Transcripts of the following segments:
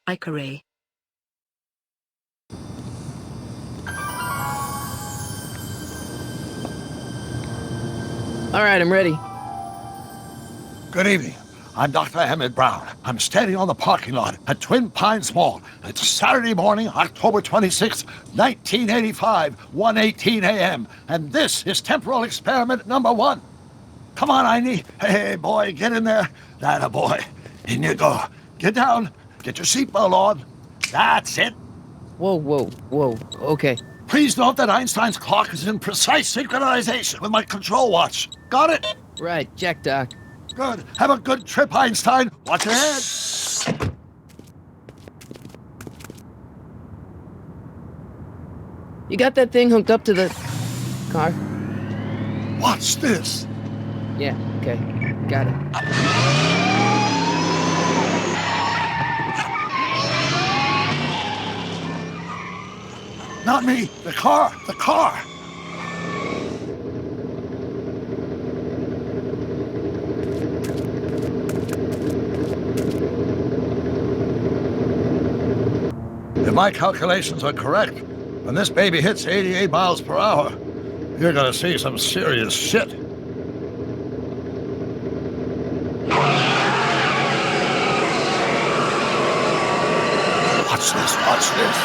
Icaré. All right, I'm ready. Good evening. I'm Dr. Emmett Brown. I'm standing on the parking lot at Twin Pines Mall. It's Saturday morning, October 26, 1985, 1:18 a.m. And this is temporal experiment number 1. Come on, Einie. Hey, boy, get in there. That a boy. In you go. Get down. Get your seatbelt on. That's it. Whoa. Okay. Please note that Einstein's clock is in precise synchronization with my control watch. Got it? Right, check, Doc. Good. Have a good trip, Einstein. Watch your head. You got that thing hooked up to the car? Watch this. Yeah, okay. Got it. Not me. The car. The car. If my calculations are correct, when this baby hits 88 miles per hour, you're gonna see some serious shit. Watch this, watch this.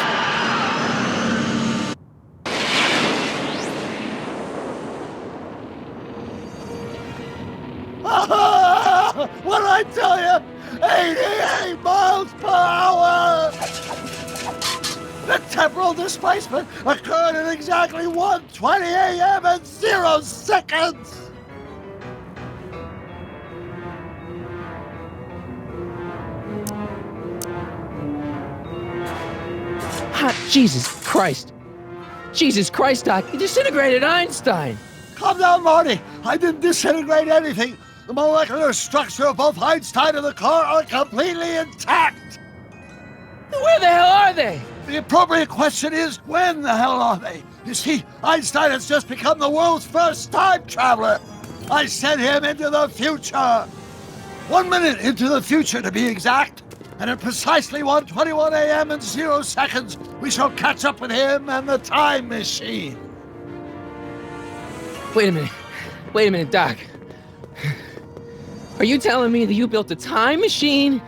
What did I tell you? 88 miles per hour! The temporal displacement occurred at exactly 1:20 a.m. and 0 seconds! Jesus Christ! Jesus Christ, Doc, you disintegrated Einstein! Calm down, Marty. I didn't disintegrate anything. The molecular structure of both Einstein and the car are completely intact. Where the hell are they? The appropriate question is, when the hell are they? You see, Einstein has just become the world's first time traveler. I sent him into the future. 1 minute into the future, to be exact. And at precisely 1:21 a.m. and 0 seconds, we shall catch up with him and the time machine. Wait a minute, Doc. Are you telling me that you built a time machine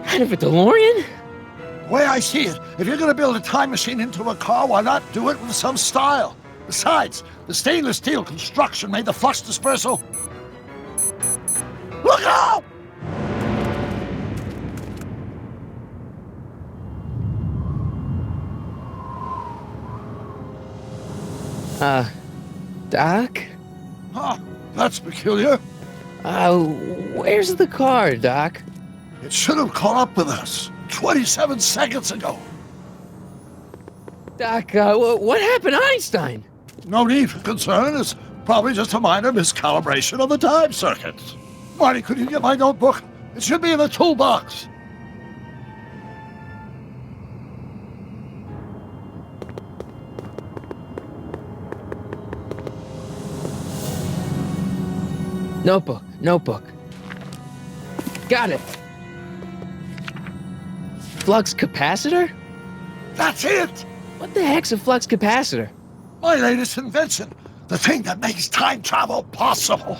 out of a DeLorean? The way I see it, if you're going to build a time machine into a car, why not do it with some style? Besides, the stainless steel construction made the flux dispersal. Look out! Doc? Huh, that's peculiar. Where's the car, Doc? It should have caught up with us 27 seconds ago. Doc, what happened to Einstein? No need for concern. It's probably just a minor miscalibration of the time circuits. Marty, could you get my notebook? It should be in the toolbox. Notebook. Got it. Flux capacitor? That's it! What the heck's a flux capacitor? My latest invention. The thing that makes time travel possible.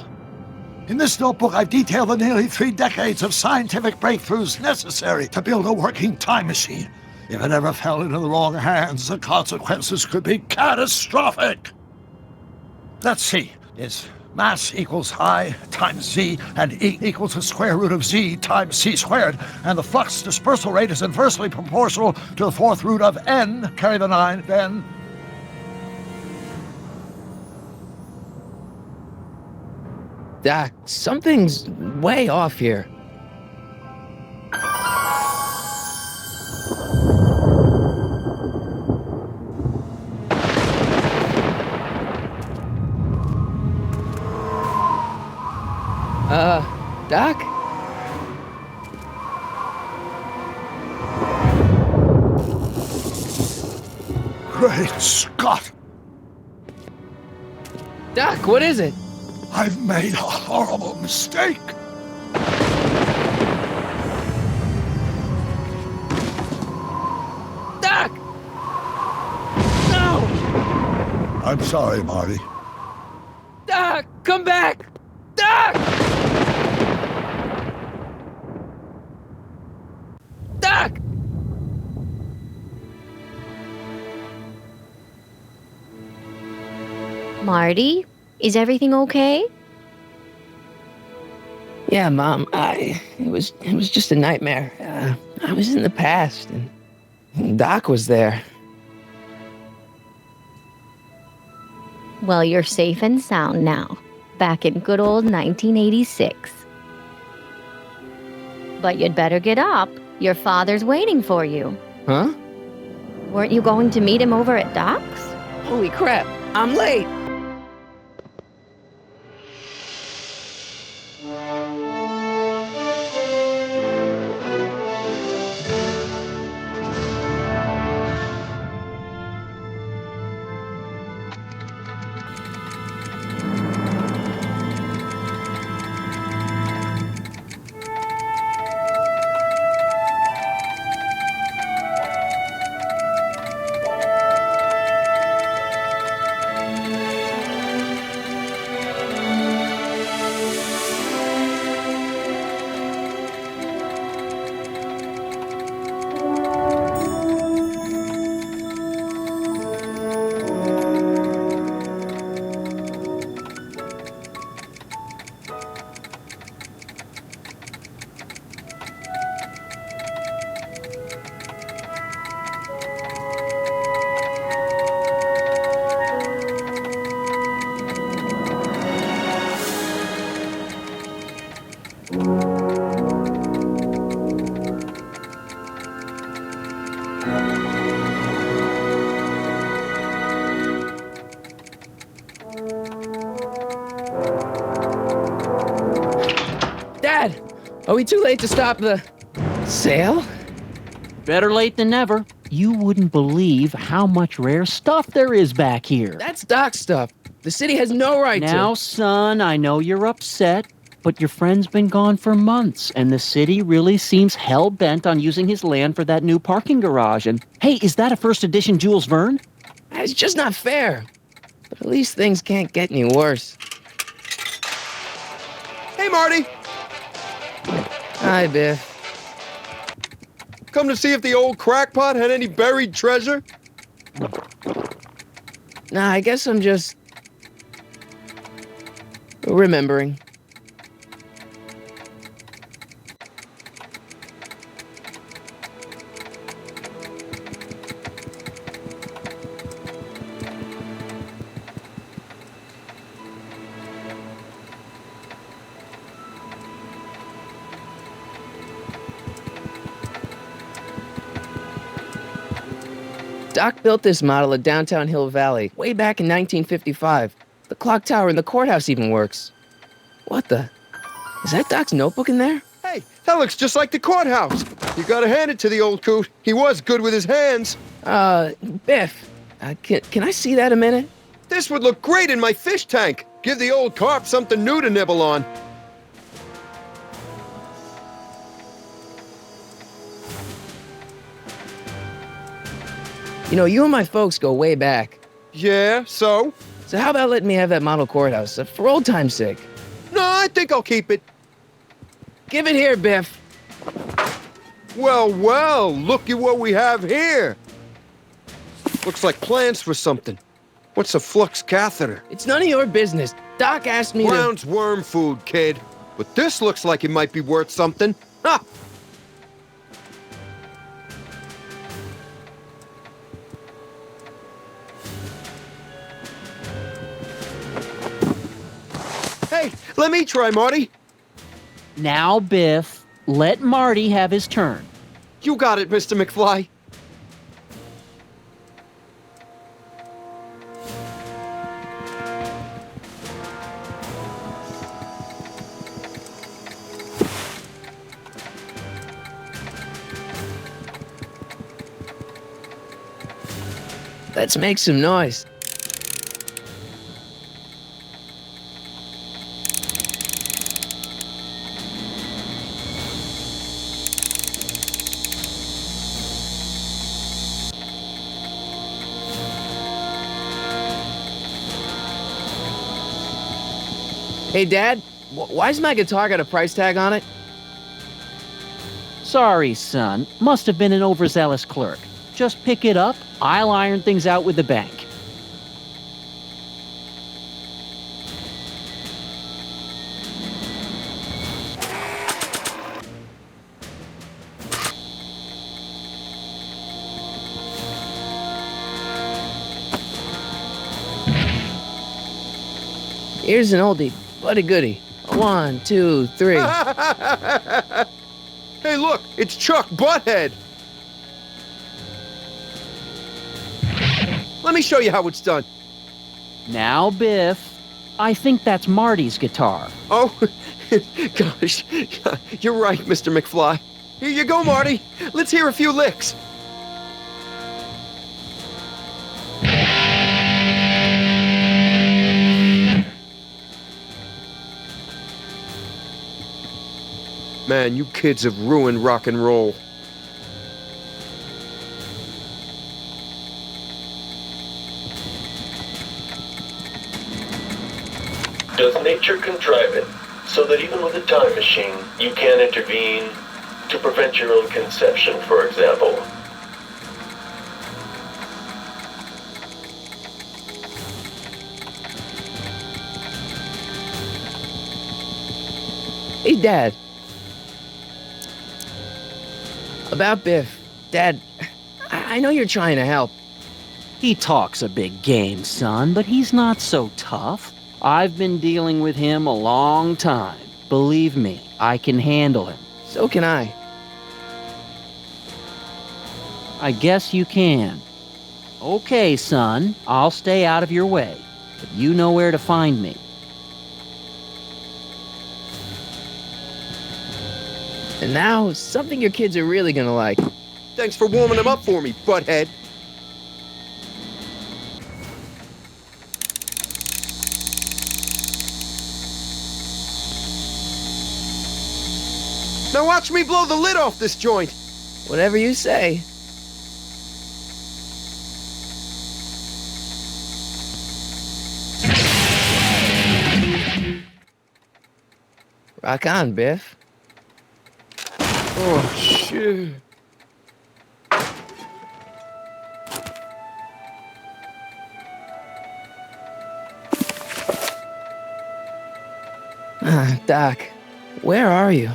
In this notebook, I've detailed the nearly 3 decades of scientific breakthroughs necessary to build a working time machine. If it ever fell into the wrong hands, the consequences could be catastrophic. Let's see. It's mass equals I times Z, and E equals the square root of Z times C squared, and the flux dispersal rate is inversely proportional to the 4th root of N, carry the 9, then... Doc, something's way off here. Doc? Great Scott! Doc, what is it? I've made a horrible mistake. I'm sorry, Marty. Doc, come back! Doc! Doc! Marty, is everything okay? Yeah, Mom, it was just a nightmare. I was in the past, and Doc was there. Well, you're safe and sound now, back in good old 1986. But you'd better get up. Your father's waiting for you. Huh? Weren't you going to meet him over at Doc's? Holy crap, I'm late! Dad, are we too late to stop the sale? Better late than never. You wouldn't believe how much rare stuff there is back here. That's Doc stuff. The city has no right Now, to. son, I know you're upset, but your friend's been gone for months, and the city really seems hell-bent on using his land for that new parking garage. And, hey, is that a first edition Jules Verne? It's just not fair. But at least things can't get any worse. Hey, Marty! Hi, Biff. Come to see if the old crackpot had any buried treasure? Nah, I guess I'm just remembering. Doc built this model of downtown Hill Valley way back in 1955. The clock tower in the courthouse even works. What the? Is that Doc's notebook in there? Hey, that looks just like the courthouse. You gotta hand it to the old coot. He was good with his hands. Biff, can I see that a minute? This would look great in my fish tank. Give the old carp something new to nibble on. You know, you and my folks go way back. Yeah, so? So how about letting me have that model courthouse, for old time's sake? No, I think I'll keep it. Give it here, Biff. Well, well, look at what we have here. Looks like plans for something. What's a flux catheter? It's none of your business. Doc asked me Brown's worm food, kid. But this looks like it might be worth something. Ha! Hey, let me try, Marty. Now, Biff, let Marty have his turn. You got it, Mr. McFly. Let's make some noise. Hey, Dad, why's my guitar got a price tag on it? Sorry, son. Must have been an overzealous clerk. Just pick it up. I'll iron things out with the bank. Here's an oldie, but a goodie. 1, 2, 3. Hey, look, it's Chuck Butthead. Let me show you how it's done. Now, Biff. I think that's Marty's guitar. Oh, gosh, you're right, Mr. McFly. Here you go, Marty. Let's hear a few licks. Man, you kids have ruined rock and roll. Does nature contrive it so that even with a time machine, you can intervene to prevent your own conception, for example? Hey, Dad. About Biff. Dad, I know you're trying to help. He talks a big game, son, but he's not so tough. I've been dealing with him a long time. Believe me, I can handle him. So can I. I guess you can. Okay, son, I'll stay out of your way, but you know where to find me. And now, something your kids are really gonna like. Thanks for warming them up for me, butthead. Now watch me blow the lid off this joint. Whatever you say. Rock on, Biff. Oh, shit. Doc, where are you?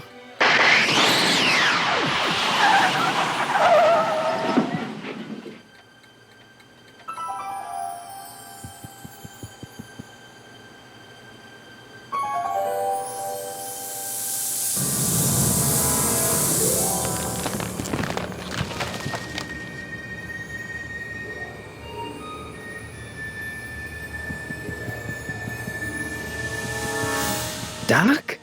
Doc?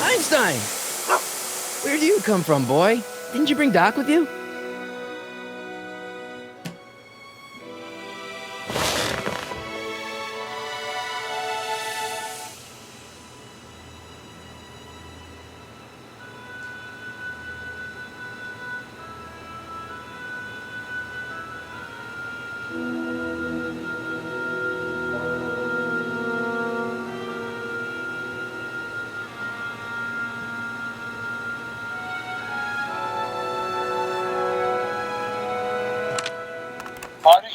Einstein! Where do you come from, boy? Didn't you bring Doc with you? Marty?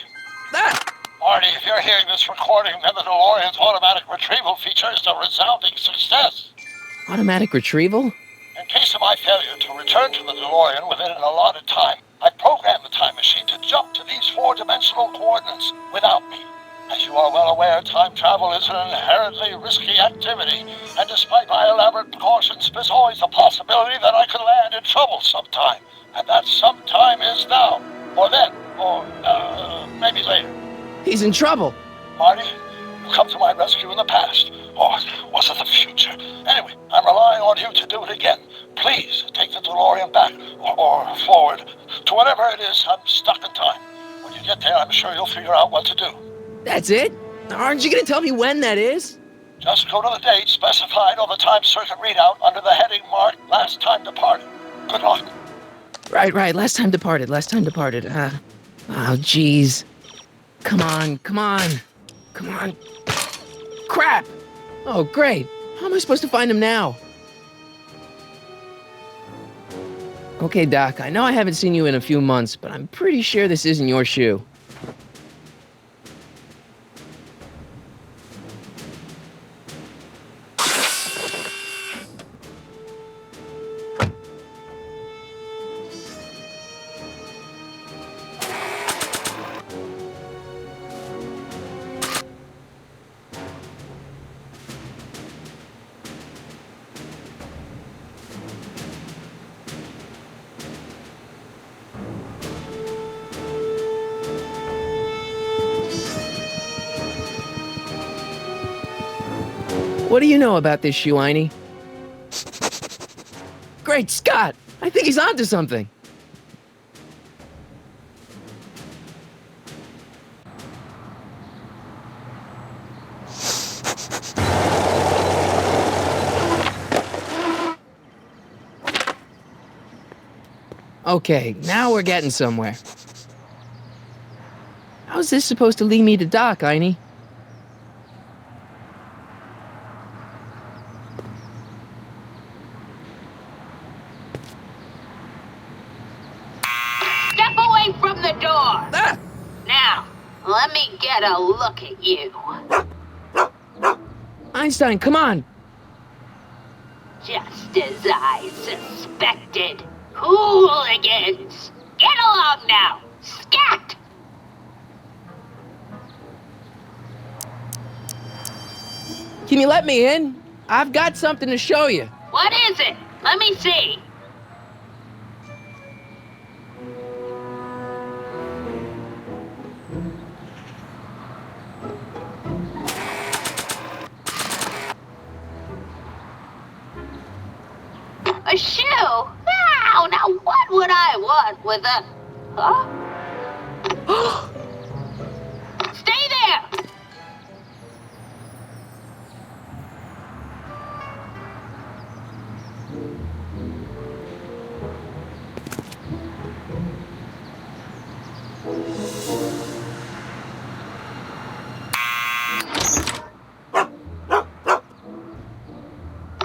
Ah! Marty, if you're hearing this recording, then the DeLorean's automatic retrieval feature is a resounding success. Automatic retrieval? In case of my failure to return to the DeLorean within an allotted time, I programmed the time machine to jump to these four-dimensional coordinates without me. As you are well aware, time travel is an inherently risky activity, and despite my elaborate precautions, there's always a possibility that I could land in trouble sometime. And that sometime is now, or then, or maybe later. He's in trouble. Marty, you come to my rescue in the past, or was it the future? Anyway, I'm relying on you to do it again. Please take the DeLorean back, or forward, to whenever it is I'm stuck in time. When you you get there, I'm sure you'll figure out what to do. That's it? Aren't you gonna tell me when that is? Just go to the date specified on the time circuit readout under the heading marked Last Time Departed. Good luck. Right. Last time departed. Oh, jeez. Come on. Crap! Oh, great. How am I supposed to find him now? Okay, Doc, I know I haven't seen you in a few months, but I'm pretty sure this isn't your shoe. What do you know about this shoe, Einie? Great Scott! I think he's onto something. Okay, now we're getting somewhere. How's this supposed to lead me to Doc, Einie? Step away from the door! Ah! Now, let me get a look at you. Einstein, come on! Just as I suspected. Hooligans! Get along now! Scat! Can you let me in? I've got something to show you. What is it? Let me see. A shoe? Now what would I want with a... Huh? Stay there!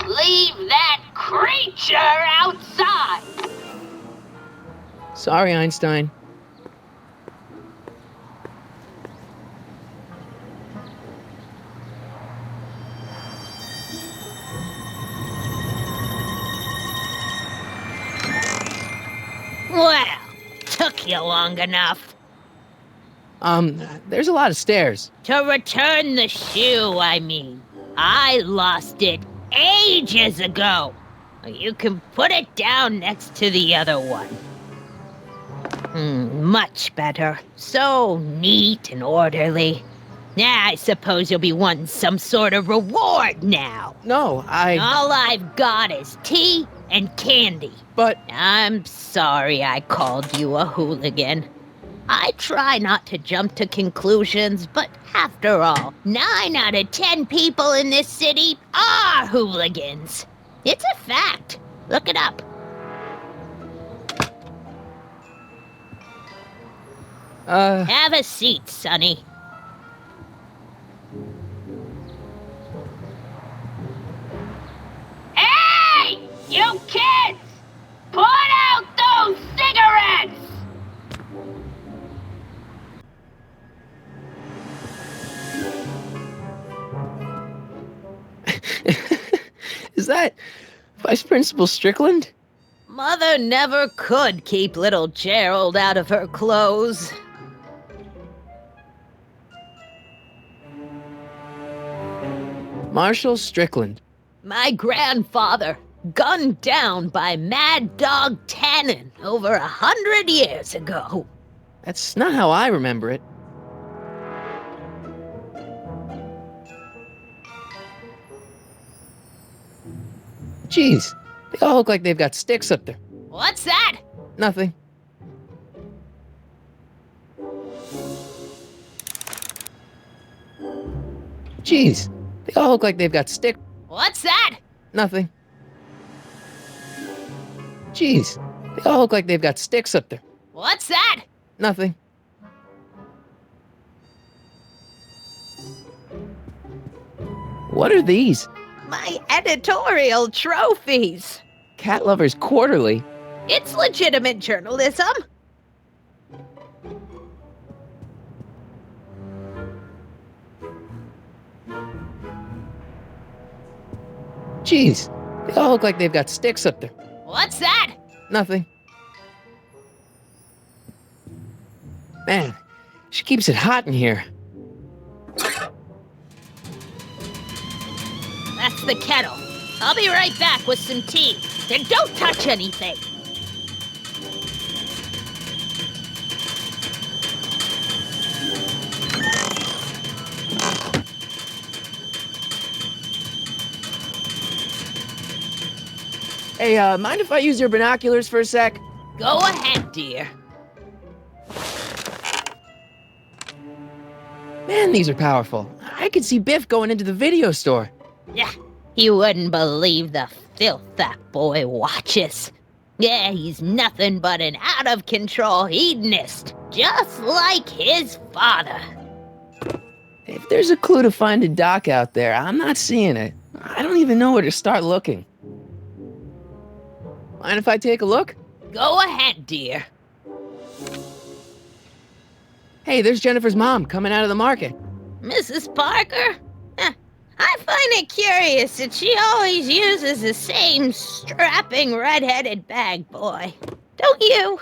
Leave that creature outside! Sorry, Einstein. Well, took you long enough. There's a lot of stairs. To return the shoe, I mean. I lost it ages ago. You can put it down next to the other one. Much better. So neat and orderly. I suppose you'll be wanting some sort of reward now. No, All I've got is tea and candy. But... I'm sorry I called you a hooligan. I try not to jump to conclusions, but after all, 9 out of 10 people in this city are hooligans. It's a fact. Look it up. Have a seat, Sonny. Hey! You kids! Put out those cigarettes! Is that Vice Principal Strickland? Mother never could keep little Gerald out of her clothes. Marshal Strickland. My grandfather, gunned down by Mad Dog Tannen over 100 years ago. That's not how I remember it. Jeez, they all look like they've got sticks up there. What's that? Nothing. Jeez, they all look like they've got stick. What's that? Nothing. Jeez, they all look like they've got sticks up there. What's that? Nothing. What are these? My editorial trophies. Cat Lovers Quarterly. It's legitimate journalism. Jeez, they all look like they've got sticks up there. What's that? Nothing. Man, she keeps it hot in here. That's the kettle. I'll be right back with some tea. Then don't touch anything. Hey, mind if I use your binoculars for a sec? Go ahead, dear. Man, these are powerful. I could see Biff going into the video store. Yeah, you wouldn't believe the filth that boy watches. Yeah, he's nothing but an out-of-control hedonist, just like his father. If there's a clue to finding Doc out there, I'm not seeing it. I don't even know where to start looking. Mind if I take a look? Go ahead, dear. Hey, there's Jennifer's mom coming out of the market. Mrs. Parker? I find it curious that she always uses the same strapping red-headed bag boy. Don't you?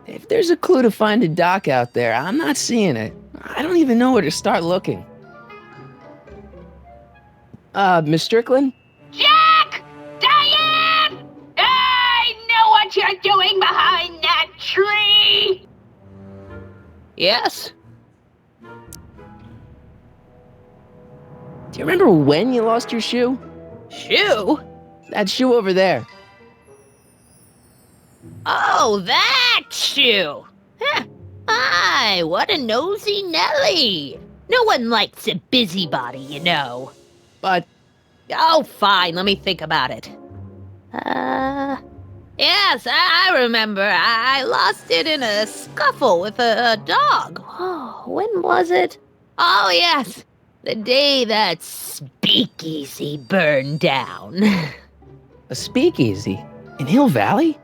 If there's a clue to finding Doc out there, I'm not seeing it. I don't even know where to start looking. Miss Strickland? Jack! Diane! I know what you're doing behind that tree! Yes? Do you remember when you lost your shoe? Shoe? That shoe over there. Oh, that shoe! Huh. Aye, what a nosy Nelly! No one likes a busybody, you know. But Oh, fine, let me think about it. Yes, I remember. I lost it in a scuffle with a dog. Oh, when was it? Oh, yes, the day that speakeasy burned down. a speakeasy in Hill Valley?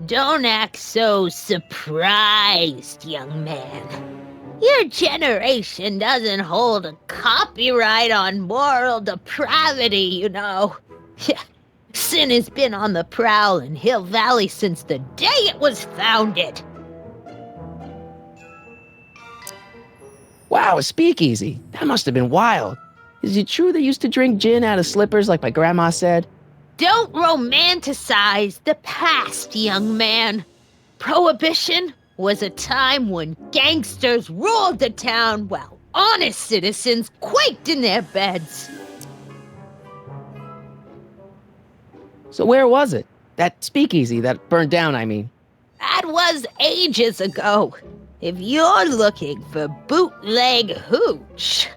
Don't act so surprised, young man. Your generation doesn't hold a copyright on moral depravity, you know. Sin has been on the prowl in Hill Valley since the day it was founded. Wow, a speakeasy. That must have been wild. Is it true they used to drink gin out of slippers like my grandma said? Don't romanticize the past, young man. Prohibition was a time when gangsters ruled the town while honest citizens quaked in their beds. So where was it? That speakeasy that burned down, I mean. That was ages ago. If you're looking for bootleg hooch.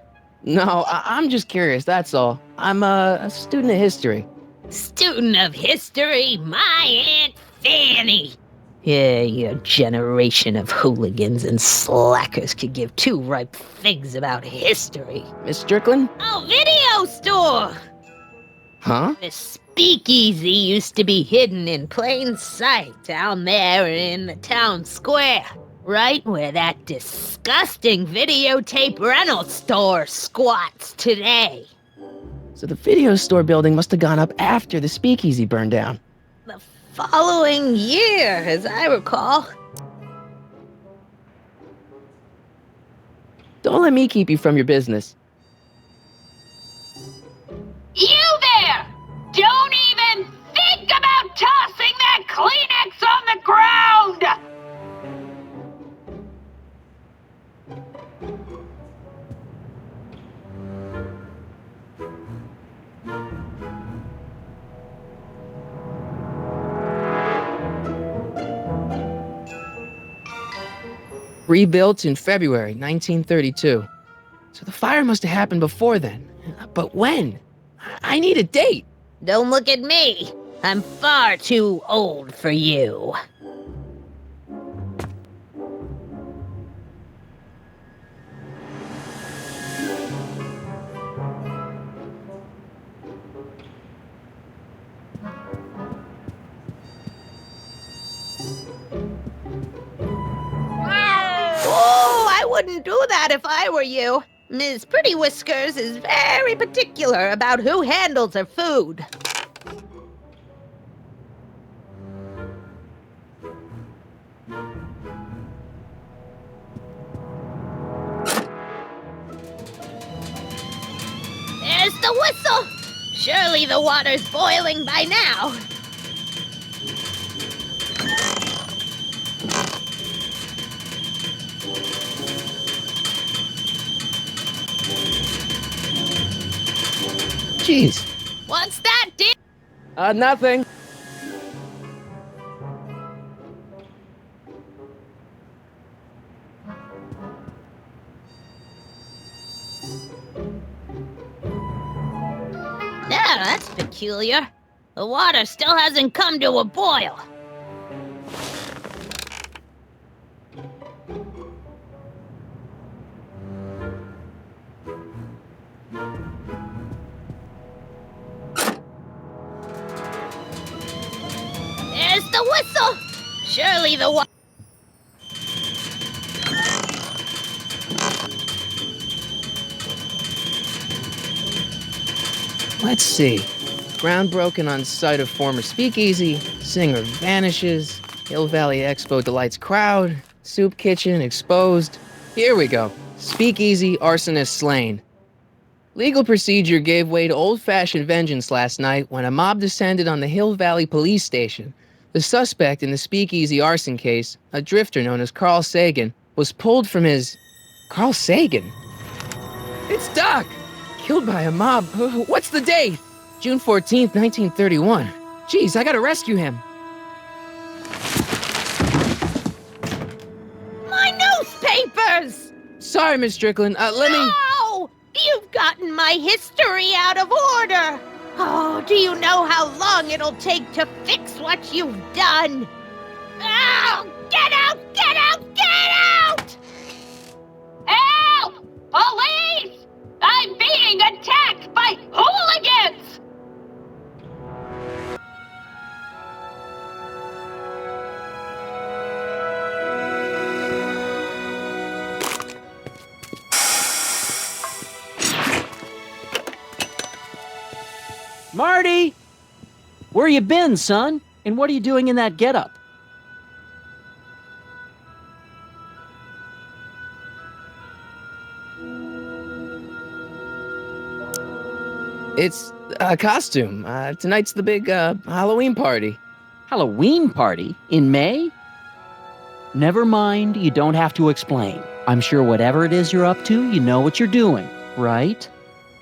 No, I'm just curious, that's all. I'm a student of history. Student of history, my Aunt Fanny. Yeah, your generation of hooligans and slackers could give two ripe figs about history. Miss Strickland? Oh, video store! Huh? The speakeasy used to be hidden in plain sight down there in the town square. Right where that disgusting videotape rental store squats today. So the video store building must have gone up after the speakeasy burned down. The following year, as I recall. Don't let me keep you from your business. You there! Don't even think about tossing that Kleenex on the ground! Rebuilt in February 1932. So the fire must have happened before then. But when? I need a date. Don't look at me. I'm far too old for you. Oh, I wouldn't do that if I were you. Ms. Pretty Whiskers is very particular about who handles her food. There's the whistle! Surely the water's boiling by now. Jeez. What's that, dear? Nothing. Yeah, that's peculiar. The water still hasn't come to a boil. There's the whistle! Surely the water... Let's see. Ground broken on site of former speakeasy. Singer vanishes. Hill Valley Expo delights crowd. Soup kitchen exposed. Here we go. Speakeasy arsonist slain. Legal procedure gave way to old-fashioned vengeance last night when a mob descended on the Hill Valley police station. The suspect in the speakeasy arson case, a drifter known as Carl Sagan, was pulled from his... Carl Sagan? It's Doc! Killed by a mob. What's the date? June 14th, 1931. Jeez, I gotta rescue him. My newspapers! Sorry, Miss Strickland. Let me... No! You've gotten my history out of order! Oh, do you know how long it'll take to fix what you've done? Oh, get out! Get out! Get out! Help! Police! I'm being attacked by hooligans! Marty! Where you been, son? And what are you doing in that getup? It's a costume. Tonight's the big Halloween party. Halloween party? In May? Never mind, you don't have to explain. I'm sure whatever it is you're up to, you know what you're doing, right?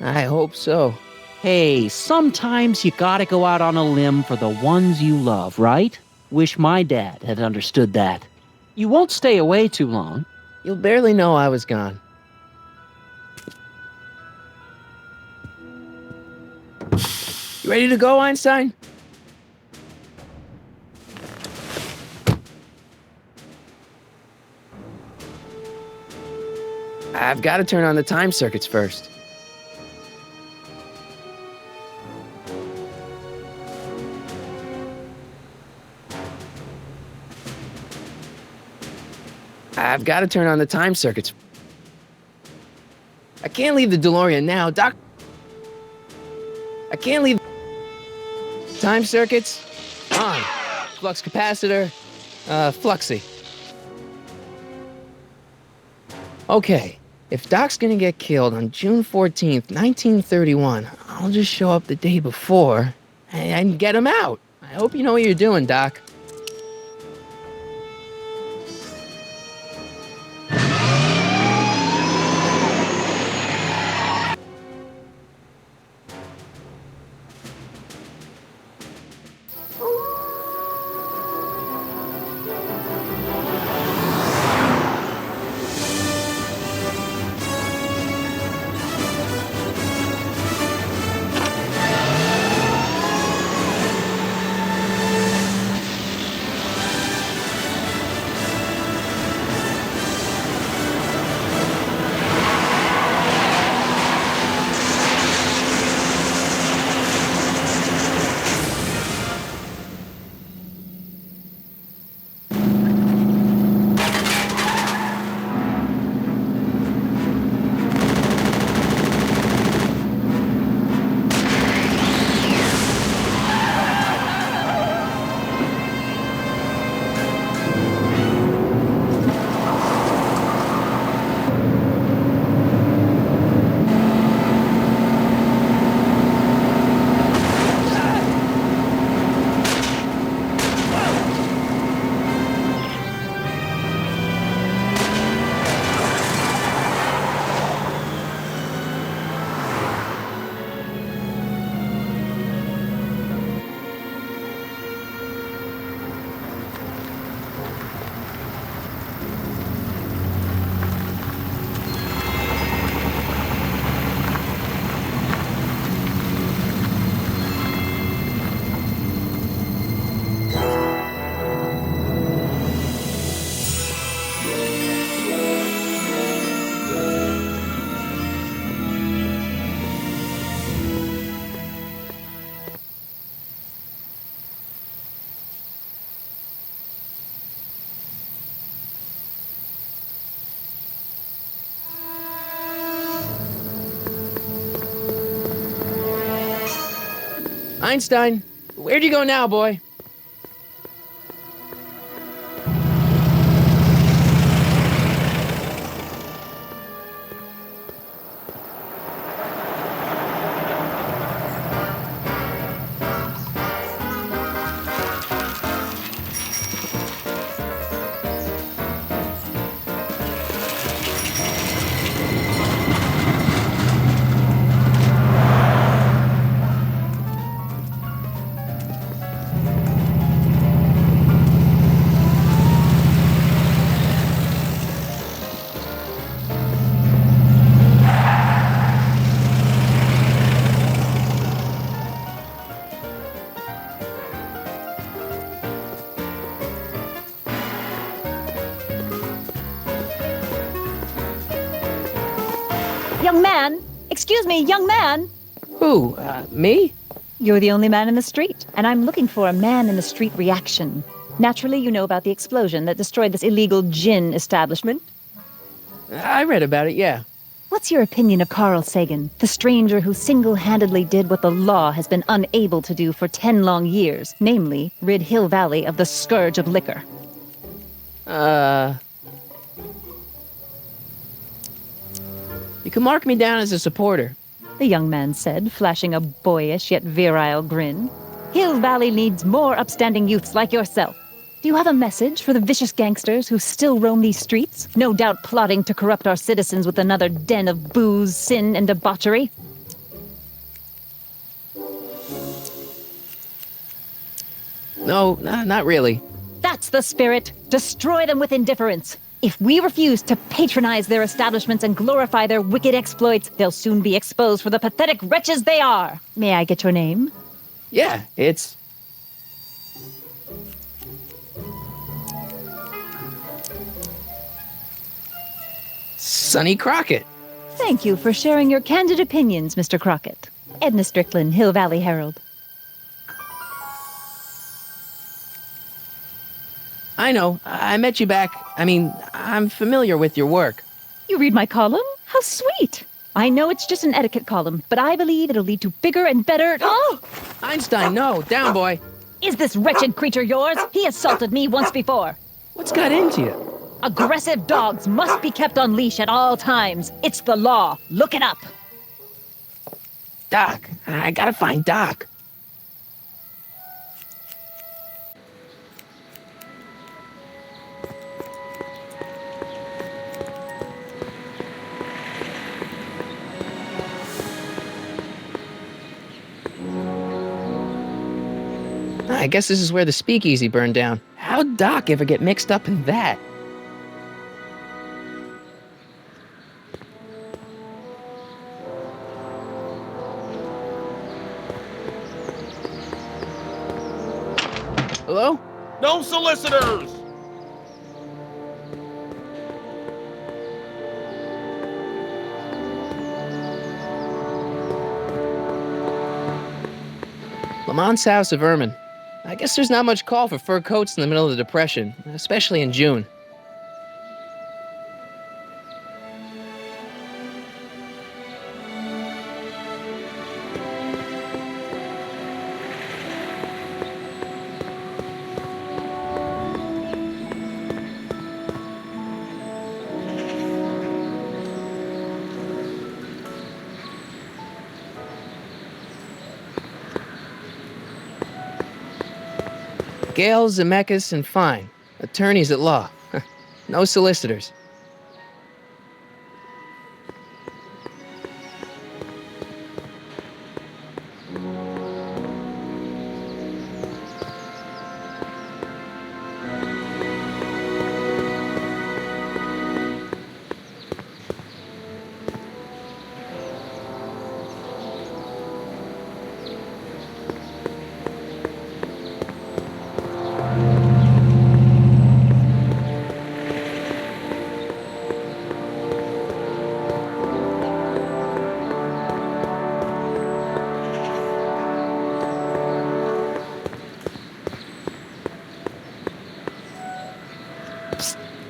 I hope so. Hey, sometimes you gotta go out on a limb for the ones you love, right? Wish my dad had understood that. You won't stay away too long. You'll barely know I was gone. You ready to go, Einstein? I've got to turn on the time circuits first. I've got to turn on the time circuits. I can't leave the DeLorean now, Doc. I can't leave. Time circuits on. Flux capacitor, Fluxy. Okay, if Doc's gonna get killed on June 14th, 1931, I'll just show up the day before and get him out. I hope you know what you're doing, Doc. Einstein, where'd you go now, boy? Young man! Excuse me, young man! Who, me? You're the only man in the street, and I'm looking for a man-in-the-street reaction. Naturally, you know about the explosion that destroyed this illegal gin establishment. I read about it, yeah. What's your opinion of Carl Sagan, the stranger who single-handedly did what the law has been unable to do for 10 long years, namely, rid Hill Valley of the scourge of liquor? You can mark me down as a supporter. The young man said, flashing a boyish yet virile grin. Hill Valley needs more upstanding youths like yourself. Do you have a message for the vicious gangsters who still roam these streets, no doubt plotting to corrupt our citizens with another den of booze, sin, and debauchery? No, not really. That's the spirit. Destroy them with indifference. If we refuse to patronize their establishments and glorify their wicked exploits, they'll soon be exposed for the pathetic wretches they are. May I get your name? Yeah, it's... Sonny Crockett. Thank you for sharing your candid opinions, Mr. Crockett. Edna Strickland, Hill Valley Herald. I know. I met you back. I'm familiar with your work. You read my column? How sweet! I know it's just an etiquette column, but I believe it'll lead to bigger and better... Oh! Einstein, no. Down, boy. Is this wretched creature yours? He assaulted me once before. What's got into you? Aggressive dogs must be kept on leash at all times. It's the law. Look it up. Doc. I gotta find Doc. I guess this is where the speakeasy burned down. How'd Doc ever get mixed up in that? Hello? No solicitors! Lamont's House of Ermine. I guess there's not much call for fur coats in the middle of the Depression, especially in June. Gale, Zemeckis, and Fine. Attorneys at law. No solicitors.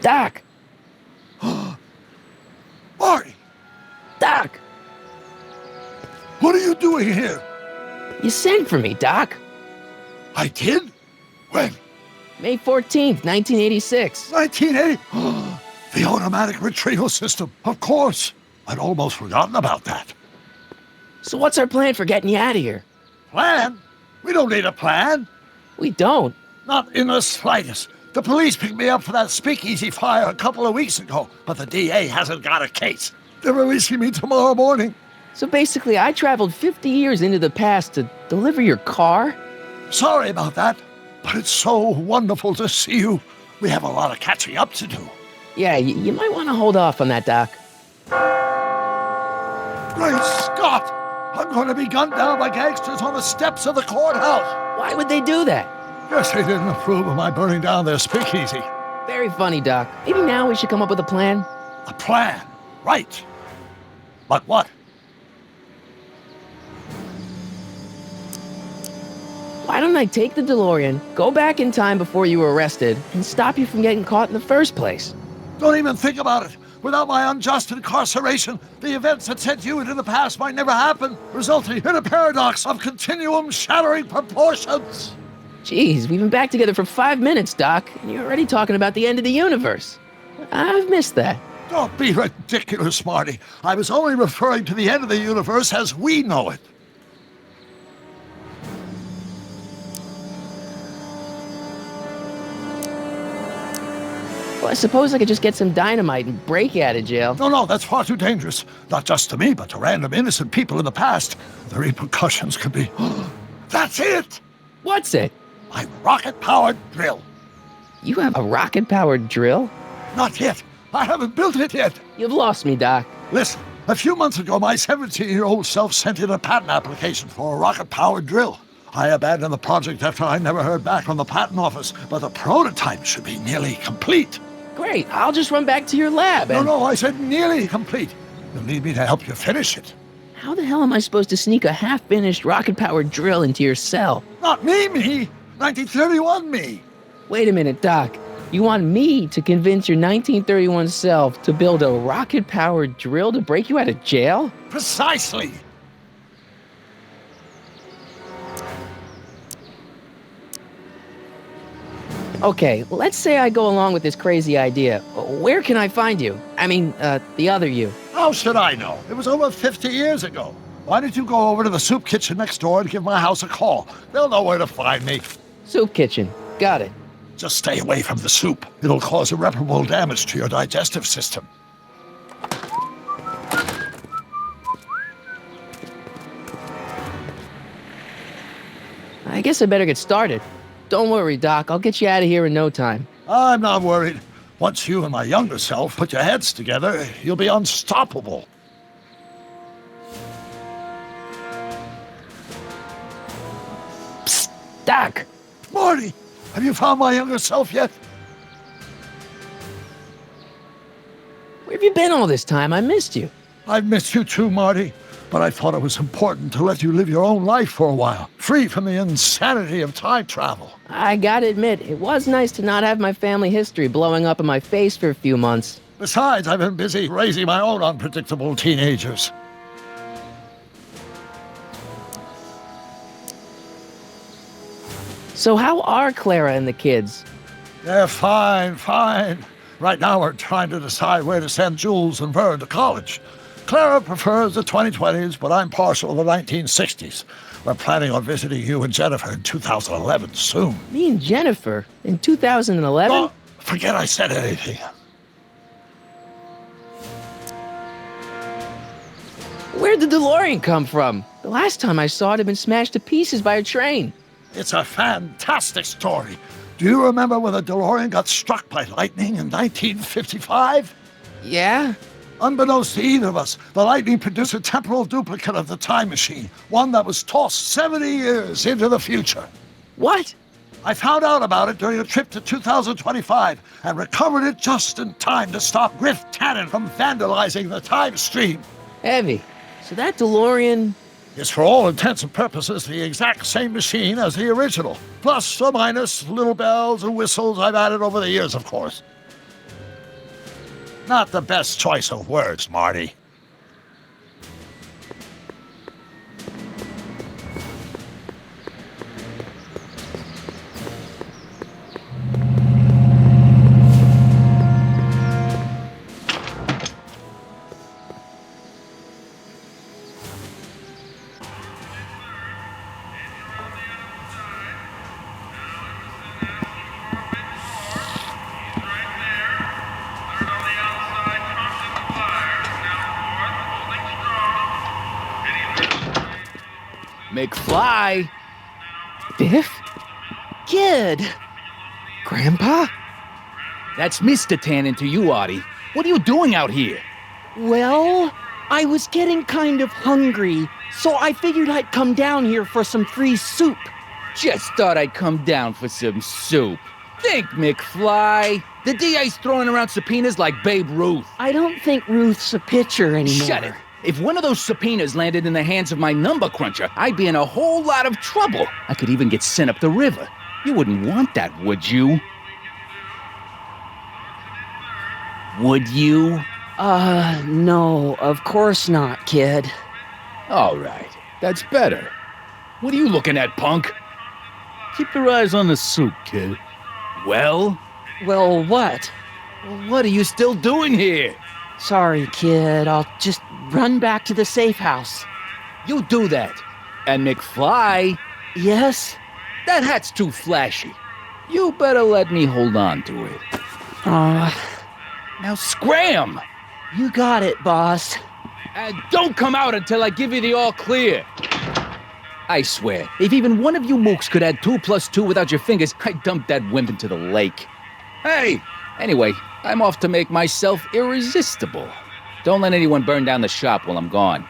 Doc! Marty! Doc! What are you doing here? You sent for me, Doc. I did? When? May 14th, 1986. 1980? The automatic retrieval system. Of course. I'd almost forgotten about that. So what's our plan for getting you out of here? Plan? We don't need a plan. We don't. Not in the slightest. The police picked me up for that speakeasy fire a couple of weeks ago, but the DA hasn't got a case. They're releasing me tomorrow morning. So basically, I traveled 50 years into the past to deliver your car? Sorry about that, but it's so wonderful to see you. We have a lot of catching up to do. Yeah, you might want to hold off on that, Doc. Great Scott! I'm going to be gunned down by gangsters on the steps of the courthouse. Why would they do that? Guess they didn't approve of my burning down their speakeasy. Very funny, Doc. Maybe now we should come up with a plan? A plan? Right. But what? Why don't I take the DeLorean, go back in time before you were arrested, and stop you from getting caught in the first place? Don't even think about it. Without my unjust incarceration, the events that sent you into the past might never happen, resulting in a paradox of continuum-shattering proportions. Jeez, we've been back together for 5 minutes, Doc, and you're already talking about the end of the universe. I've missed that. Don't be ridiculous, Marty. I was only referring to the end of the universe as we know it. Well, I suppose I could just get some dynamite and break out of jail. No, that's far too dangerous. Not just to me, but to random innocent people in the past. The repercussions could be... That's it! What's it? My rocket-powered drill. You have a rocket-powered drill? Not yet. I haven't built it yet. You've lost me, Doc. Listen, a few months ago, my 17-year-old self sent in a patent application for a rocket-powered drill. I abandoned the project after I never heard back from the patent office, but the prototype should be nearly complete. Great, I'll just run back to your lab and... No, I said nearly complete. You'll need me to help you finish it. How the hell am I supposed to sneak a half-finished rocket-powered drill into your cell? Not me! 1931 me! Wait a minute, Doc. You want me to convince your 1931 self to build a rocket-powered drill to break you out of jail? Precisely! Okay, let's say I go along with this crazy idea. Where can I find you? I mean, the other you. How should I know? It was over 50 years ago. Why don't you go over to the soup kitchen next door and give my house a call? They'll know where to find me. Soup kitchen. Got it. Just stay away from the soup. It'll cause irreparable damage to your digestive system. I guess I better get started. Don't worry, Doc. I'll get you out of here in no time. I'm not worried. Once you and my younger self put your heads together, you'll be unstoppable. Psst, Doc! Marty, have you found my younger self yet? Where have you been all this time? I missed you. I've missed you too, Marty. But I thought it was important to let you live your own life for a while, free from the insanity of time travel. I gotta admit, it was nice to not have my family history blowing up in my face for a few months. Besides, I've been busy raising my own unpredictable teenagers. So how are Clara and the kids? They're fine. Right now we're trying to decide where to send Jules and Vern to college. Clara prefers the 2020s, but I'm partial to the 1960s. We're planning on visiting you and Jennifer in 2011 soon. Me and Jennifer? In 2011? Oh, forget I said anything. Where'd the DeLorean come from? The last time I saw it had been smashed to pieces by a train. It's a fantastic story. Do you remember when the DeLorean got struck by lightning in 1955? Yeah? Unbeknownst to either of us, the lightning produced a temporal duplicate of the time machine, one that was tossed 70 years into the future. What? I found out about it during a trip to 2025 and recovered it just in time to stop Griff Tannen from vandalizing the time stream. Heavy. So that DeLorean... is for all intents and purposes the exact same machine as the original, plus or minus little bells and whistles I've added over the years, of course. Not the best choice of words, Marty. McFly! Biff? Kid! Grandpa? That's Mr. Tannen to you, Artie. What are you doing out here? Well, I was getting kind of hungry, so I figured I'd come down here for some free soup. Just thought I'd come down for some soup. Think, McFly. The DA's throwing around subpoenas like Babe Ruth. I don't think Ruth's a pitcher anymore. Shut it. If one of those subpoenas landed in the hands of my number cruncher, I'd be in a whole lot of trouble. I could even get sent up the river. You wouldn't want that, would you? Would you? No, of course not, kid. All right, that's better. What are you looking at, punk? Keep your eyes on the soup, kid. Well, what? what are you still doing here? Sorry, kid. I'll just run back to the safe house. You do that. And McFly, Yes? that hat's too flashy. You better let me hold on to it. Now scram! You got it, boss. And don't come out until I give you the all clear. I swear, if even one of you mooks could add 2 + 2 without your fingers, I'd dump that wimp into the lake. Hey! Anyway, I'm off to make myself irresistible. Don't let anyone burn down the shop while I'm gone.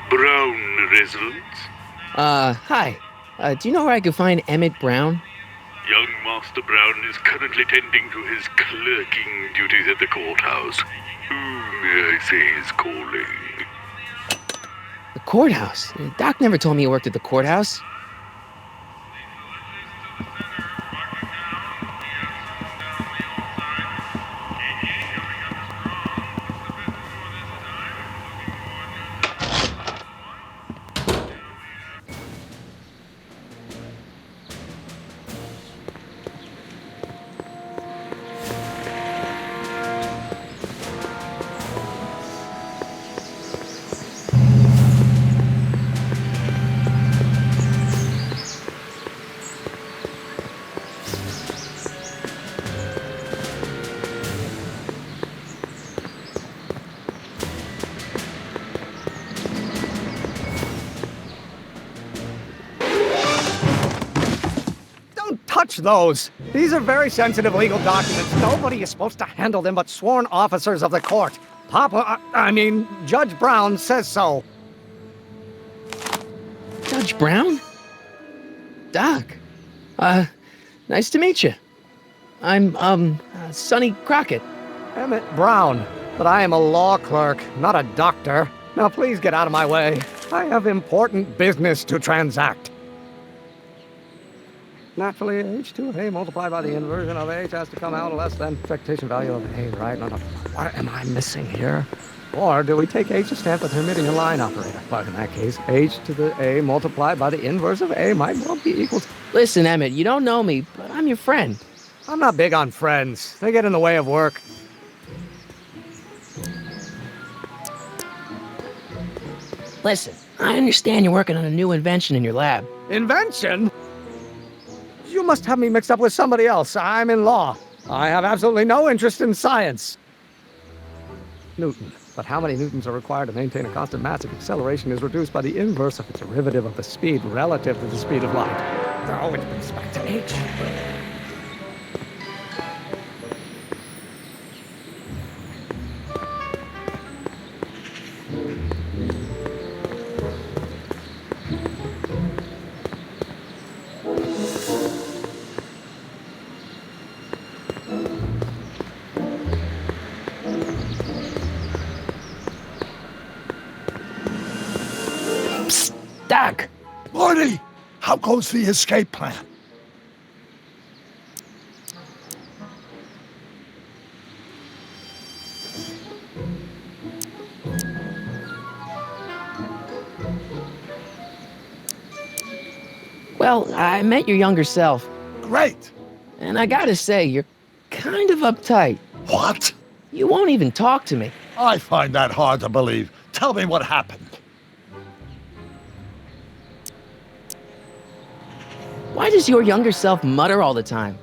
Brown residence. Hi. Do you know where I could find Emmett Brown? Young Master Brown is currently tending to his clerking duties at the courthouse. Who may I say is calling? The courthouse? Doc never told me he worked at the courthouse. Touch those. These are very sensitive legal documents. Nobody is supposed to handle them but sworn officers of the court. Judge Brown says so. Judge Brown? Doc. Nice to meet you. I'm, Sonny Crockett. Emmett Brown. But I am a law clerk, not a doctor. Now please get out of my way. I have important business to transact. Naturally, h2 of a multiplied by the inversion of h has to come out less than expectation value of a, right? No, what am I missing here? Or do we take h to stand for the emitting a line operator? But in that case, h to the a multiplied by the inverse of a might well be equal to... Listen, Emmett, you don't know me, but I'm your friend. I'm not big on friends. They get in the way of work. Listen, I understand you're working on a new invention in your lab. Invention? You must have me mixed up with somebody else. I'm in law. I have absolutely no interest in science. Newton. But how many newtons are required to maintain a constant mass if acceleration is reduced by the inverse of its derivative of the speed relative to the speed of light? Oh, with respect to h. Doc! Marty, how goes the escape plan? Well, I met your younger self. Great. And I gotta say, you're kind of uptight. What? You won't even talk to me. I find that hard to believe. Tell me what happened. Why does your younger self mutter all the time?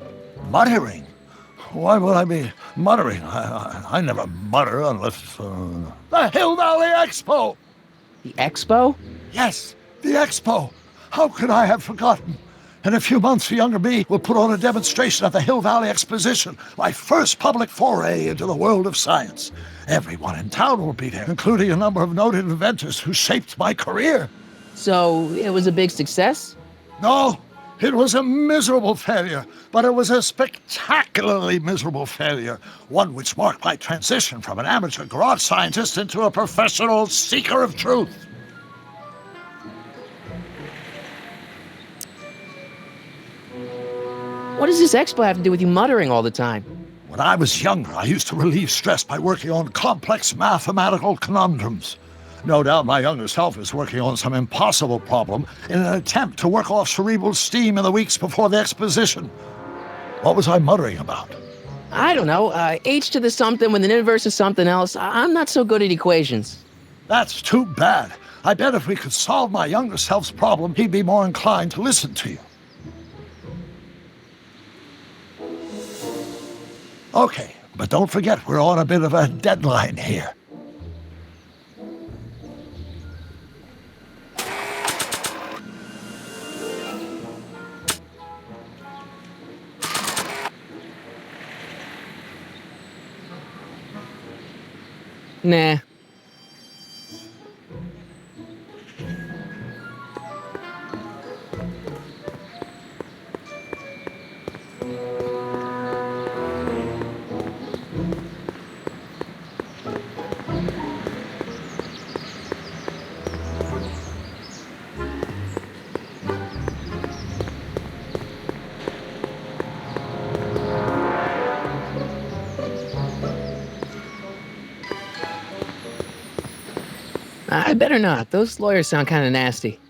Muttering? Why would I be muttering? I never mutter unless... The Hill Valley Expo! The Expo? Yes, the Expo. How could I have forgotten? In a few months, the younger me will put on a demonstration at the Hill Valley Exposition, my first public foray into the world of science. Everyone in town will be there, including a number of noted inventors who shaped my career. So, it was a big success? No, it was a miserable failure, but it was a spectacularly miserable failure, one which marked my transition from an amateur garage scientist into a professional seeker of truth. What does this expo have to do with you muttering all the time? When I was younger, I used to relieve stress by working on complex mathematical conundrums. No doubt my younger self is working on some impossible problem in an attempt to work off cerebral steam in the weeks before the exposition. What was I muttering about? I don't know. H to the something with an inverse of something else. I'm not so good at equations. That's too bad. I bet if we could solve my younger self's problem, he'd be more inclined to listen to you. Okay, but don't forget we're on a bit of a deadline here. Nah. I better not. Those lawyers sound kind of nasty.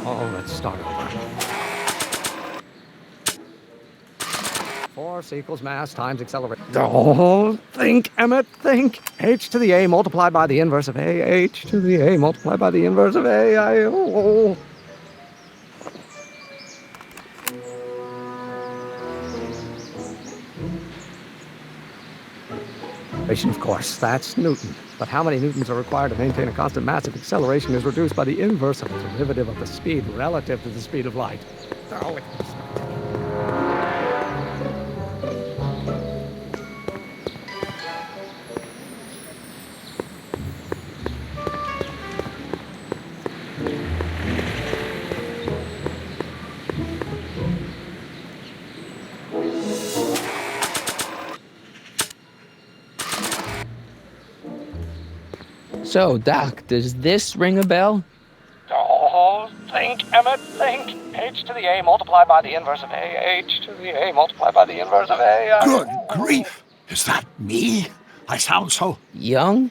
Oh, let's start over. Force equals mass times acceleration. Oh, think, Emmett, think. H to the A multiplied by the inverse of A. H to the A multiplied by the inverse of A. Of course, that's Newton. But how many newtons are required to maintain a constant massive acceleration is reduced by the inverse of the derivative of the speed relative to the speed of light. Oh, So, Doc, does this ring a bell? Oh, think, Emmett, think. H to the A multiplied by the inverse of A. H to the A multiplied by the inverse of A. Good grief! Is that me? I sound so... Young?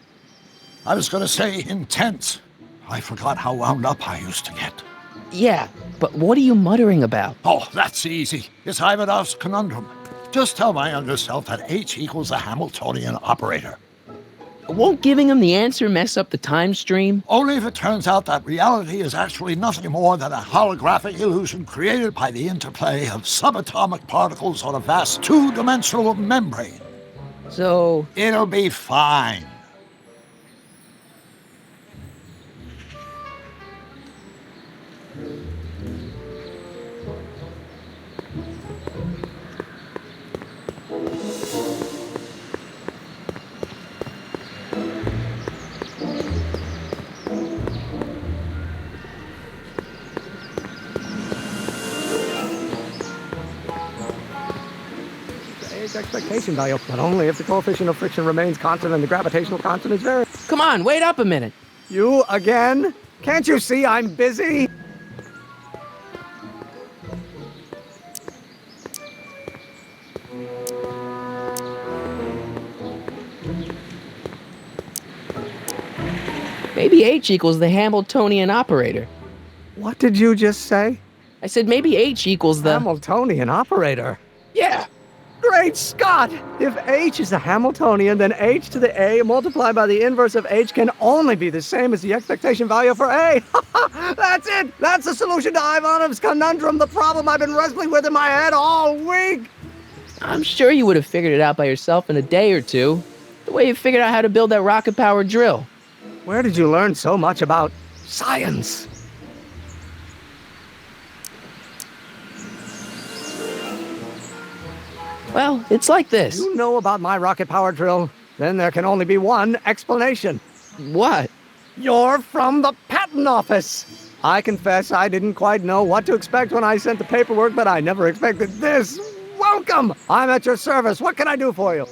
I was going to say intense. I forgot how wound up I used to get. Yeah, but what are you muttering about? Oh, that's easy. It's Ivanov's conundrum. Just tell my younger self that H equals the Hamiltonian operator. Won't giving him the answer mess up the time stream? Only if it turns out that reality is actually nothing more than a holographic illusion created by the interplay of subatomic particles on a vast two-dimensional membrane. So... It'll be fine. Expectation value, but only if the coefficient of friction remains constant and the gravitational constant is variable. Come on, wait up a minute. You again? Can't you see I'm busy? Maybe H equals the Hamiltonian operator. What did you just say? I said maybe H equals the... Hamiltonian operator. Yeah. Great Scott! If H is the Hamiltonian, then H to the A multiplied by the inverse of H can only be the same as the expectation value for A. That's it! That's the solution to Ivanov's conundrum, the problem I've been wrestling with in my head all week! I'm sure you would have figured it out by yourself in a day or two. The way you figured out how to build that rocket-powered drill. Where did you learn so much about science? Well, it's like this. You know about my rocket power drill? Then there can only be one explanation. What? You're from the patent office. I confess I didn't quite know what to expect when I sent the paperwork, but I never expected this. Welcome! I'm at your service. What can I do for you?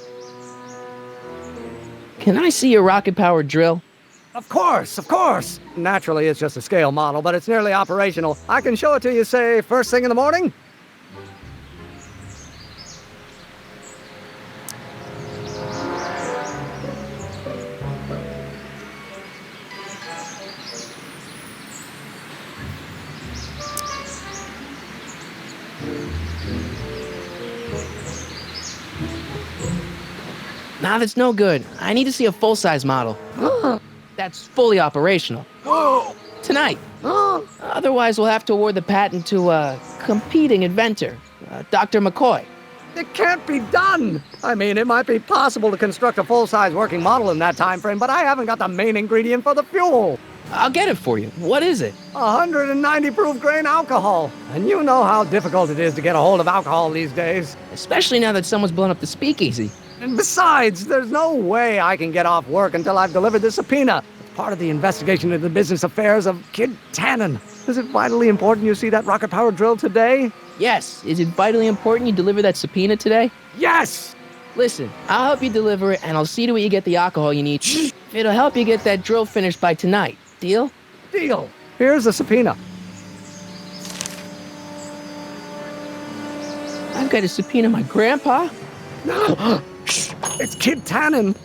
Can I see your rocket-powered drill? Of course, of course. Naturally, it's just a scale model, but it's nearly operational. I can show it to you, say, first thing in the morning? Nah, that's no good. I need to see a full-size model. That's fully operational. Tonight. Otherwise, we'll have to award the patent to a competing inventor, Dr. McCoy. It can't be done! I mean, it might be possible to construct a full-size working model in that time frame, but I haven't got the main ingredient for the fuel. I'll get it for you. What is it? 190 proof grain alcohol. And you know how difficult it is to get a hold of alcohol these days. Especially now that someone's blown up the speakeasy. And besides, there's no way I can get off work until I've delivered the subpoena. It's part of the investigation into the business affairs of Kid Tannen. Is it vitally important you see that rocket-powered drill today? Yes. Is it vitally important you deliver that subpoena today? Yes! Listen, I'll help you deliver it, and I'll see to it you get the alcohol you need. It'll help you get that drill finished by tonight. Deal? Deal. Here's the subpoena. I've got to subpoena my grandpa? It's Kid Tannen.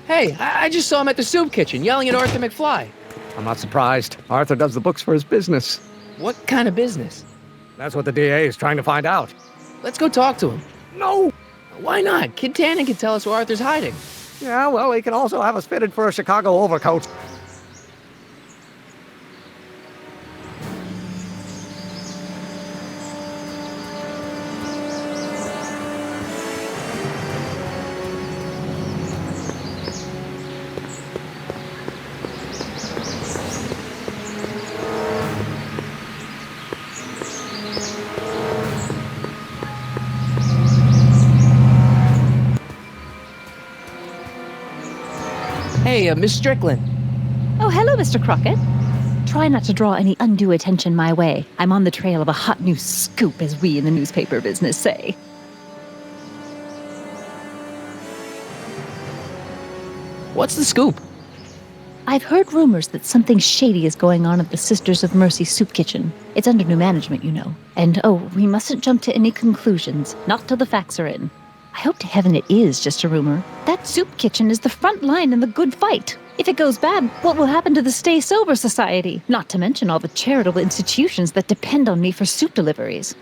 Hey, I just saw him at the soup kitchen yelling at Arthur McFly. I'm not surprised. Arthur does the books for his business. What kind of business? That's what the DA is trying to find out. Let's go talk to him. No! Why not? Kid Tannen can tell us where Arthur's hiding. Yeah, well, he can also have us fitted for a Chicago overcoat. Hey, Miss Strickland. Oh, hello, Mr. Crockett. Try not to draw any undue attention my way. I'm on the trail of a hot new scoop, as we in the newspaper business say. What's the scoop? I've heard rumors that something shady is going on at the Sisters of Mercy soup kitchen. It's under new management, you know. And, we mustn't jump to any conclusions, not till the facts are in. I hope to heaven it is just a rumor. That soup kitchen is the front line in the good fight. If it goes bad, what will happen to the Stay Sober Society? Not to mention all the charitable institutions that depend on me for soup deliveries.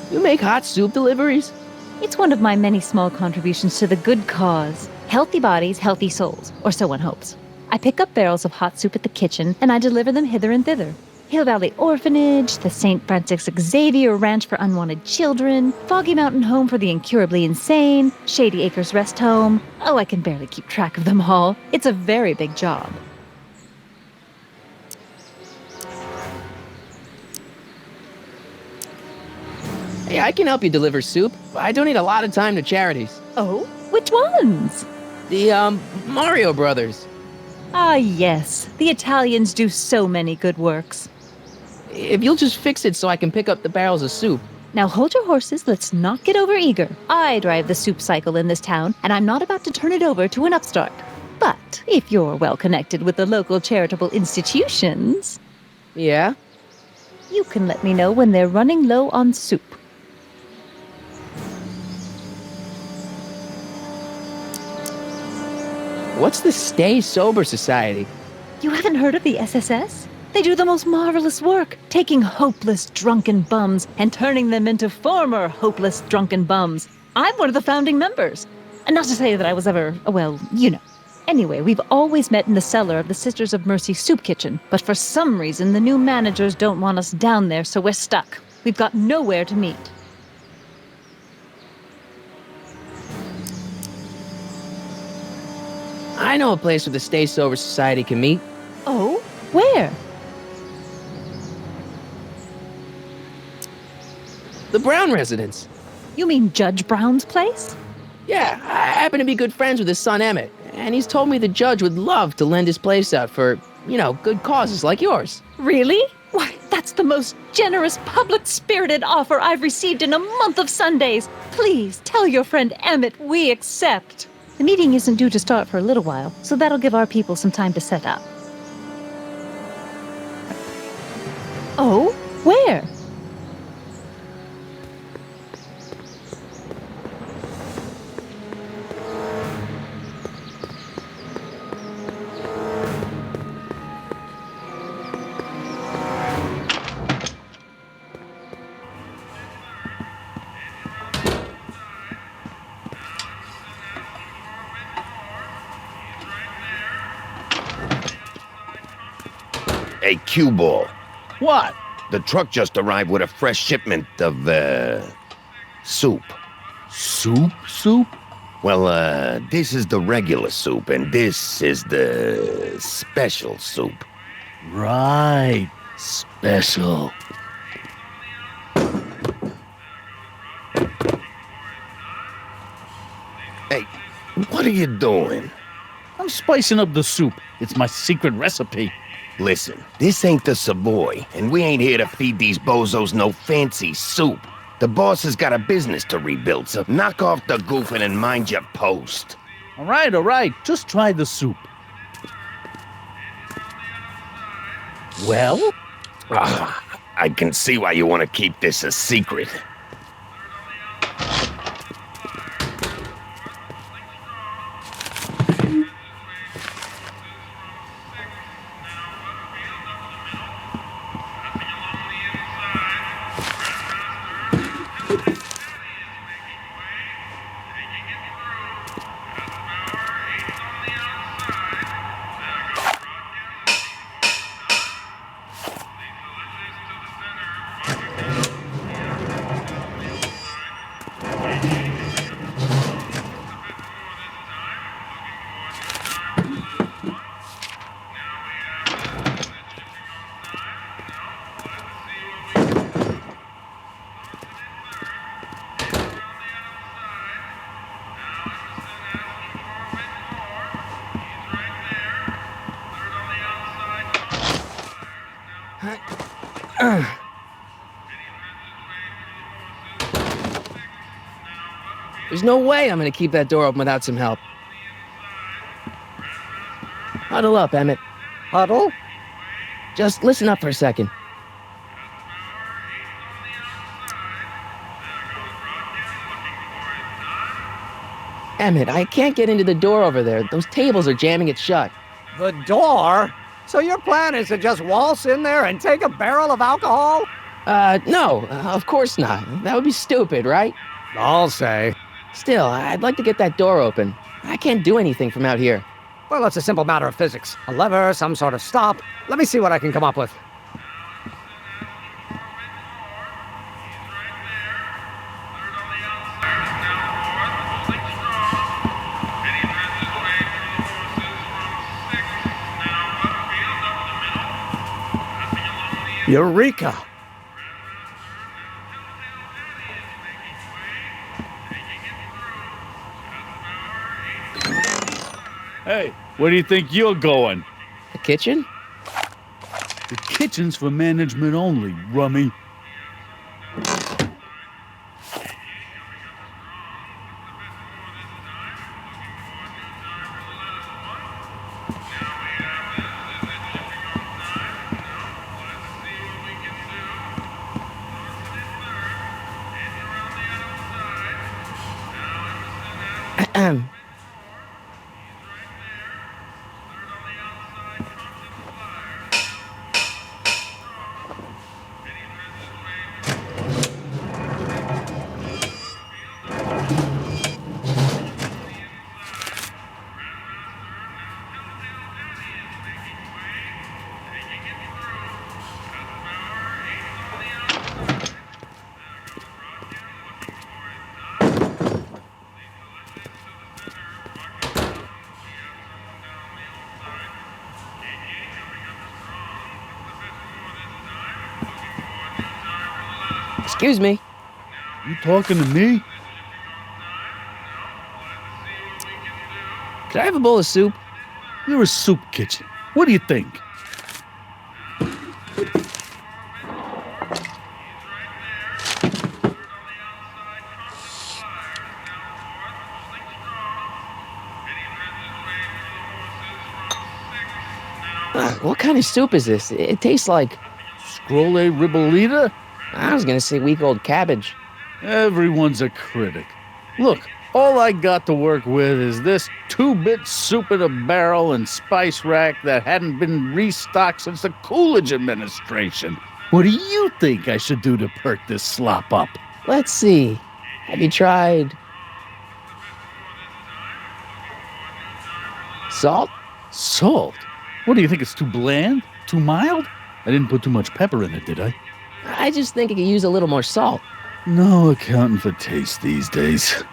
You make hot soup deliveries? It's one of my many small contributions to the good cause. Healthy bodies, healthy souls, or so one hopes. I pick up barrels of hot soup at the kitchen, and I deliver them hither and thither. Hill Valley Orphanage, the St. Francis Xavier Ranch for Unwanted Children, Foggy Mountain Home for the Incurably Insane, Shady Acres Rest Home. Oh, I can barely keep track of them all. It's a very big job. Hey, I can help you deliver soup. I donate a lot of time to charities. Oh? Which ones? The, Mario Brothers. Ah, yes. The Italians do so many good works. If you'll just fix it so I can pick up the barrels of soup. Now hold your horses, let's not get overeager. I drive the soup cycle in this town, and I'm not about to turn it over to an upstart. But if you're well connected with the local charitable institutions... Yeah? You can let me know when they're running low on soup. What's the Stay Sober Society? You haven't heard of the SSS? They do the most marvelous work, taking hopeless drunken bums and turning them into former hopeless drunken bums. I'm one of the founding members. And not to say that I was ever, well, you know. Anyway, we've always met in the cellar of the Sisters of Mercy soup kitchen, but for some reason the new managers don't want us down there, so we're stuck. We've got nowhere to meet. I know a place where the Stay Sober Society can meet. Oh? Where? The Brown residence. You mean Judge Brown's place? Yeah, I happen to be good friends with his son Emmett, and he's told me the judge would love to lend his place out for, good causes like yours. Really? Why, that's the most generous, public-spirited offer I've received in a month of Sundays. Please tell your friend Emmett we accept. The meeting isn't due to start for a little while, so that'll give our people some time to set up. Oh? Where? Hey, cue ball. What? The truck just arrived with a fresh shipment of, soup. Soup? Well, this is the regular soup, and this is the special soup. Right. Special. Hey, what are you doing? I'm spicing up the soup. It's my secret recipe. Listen, this ain't the Savoy, and we ain't here to feed these bozos no fancy soup. The boss has got a business to rebuild, so knock off the goofing and mind your post. All right. Just try the soup. Well? I can see why you want to keep this a secret. There's no way I'm gonna keep that door open without some help. Huddle up, Emmett. Huddle? Just listen up for a second. Emmett, I can't get into the door over there. Those tables are jamming it shut. The door? So your plan is to just waltz in there and take a barrel of alcohol? No, of course not. That would be stupid, right? I'll say. Still, I'd like to get that door open. I can't do anything from out here. Well, it's a simple matter of physics. A lever, some sort of stop. Let me see what I can come up with. Eureka! Hey, where do you think you're going? The kitchen? The kitchen's for management only, rummy. Excuse me. You talking to me? Could I have a bowl of soup? You're a soup kitchen. What do you think? What kind of soup is this? It tastes like... Scrolle ribolita? I was gonna say week-old cabbage. Everyone's a critic. Look, all I got to work with is this 2-bit soup in a barrel and spice rack that hadn't been restocked since the Coolidge administration. What do you think I should do to perk this slop up? Let's see. Have you tried... salt? Salt? What do you think, it's too bland? Too mild? I didn't put too much pepper in it, did I? I just think it could use a little more salt. No accounting for taste these days.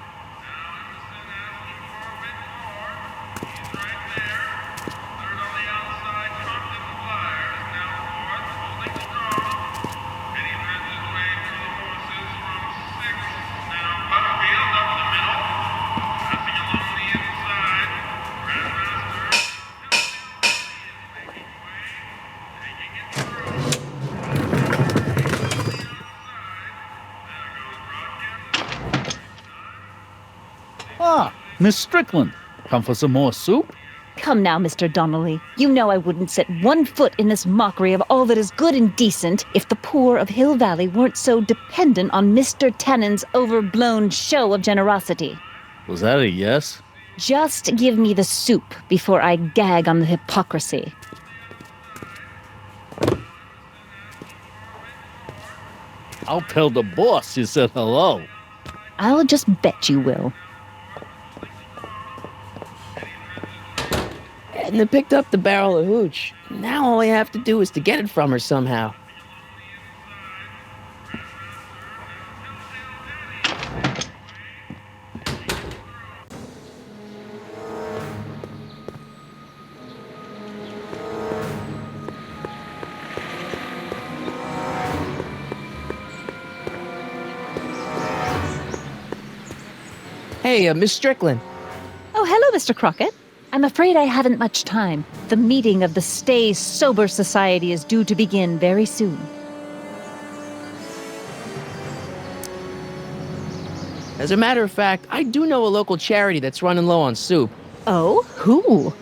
Ah, Miss Strickland. Come for some more soup? Come now, Mr. Donnelly. You know I wouldn't set one foot in this mockery of all that is good and decent if the poor of Hill Valley weren't so dependent on Mr. Tannen's overblown show of generosity. Was that a yes? Just give me the soup before I gag on the hypocrisy. I'll tell the boss you said hello. I'll just bet you will. Edna picked up the barrel of hooch. Now all I have to do is to get it from her somehow. Hey, Miss Strickland. Oh, hello, Mr. Crockett. I'm afraid I haven't much time. The meeting of the Stay Sober Society is due to begin very soon. As a matter of fact, I do know a local charity that's running low on soup. Oh, who?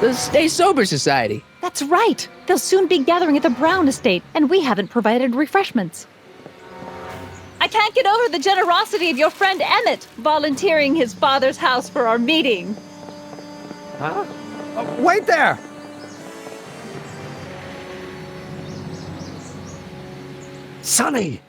The Stay Sober Society. That's right. They'll soon be gathering at the Brown estate, and we haven't provided refreshments. I can't get over the generosity of your friend Emmett volunteering his father's house for our meeting. Huh? Wait there! Sonny!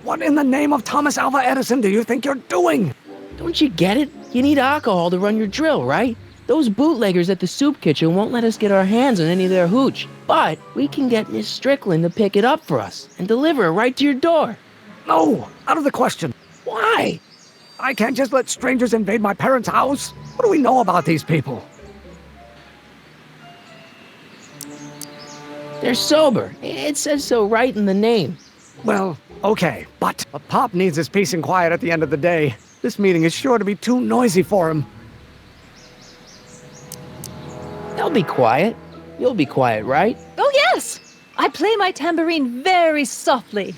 What in the name of Thomas Alva Edison do you think you're doing? Don't you get it? You need alcohol to run your drill, right? Those bootleggers at the soup kitchen won't let us get our hands on any of their hooch. But we can get Miss Strickland to pick it up for us and deliver it right to your door. No, out of the question. Why? I can't just let strangers invade my parents' house. What do we know about these people? They're sober. It says so right in the name. Well, okay, but Pop needs his peace and quiet at the end of the day. This meeting is sure to be too noisy for him. They'll be quiet. You'll be quiet, right? Oh, yes! I play my tambourine very softly.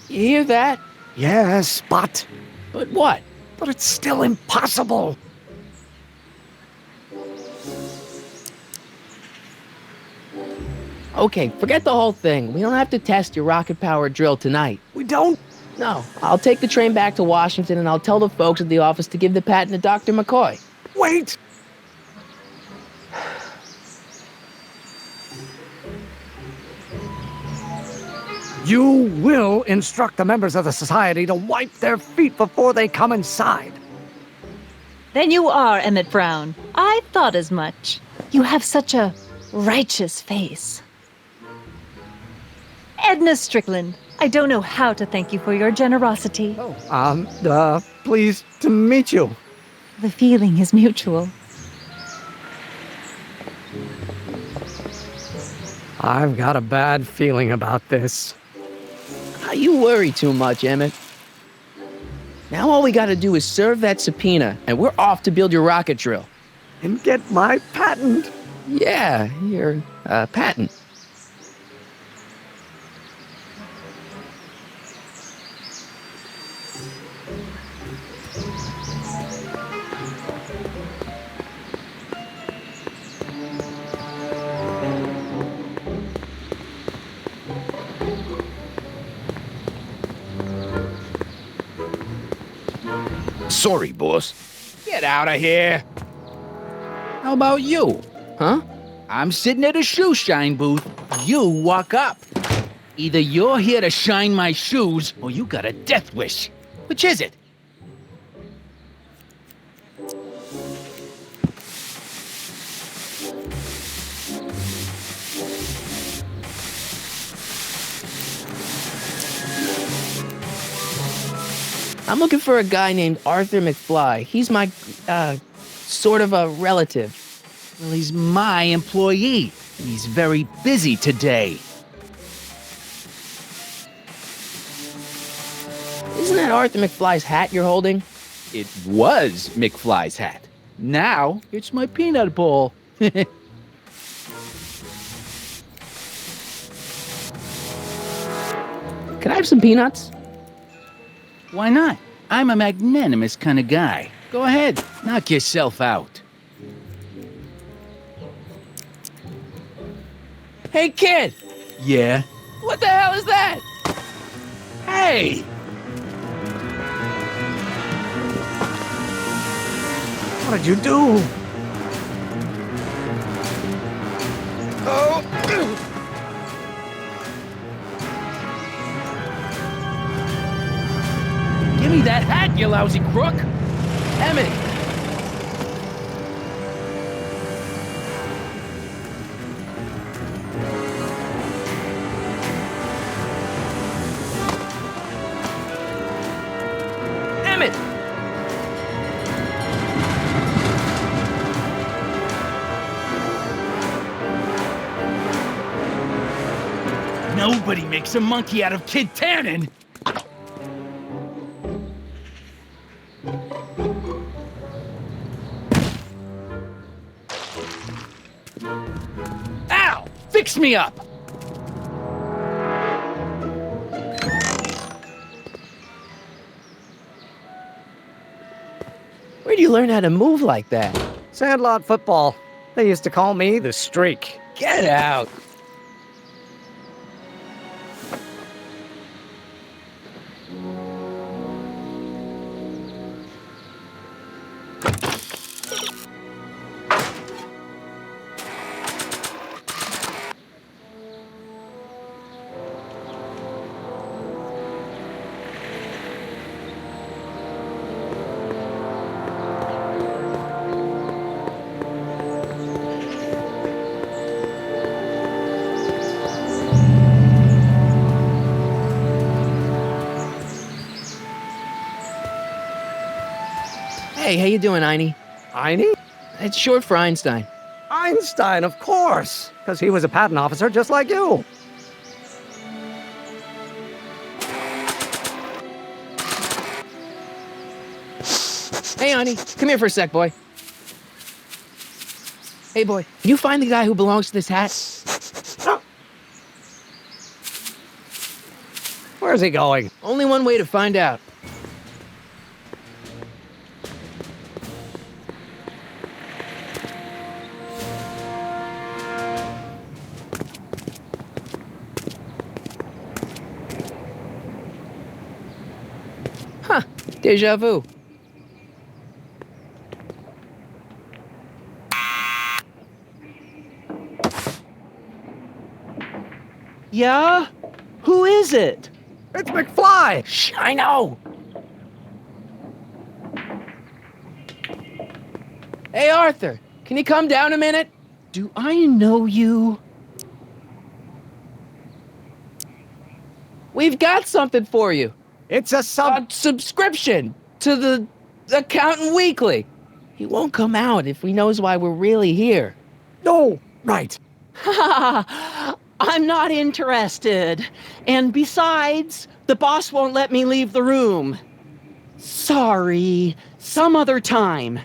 You hear that? Yes, but... But what? But it's still impossible. Okay, forget the whole thing. We don't have to test your rocket-powered drill tonight. We don't? No. I'll take the train back to Washington and I'll tell the folks at the office to give the patent to Dr. McCoy. Wait! You will instruct the members of the society to wipe their feet before they come inside. Then you are Emmett Brown. I thought as much. You have such a righteous face. Edna Strickland, I don't know how to thank you for your generosity. Pleased to meet you. The feeling is mutual. I've got a bad feeling about this. You worry too much, Emmett. Now all we gotta do is serve that subpoena, and we're off to build your rocket drill. And get my patent. Yeah, your patent. Sorry, boss. Get out of here. How about you? Huh? I'm sitting at a shoe shine booth. You walk up. Either you're here to shine my shoes, or you got a death wish. Which is it? I'm looking for a guy named Arthur McFly. He's my, sort of a relative. Well, he's my employee. He's very busy today. Isn't that Arthur McFly's hat you're holding? It was McFly's hat. Now, it's my peanut bowl. Can I have some peanuts? Why not? I'm a magnanimous kind of guy. Go ahead, knock yourself out. Hey, kid! Yeah? What the hell is that? Hey! What did you do? Oh! Give me that hat, you lousy crook! Emmett! Emmett! Nobody makes a monkey out of Kid Tannen! Ow! Fix me up! Where'd you learn how to move like that? Sandlot football. They used to call me the Streak. Get out! Hey, how you doing, Einie? Einie? It's short for Einstein. Einstein, of course, because he was a patent officer just like you. Hey, Einie, come here for a sec, boy. Hey, boy, can you find the guy who belongs to this hat? Where's he going? Only one way to find out. Huh, deja vu. Yeah? Who is it? It's McFly! Shh, I know! Hey, Arthur, can you come down a minute? Do I know you? We've got something for you. It's a subscription to the Accountant Weekly. He won't come out if he knows why we're really here. No, right. I'm not interested. And besides, the boss won't let me leave the room. Sorry, some other time.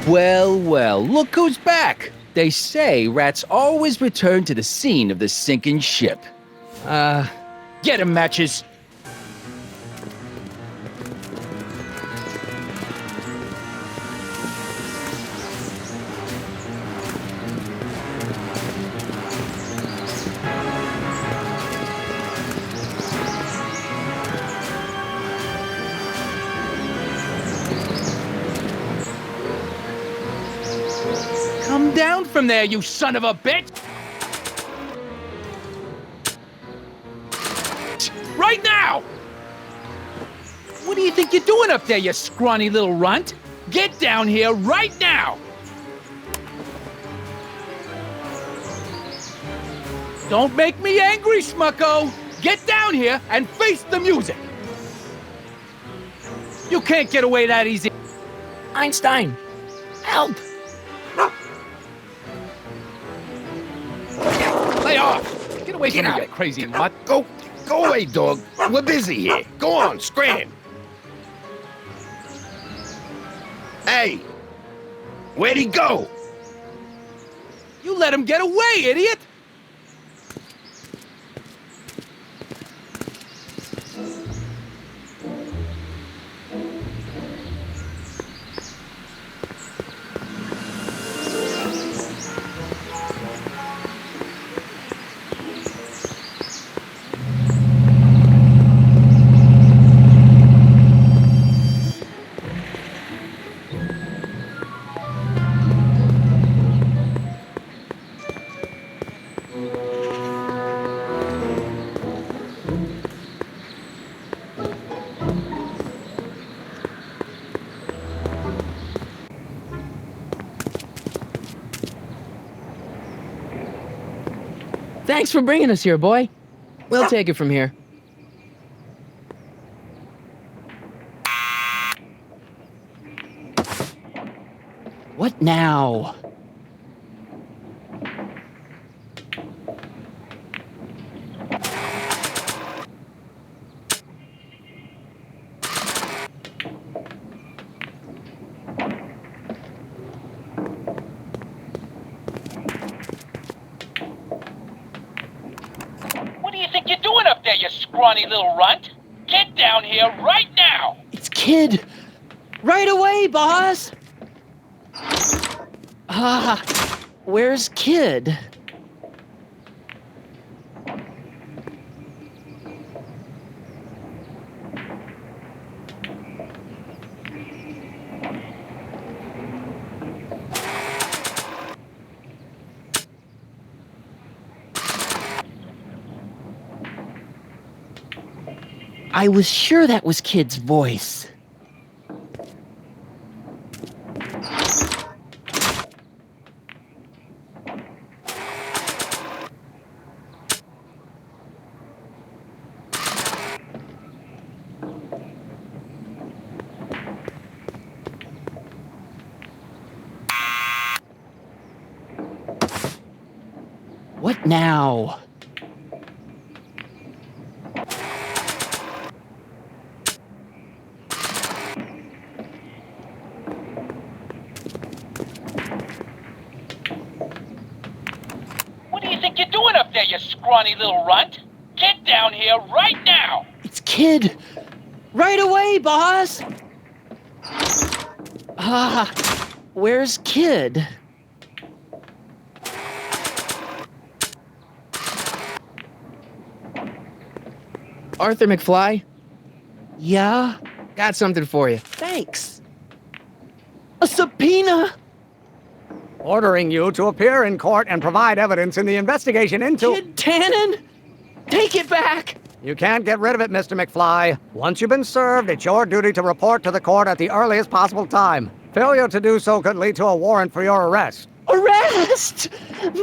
Well, well, look who's back! They say rats always return to the scene of the sinking ship. Get 'em, Matches! Come down from there, you son of a bitch! Right now! What do you think you're doing up there, you scrawny little runt? Get down here right now! Don't make me angry, Schmucko! Get down here and face the music! You can't get away that easy. Einstein, help! Lay off! Get away from me, you crazy mutt! Go away, dog. We're busy here. Go on, scram. Hey, where'd he go? You let him get away, idiot! Thanks for bringing us here, boy. We'll take it from here. What now? What do you think you're doing up there, you scrawny little runt? Get down here right now! It's Kid! Right away, boss! Where's Kid? I was sure that was Kid's voice. What now? scrawny little runt. Get down here right now! It's Kid! Right away, boss! Where's Kid? Arthur McFly, Yeah? got something for you. Thanks. A subpoena! Ordering you to appear in court and provide evidence in the investigation into... Kid Tannen? Take it back! You can't get rid of it, Mr. McFly. Once you've been served, it's your duty to report to the court at the earliest possible time. Failure to do so could lead to a warrant for your arrest. Arrest!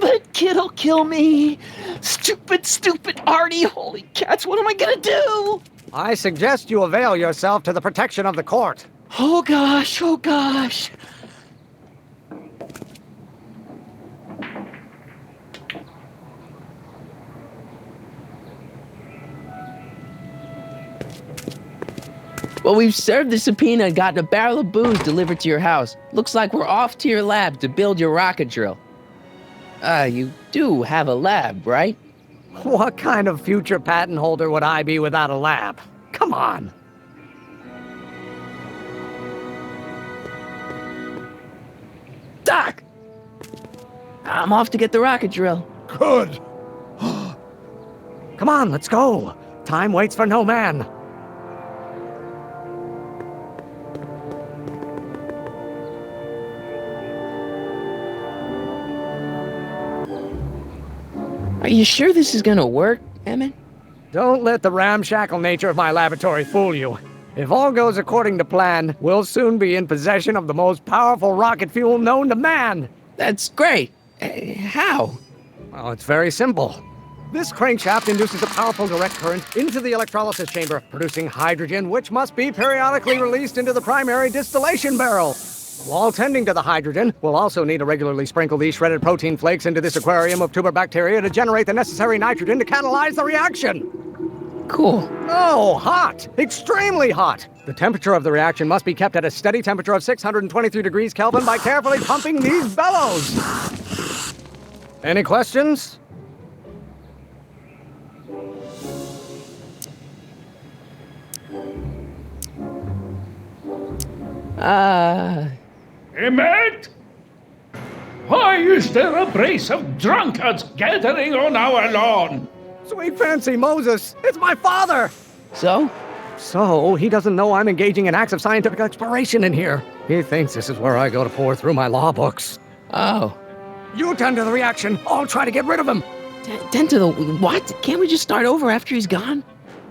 But Kid'll kill me. Stupid Artie. Holy cats, what am I gonna do? I suggest you avail yourself to the protection of the court. Oh gosh. Well, we've served the subpoena and gotten a barrel of booze delivered to your house. Looks like we're off to your lab to build your rocket drill. You do have a lab, right? What kind of future patent holder would I be without a lab? Come on. Doc! I'm off to get the rocket drill. Good. Come on, let's go. Time waits for no man. Are you sure this is gonna work, Emmett? Don't let the ramshackle nature of my laboratory fool you. If all goes according to plan, we'll soon be in possession of the most powerful rocket fuel known to man. That's great. How? Well, it's very simple. This crankshaft induces a powerful direct current into the electrolysis chamber, producing hydrogen, which must be periodically released into the primary distillation barrel. While tending to the hydrogen, we'll also need to regularly sprinkle these shredded protein flakes into this aquarium of tuber bacteria to generate the necessary nitrogen to catalyze the reaction. Cool. Oh, hot! Extremely hot! The temperature of the reaction must be kept at a steady temperature of 623 degrees Kelvin by carefully pumping these bellows. Any questions? Emmett? Why is there a brace of drunkards gathering on our lawn? Sweet fancy Moses, it's my father! So? So, he doesn't know I'm engaging in acts of scientific exploration in here. He thinks this is where I go to pour through my law books. Oh. You tend to the reaction. I'll try to get rid of him. Tend to the what? Can't we just start over after he's gone?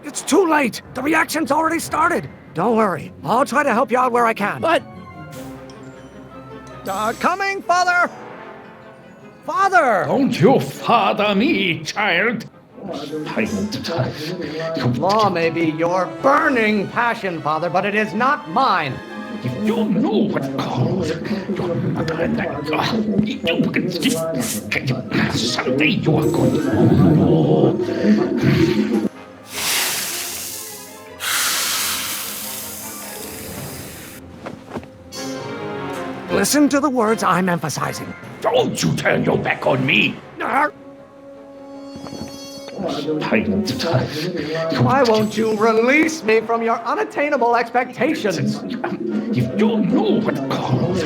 It's too late. The reaction's already started. Don't worry. I'll try to help you out where I can. But... coming, Father! Father! Don't you father me, child. Law may be your burning passion, Father, but it is not mine. If you know what calls, someday you are going to know. Listen to the words I'm emphasizing. Don't you turn your back on me. Why won't you release me from your unattainable expectations? If you know what calls,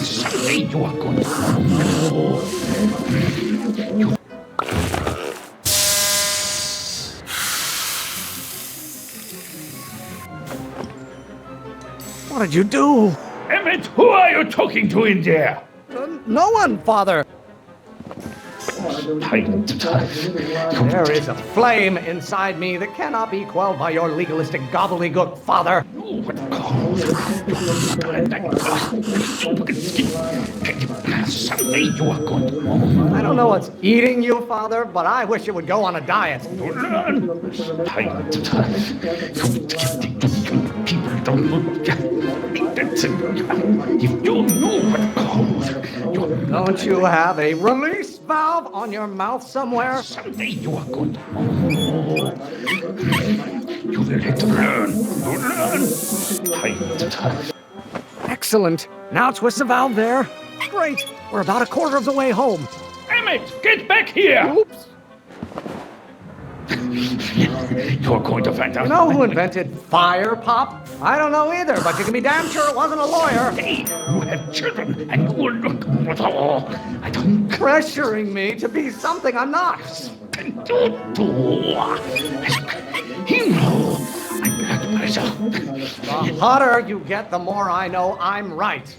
someday you are going to know. What did you do? Emmett, who are you talking to in there? No one, Father. There is a flame inside me that cannot be quelled by your legalistic gobbledygook, Father. Someday you are going to know. I don't know what's eating you, Father, but I wish you would go on a diet. People don't look. If you know what calls, don't you have a release valve on your mouth somewhere? Someday you are going to know. You will have to learn. Excellent. Now twist the valve there. Great. We're about a quarter of the way home. Emmett, get back here! Oops. You're going to find out. You know who invented fire, Pop? I don't know either, but you can be damn sure it wasn't a lawyer. Hey, you have children, and you will look. I don't. Pressuring me to be something I'm not. The hotter you get, the more I know I'm right.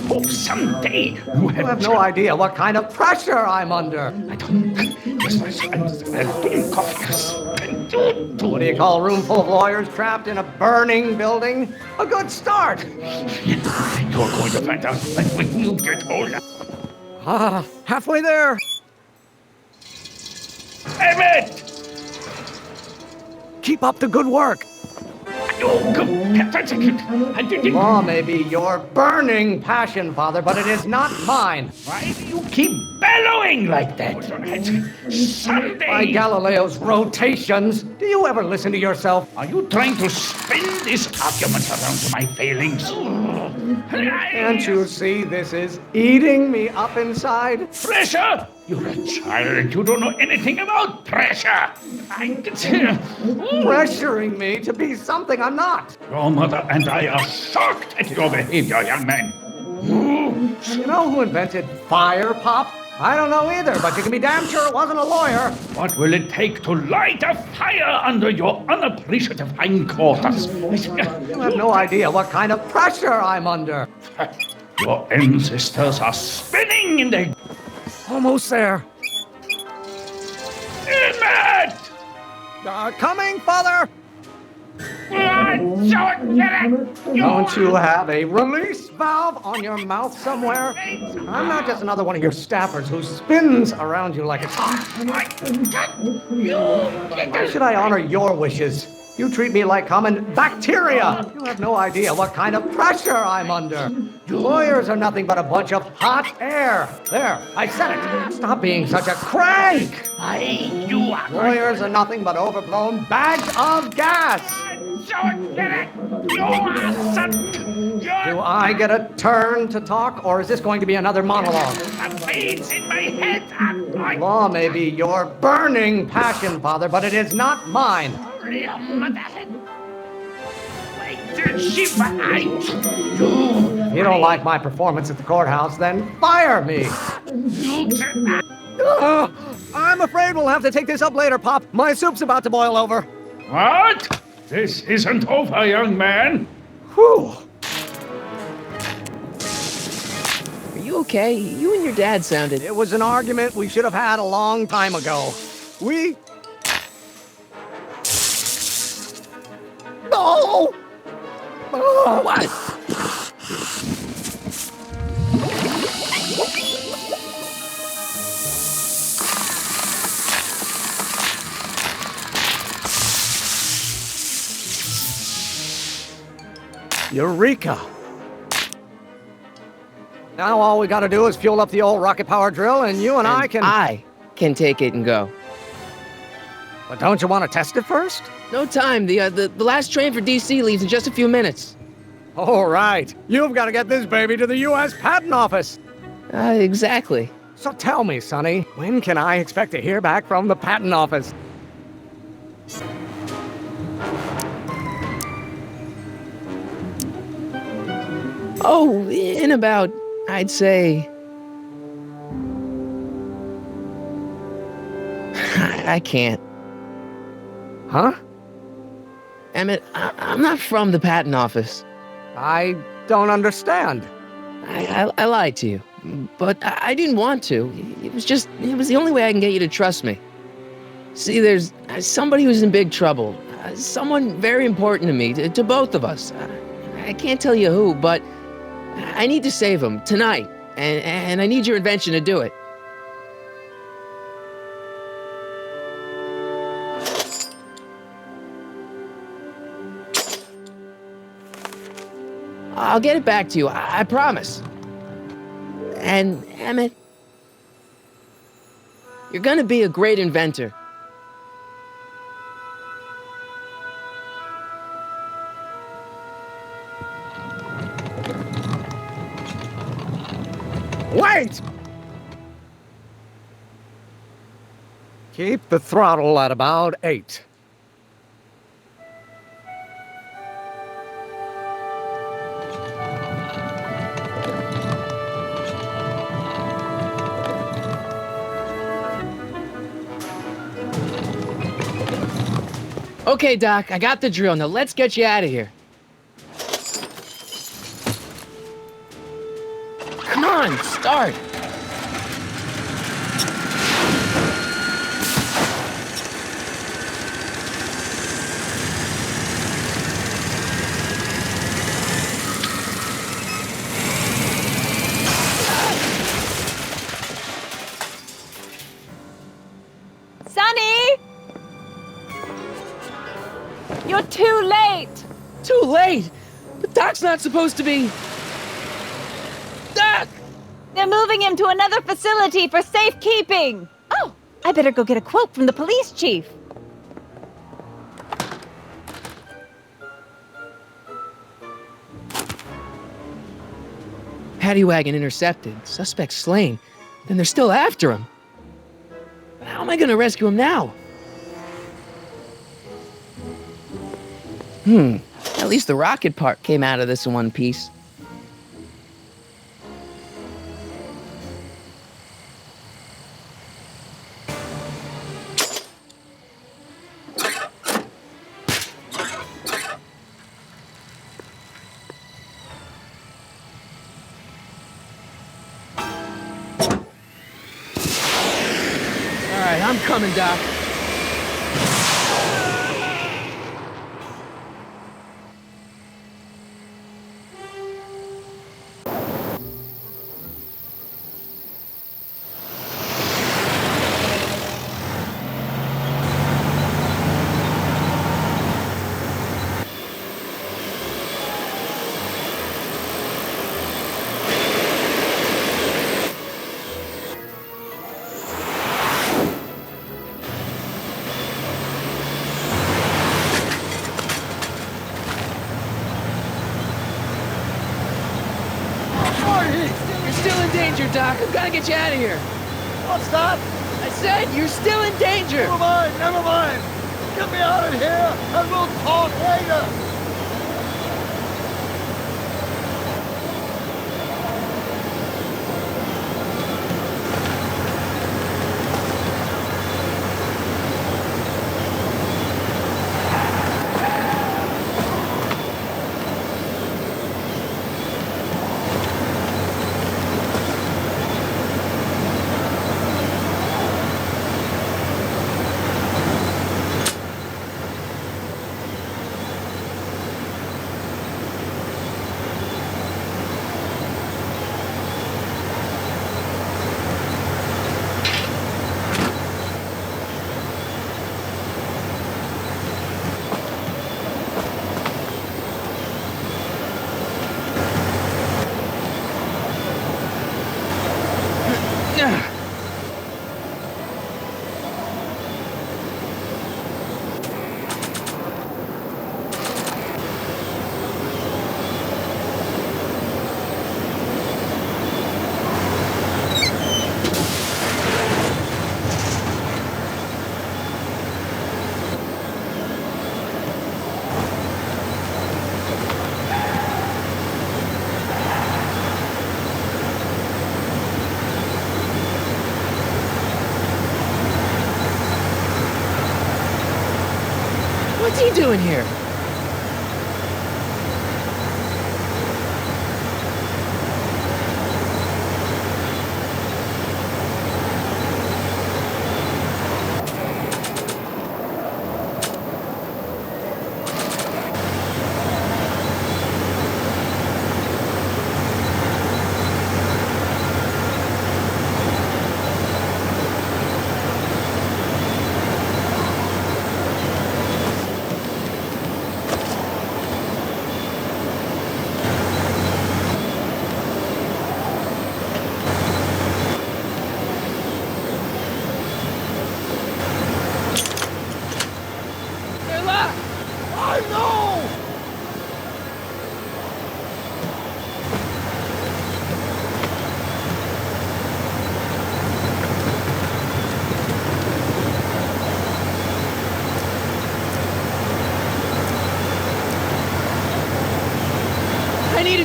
Hope someday you have no idea what kind of pressure I'm under. What do you call a room full of lawyers trapped in a burning building? A good start. You're going to find out that when you get older. Halfway there. Emmett! Keep up the good work. Law may be your burning passion, Father, but it is not mine. Why do you keep bellowing like that? Someday... By Galileo's rotations, do you ever listen to yourself? Are you trying to spin this argument around to my failings? Can't you see this is eating me up inside? Pressure? You're a child. You don't know anything about pressure. Pressuring me to be something I'm not. Your mother and I are shocked at your behavior, young man. You know who invented fire, Pop? I don't know either, but you can be damn sure it wasn't a lawyer. What will it take to light a fire under your unappreciative hindquarters? You have no idea what kind of pressure I'm under. Your ancestors are spinning in the... Almost there. Emmett! Coming, Father! Don't you have a release valve on your mouth somewhere? I'm not just another one of your staffers who spins around you like a top. Why should I honor your wishes? You treat me like common bacteria. You have no idea what kind of pressure I'm under. Lawyers are nothing but a bunch of hot air. There, I said it. Stop being such a crank. Lawyers are nothing but overblown bags of gas. Do I get a turn to talk, or is this going to be another monologue? In my head. Law may be your burning passion, Father, but it is not mine. You don't like my performance at the courthouse, then fire me. I'm afraid we'll have to take this up later, Pop. My soup's about to boil over. What? This isn't over, young man. Whew. Are you okay? You and your dad sounded... It was an argument we should have had a long time ago. No! Oh, what? Eureka! Now all we gotta do is fuel up the old rocket power drill and you and I can take it and go. But don't you want to test it first? No time. The last train for DC leaves in just a few minutes. All right. You've got to get this baby to the U.S. Patent Office. Exactly. So tell me, Sonny, when can I expect to hear back from the Patent Office? Oh, in about, I'd say... I can't. Huh? Emmett, I'm not from the patent office. I don't understand. I lied to you, but I didn't want to. It was the only way I can get you to trust me. See, there's somebody who's in big trouble. Someone very important to me, to both of us. I can't tell you who, but I need to save him tonight, and I need your invention to do it. I'll get it back to you, I promise. And, Emmett, you're gonna be a great inventor. Keep the throttle at about 8. Okay, Doc, I got the drill. Now let's get you out of here. Come on, start. Sonny! You're too late! Too late? But Doc's not supposed to be... Doc! They're moving him to another facility for safekeeping! Oh, I better go get a quote from the police chief. Paddy wagon intercepted. Suspect slain. Then they're still after him. But how am I gonna rescue him now? At least the rocket part came out of this in one piece. All right, I'm coming, Doc. You're still in danger, Doc. I've got to get you out of here. What's that? I said you're still in danger. Never mind, never mind. Get me out of here, and we'll talk later. What's he doing here?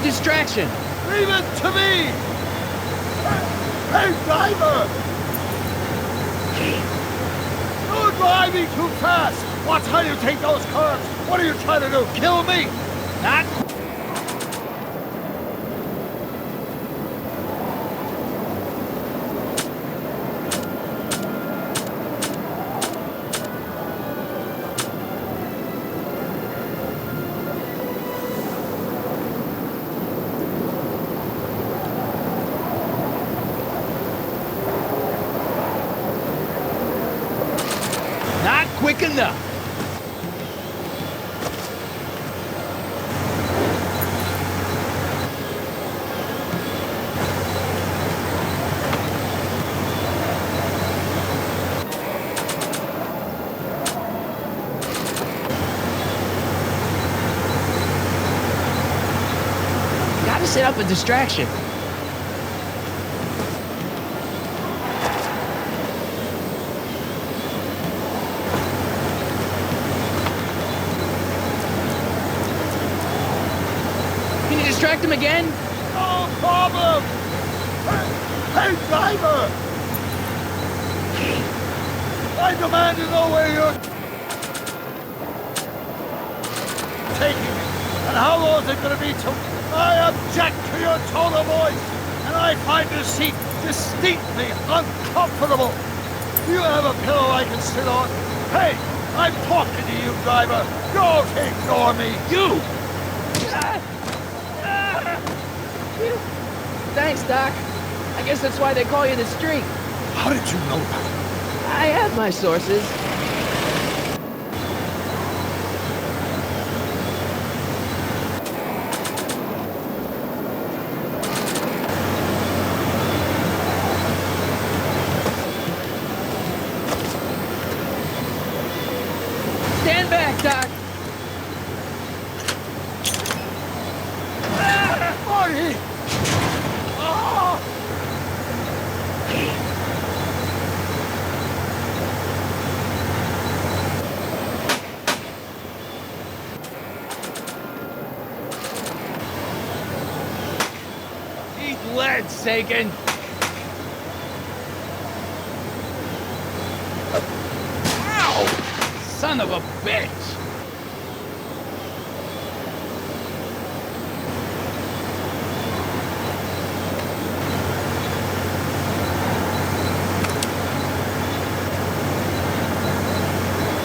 distraction. Leave it to me! Hey, driver! You're driving too fast! Watch how you take those curves! What are you trying to do? Kill me? Not. Not quick enough. Gotta set up a distraction. Can you distract him again? No problem! Hey, driver! I demand to know where you're taking me. And how long is it going to be till I object to your tone of voice? And I find this seat distinctly uncomfortable. Do you have a pillow I can sit on? Hey, I'm talking to you, driver. Don't ignore me. You! Thanks, Doc. I guess that's why they call you the Streak. How did you know that? I have my sources. Stand back, Doc. Marty! Oh! Eat lead, Sagan. Ow! Son of a bitch!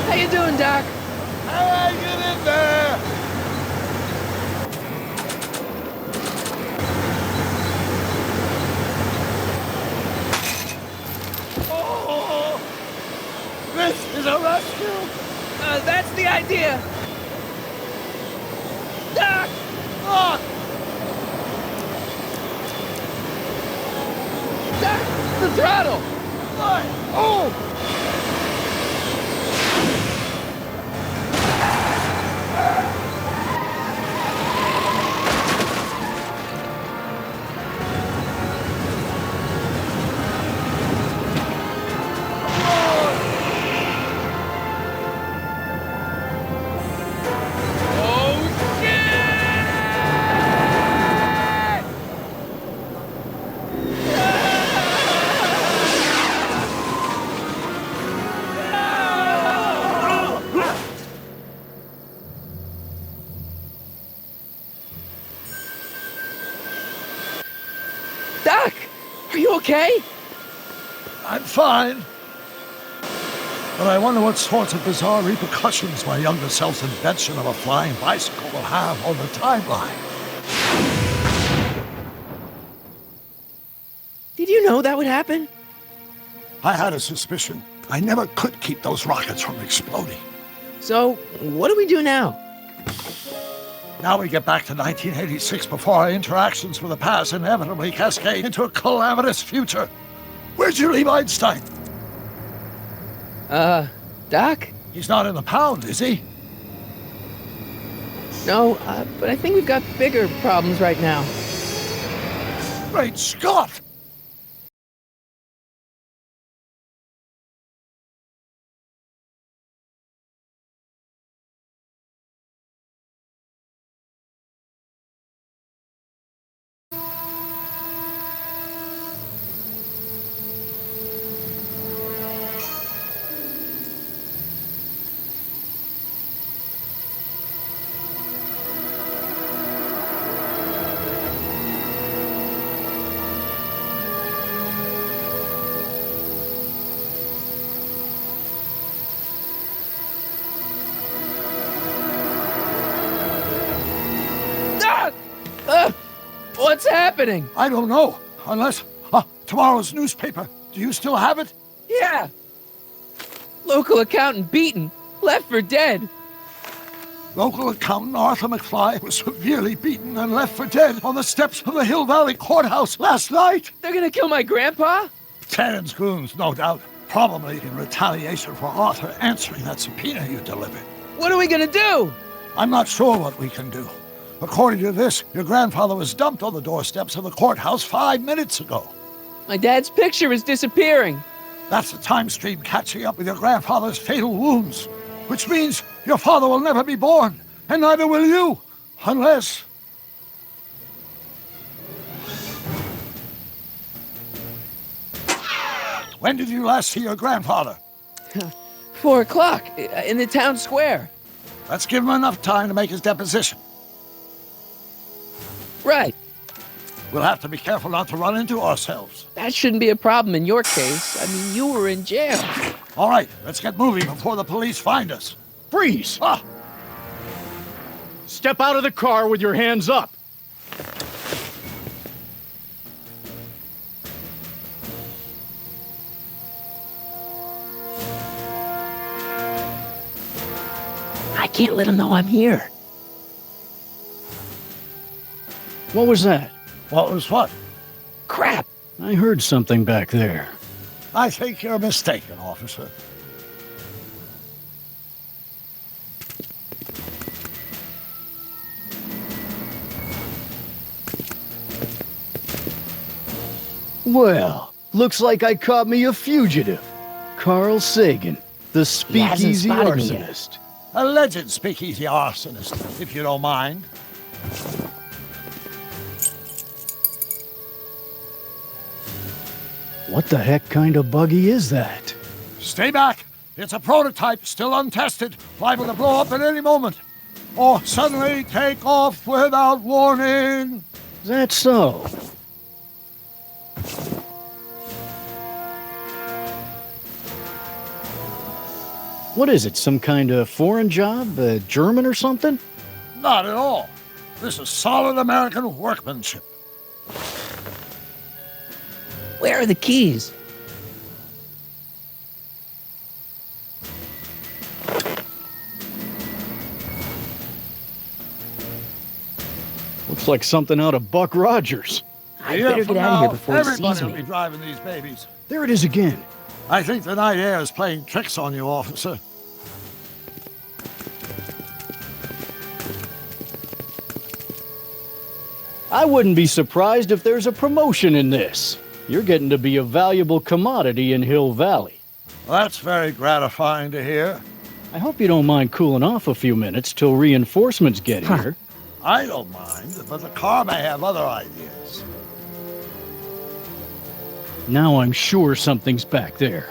How you doing, Doc? Hang in there! Oh! This is a rescue! That's the idea. Doc! Ah! Doc! The throttle! Why? Oh! Doc! Are you okay? I'm fine. But I wonder what sorts of bizarre repercussions my younger self's invention of a flying bicycle will have on the timeline. Did you know that would happen? I had a suspicion. I never could keep those rockets from exploding. So, what do we do now? Now we get back to 1986 before our interactions with the past inevitably cascade into a calamitous future. Where'd you leave Einstein? Doc? He's not in the pound, is he? No, but I think we've got bigger problems right now. Great Scott! What's happening? I don't know. Unless... tomorrow's newspaper. Do you still have it? Yeah. Local accountant beaten. Left for dead. Local accountant Arthur McFly was severely beaten and left for dead on the steps of the Hill Valley Courthouse last night. They're gonna kill my grandpa? Tannen's goons, no doubt. Probably in retaliation for Arthur answering that subpoena you delivered. What are we gonna do? I'm not sure what we can do. According to this, your grandfather was dumped on the doorsteps of the courthouse 5 minutes ago. My dad's picture is disappearing. That's the time stream catching up with your grandfather's fatal wounds. Which means your father will never be born, and neither will you, unless... When did you last see your grandfather? 4 o'clock, in the town square. Let's give him enough time to make his deposition. Right. We'll have to be careful not to run into ourselves. That shouldn't be a problem in your case. I mean, you were in jail. All right, let's get moving before the police find us. Freeze! Step out of the car with your hands up. I can't let him know I'm here. What was that? What was what? Crap! I heard something back there. I think you're mistaken, officer. Well, looks like I caught me a fugitive. Carl Sagan, the speakeasy arsonist. Alleged speakeasy arsonist, if you don't mind. What the heck kind of buggy is that? Stay back. It's a prototype, still untested, liable to blow up at any moment. Or suddenly take off without warning. Is that so? What is it, some kind of foreign job? German or something? Not at all. This is solid American workmanship. Where are the keys? Looks like something out of Buck Rogers. I better get out of here before he sees everybody will me. be driving these babies. There it is again. I think the night air is playing tricks on you, officer. I wouldn't be surprised if there's a promotion in this. You're getting to be a valuable commodity in Hill Valley. Well, that's very gratifying to hear. I hope you don't mind cooling off a few minutes till reinforcements get here. I don't mind, but the car may have other ideas. Now I'm sure something's back there.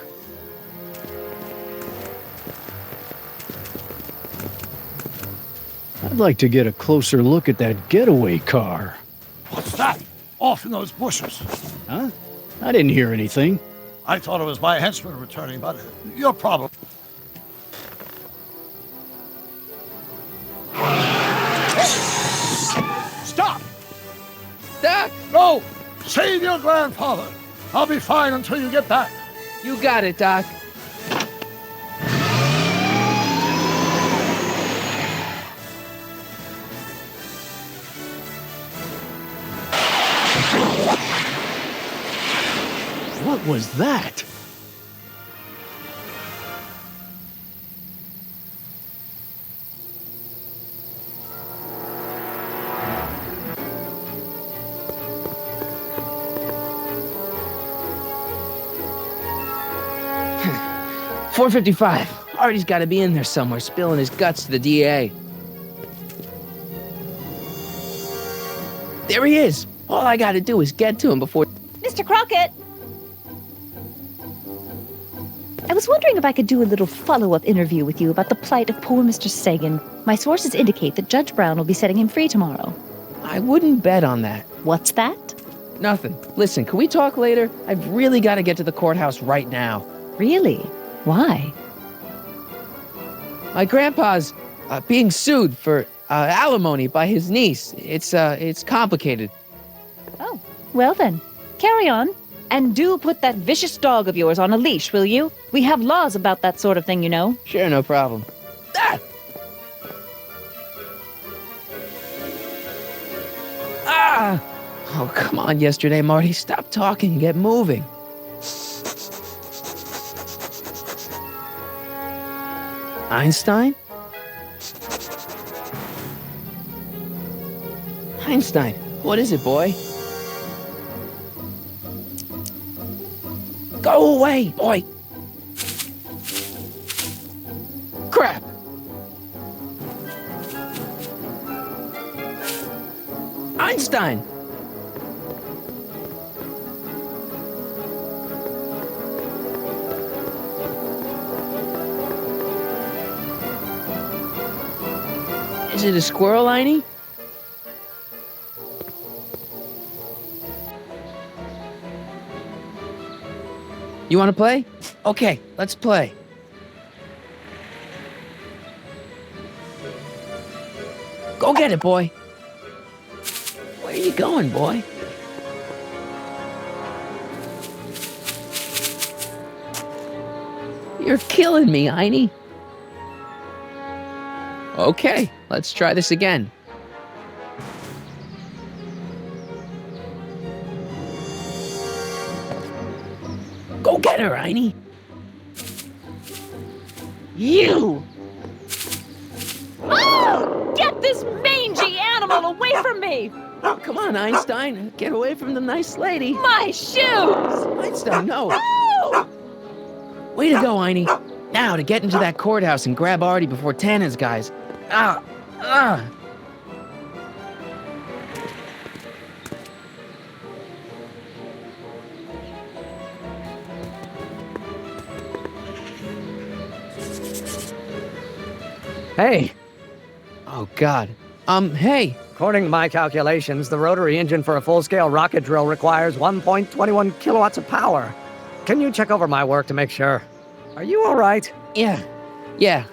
I'd like to get a closer look at that getaway car. What's that? Off in those bushes. Huh? I didn't hear anything. I thought it was my henchman returning, but your problem. Stop! Doc! No! Save your grandfather! I'll be fine until you get back. You got it, Doc. What was that? .455. Artie's got to be in there somewhere, spilling his guts to the DA. There he is. All I got to do is get to him before... Mr. Crockett! I was wondering if I could do a little follow-up interview with you about the plight of poor Mr. Sagan. My sources indicate that Judge Brown will be setting him free tomorrow. I wouldn't bet on that. What's that? Nothing. Listen, can we talk later? I've really got to get to the courthouse right now. Really? Why? My grandpa's being sued for alimony by his niece. It's complicated. Well then, carry on. And do put that vicious dog of yours on a leash, will you? We have laws about that sort of thing, you know. Sure, no problem. Ah! Ah! Oh, come on, yesterday, Marty. Stop talking and get moving. Einstein? Einstein, what is it, boy? Go away, boy! Crap! Einstein! Is it a squirrel, Einie? You want to play? Okay, let's play. Go get it, boy. Where are you going, boy? You're killing me, Einie. Okay, let's try this again. Go get her, Einie. You! Oh! Get this mangy animal away from me! Oh, come on, Einstein. Get away from the nice lady. My shoes! Einstein, no. Oh! Way to go, Einie. Now to get into that courthouse and grab Artie before Tannen's guys. Ah! Ah! Hey. Oh, God. Hey. According to my calculations, the rotary engine for a full-scale rocket drill requires 1.21 kilowatts of power. Can you check over my work to make sure? Are you all right? Yeah.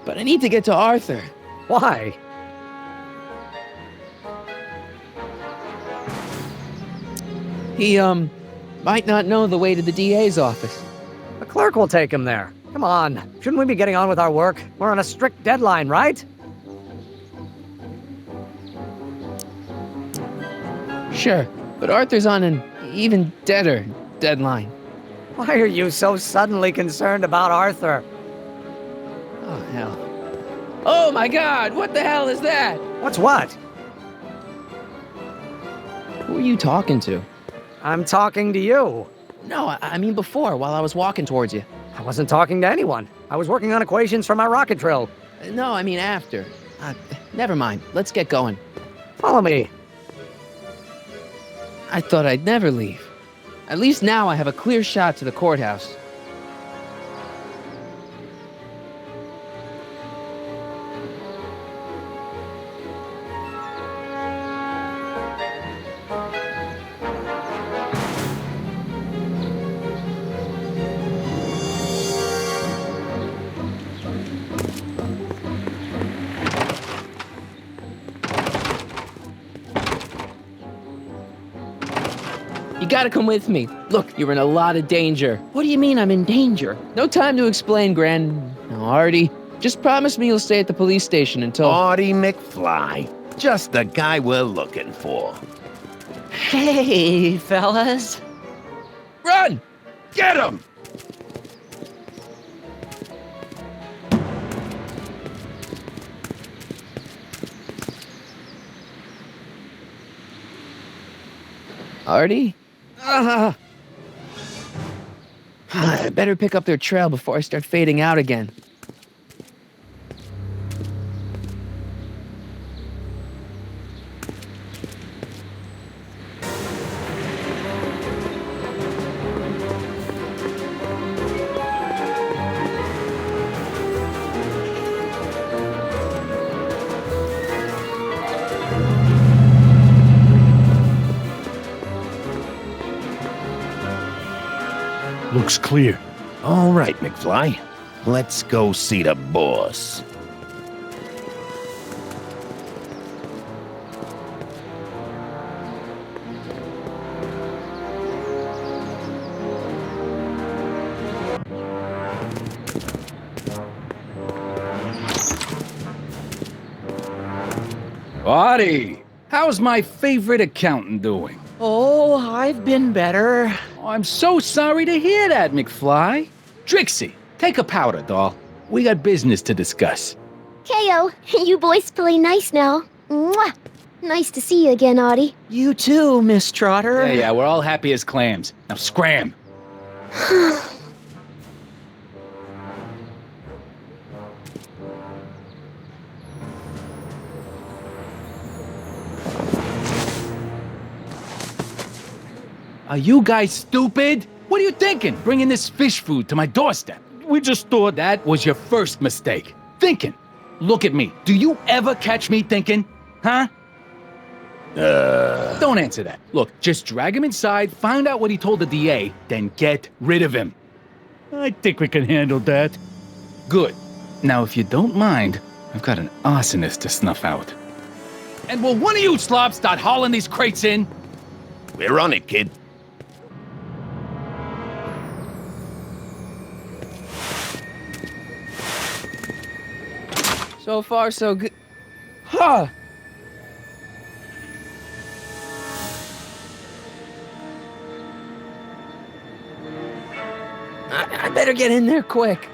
But I need to get to Arthur. Why? He, might not know the way to the DA's office. The clerk will take him there. Come on. Shouldn't we be getting on with our work? We're on a strict deadline, right? Sure, but Arthur's on an even deader deadline. Why are you so suddenly concerned about Arthur? Oh, hell. Oh, my God! What the hell is that? What's what? Who are you talking to? I'm talking to you. No, I mean before, while I was walking towards you. I wasn't talking to anyone. I was working on equations for my rocket drill. No, I mean after. Never mind. Let's get going. Follow me. I thought I'd never leave. At least now I have a clear shot to the courthouse. You gotta come with me. Look, you're in a lot of danger. What do you mean I'm in danger? No time to explain, Gran. No, Artie, just promise me you'll stay at the police station until... Marty McFly. Just the guy we're looking for. Hey, fellas. Run! Get him! Artie? I better pick up their trail before I start fading out again. Looks clear. All right, McFly. Let's go see the boss. Artie, how's my favorite accountant doing? Oh, I've been better. Oh, I'm so sorry to hear that, McFly. Trixie, take a powder, doll. We got business to discuss. KO, you boys play nice now. Mwah! Nice to see you again, Audie. You too, Miss Trotter. Yeah, we're all happy as clams. Now scram. Are you guys stupid? What are you thinking, bringing this fish food to my doorstep? We just thought that was your first mistake. Thinking. Look at me. Do you ever catch me thinking? Huh? Don't answer that. Look, just drag him inside, find out what he told the DA, then get rid of him. I think we can handle that. Good. Now, if you don't mind, I've got an arsonist to snuff out. And will one of you slobs start hauling these crates in? We're on it, kid. So far, so good. Huh! I better get in there quick.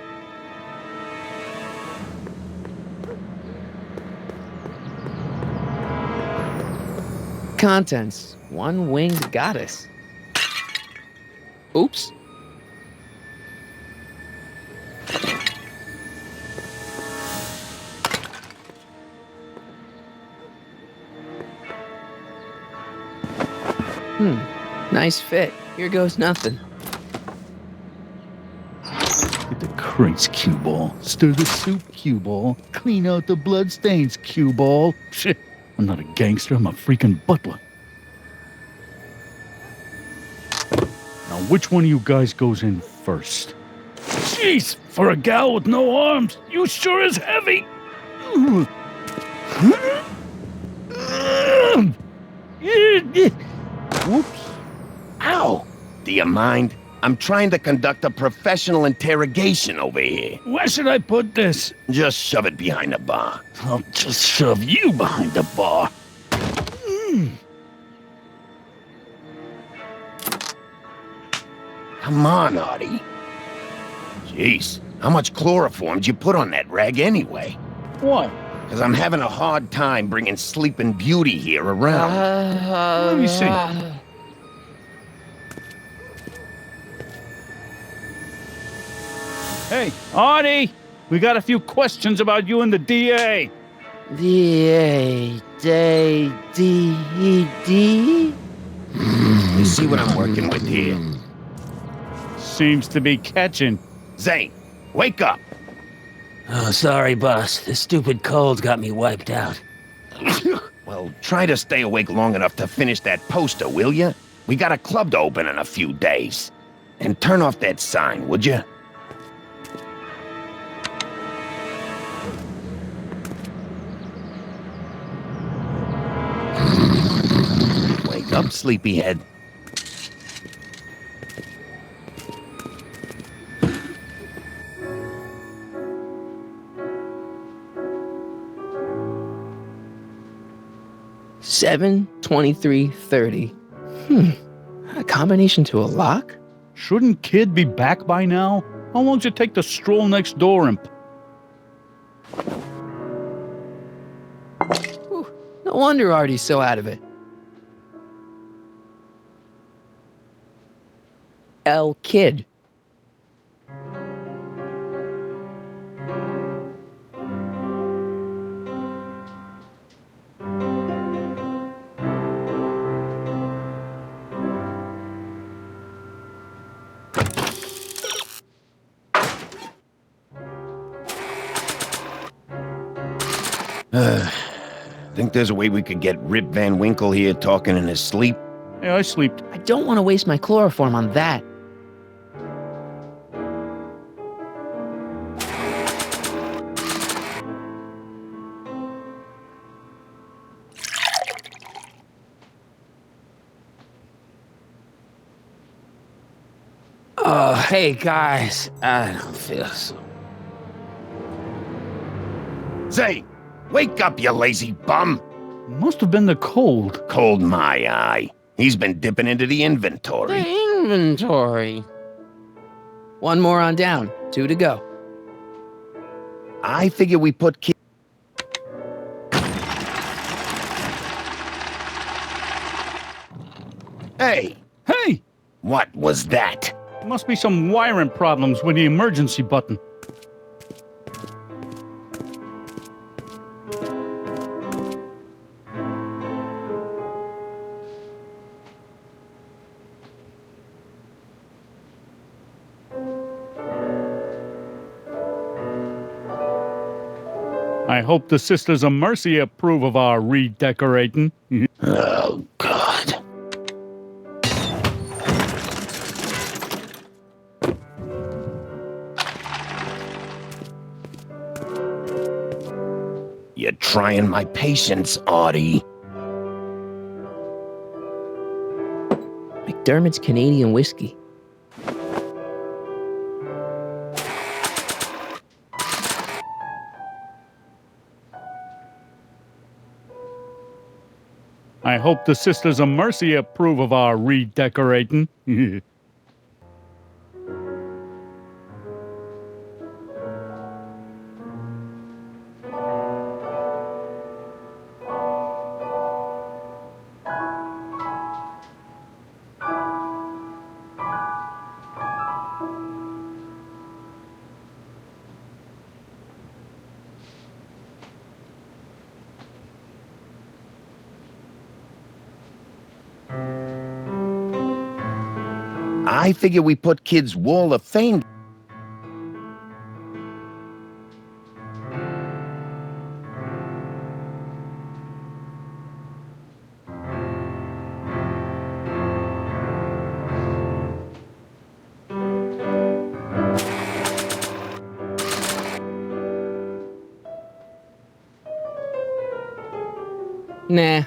Contents. One winged goddess. Oops. Nice fit. Here goes nothing. Get the crates, cue ball. Stir the soup, cue ball. Clean out the bloodstains, cue ball. Shit, I'm not a gangster, I'm a freaking butler. Now, which one of you guys goes in first? Jeez, for a gal with no arms, you sure is heavy. Whoops. Ow! Do you mind? I'm trying to conduct a professional interrogation over here. Where should I put this? Just shove it behind the bar. I'll just shove you behind the bar. Come on, Artie. Jeez, how much chloroform did you put on that rag anyway? What? Because I'm having a hard time bringing Sleeping Beauty here around. Let me see. Hey, Artie! We got a few questions about you and the DA. DA, D. You see what I'm working with here? Seems to be catching. Zane, wake up! Oh, sorry, boss. This stupid cold got me wiped out. Well, try to stay awake long enough to finish that poster, will you? We got a club to open in a few days. And turn off that sign, would you? Wake up, sleepyhead. $7, 23, 30. A combination to a lock? Shouldn't Kid be back by now? How long does it take to stroll next door and... Whew, no wonder Artie's so out of it. L. Kid. Think there's a way we could get Rip Van Winkle here talking in his sleep? Yeah, I sleep. I don't want to waste my chloroform on that. Hey, guys. I don't feel so... Say, wake up, you lazy bum. Must have been the cold. Cold my eye. He's been dipping into the inventory. The inventory? One more on down. 2 to go. I figure we put kids... Hey! Hey! What was that? Must be some wiring problems with the emergency button. I hope the Sisters of Mercy approve of our redecorating. Oh, God. You're trying my patience, Artie. McDermott's Canadian whiskey. I hope the Sisters of Mercy approve of our redecorating. I figure we put kids' Wall of Fame. Nah.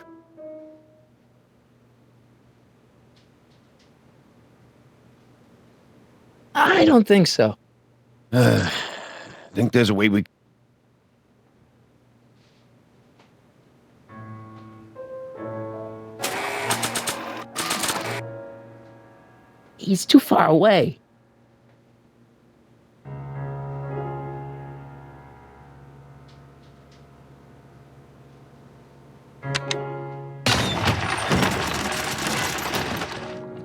I don't think so. Think there's a way we... He's too far away.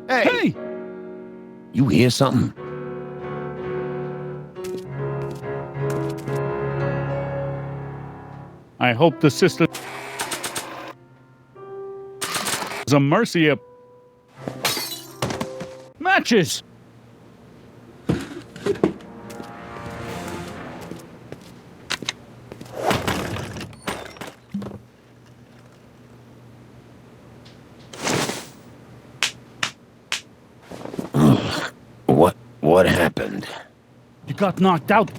Hey! You hear something? I hope the Sisters of Mercy matches. What happened? You got knocked out.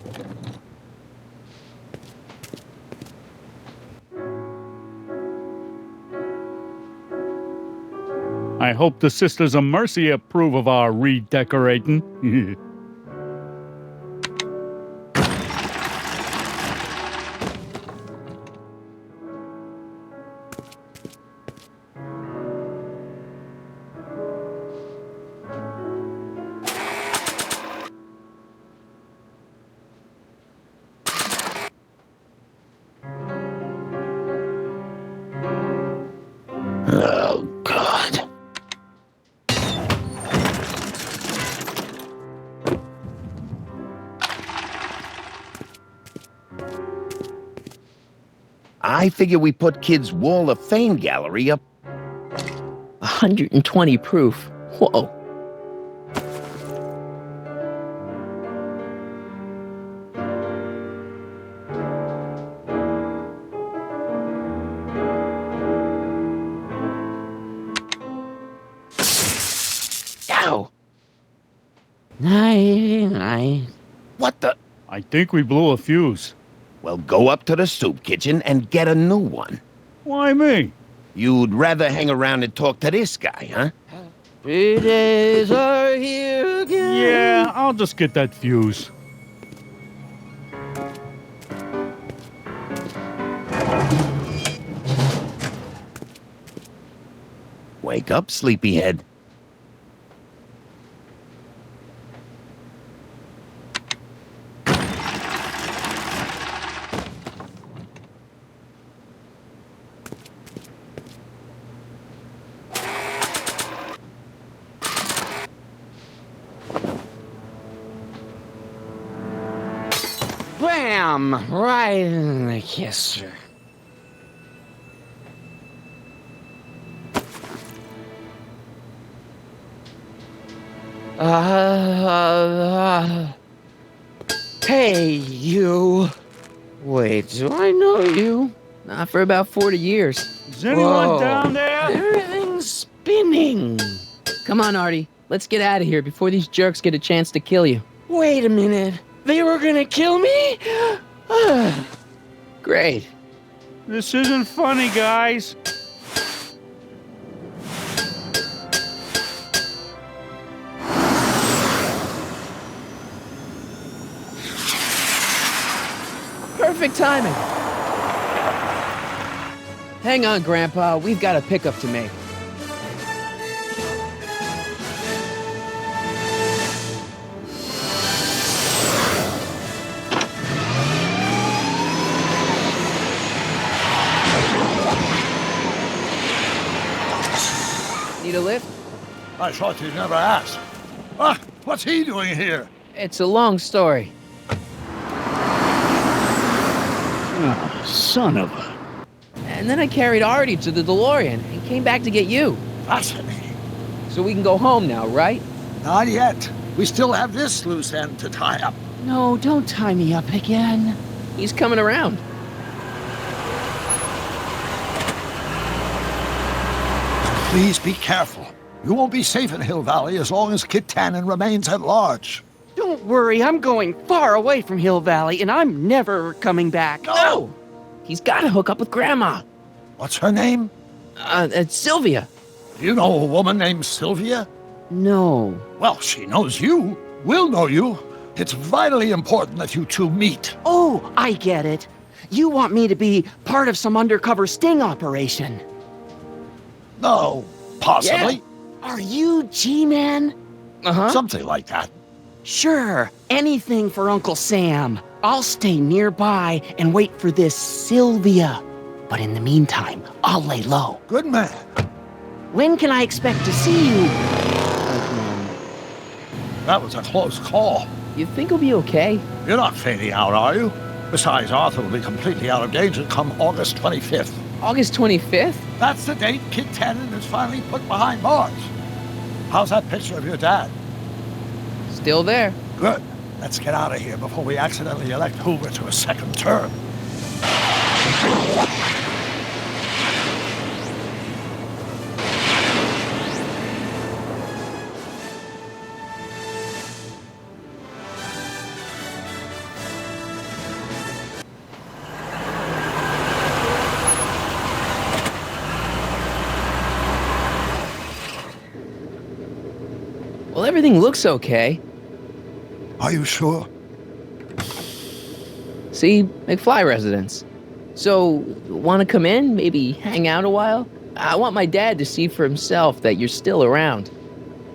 I hope the Sisters of Mercy approve of our redecorating. Oh, God. I figure we put kids' Wall of Fame gallery up. 120 proof. Whoa. Ow. What the? I think we blew a fuse. Well, go up to the soup kitchen and get a new one. Why me? You'd rather hang around and talk to this guy, huh? Happy days are here again. Yeah, I'll just get that fuse. Wake up, sleepyhead. Bam! Right in the kisser. Hey, you. Wait, do I know you? Not for about 40 years. Is anyone down there? Everything's spinning. Come on, Artie. Let's get out of here before these jerks get a chance to kill you. Wait a minute. They were gonna kill me? Great. This isn't funny, guys. Perfect timing. Hang on, Grandpa. We've got a pickup to make. Need a lift? I thought you'd never ask. Ah, what's he doing here? It's a long story. Oh, son of a... And then I carried Artie to the DeLorean and came back to get you. Fascinating. So we can go home now, right? Not yet. We still have this loose end to tie up. No, don't tie me up again. He's coming around. Please be careful. You won't be safe in Hill Valley as long as Kit Tannen remains at large. Don't worry, I'm going far away from Hill Valley, and I'm never coming back. No! He's got to hook up with Grandma. What's her name? It's Sylvia. Do you know a woman named Sylvia? No. Well, she knows you. We'll know you. It's vitally important that you two meet. Oh, I get it. You want me to be part of some undercover sting operation. No, possibly. Yeah. Are you G-Man? Uh-huh. Something like that. Sure, anything for Uncle Sam. I'll stay nearby and wait for this Sylvia. But in the meantime, I'll lay low. Good man. When can I expect to see you? That was a close call. You think he'll be okay? You're not fading out, are you? Besides, Arthur will be completely out of danger come August 25th. August 25th? That's the date Kit Tannen is finally put behind bars. How's that picture of your dad? Still there. Good. Let's get out of here before we accidentally elect Hoover to a second term. Well, everything looks okay. Are you sure? See, McFly residence. So, want to come in? Maybe hang out a while? I want my dad to see for himself that you're still around.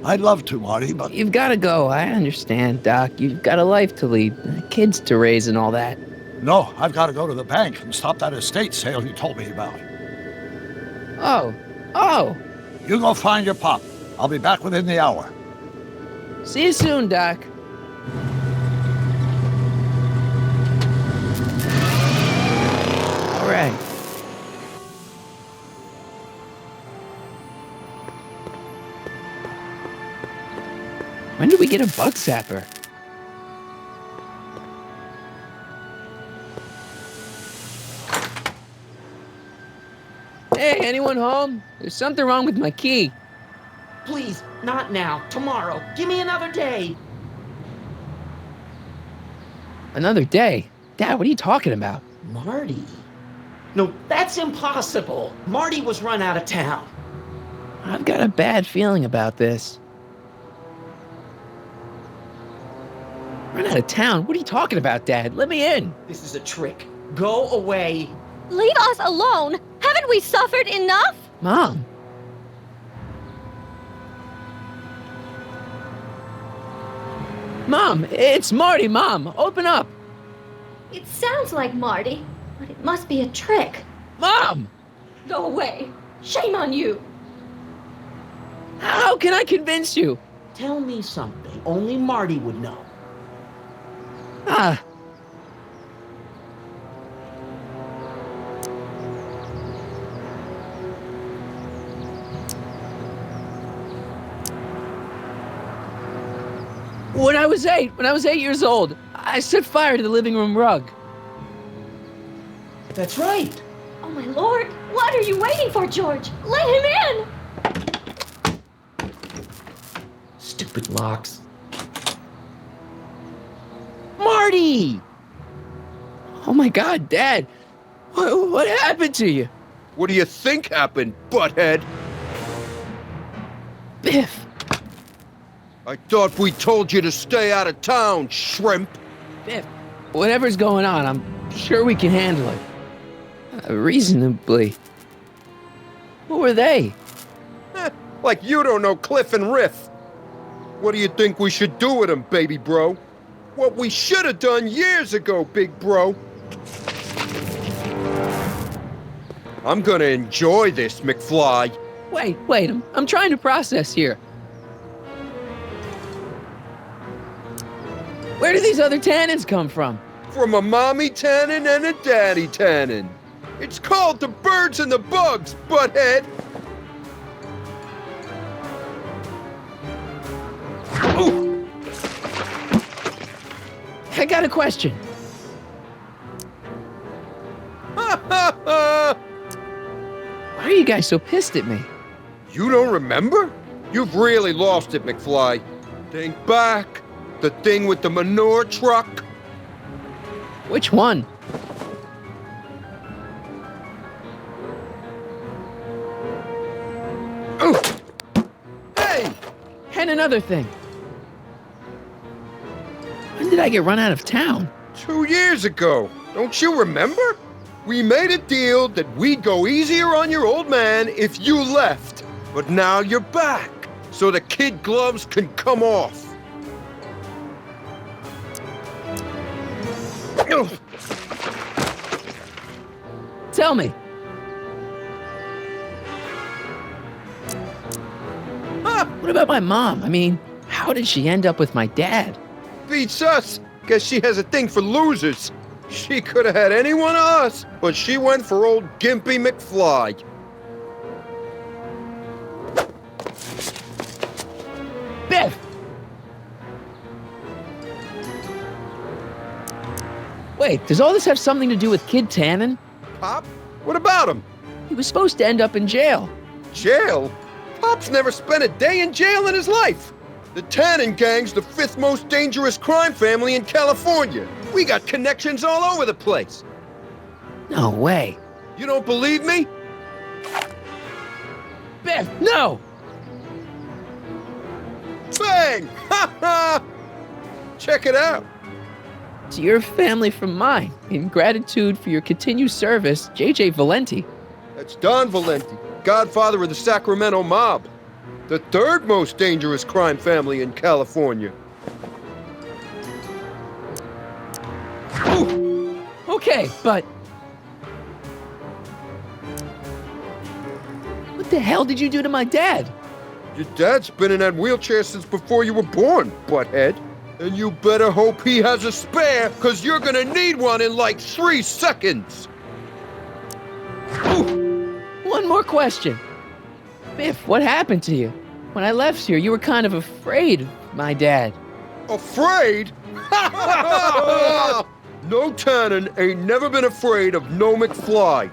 I'd love to, Marty, but... You've got to go. I understand, Doc. You've got a life to lead, kids to raise and all that. No, I've got to go to the bank and stop that estate sale you told me about. Oh. You go find your pop. I'll be back within the hour. See you soon, Doc. All right. When did we get a bug zapper? Hey, anyone home? There's something wrong with my key. Please, not now. Tomorrow. Give me another day. Another day? Dad, what are you talking about? Marty? No, that's impossible. Marty was run out of town. I've got a bad feeling about this. Run out of town? What are you talking about, Dad? Let me in. This is a trick. Go away. Leave us alone! Haven't we suffered enough? Mom. Mom, it's Marty, Mom. Open up. It sounds like Marty, but it must be a trick. Mom! Go away. Shame on you. How can I convince you? Tell me something only Marty would know. Ah. When I was 8 years old, I set fire to the living room rug. That's right. Oh my lord! What are you waiting for, George? Let him in! Stupid locks. Marty! Oh my God, Dad. What happened to you? What do you think happened, butthead? Biff. I thought we told you to stay out of town, shrimp. Biff, whatever's going on, I'm sure we can handle it. Reasonably. Who were they? Like you don't know Cliff and Riff. What do you think we should do with them, baby bro? What we should have done years ago, big bro. I'm gonna enjoy this, McFly. Wait, I'm trying to process here. Where do these other Tannens come from? From a mommy Tannen and a daddy Tannen. It's called the birds and the bugs, butthead. Ooh. I got a question. Why are you guys so pissed at me? You don't remember? You've really lost it, McFly. Think back. The thing with the manure truck. Which one? Oh! Hey! And another thing. When did I get run out of town? 2 years ago. Don't you remember? We made a deal that we'd go easier on your old man if you left. But now you're back, so the kid gloves can come off. Tell me. What about my mom? I mean, how did she end up with my dad? Beats us. Guess she has a thing for losers. She could have had any one of us, but she went for old Gimpy McFly. Biff! Wait, does all this have something to do with Kid Tannen? Pop? What about him? He was supposed to end up in jail. Jail? Pop's never spent a day in jail in his life. The Tannen gang's the 5th most dangerous crime family in California. We got connections all over the place. No way. You don't believe me? Biff, no! Bang! Ha ha! Check it out. To your family from mine, in gratitude for your continued service, J.J. Valenti. That's Don Valenti, godfather of the Sacramento mob. The 3rd most dangerous crime family in California. Ooh. Okay, but... what the hell did you do to my dad? Your dad's been in that wheelchair since before you were born, butthead. And you better hope he has a spare, because you're gonna need one in like 3 seconds. Ooh. One more question. Biff, what happened to you? When I left here, you were kind of afraid of my dad. Afraid? No Tannen ain't never been afraid of no McFly.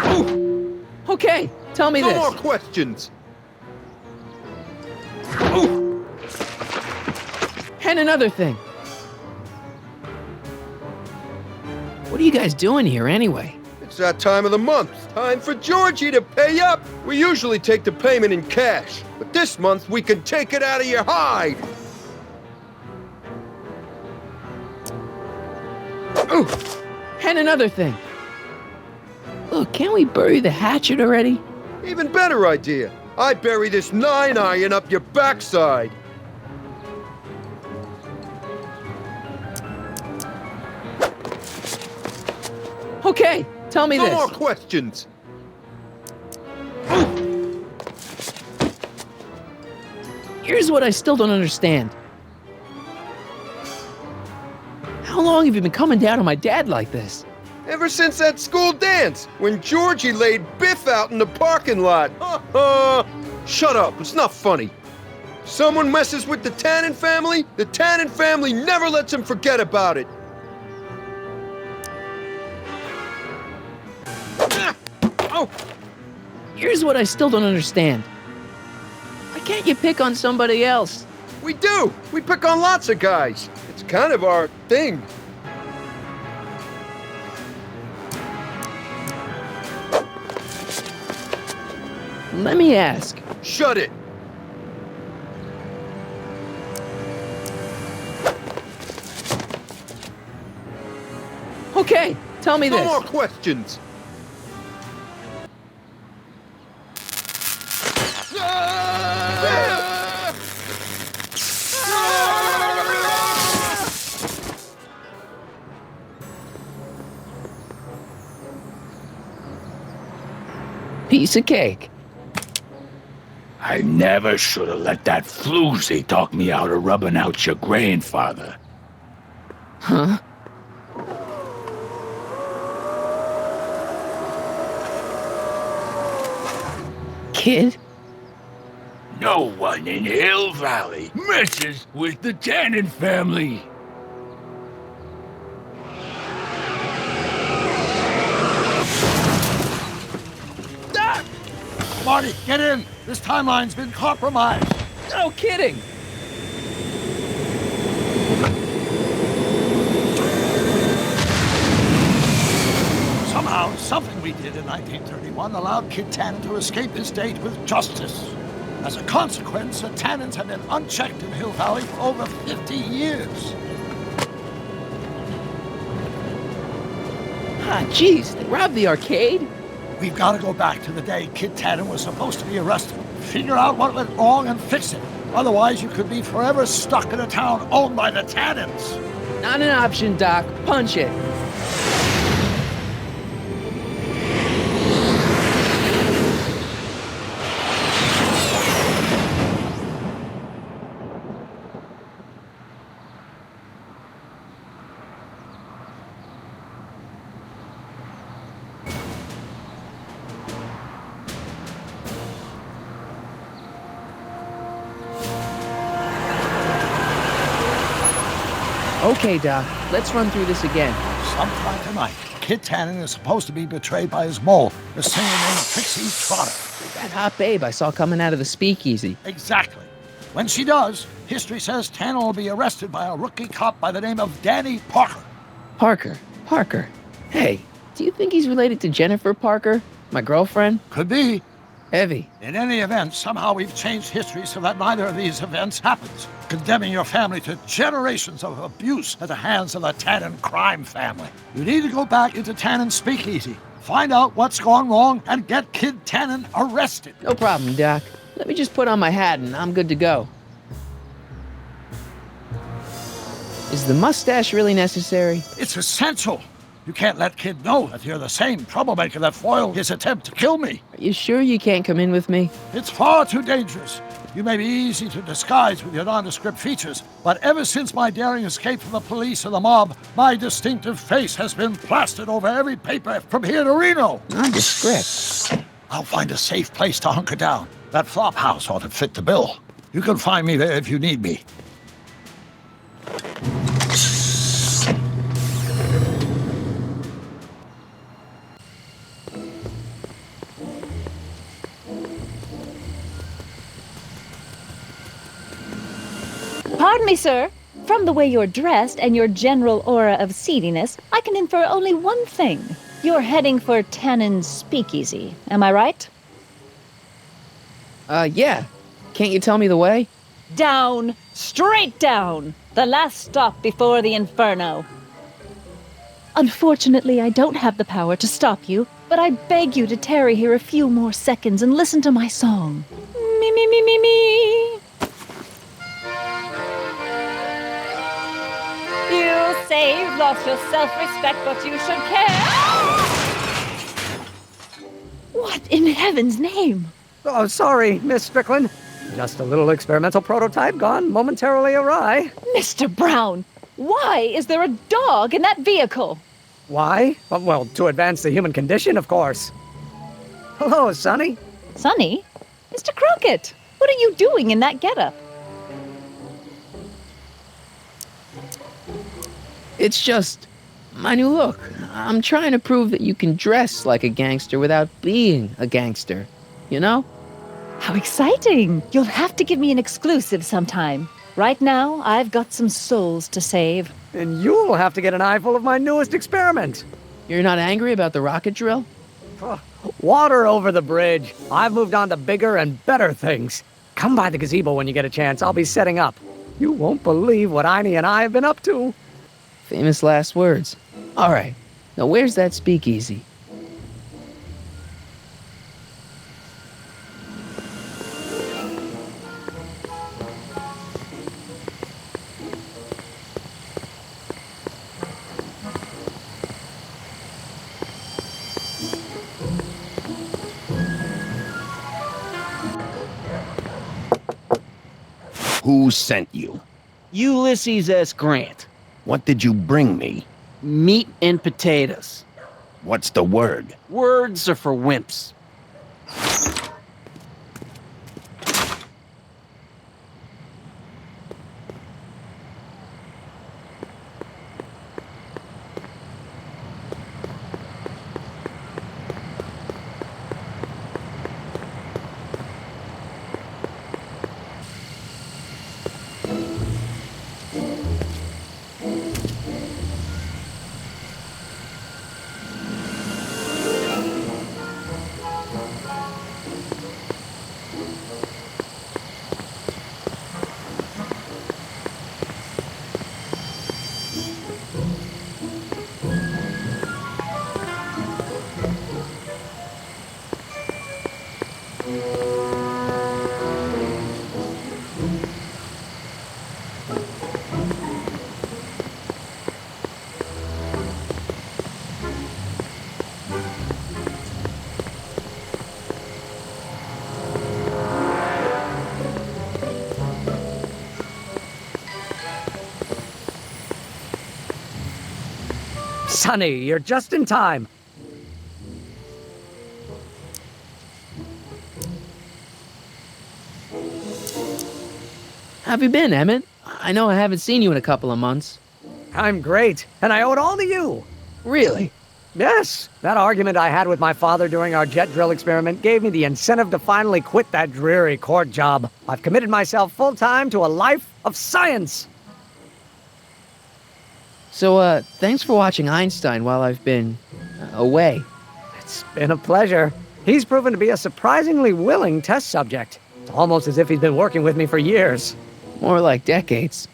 Ooh. Okay, tell me this. No more questions. Ooh. And another thing. What are you guys doing here anyway? It's that time of the month. Time for Georgie to pay up. We usually take the payment in cash, but this month we can take it out of your hide. Ooh, and another thing. Look, can't we bury the hatchet already? Even better idea. I bury this 9-iron up your backside. Okay, tell me No this. more questions. Here's what I still don't understand. How long have you been coming down on my dad like this? Ever since that school dance, when Georgie laid Biff out in the parking lot. Shut up, it's not funny. Someone messes with the Tannen family never lets him forget about it. Oh! Here's what I still don't understand. Why can't you pick on somebody else? We do! We pick on lots of guys. It's kind of our thing. Let me ask. Shut it! Okay, tell me this. No more questions. Piece of cake. I never should have let that floozy talk me out of rubbing out your grandfather. Huh? Kid? No one in Hill Valley messes with the Tannen family. Marty, get in! This timeline's been compromised! No kidding! Somehow, something we did in 1931 allowed Kid Tannen to escape his fate with justice. As a consequence, the Tannens have been unchecked in Hill Valley for over 50 years. Ah, jeez, they robbed the arcade? We've got to go back to the day Kid Tannen was supposed to be arrested. Figure out what went wrong and fix it. Otherwise, you could be forever stuck in a town owned by the Tannens. Not an option, Doc. Punch it. Okay, Doc, let's run through this again. Sometime tonight, Kid Tannen is supposed to be betrayed by his mole, the singer named Trixie Trotter. That hot babe I saw coming out of the speakeasy. Exactly. When she does, history says Tannen will be arrested by a rookie cop by the name of Danny Parker. Parker. Hey, do you think he's related to Jennifer Parker, my girlfriend? Could be. Heavy. In any event, somehow we've changed history so that neither of these events happens, condemning your family to generations of abuse at the hands of the Tannen crime family. You need to go back into Tannen's speakeasy, find out what's gone wrong, and get Kid Tannen arrested. No problem, Doc. Let me just put on my hat and I'm good to go. Is the mustache really necessary? It's essential. You can't let Kid know that you're the same troublemaker that foiled his attempt to kill me. Are you sure you can't come in with me? It's far too dangerous. You may be easy to disguise with your nondescript features, but ever since my daring escape from the police and the mob, my distinctive face has been plastered over every paper from here to Reno. Nondescript? I'll find a safe place to hunker down. That flop house ought to fit the bill. You can find me there if you need me. Pardon me, sir. From the way you're dressed and your general aura of seediness, I can infer only one thing. You're heading for Tannen's speakeasy, am I right? Yeah. Can't you tell me the way? Down! Straight down! The last stop before the Inferno. Unfortunately, I don't have the power to stop you, but I beg you to tarry here a few more seconds and listen to my song. Me, me, me, me, me. You say you've lost your self-respect, but you should care. What in heaven's name? Oh, sorry, Miss Strickland. Just a little experimental prototype gone momentarily awry. Mr. Brown, why is there a dog in that vehicle? Why? Well, to advance the human condition, of course. Hello, Sonny. Sonny? Mr. Crockett, what are you doing in that getup? It's just my new look. I'm trying to prove that you can dress like a gangster without being a gangster. You know? How exciting! You'll have to give me an exclusive sometime. Right now, I've got some souls to save. And you'll have to get an eyeful of my newest experiment. You're not angry about the rocket drill? Water over the bridge. I've moved on to bigger and better things. Come by the gazebo when you get a chance. I'll be setting up. You won't believe what Einie and I have been up to. Famous last words. All right. Now where's that speakeasy? Who sent you? Ulysses S. Grant. What did you bring me? Meat and potatoes. What's the word? Words are for wimps. Sonny, you're just in time. How have you been, Emmett? I know I haven't seen you in a couple of months. I'm great, and I owe it all to you. Really? Yes. That argument I had with my father during our jet drill experiment gave me the incentive to finally quit that dreary court job. I've committed myself full-time to a life of science. So, thanks for watching Einstein while I've been away. It's been a pleasure. He's proven to be a surprisingly willing test subject. It's almost as if he's been working with me for years. More like decades.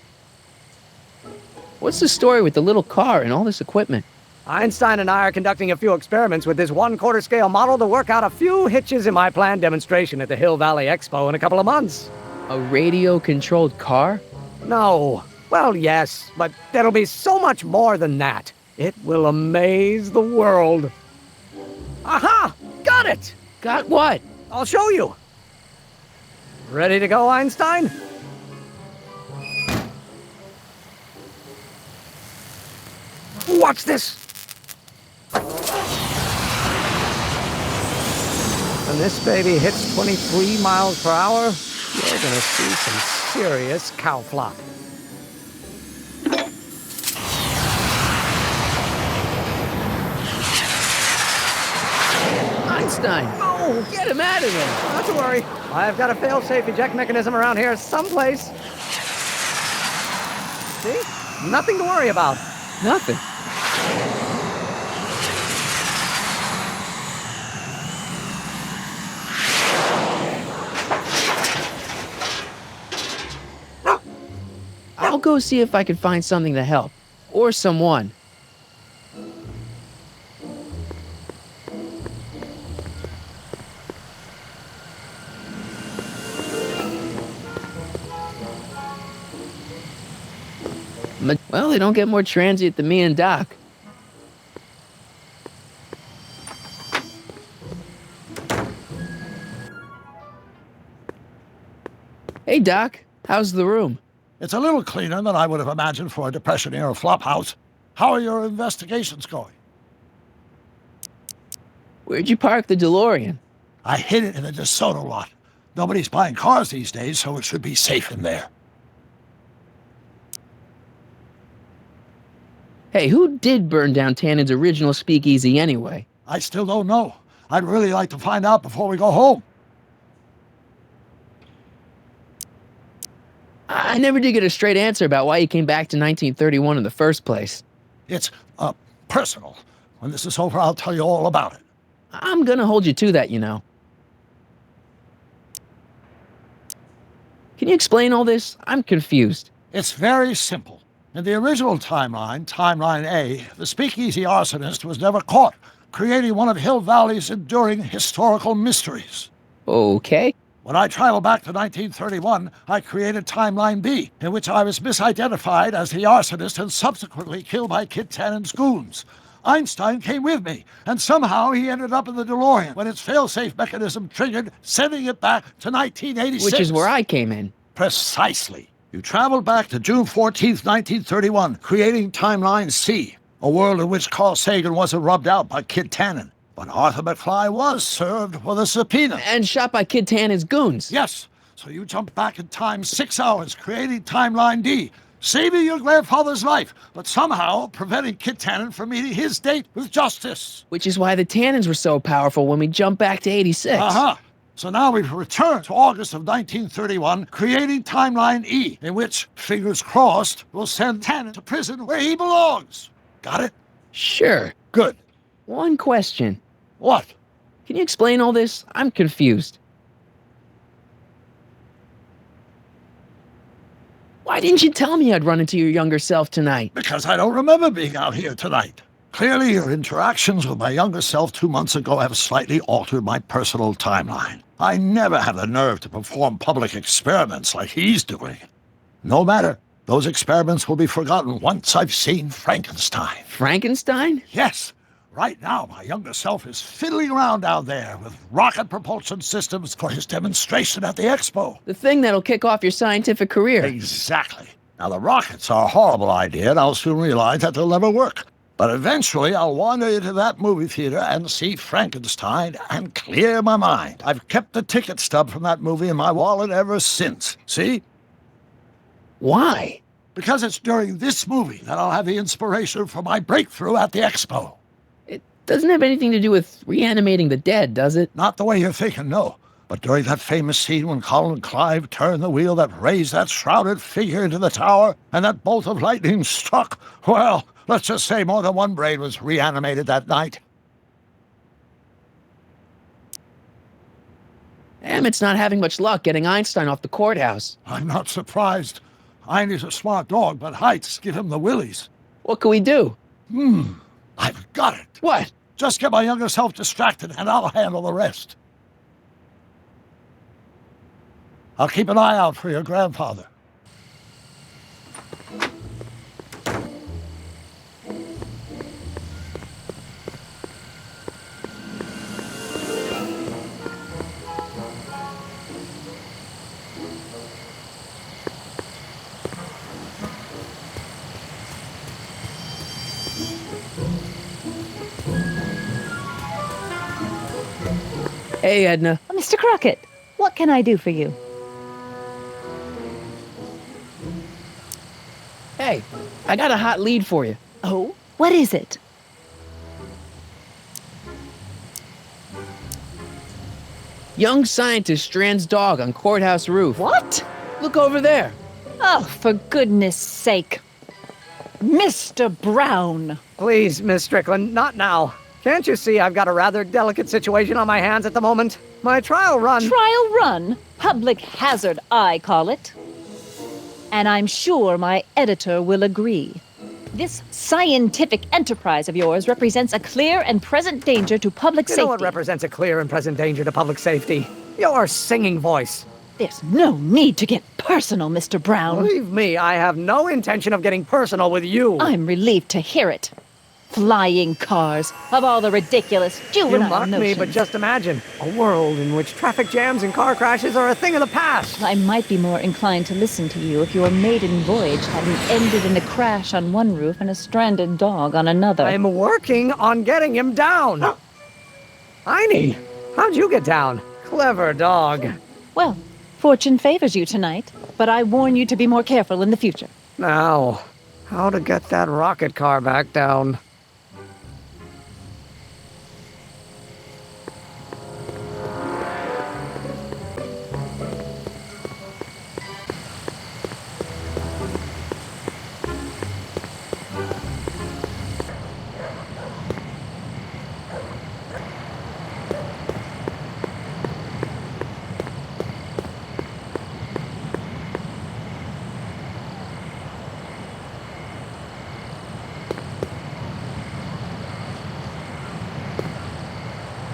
What's the story with the little car and all this equipment? Einstein and I are conducting a few experiments with this 1/4 scale model to work out a few hitches in my planned demonstration at the Hill Valley Expo in a couple of months. A radio-controlled car? No. Well, yes, but there'll be so much more than that. It will amaze the world. Aha! Got it! Got what? I'll show you. Ready to go, Einstein? Watch this! When this baby hits 23 miles per hour, you're gonna see some serious cow flop. Einstein! No! Get him out of there! Not to worry. I've got a fail-safe eject mechanism around here someplace. See? Nothing to worry about. Nothing. I'll go see if I can find something to help. Or someone. Well, they don't get more transient than me and Doc. Hey, Doc. How's the room? It's a little cleaner than I would have imagined for a Depression-era flophouse. How are your investigations going? Where'd you park the DeLorean? I hid it in the DeSoto lot. Nobody's buying cars these days, so it should be safe in there. Hey, who did burn down Tannen's original speakeasy anyway? I still don't know. I'd really like to find out before we go home. I never did get a straight answer about why you came back to 1931 in the first place. It's, personal. When this is over, I'll tell you all about it. I'm gonna hold you to that, you know. Can you explain all this? I'm confused. It's very simple. In the original timeline, Timeline A, the speakeasy arsonist was never caught, creating one of Hill Valley's enduring historical mysteries. Okay. When I traveled back to 1931, I created Timeline B, in which I was misidentified as the arsonist and subsequently killed by Kid Tannen's goons. Einstein came with me, and somehow he ended up in the DeLorean when its failsafe mechanism triggered, sending it back to 1986. Which is where I came in. Precisely. You traveled back to June 14th, 1931, creating Timeline C, a world in which Carl Sagan wasn't rubbed out by Kid Tannen. But Arthur McFly was served with a subpoena. And shot by Kid Tannen's goons. Yes. So you jumped back in time 6 hours, creating Timeline D, saving your grandfather's life, but somehow preventing Kid Tannen from meeting his date with justice. Which is why the Tannens were so powerful when we jumped back to 86. Uh-huh. So now we've returned to August of 1931, creating Timeline E, in which, fingers crossed, we'll send Tannen to prison where he belongs. Got it? Sure. Good. One question. What? Can you explain all this? I'm confused. Why didn't you tell me I'd run into your younger self tonight? Because I don't remember being out here tonight. Clearly, your interactions with my younger self 2 months ago have slightly altered my personal timeline. I never had the nerve to perform public experiments like he's doing. No matter. Those experiments will be forgotten once I've seen Frankenstein. Frankenstein? Yes. Right now, my younger self is fiddling around down there with rocket propulsion systems for his demonstration at the expo. The thing that'll kick off your scientific career. Exactly. Now, the rockets are a horrible idea, and I'll soon realize that they'll never work. But eventually, I'll wander into that movie theater and see Frankenstein and clear my mind. I've kept the ticket stub from that movie in my wallet ever since. See? Why? Because it's during this movie that I'll have the inspiration for my breakthrough at the expo. It doesn't have anything to do with reanimating the dead, does it? Not the way you're thinking, no. But during that famous scene when Colin and Clive turned the wheel that raised that shrouded figure into the tower and that bolt of lightning struck, well, let's just say more than one brain was reanimated that night. Emmett's not having much luck getting Einstein off the courthouse. I'm not surprised. Einstein's a smart dog, but heights give him the willies. What can we do? I've got it. What? Just get my younger self distracted and I'll handle the rest. I'll keep an eye out for your grandfather. Hey, Edna. Mr. Crockett, what can I do for you? Hey, I got a hot lead for you. Oh? What is it? Young scientist strands dog on courthouse roof. What? Look over there. Oh, for goodness sake. Mr. Brown. Please, Miss Strickland, not now. Can't you see I've got a rather delicate situation on my hands at the moment? My trial run... Trial run? Public hazard, I call it. And I'm sure my editor will agree. This scientific enterprise of yours represents a clear and present danger to public safety. You know what represents a clear and present danger to public safety? Your singing voice. There's no need to get personal, Mr. Brown. Believe me, I have no intention of getting personal with you. I'm relieved to hear it. Flying cars, of all the ridiculous juvenile You mock me, notions. but just imagine a world in which traffic jams and car crashes are a thing of the past. I might be more inclined to listen to you if your maiden voyage hadn't ended in a crash on one roof and a stranded dog on another. I'm working on getting him down. Heine, how'd you get down? Clever dog. Well, fortune favors you tonight, but I warn you to be more careful in the future. Now, how to get that rocket car back down?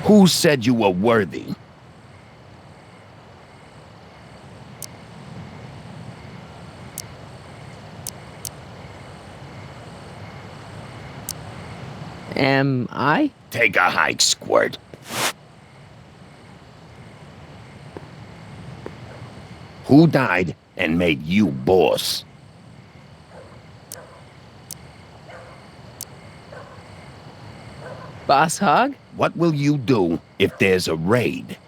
Who said you were worthy? Am I? Take a hike, Squirt. Who died and made you boss? Boss Hog? What will you do if there's a raid?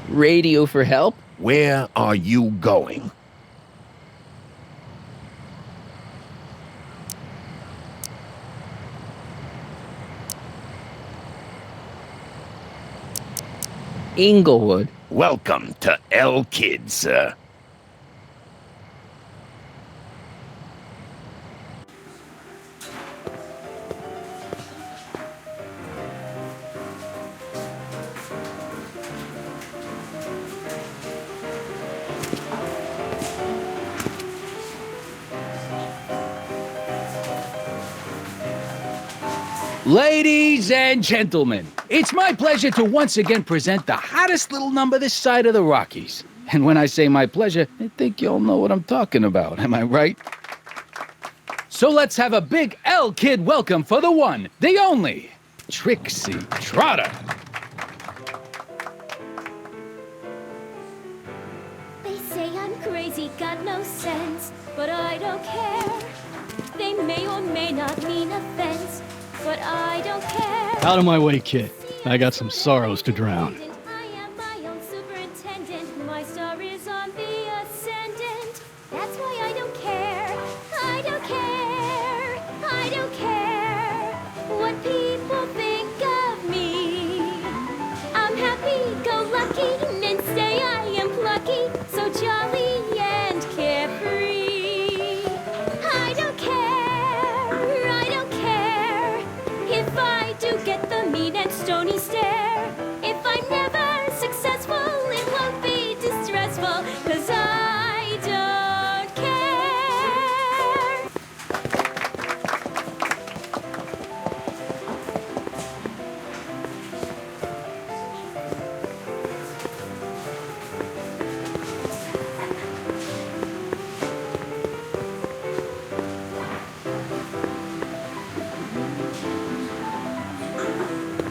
Radio for help? Where are you going? Inglewood. Welcome to L Kid, sir. Ladies and gentlemen, it's my pleasure to once again present the hottest little number this side of the Rockies. And when I say my pleasure, I think you'll know what I'm talking about, am I right? So let's have a big L Kid welcome for the one, the only, Trixie Trotter. They say I'm crazy, got no sense, but I don't care. They may or may not mean offense, but I don't care. Out of my way, kid. I got some sorrows to drown. I am my own superintendent. My star is on the ascendant. That's why I don't care. I don't care. I don't care what people think of me. I'm happy-go-lucky and say I am plucky, so jolly and carefree. I don't care. I don't care if I do get the mean and stony stare. If I'm never successful, it won't be distressful, 'cause I don't care.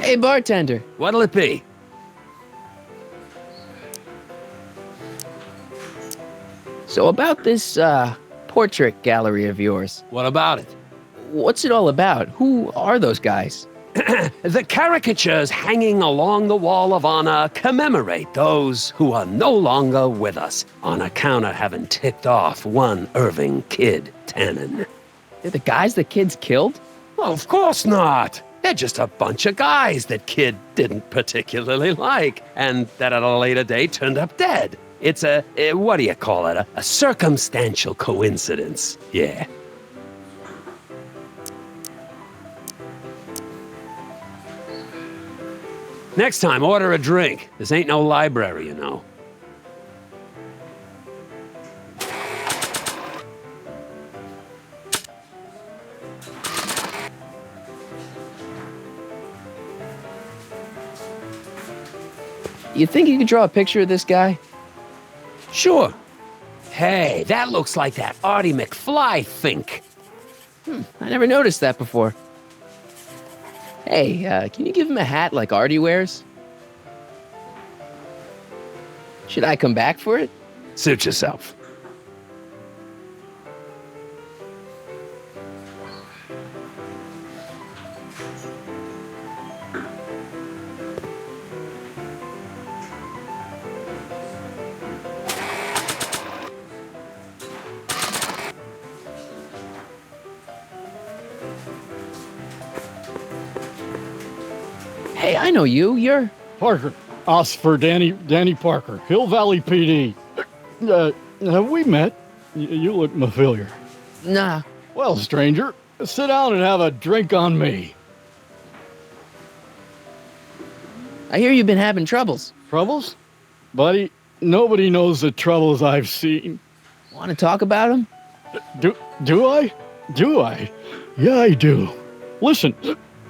Hey, bartender. What'll it be? So about this, portrait gallery of yours. What about it? What's it all about? Who are those guys? The caricatures hanging along the wall of honor commemorate those who are no longer with us on account of having ticked off one Irving Kid Tannen. They're the guys the kids killed? Well, of course not. They're just a bunch of guys that Kid didn't particularly like, and that at a later date turned up dead. It's what do you call it? A circumstantial coincidence. Yeah. Next time, order a drink. This ain't no library, you know. You think you could draw a picture of this guy? Sure. Hey, that looks like that Marty McFly think. I never noticed that before. Hey, can you give him a hat like Artie wears? Should I come back for it? Suit yourself. Hey, I know you. You're... Parker. Oscar Danny Parker. Hill Valley PD. Have we met? You look familiar. Nah. Well, stranger, sit down and have a drink on me. I hear you've been having troubles. Troubles? Buddy, nobody knows the troubles I've seen. Want to talk about them? Do I? Do I? Yeah, I do. Listen,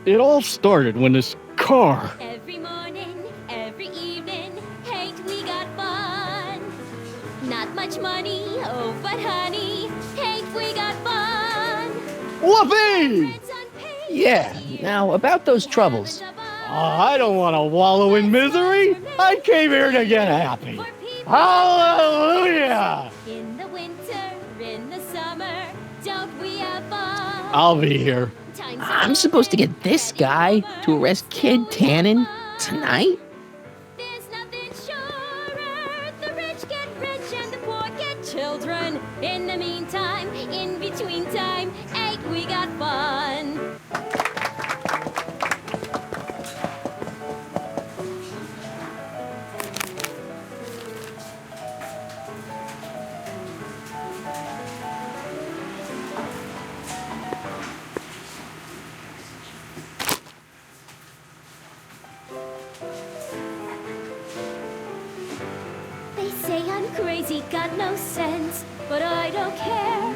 it all started when this car... Every morning, every evening, ain't we got fun? Not much money, oh, but honey, ain't we got fun? Whoopee! Yeah, now about those troubles. I don't want to wallow in misery. I came here to get happy. Hallelujah! In the winter, in the summer, don't we have fun? I'll be here. I'm supposed to get this guy to arrest Kid Tannen tonight? There's nothing surer. The rich get rich and the poor get children. In the meantime, in between time, ain't we got fun? They say I'm crazy, got no sense, but I don't care.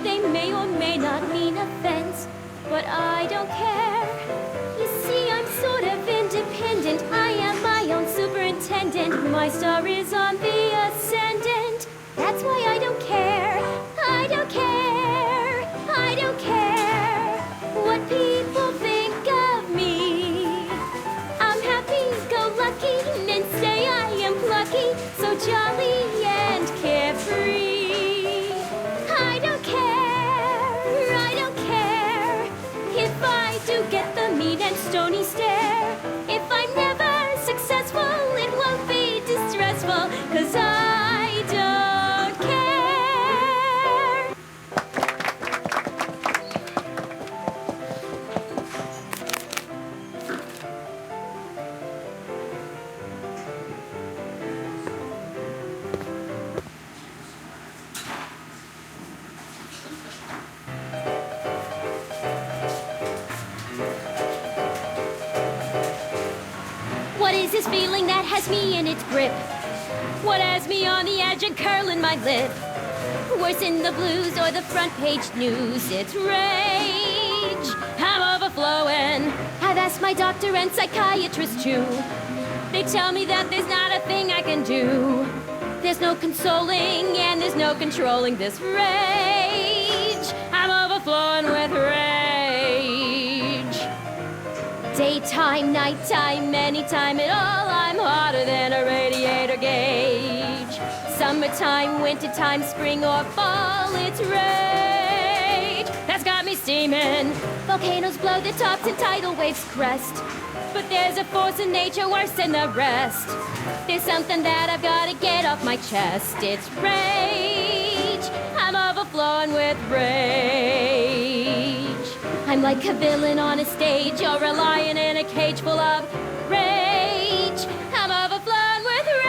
They may or may not mean offense, but I don't care. You see, I'm sort of independent. I am my own superintendent. My star is on the ascendant. That's why I don't care. I don't care. I don't care what people think of me. I'm happy-go-lucky and say I am plucky, so jolly and carefree. I don't care, I don't care if I do get the mean and stony stare. If I'm never successful, it won't be distressful, 'cause I don't care. What is this feeling that has me in its grip? What has me on the edge and curling my lip? Worse in the blues or the front page news, it's rage. I'm overflowing. I've asked my doctor and psychiatrist too. They tell me that there's not a thing I can do. There's no consoling and there's no controlling this rage. I'm overflowing with rage. Daytime, nighttime, anytime at all, I'm hotter than a radiator gauge. Summertime, wintertime, spring or fall, it's rage. That's got me steaming. Volcanoes blow the tops and tidal waves crest. But there's a force in nature worse than the rest. There's something that I've got to get off my chest. It's rage. I'm overflowing with rage. I'm like a villain on a stage or a lion in a cage full of rage. I'm overflowing with rage.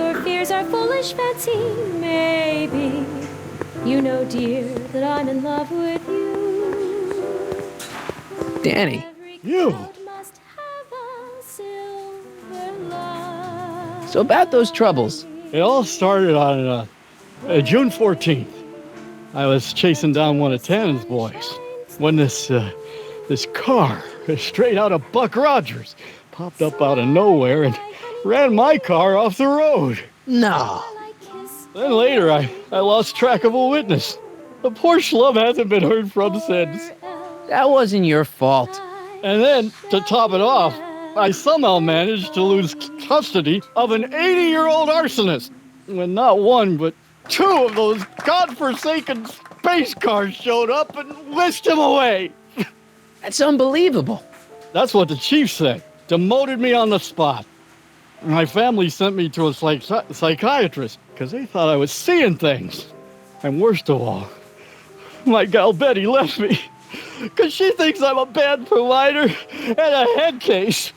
Your fears are foolish fancy, maybe. You know, dear, that I'm in love with you. Danny. You. So about those troubles. It all started on June 14th. I was chasing down one of Tannen's boys when this car, straight out of Buck Rogers, popped up out of nowhere and ran my car off the road. No. Then later, I lost track of a witness. The poor schlub hasn't been heard from since. That wasn't your fault. And then, to top it off, I somehow managed to lose custody of an 80-year-old arsonist. When not one, but two of those godforsaken space cars showed up and whisked him away. That's unbelievable. That's what the chief said. Demoted me on the spot. My family sent me to a psychiatrist because they thought I was seeing things. And worst of all, my gal Betty left me because she thinks I'm a bad provider and a head case.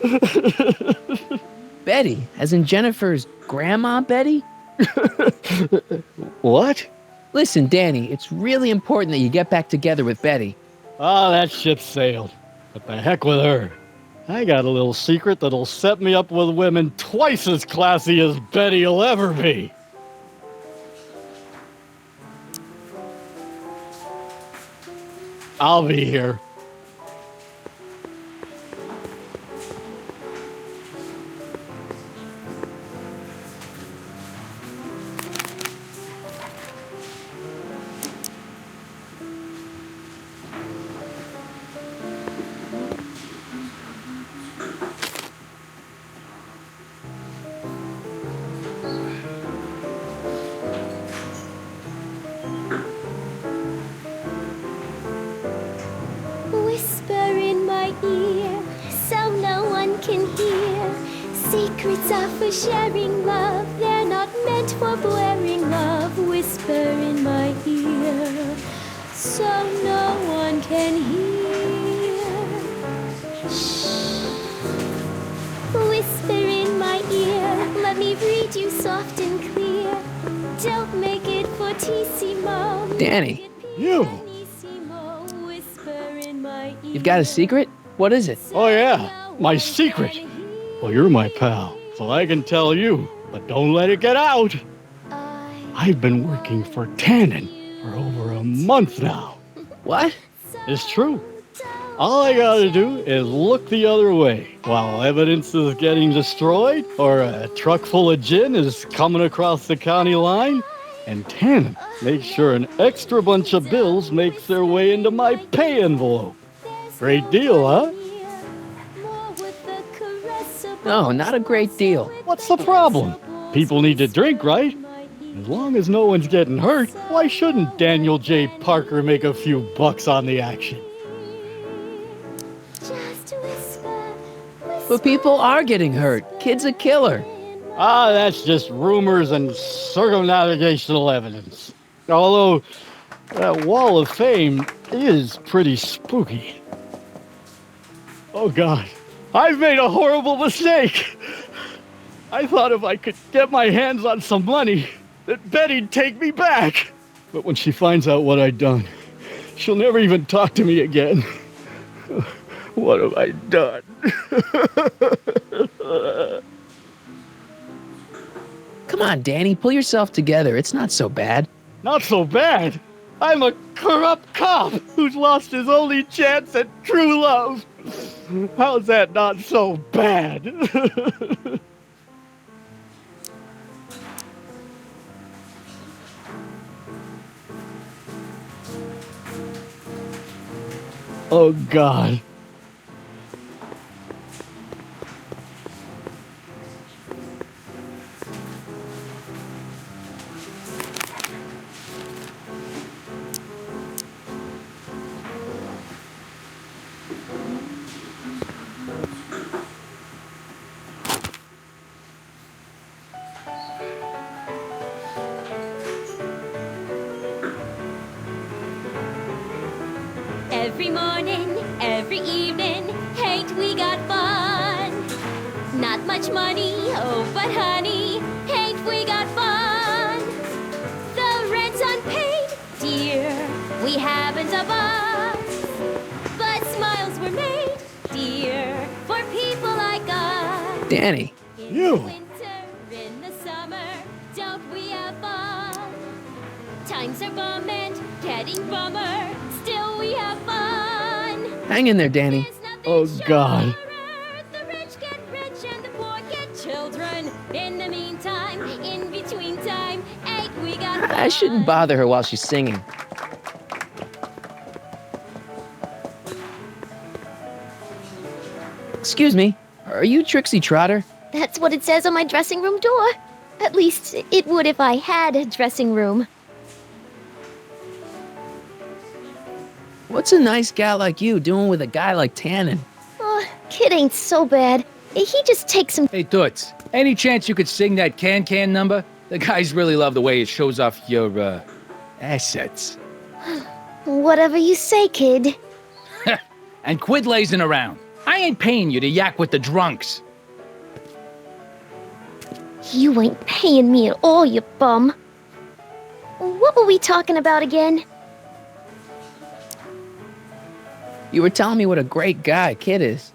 Betty, as in Jennifer's grandma Betty? What? Listen, Danny, it's really important that you get back together with Betty. Ah, that ship sailed. But the heck with her. I got a little secret that'll set me up with women twice as classy as Betty will ever be. I'll be here. Whisper in my ear, so no one can hear. Secrets are for sharing love, they're not meant for blaring love. Whisper in my ear, so no one can hear. Shh. Whisper in my ear, let me read you soft and clear. Don't make it fortissimo. Danny. You. You've got a secret? What is it? Oh, yeah. My secret. Well, you're my pal, so I can tell you, but don't let it get out. I've been working for Tannen for over a month now. What? It's true. All I gotta do is look the other way while evidence is getting destroyed or a truck full of gin is coming across the county line, and Tannen makes sure an extra bunch of bills makes their way into my pay envelope. Great deal, huh? No, not a great deal. What's the problem? People need to drink, right? As long as no one's getting hurt, why shouldn't Daniel J. Parker make a few bucks on the action? But people are getting hurt. Kid's a killer. Ah, that's just rumors and circumnavigational evidence. Although, that wall of fame is pretty spooky. Oh, God. I've made a horrible mistake. I thought if I could get my hands on some money, that Betty'd take me back. But when she finds out what I'd done, she'll never even talk to me again. What have I done? Come on, Danny, pull yourself together. It's not so bad. Not so bad? I'm a corrupt cop who's lost his only chance at true love. How's that not so bad? Oh, God. Every morning, every evening, ain't we got fun? Not much money, oh, but honey, ain't we got Danny. You. In the summer, don't we have fun? Times are bum and getting bummer. Still we have fun. Hang in there, Danny. Oh, God. The rich get rich and the poor get children. In the meantime, in between time, ain't we got fun? I shouldn't bother her while she's singing. Excuse me, are you Trixie Trotter? That's what it says on my dressing room door. At least, it would if I had a dressing room. What's a nice gal like you doing with a guy like Tannen? Oh, kid ain't so bad. He just takes some... Hey, Toots, any chance you could sing that can number? The guys really love the way it shows off your, assets. Whatever you say, kid. And quit lazing around. I ain't paying you to yak with the drunks. You ain't paying me at all, you bum. What were we talking about again? You were telling me what a great guy Kid is.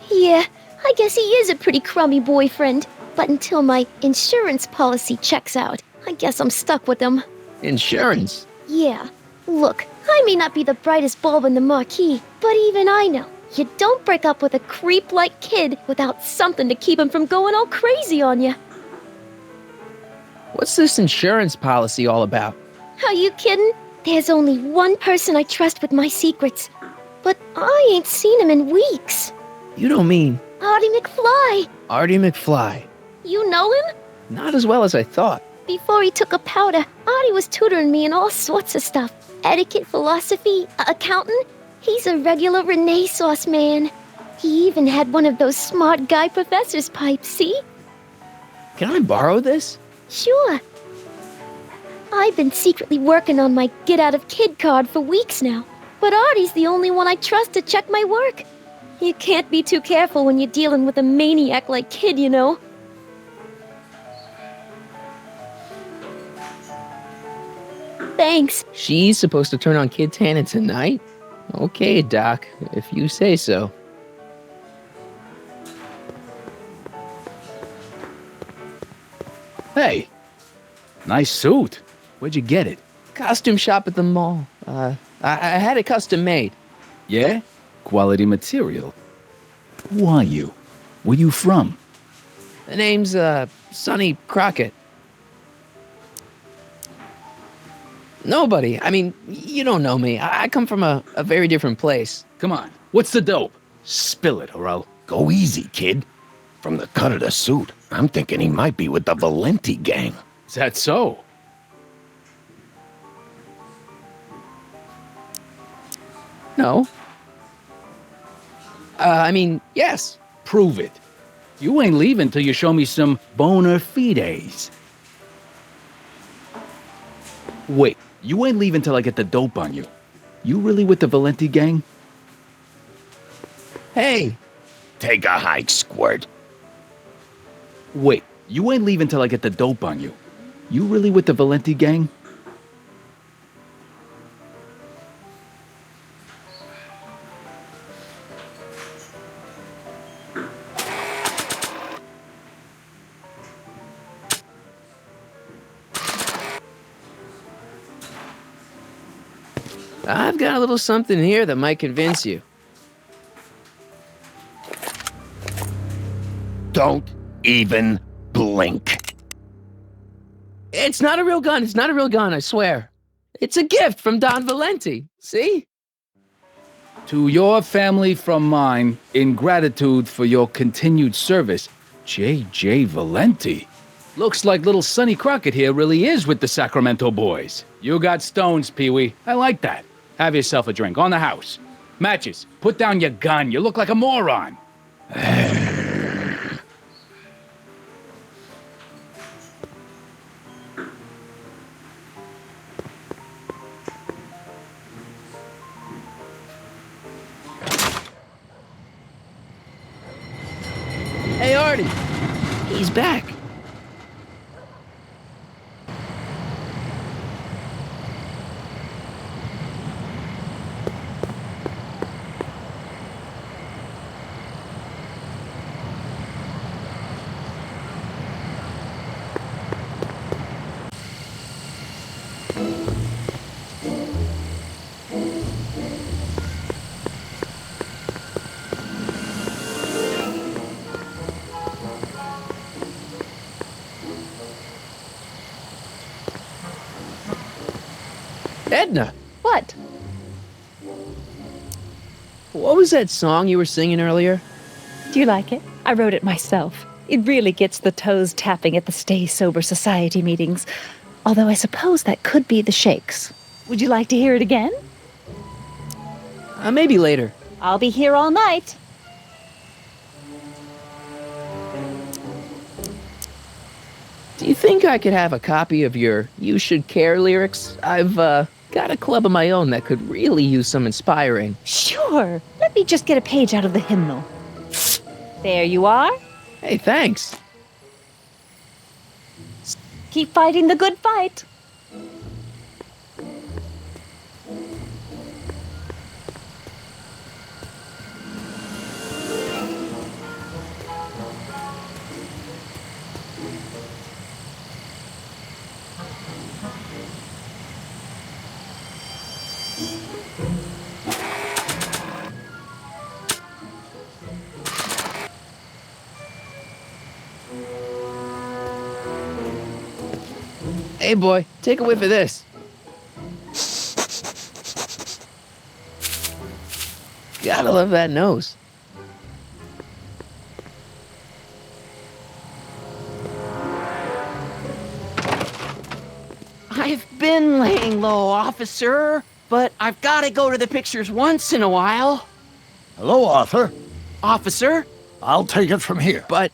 Yeah, I guess he is a pretty crummy boyfriend. But until my insurance policy checks out, I guess I'm stuck with him. Insurance? Yeah. Look, I may not be the brightest bulb in the marquee, but even I know you don't break up with a creep like Kid without something to keep him from going all crazy on you. What's this insurance policy all about? Are you kidding? There's only one person I trust with my secrets. But I ain't seen him in weeks. You don't mean... Marty McFly. Artie McFly. You know him? Not as well as I thought. Before he took a powder, Artie was tutoring me in all sorts of stuff. Etiquette, philosophy, accounting. He's a regular Renaissance man. He even had one of those smart guy professor's pipes, see? Can I borrow this? Sure. I've been secretly working on my Get Out of Kid card for weeks now. But Artie's the only one I trust to check my work. You can't be too careful when you're dealing with a maniac like Kid, you know. Thanks. She's supposed to turn on Kid Tannen tonight? Okay, Doc, if you say so. Hey, nice suit. Where'd you get it? Costume shop at the mall. I had it custom made. Yeah? Quality material. Who are you? Where you from? The name's, Sonny Crockett. Nobody. I mean, you don't know me. I come from a very different place. Come on, what's the dope? Spill it, or I'll... Go easy, kid. From the cut of the suit, I'm thinking he might be with the Valenti gang. Is that so? No. I mean, yes. Prove it. You ain't leaving till you show me some bona fides. Wait, you ain't leaving till I get the dope on you. You really with the Valenti gang? Hey. Take a hike, Squirt. Wait, you ain't leaving till I get the dope on you. You really with the Valenti gang? I've got a little something here that might convince you. Don't even blink. It's not a real gun. It's not a real gun, I swear. It's a gift from Don Valenti. See? To your family from mine, in gratitude for your continued service, J.J. Valenti. Looks like little Sonny Crockett here really is with the Sacramento boys. You got stones, Pee-wee. I like that. Have yourself a drink on the house. Matches, put down your gun. You look like a moron. Hey, Artie. He's back. Edna, What? what was that song you were singing earlier? Do you like it? I wrote it myself. It really gets the toes tapping at the Stay Sober Society meetings. Although I suppose that could be the Shakes. Would you like to hear it again? Maybe later. I'll be here all night. Do you think I could have a copy of your You Should Care lyrics? I've, got a club of my own that could really use some inspiring. Sure. Let me just get a page out of the hymnal. There you are. Hey, thanks. Keep fighting the good fight. Hey, boy, take a whiff of this. Gotta love that nose. I've been laying low, officer, but I've got to go to the pictures once in a while. Hello, Arthur. Officer? I'll take it from here. But...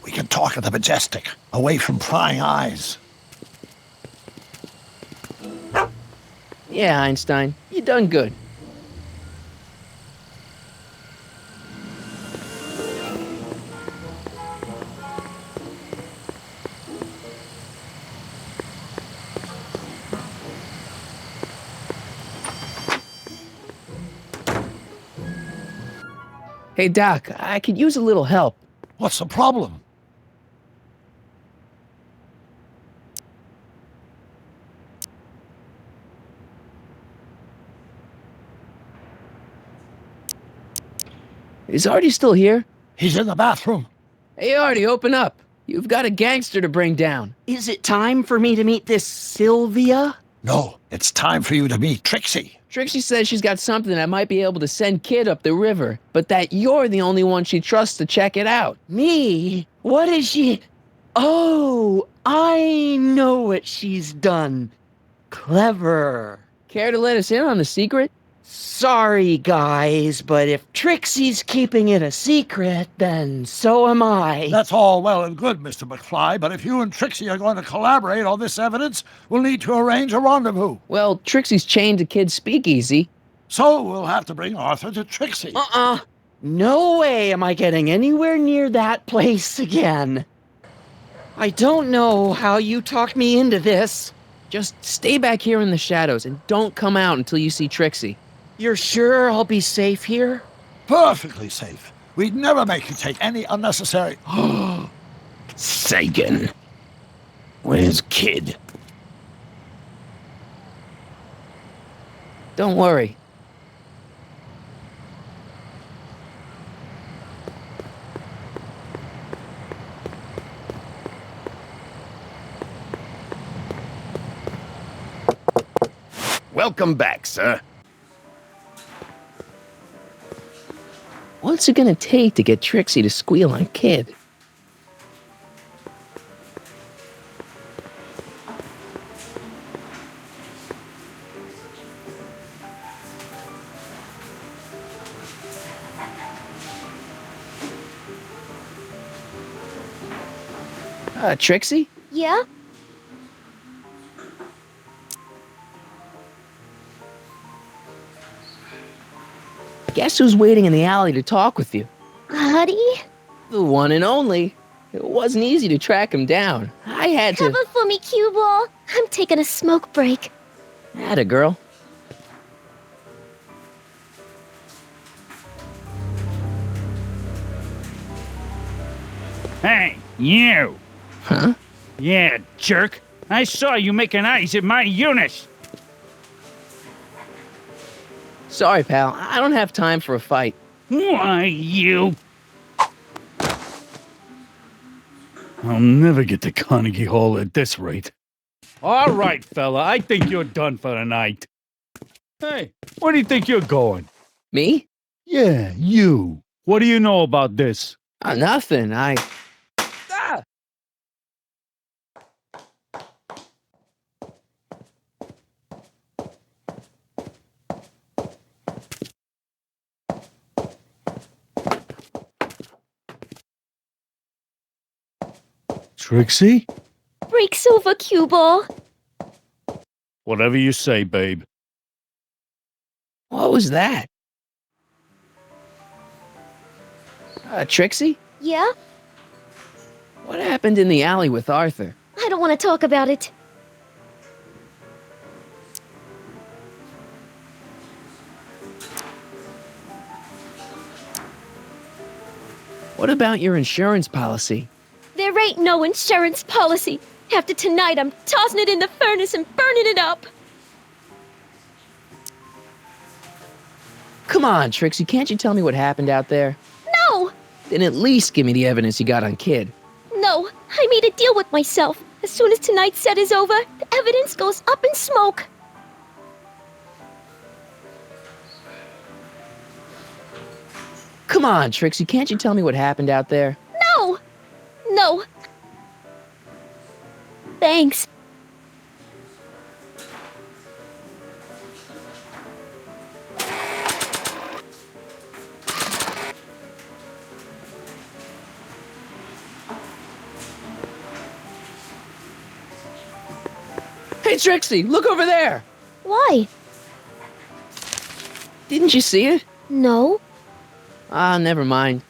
We can talk at the Majestic, away from prying eyes. Yeah, Einstein, you done good. Hey, Doc, I could use a little help. What's the problem? Is Artie still here? He's in the bathroom. Hey, Artie, open up. You've got a gangster to bring down. Is it time for me to meet this Sylvia? No, it's time for you to meet Trixie. Trixie says she's got something that might be able to send Kid up the river, but that you're the only one she trusts to check it out. Me? What is she... Oh, I know what she's done. Clever. Care to let us in on the secret? Sorry, guys, but if Trixie's keeping it a secret, then so am I. That's all well and good, Mr. McFly, but if you and Trixie are going to collaborate on this evidence, we'll need to arrange a rendezvous. Well, Trixie's chained to Kid's speakeasy. So we'll have to bring Arthur to Trixie. No way am I getting anywhere near that place again. I don't know how you talked me into this. Just stay back here in the shadows and don't come out until you see Trixie. You're sure I'll be safe here? Perfectly safe. We'd never make you take any unnecessary... Sagan. Where's Kid? Don't worry. Welcome back, sir. What's it gonna take to get Trixie to squeal on Kid? Trixie? Yeah? Guess who's waiting in the alley to talk with you? Artie? The one and only. It wasn't easy to track him down. I had to... Cover for me, cue ball. I'm taking a smoke break. Atta girl. Hey, you! Huh? Yeah, jerk. I saw you making eyes at my Eunice. Sorry, pal. I don't have time for a fight. Why, you... I'll never get to Carnegie Hall at this rate. All right, fella, I think you're done for the night. Hey, where do you think you're going? Me? Yeah, you. What do you know about this? Nothing. Ah! Trixie? Break silver cue ball. Whatever you say, babe. What was that? Trixie? Yeah? What happened in the alley with Arthur? I don't want to talk about it. What about your insurance policy? There ain't no insurance policy. After tonight, I'm tossing it in the furnace and burning it up. Come on, Trixie, can't you tell me what happened out there? No! Then at least give me the evidence you got on Kid. No, I made a deal with myself. As soon as tonight's set is over, the evidence goes up in smoke. Come on, Trixie, can't you tell me what happened out there? No! No. Thanks. Hey, Trixie, look over there! Why? Didn't you see it? No. Ah, never mind.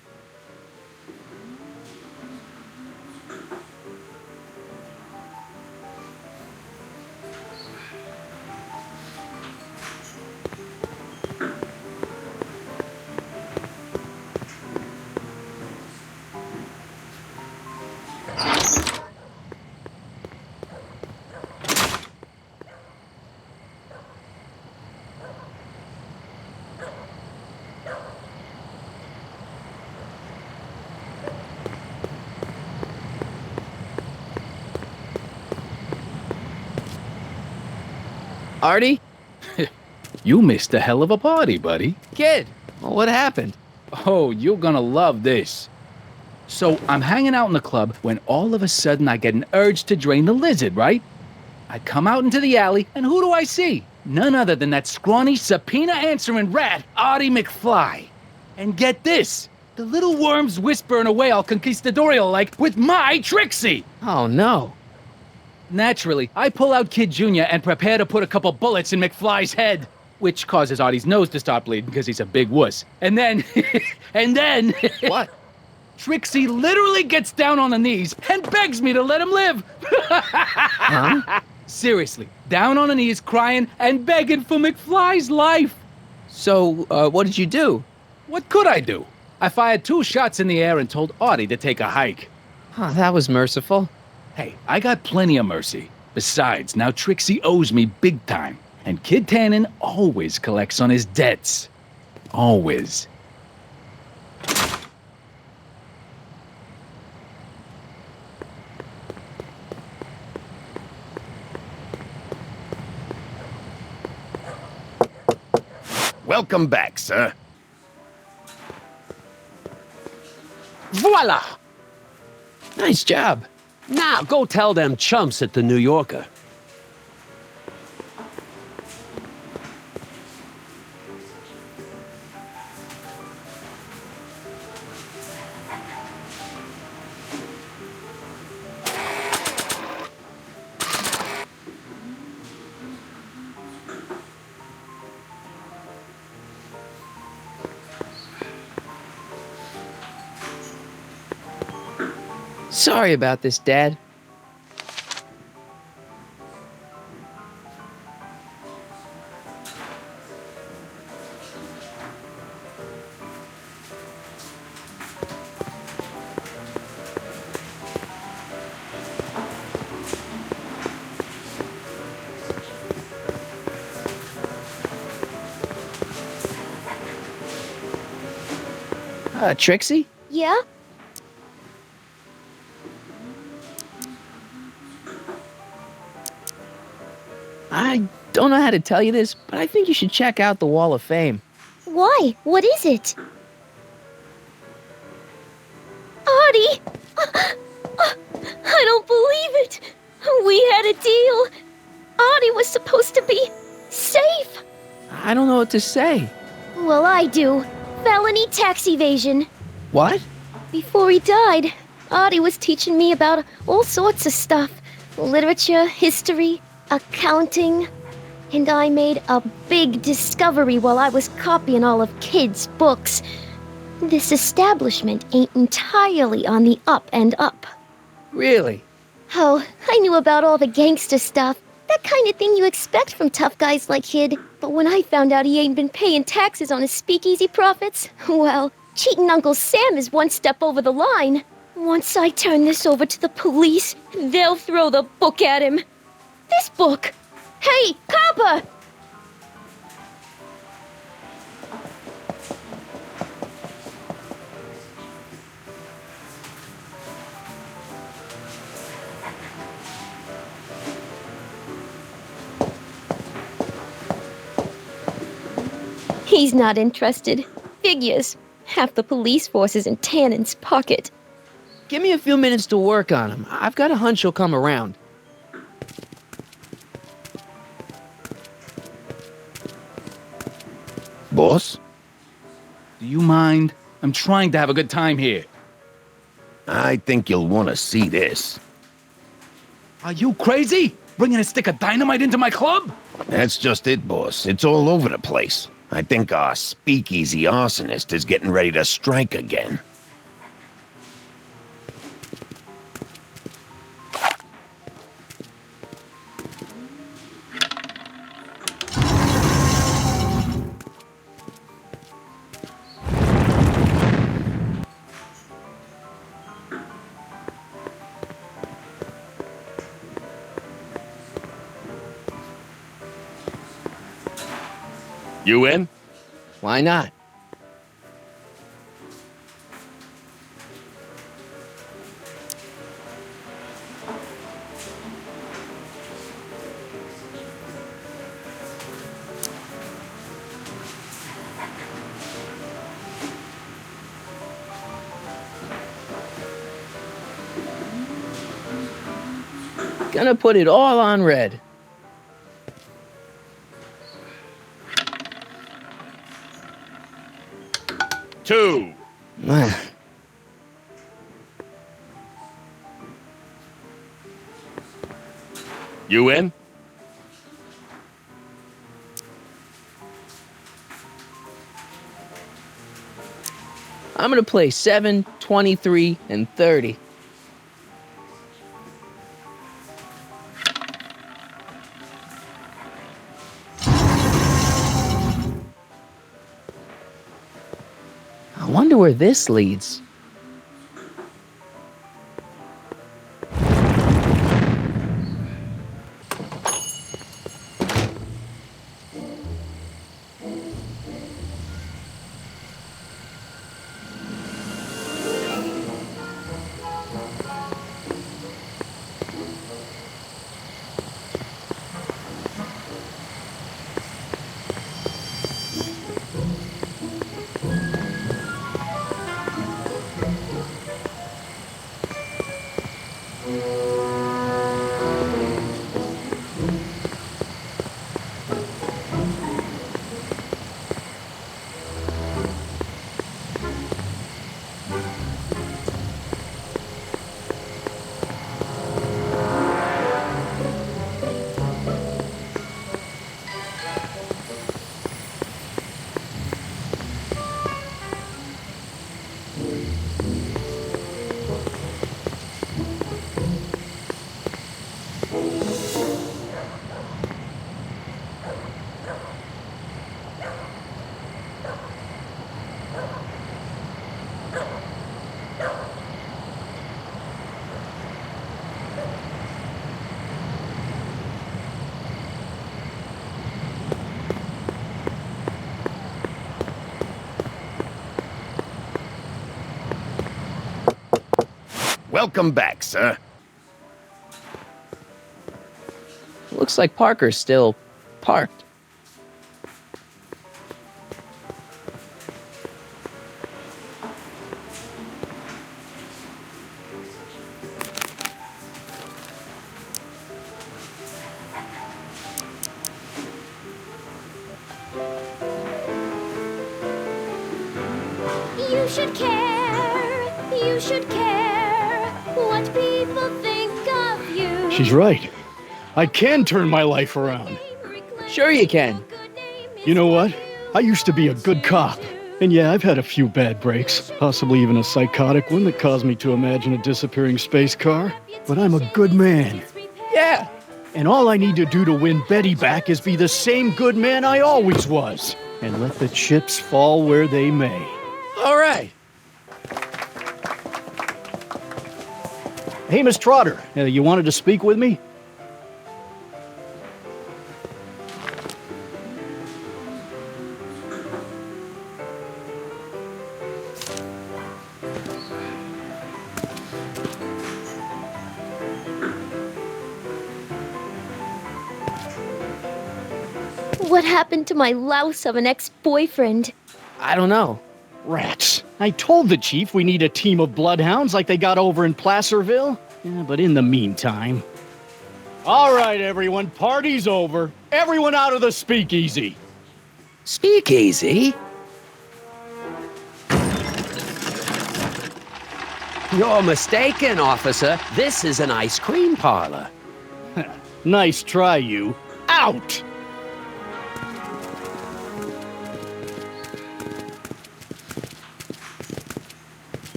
Artie? You missed a hell of a party, buddy. Kid, well, what happened? Oh, you're gonna love this. So I'm hanging out in the club when all of a sudden I get an urge to drain the lizard, right? I come out into the alley, and who do I see? None other than that scrawny, subpoena-answering rat, Marty McFly. And get this, the little worm's whispering away all conquistadorial-like with my Trixie! Oh, no. Naturally, I pull out Kid Jr. and prepare to put a couple bullets in McFly's head, which causes Artie's nose to start bleeding because he's a big wuss. And then, What? Trixie literally gets down on her knees and begs me to let him live. Huh? Seriously, down on her knees crying and begging for McFly's life. So, what did you do? What could I do? I fired 2 shots in the air and told Artie to take a hike. Oh, that was merciful. Hey, I got plenty of mercy. Besides, now Trixie owes me big time. And Kid Tannen always collects on his debts. Always. Welcome back, sir. Voila! Nice job. Now go tell them chumps at the New Yorker. Sorry about this, Dad. Trixie? Yeah? I don't know how to tell you this, but I think you should check out the Wall of Fame. Why? What is it? Artie! I don't believe it! We had a deal! Artie was supposed to be safe! I don't know what to say. Well, I do. Felony tax evasion. What? Before he died, Artie was teaching me about all sorts of stuff. Literature, history, accounting. And I made a big discovery while I was copying all of Kid's books. This establishment ain't entirely on the up and up. Really? Oh, I knew about all the gangster stuff. That kind of thing you expect from tough guys like Kid. But when I found out he ain't been paying taxes on his speakeasy profits, well, cheating Uncle Sam is one step over the line. Once I turn this over to the police, they'll throw the book at him. This book! Hey, copper! He's not interested. Figures. Half the police force is in Tannen's pocket. Give me a few minutes to work on him. I've got a hunch he'll come around. Boss? Do you mind? I'm trying to have a good time here. I think you'll want to see this. Are you crazy? Bringing a stick of dynamite into my club? That's just it, boss. It's all over the place. I think our speakeasy arsonist is getting ready to strike again. You in? Why not? Gonna put it all on red. Two. You in? I'm gonna play 7, 23, and 30. I wonder where this leads. Welcome back, sir. Looks like Parker's still parked. You should care. You should care what people think of you. She's right. I can turn my life around. Sure you can. You know what? I used to be a good cop. And yeah, I've had a few bad breaks, possibly even a psychotic one that caused me to imagine a disappearing space car. But I'm a good man. Yeah. And all I need to do to win Betty back is be the same good man I always was. And let the chips fall where they may. All right. Hey, Miss Trotter, you wanted to speak with me? What happened to my louse of an ex-boyfriend? I don't know. Rats. I told the chief we need a team of bloodhounds like they got over in Placerville. Yeah, but in the meantime... All right, everyone, party's over. Everyone out of the speakeasy. Speakeasy? You're mistaken, officer. This is an ice cream parlor. Nice try, you. Out!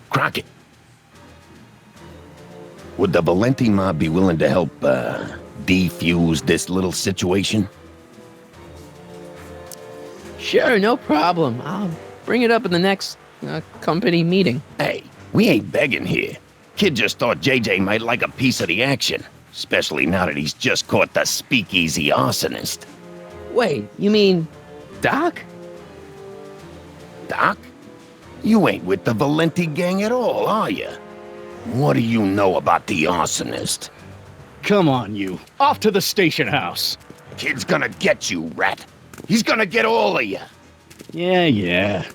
Crockett. Would the Valenti mob be willing to help, defuse this little situation? Sure, no problem. I'll bring it up in the next company meeting. Hey, we ain't begging here. Kid just thought JJ might like a piece of the action, especially now that he's just caught the speakeasy arsonist. Wait, you mean Doc? Doc? You ain't with the Valenti gang at all, are you? What do you know about the arsonist? Come on, you. Off to the station house. Kid's gonna get you, rat. He's gonna get all of you. Yeah.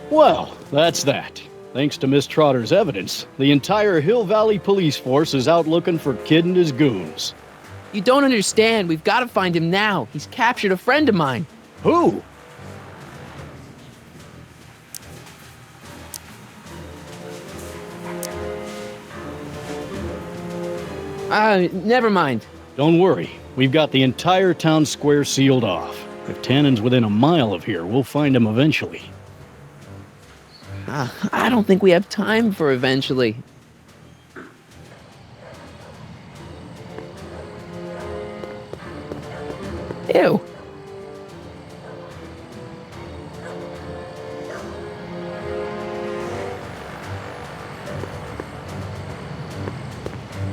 Well, that's that. Thanks to Miss Trotter's evidence, the entire Hill Valley police force is out looking for Kid and his goons. You don't understand. We've got to find him now. He's captured a friend of mine. Who? Never mind. Don't worry. We've got the entire town square sealed off. If Tannen's within a mile of here, we'll find him eventually. I don't think we have time for eventually. Ew.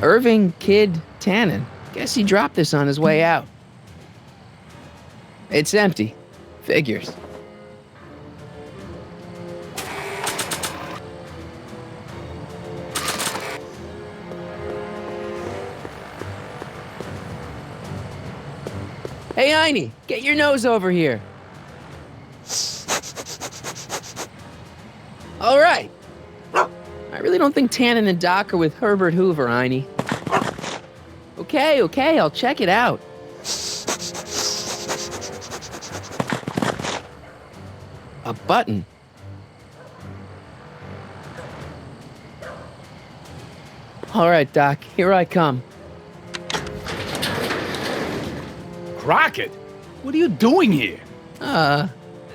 Irving Kid Tannen. Guess he dropped this on his way out. It's empty. Figures. Hey, Einie, get your nose over here. All right. I really don't think Tannen and Doc are with Herbert Hoover, Einie. Okay, I'll check it out. A button. All right, Doc, here I come. Crockett, what are you doing here?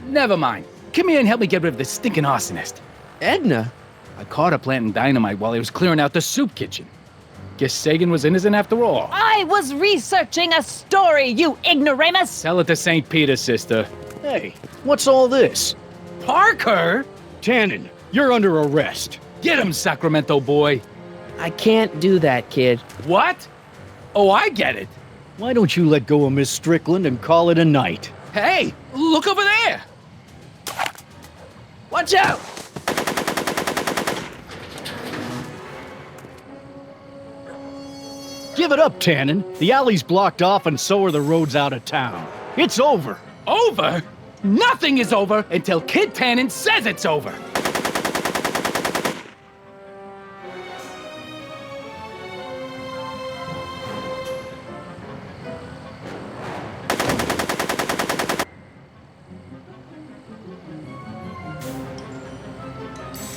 Never mind. Come here and help me get rid of this stinking arsonist. Edna? I caught her planting dynamite while he was clearing out the soup kitchen. Guess Sagan was innocent after all. I was researching a story, you ignoramus! Tell it to St. Peter, sister. Hey, what's all this? Parker? Tannen, you're under arrest. Get him, Sacramento boy. I can't do that, kid. What? Oh, I get it. Why don't you let go of Miss Strickland and call it a night? Hey, look over there. Watch out! Give it up, Tannen. The alley's blocked off and so are the roads out of town. It's over. Over? Nothing is over until Kid Tannen says it's over.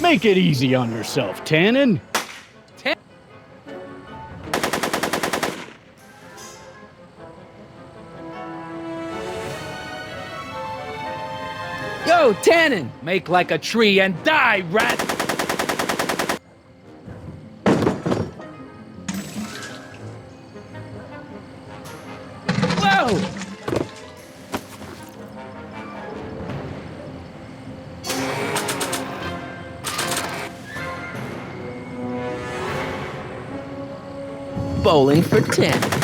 Make it easy on yourself, Tannen. Yo, Tannen! Make like a tree and die, rat! Whoa! Bowling for 10.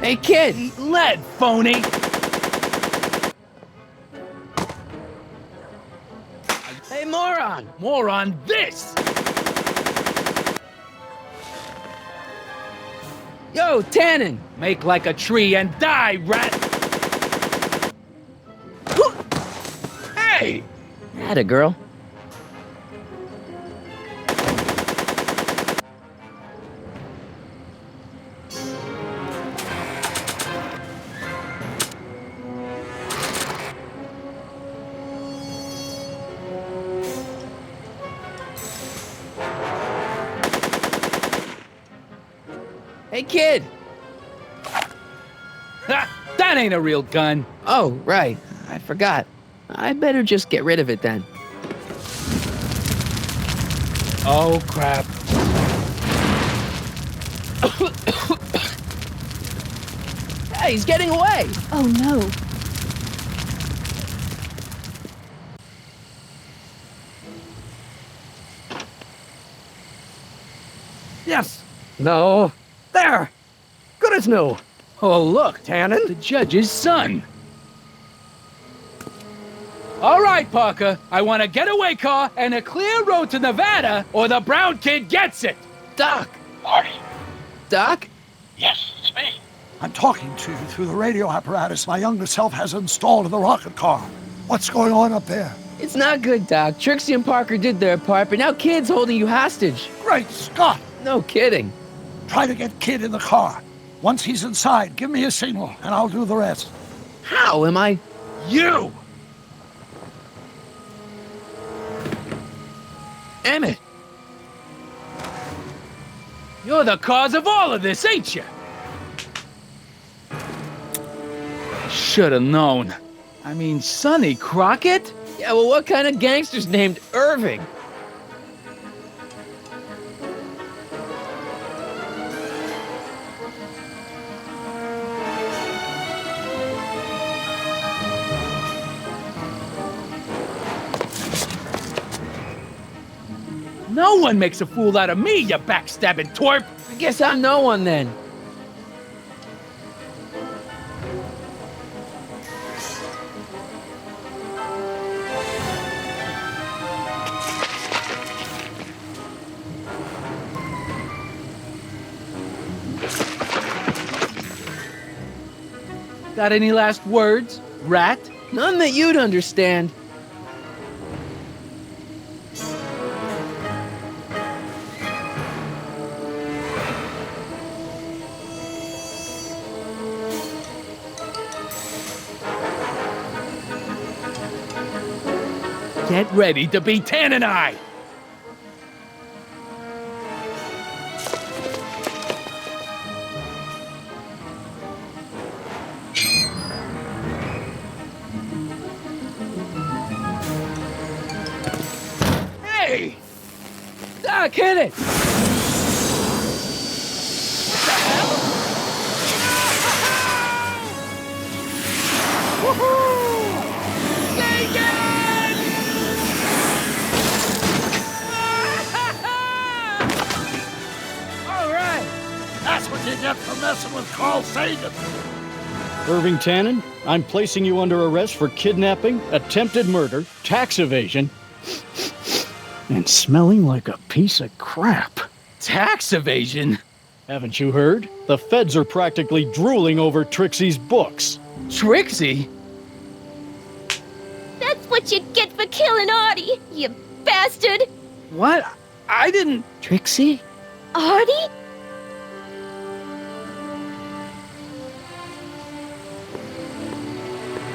Hey, kid! Eat lead, phony! Hey, moron! Moron, this! Yo, Tannen! Make like a tree and die, rat! Hey! Atta girl. Hey, kid! Ha! That ain't a real gun. Oh, right. I forgot. I better just get rid of it then. Oh, crap. Hey, he's getting away! Oh no. Yes. No. There. Good as new. Oh, look, Tannen? the judge's son. All right, Parker. I want a getaway car and a clear road to Nevada, or the brown kid gets it. Doc! Marty. Doc? Yes, it's me. I'm talking to you through the radio apparatus my younger self has installed in the rocket car. What's going on up there? It's not good, Doc. Trixie and Parker did their part, but now Kid's holding you hostage. Great Scott! No kidding. Try to get Kid in the car. Once he's inside, give me a signal, and I'll do the rest. How am I? You! Emmett! You're the cause of all of this, ain't you? Should have known. I mean, Sonny Crockett? Yeah, well, what kind of gangster's named Irving? No one makes a fool out of me, you backstabbing twerp! I guess I'm no one then. Got any last words, rat? None that you'd understand. Get ready to be Tannen I! Hey! Doc, hit it! What the hell? All right. That's what you get for messing with Carl Sagan. Irving Tannen, I'm placing you under arrest for kidnapping, attempted murder, tax evasion, and smelling like a piece of crap. Tax evasion? Haven't you heard? The feds are practically drooling over Trixie's books. Trixie? That's what you get for killing Artie, you bastard! What? I didn't... Trixie? Artie?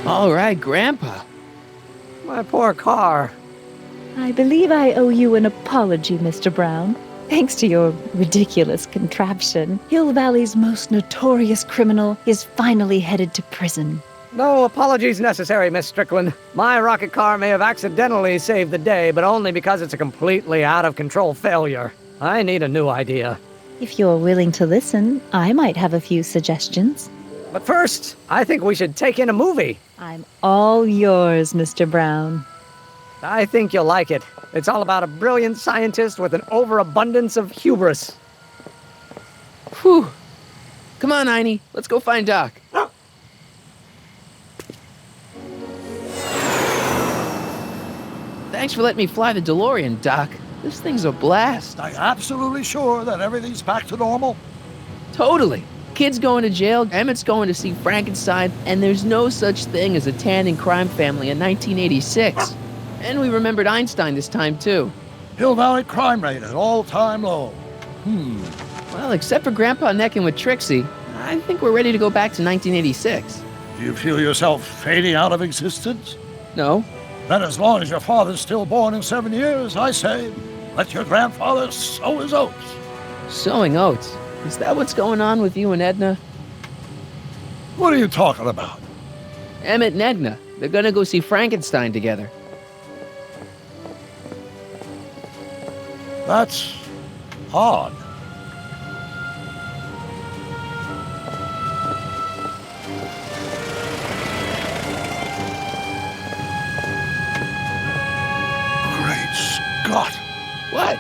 All right, Grandpa. My poor car. I believe I owe you an apology, Mr. Brown. Thanks to your ridiculous contraption, Hill Valley's most notorious criminal is finally headed to prison. No apologies necessary, Miss Strickland. My rocket car may have accidentally saved the day, but only because it's a completely out-of-control failure. I need a new idea. If you're willing to listen, I might have a few suggestions. But first, I think we should take in a movie. I'm all yours, Mr. Brown. I think you'll like it. It's all about a brilliant scientist with an overabundance of hubris. Whew. Come on, Einie. Let's go find Doc. Thanks for letting me fly the DeLorean, Doc. This thing's a blast. Are you absolutely sure that everything's back to normal? Totally. Kid's going to jail, Emmett's going to see Frankenstein, and there's no such thing as a Tannen crime family in 1986. And we remembered Einstein this time, too. Hill Valley crime rate at all-time low. Well, except for Grandpa necking with Trixie, I think we're ready to go back to 1986. Do you feel yourself fading out of existence? No. Then as long as your father's still born in 7 years, I say, let your grandfather sow his oats. Sowing oats? Is that what's going on with you and Edna? What are you talking about? Emmett and Edna. They're gonna go see Frankenstein together. That's odd. Great Scott! What?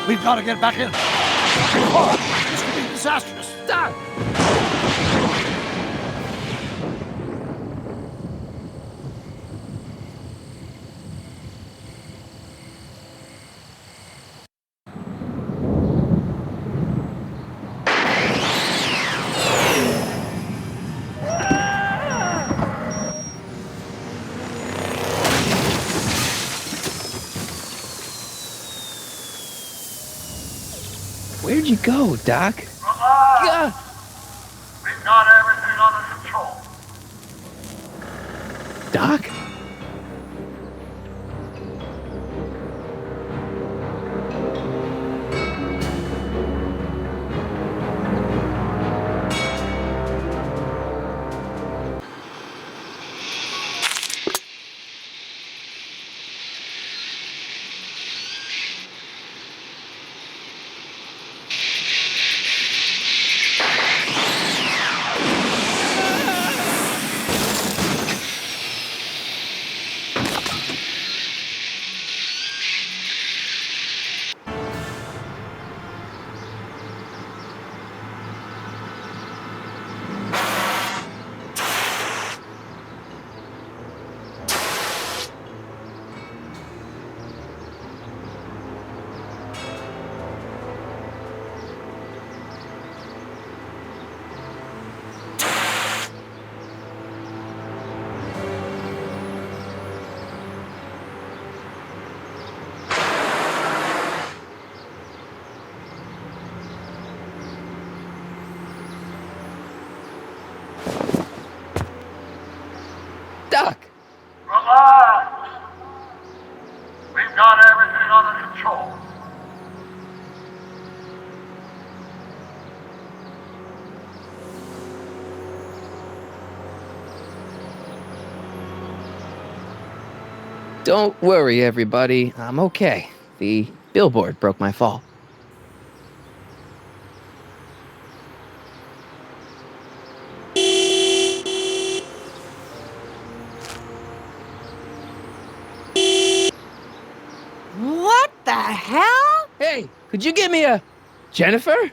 We've got to get back in. Oh, this could be disastrous. Stop! Where'd you go, Doc? We've got everything under control. Doc? Doc! Relax! We've got everything under control. Don't worry, everybody. I'm okay. The billboard broke my fall. What the hell? Hey, could you give me a... Jennifer?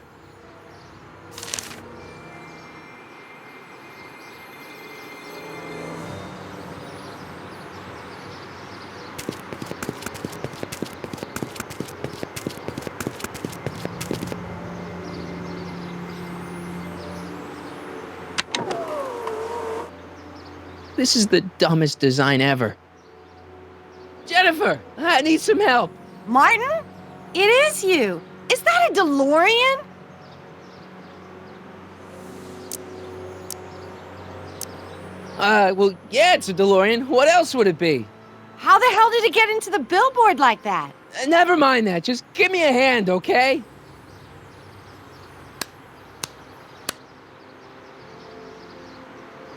This is the dumbest design ever. Jennifer, I need some help. Martin? It is you. Is that a DeLorean? Well, yeah, it's a DeLorean. What else would it be? How the hell did it get into the billboard like that? Never mind that. Just give me a hand, okay?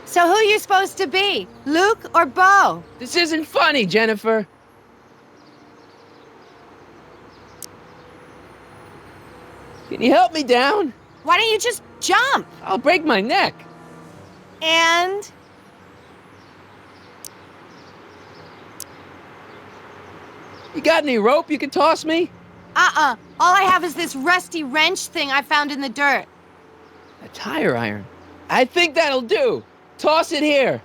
So who are you supposed to be? Luke or Bo? This isn't funny, Jennifer. Can you help me down? Why don't you just jump? I'll break my neck. And? You got any rope you can toss me? All I have is this rusty wrench thing I found in the dirt. A tire iron. I think that'll do. Toss it here.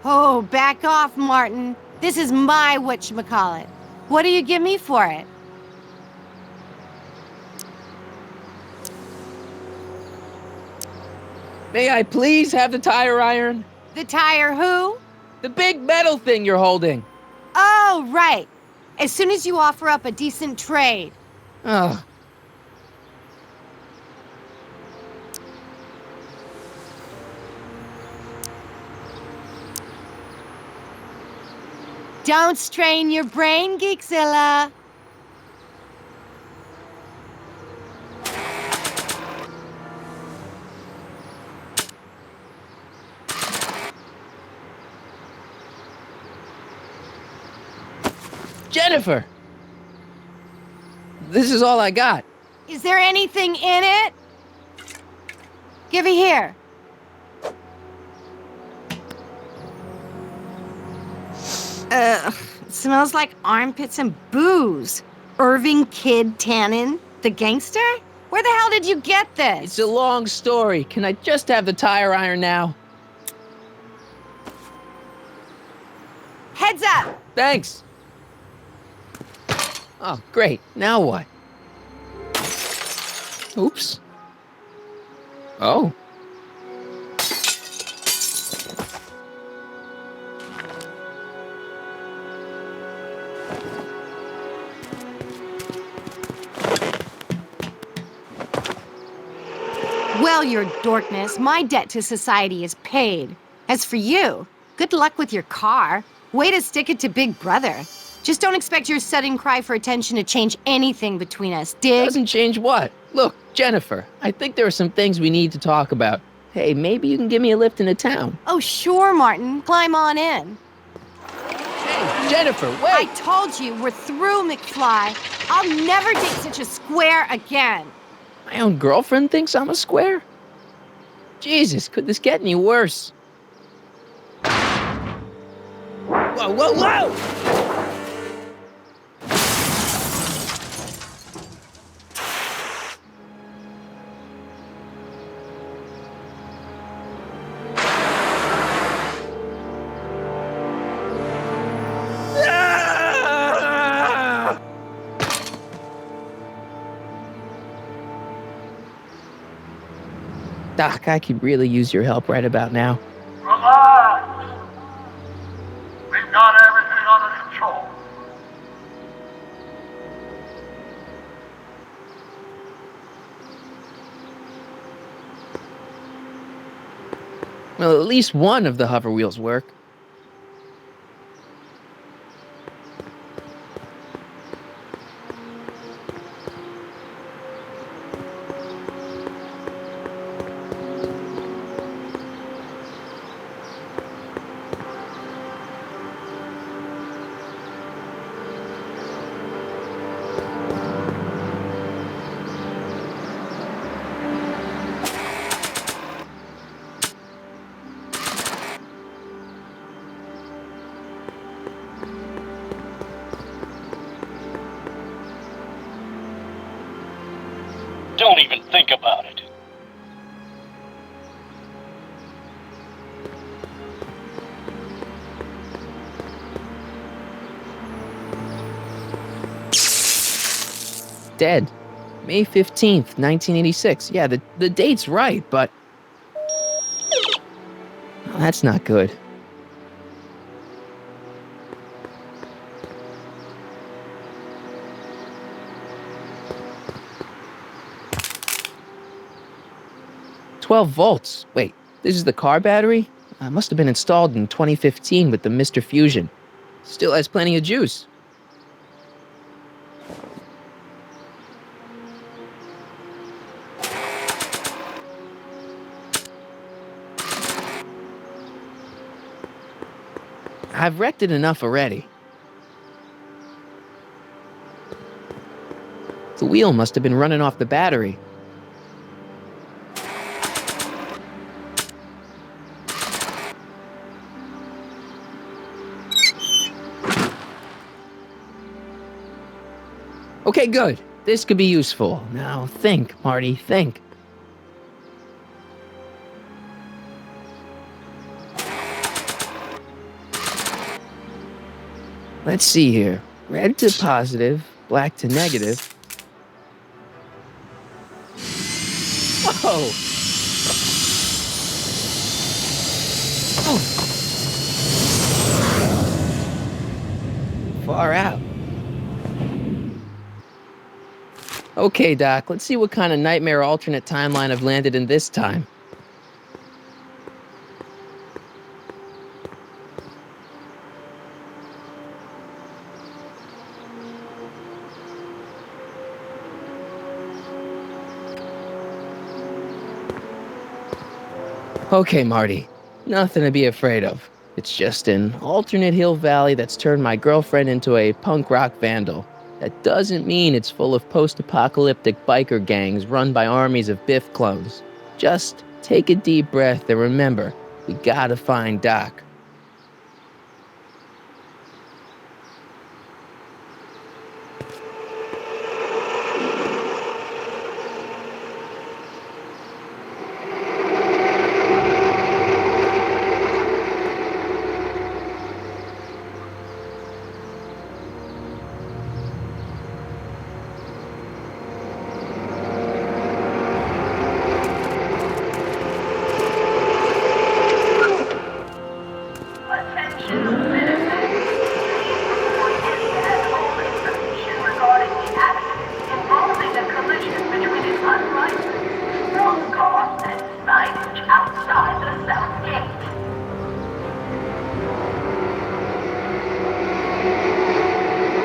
Oh, back off, Martin. This is my whatchamacallit. What do you give me for it? May I please have the tire iron? The tire who? The big metal thing you're holding. Oh, right. As soon as you offer up a decent trade. Ugh. Don't strain your brain, Geekzilla. Jennifer! This is all I got. Is there anything in it? Give it here. It smells like armpits and booze. Irving Kid Tannen, the gangster? Where the hell did you get this? It's a long story. Can I just have the tire iron now? Heads up! Thanks. Oh, great. Now what? Oops. Oh. Well, your dorkness, my debt to society is paid. As for you, good luck with your car. Way to stick it to Big Brother. Just don't expect your sudden cry for attention to change anything between us, dig? Doesn't change what? Look, Jennifer, I think there are some things we need to talk about. Hey, maybe you can give me a lift into town. Oh, sure, Martin. Climb on in. Hey, Jennifer, wait! I told you, we're through, McFly. I'll never date such a square again. My own girlfriend thinks I'm a square? Jesus, could this get any worse? Whoa, whoa, whoa! Doc, I could really use your help right about now. Relax. We've got everything under control. Well, at least one of the hover wheels work. Don't even think about it. Dead. May 15th, 1986. Yeah, the date's right, but... Oh, that's not good. $12 volts. Wait, this is the car battery? Must have been installed in 2015 with the Mr. Fusion. Still has plenty of juice. I've wrecked it enough already. The wheel must have been running off the battery. Okay, good. This could be useful. Now think, Marty, think. Let's see here. Red to positive, black to negative. Whoa! Oh. Far out. Okay, Doc, let's see what kind of nightmare alternate timeline I've landed in this time. Okay, Marty. Nothing to be afraid of. It's just an alternate hill valley that's turned my girlfriend into a punk rock vandal. That doesn't mean it's full of post-apocalyptic biker gangs run by armies of Biff clones. Just take a deep breath and remember, we gotta find Doc.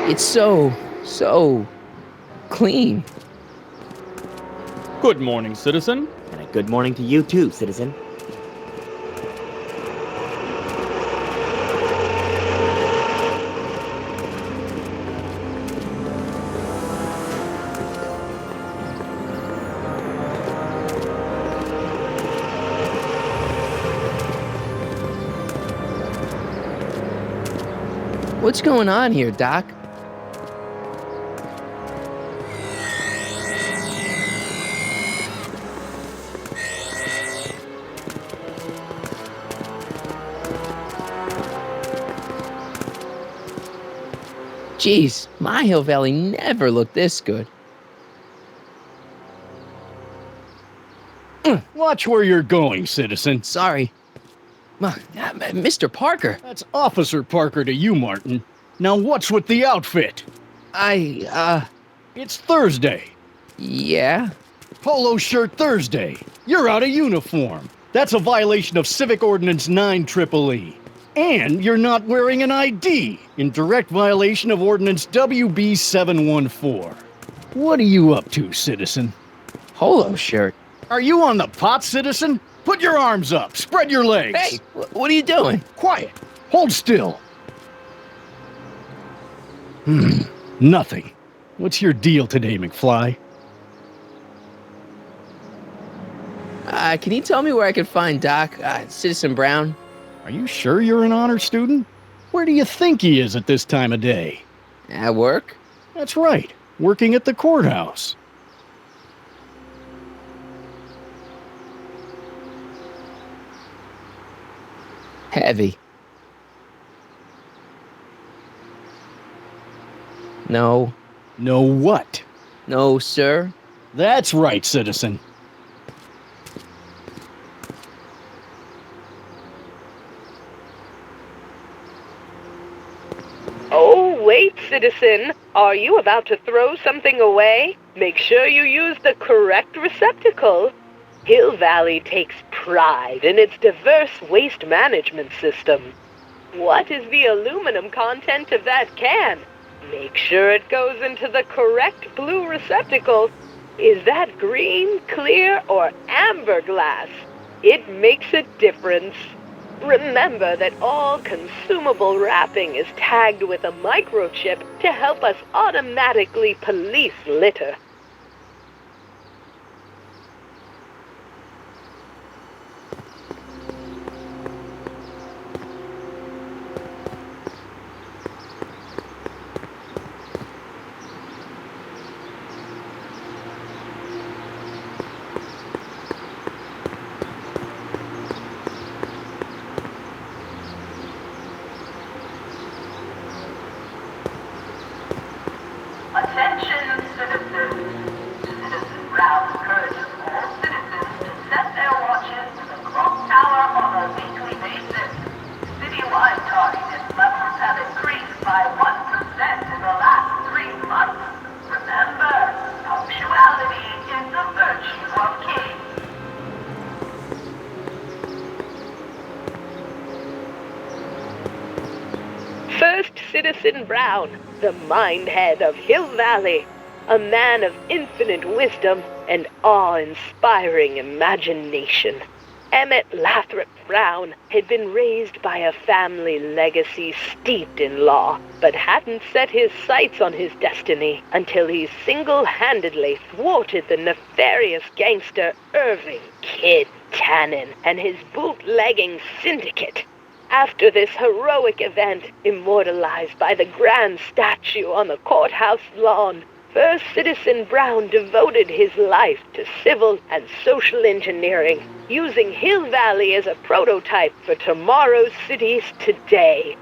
It's so clean. Good morning, citizen. And a good morning to you too, citizen. What's going on here, Doc? Jeez, my Hill Valley never looked this good. Watch where you're going, citizen. Sorry. Mr. Parker. That's Officer Parker to you, Martin. Now what's with the outfit? It's Thursday. Yeah? Polo shirt Thursday. You're out of uniform. That's a violation of Civic Ordinance 9EEE. And you're not wearing an ID, in direct violation of Ordinance WB 714. What are you up to, citizen? Polo shirt. Are you on the pot, citizen? Put your arms up. Spread your legs. Hey, what are you doing? Quiet. Hold still. Nothing. What's your deal today, McFly? Can you tell me where I can find Doc, Citizen Brown? Are you sure you're an honor student? Where do you think he is at this time of day? At work? That's right. Working at the courthouse. Heavy. No. No what? No, sir. That's right, citizen. Oh, wait, citizen. Are you about to throw something away? Make sure you use the correct receptacle. Hill Valley takes pride in its diverse waste management system. What is the aluminum content of that can? Make sure it goes into the correct blue receptacle. Is that green, clear, or amber glass? It makes a difference. Remember that all consumable wrapping is tagged with a microchip to help us automatically police litter. Attention citizens. Citizen Brown encourages all citizens to set their watches to the clock tower on a weekly basis. Citywide tardiness levels have increased by 1% in the last 3 months. Remember, punctuality is the virtue of kings. First Citizen Brown, the mind-head of Hill Valley, a man of infinite wisdom and awe-inspiring imagination. Emmett Lathrop Brown had been raised by a family legacy steeped in law, but hadn't set his sights on his destiny until he single-handedly thwarted the nefarious gangster Irving Kid Tannen and his bootlegging syndicate. After this heroic event, immortalized by the grand statue on the courthouse lawn, First Citizen Brown devoted his life to civil and social engineering, using Hill Valley as a prototype for tomorrow's cities today.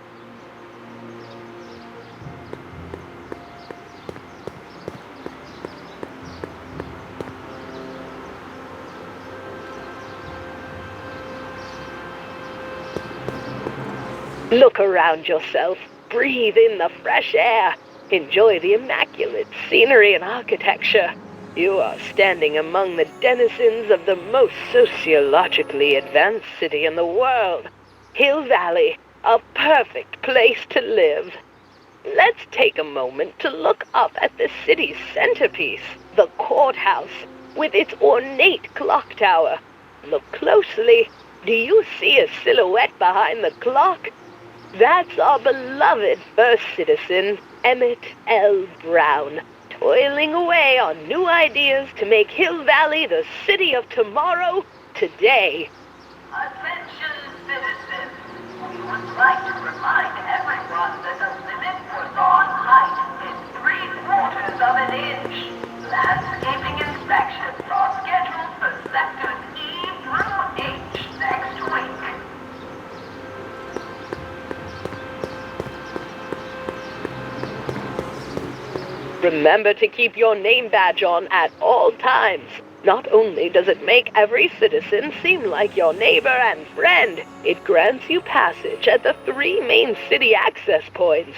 Look around yourself, breathe in the fresh air, enjoy the immaculate scenery and architecture. You are standing among the denizens of the most sociologically advanced city in the world, Hill Valley, a perfect place to live. Let's take a moment to look up at the city's centerpiece, the courthouse, with its ornate clock tower. Look closely. Do you see a silhouette behind the clock? That's our beloved first citizen, Emmett L. Brown, toiling away on new ideas to make Hill Valley the city of tomorrow, today. Attention citizens. We would like to remind everyone that the limit for lawn height is 3/4 of an inch. Landscaping inspections are scheduled for sectors E through H next week. Remember to keep your name badge on at all times. Not only does it make every citizen seem like your neighbor and friend, it grants you passage at the 3 main city access points.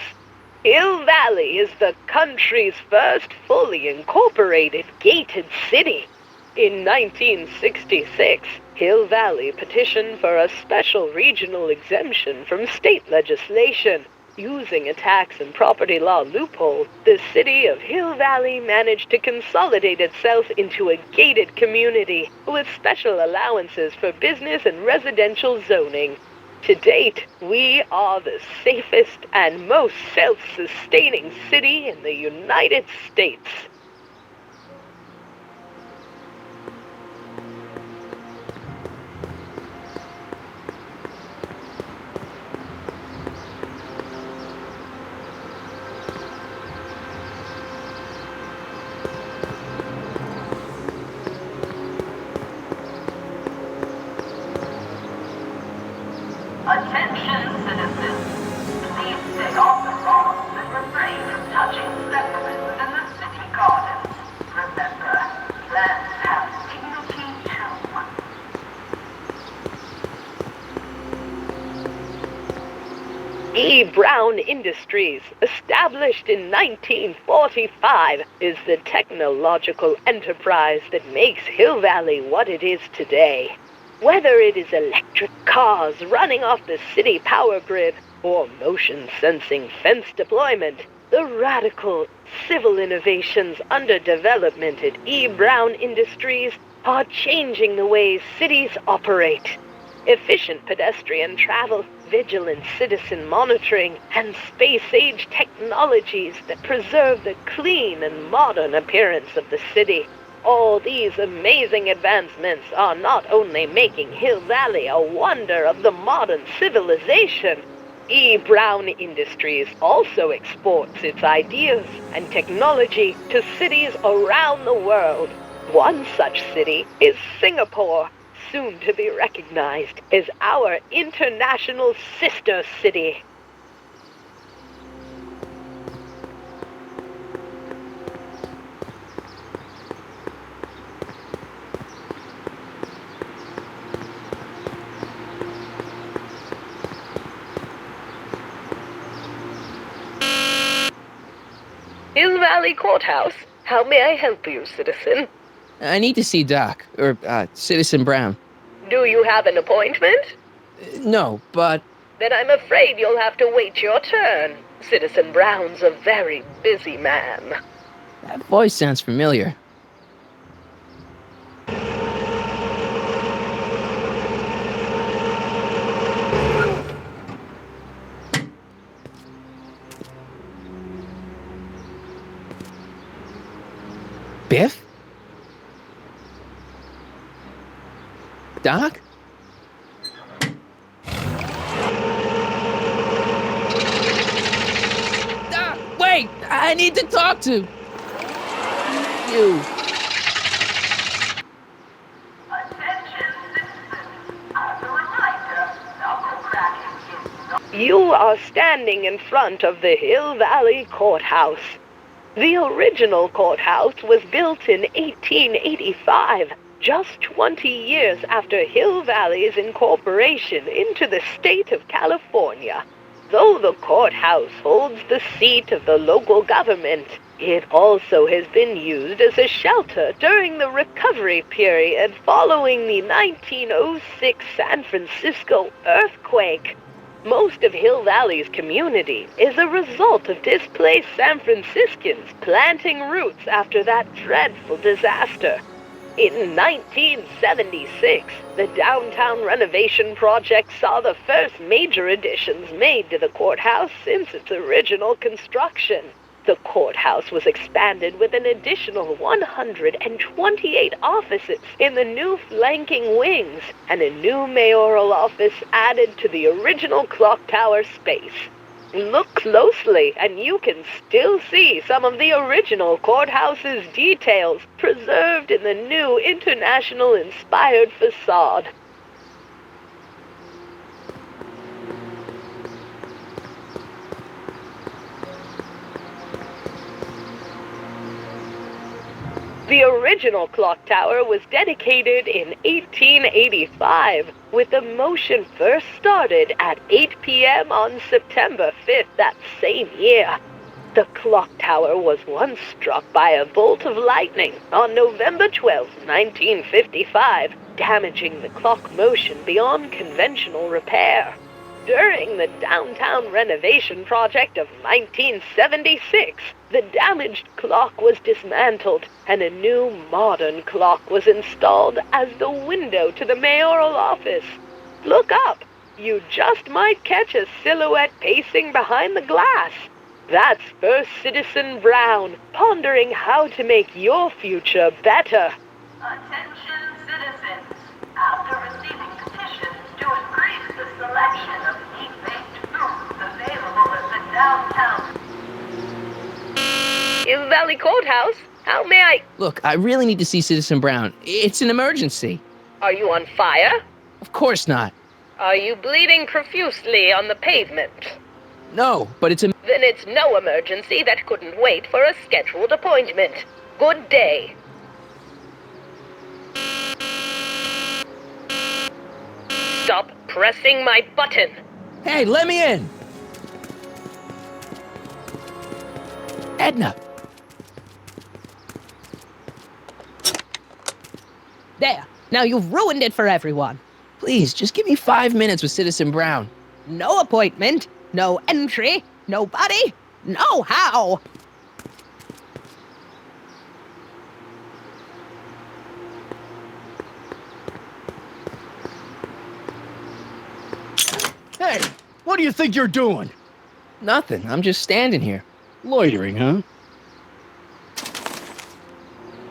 Hill Valley is the country's first fully incorporated gated city. In 1966, Hill Valley petitioned for a special regional exemption from state legislation. Using a tax and property law loophole, the city of Hill Valley managed to consolidate itself into a gated community with special allowances for business and residential zoning. To date, we are the safest and most self-sustaining city in the United States. Attention E. Brown Industries, established in 1945, is the technological enterprise that makes Hill Valley what it is today. Whether it is electric cars running off the city power grid or motion-sensing fence deployment, the radical civil innovations under development at E. Brown Industries are changing the ways cities operate. Efficient pedestrian travel, vigilant citizen monitoring, and space-age technologies that preserve the clean and modern appearance of the city. All these amazing advancements are not only making Hill Valley a wonder of the modern civilization, E. Brown Industries also exports its ideas and technology to cities around the world. One such city is Singapore, soon to be recognized as our international sister city. Hill Valley Courthouse. How may I help you, citizen? I need to see Doc, or Citizen Brown. Do you have an appointment? No, but... Then I'm afraid you'll have to wait your turn. Citizen Brown's a very busy man. That voice sounds familiar. Biff? Doc? Wait! I need to talk to you. You are standing in front of the Hill Valley Courthouse. The original courthouse was built in 1885, just 20 years after Hill Valley's incorporation into the state of California. Though the courthouse holds the seat of the local government, it also has been used as a shelter during the recovery period following the 1906 San Francisco earthquake. Most of Hill Valley's community is a result of displaced San Franciscans planting roots after that dreadful disaster. In 1976, the downtown renovation project saw the first major additions made to the courthouse since its original construction. The courthouse was expanded with an additional 128 offices in the new flanking wings, and a new mayoral office added to the original clock tower space. Look closely, and you can still see some of the original courthouse's details preserved in the new international-inspired facade. The original clock tower was dedicated in 1885, with the motion first started at 8 p.m. on September 5th that same year. The clock tower was once struck by a bolt of lightning on November 12, 1955, damaging the clock motion beyond conventional repair. During the downtown renovation project of 1976, the damaged clock was dismantled and a new modern clock was installed as the window to the mayoral office. Look up. You just might catch a silhouette pacing behind the glass. That's First Citizen Brown, pondering how to make your future better. Attention citizens. After receiving petitions to increase the selection of heat-baked foods available at the downtown Hill Valley Courthouse, how may I... Look, I really need to see Citizen Brown. It's an emergency. Are you on fire? Of course not. Are you bleeding profusely on the pavement? No, but it's a... Then it's no emergency that couldn't wait for a scheduled appointment. Good day. Stop pressing my button. Hey, let me in! Edna! There. Now you've ruined it for everyone. Please, just give me 5 minutes with Citizen Brown. No appointment, no entry, nobody, no how. Hey, what do you think you're doing? Nothing. I'm just standing here. Loitering, huh?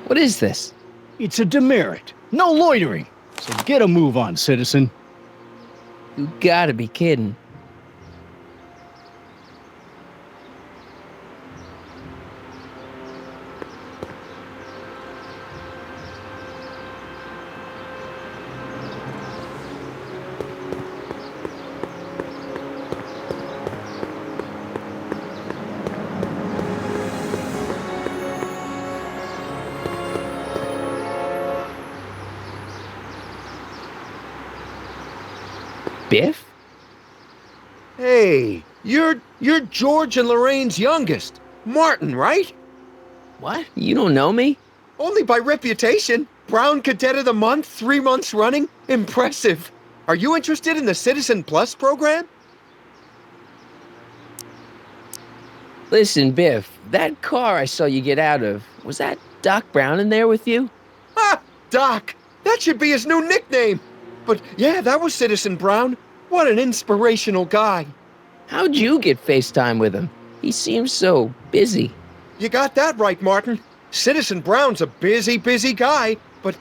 What is this? It's a demerit. No loitering. So get a move on, citizen. You gotta be kidding. Biff? Hey, you're George and Lorraine's youngest. Martin, right? What? You don't know me? Only by reputation. Brown Cadet of the Month, 3 months running. Impressive. Are you interested in the Citizen Plus program? Listen, Biff, that car I saw you get out of, was that Doc Brown in there with you? Ha! Doc! That should be his new nickname. But yeah, that was Citizen Brown. What an inspirational guy. How'd you get FaceTime with him? He seems so busy. You got that right, Martin. Citizen Brown's a busy guy. But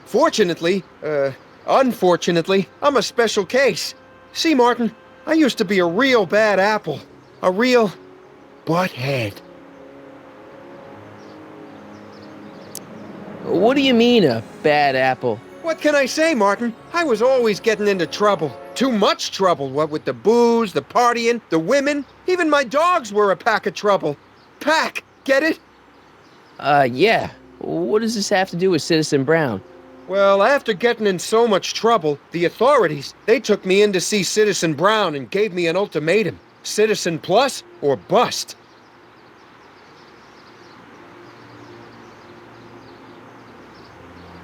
unfortunately, I'm a special case. See, Martin, I used to be a real bad apple. A real butthead. What do you mean, a bad apple? What can I say, Martin? I was always getting into trouble. Too much trouble, what with the booze, the partying, the women. Even my dogs were a pack of trouble. Pack, get it? Yeah. What does this have to do with Citizen Brown? Well, after getting in so much trouble, the authorities, they took me in to see Citizen Brown and gave me an ultimatum. Citizen Plus or bust.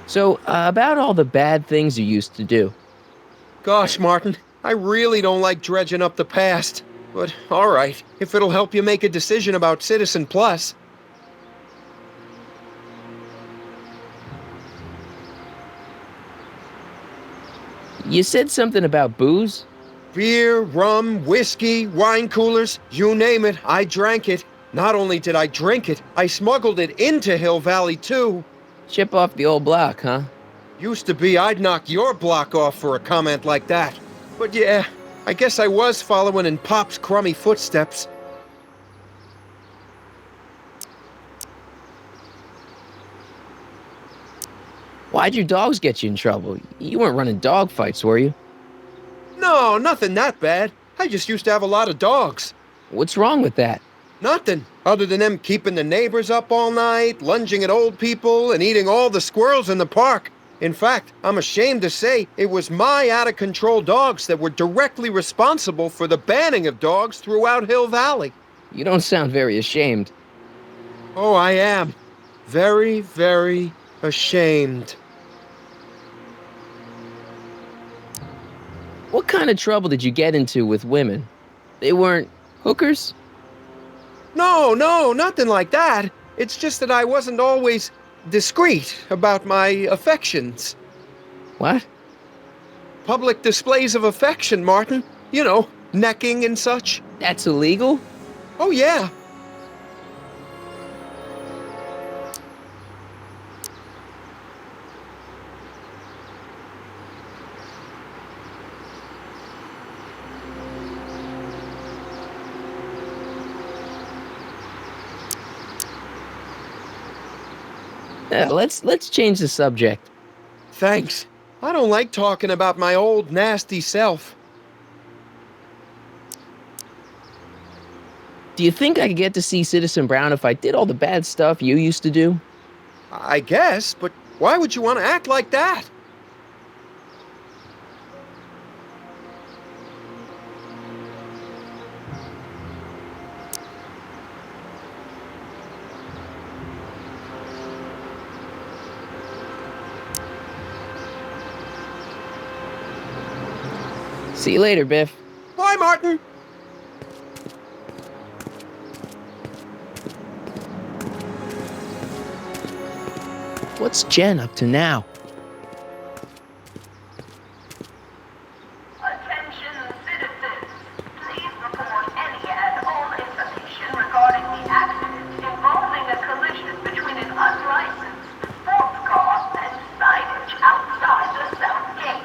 So, about all the bad things you used to do. Gosh, Martin, I really don't like dredging up the past. But, alright, if it'll help you make a decision about Citizen Plus. You said something about booze? Beer, rum, whiskey, wine coolers, you name it, I drank it. Not only did I drink it, I smuggled it into Hill Valley, too. Chip off the old block, huh? Used to be I'd knock your block off for a comment like that. But yeah, I guess I was following in Pop's crummy footsteps. Why'd your dogs get you in trouble? You weren't running dog fights, were you? No, nothing that bad. I just used to have a lot of dogs. What's wrong with that? Nothing, other than them keeping the neighbors up all night, lunging at old people, and eating all the squirrels in the park. In fact, I'm ashamed to say it was my out-of-control dogs that were directly responsible for the banning of dogs throughout Hill Valley. You don't sound very ashamed. Oh, I am. Very, very ashamed. What kind of trouble did you get into with women? They weren't hookers? No, nothing like that. It's just that I wasn't always discreet about my affections. What? Public displays of affection, Martin. You know, necking and such. That's illegal? Oh, yeah. Let's change the subject. Thanks. I don't like talking about my old nasty self. Do you think I could get to see Citizen Brown if I did all the bad stuff you used to do? I guess, but why would you want to act like that? See you later, Biff. Bye, Martin. What's Jen up to now? Attention citizens. Please report any and all information regarding the accident involving a collision between an unlicensed sports car and signage outside the south gate.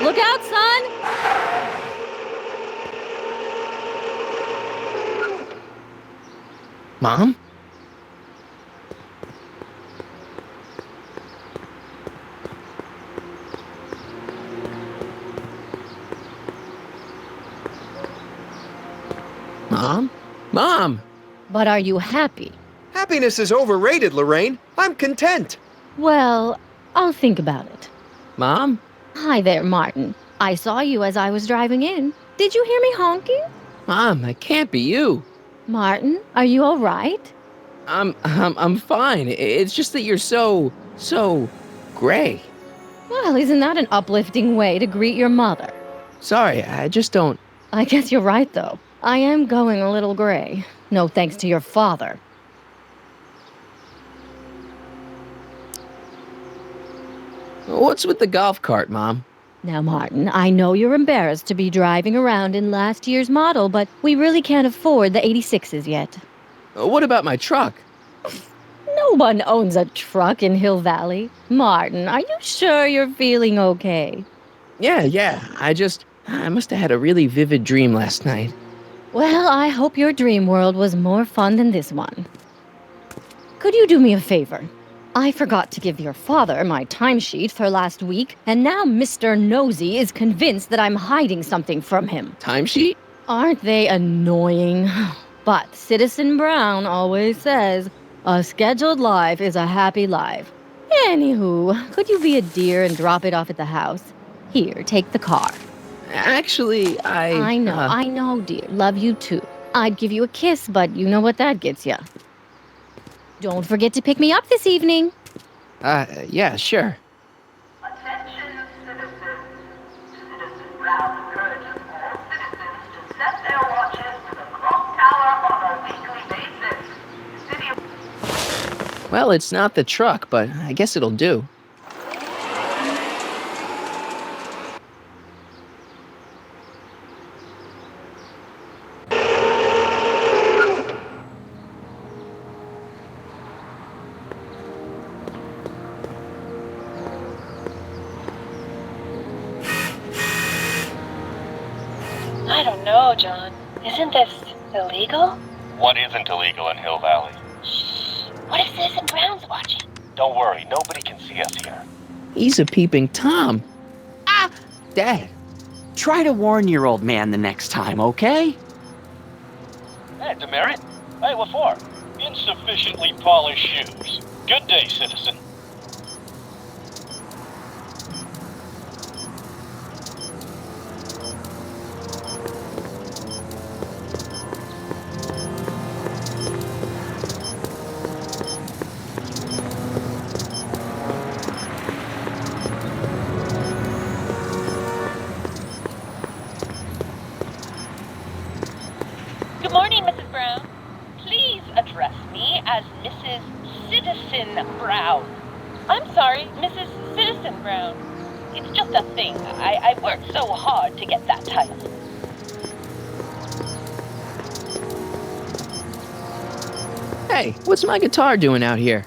Look out, son! Mom? Mom? Mom! But are you happy? Happiness is overrated, Lorraine. I'm content. Well, I'll think about it. Mom? Hi there, Martin. I saw you as I was driving in. Did you hear me honking? Mom, that can't be you. Martin, are you all right? I'm fine. It's just that you're so gray. Well, isn't that an uplifting way to greet your mother? Sorry, I just don't... I guess you're right, though. I am going a little gray. No thanks to your father. What's with the golf cart, Mom? Now, Martin, I know you're embarrassed to be driving around in last year's model, but we really can't afford the 86s yet. What about my truck? No one owns a truck in Hill Valley. Martin, are you sure you're feeling okay? Yeah. I must have had a really vivid dream last night. Well, I hope your dream world was more fun than this one. Could you do me a favor? I forgot to give your father my timesheet for last week, and now Mr. Nosy is convinced that I'm hiding something from him. Timesheet? Aren't they annoying? But Citizen Brown always says, a scheduled life is a happy life. Anywho, could you be a dear and drop it off at the house? Here, take the car. Actually, I know, dear. Love you too. I'd give you a kiss, but you know what that gets you. Don't forget to pick me up this evening. Yeah, sure. Attention citizens. Citizen Brown encourages all citizens to set their watches to the clock tower on a weekly basis. City... Well, it's not the truck, but I guess it'll do. I don't know, John. Isn't this illegal? What isn't illegal in Hill Valley? What if Citizen Brown's watching? Don't worry, nobody can see us here. He's a peeping Tom. Ah! Dad. Try to warn your old man the next time, okay? Hey, demerit? Hey, what for? Insufficiently polished shoes. Good day, citizen. Good morning, Mrs. Brown. Please address me as Mrs. Citizen Brown. I'm sorry, Mrs. Citizen Brown. It's just a thing. I worked so hard to get that title. Hey, what's my guitar doing out here?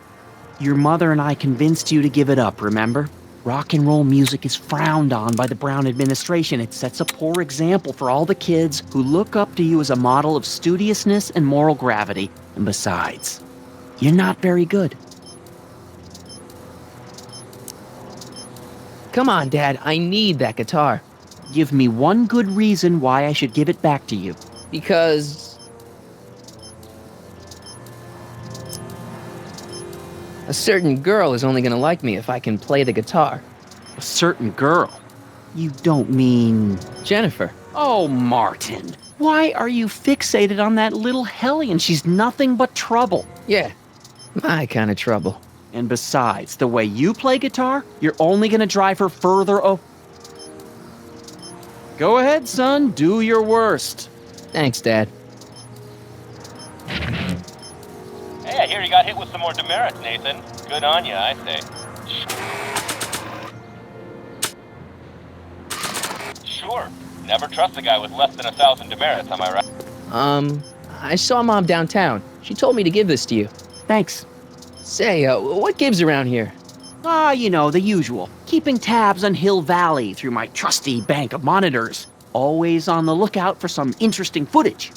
Your mother and I convinced you to give it up, remember? Rock and roll music is frowned on by the Brown administration. It sets a poor example for all the kids who look up to you as a model of studiousness and moral gravity. And besides, you're not very good. Come on, Dad, I need that guitar. Give me one good reason why I should give it back to you. Because... a certain girl is only gonna like me if I can play the guitar. A certain girl? You don't mean... Jennifer. Oh, Martin. Why are you fixated on that little hellion? She's nothing but trouble. Yeah, my kind of trouble. And besides, the way you play guitar, you're only gonna drive her further Go ahead, son. Do your worst. Thanks, Dad. Hey, I hear you got hit with some more demerits, Nathan. Good on you, I say. Sure. Never trust a guy with less than 1,000 demerits, am I right? I saw Mom downtown. She told me to give this to you. Thanks. Say, what gives around here? You know, the usual. Keeping tabs on Hill Valley through my trusty bank of monitors. Always on the lookout for some interesting footage.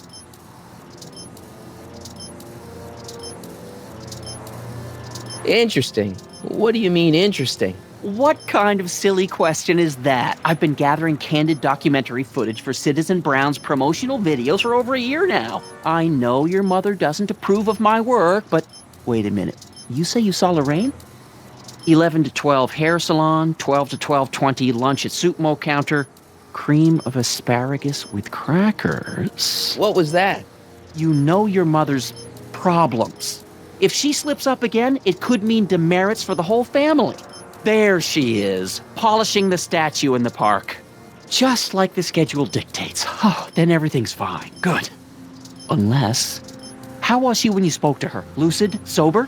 Interesting. What do you mean, interesting? What kind of silly question is that? I've been gathering candid documentary footage for Citizen Brown's promotional videos for over a year now. I know your mother doesn't approve of my work, but wait a minute. You say you saw Lorraine? 11 to 12 hair salon, 12 to 12:20 lunch at soup mo counter, cream of asparagus with crackers. What was that? You know your mother's problems. If she slips up again, it could mean demerits for the whole family. There she is, polishing the statue in the park. Just like the schedule dictates. Oh, then everything's fine. Good. Unless... How was she when you spoke to her? Lucid? Sober?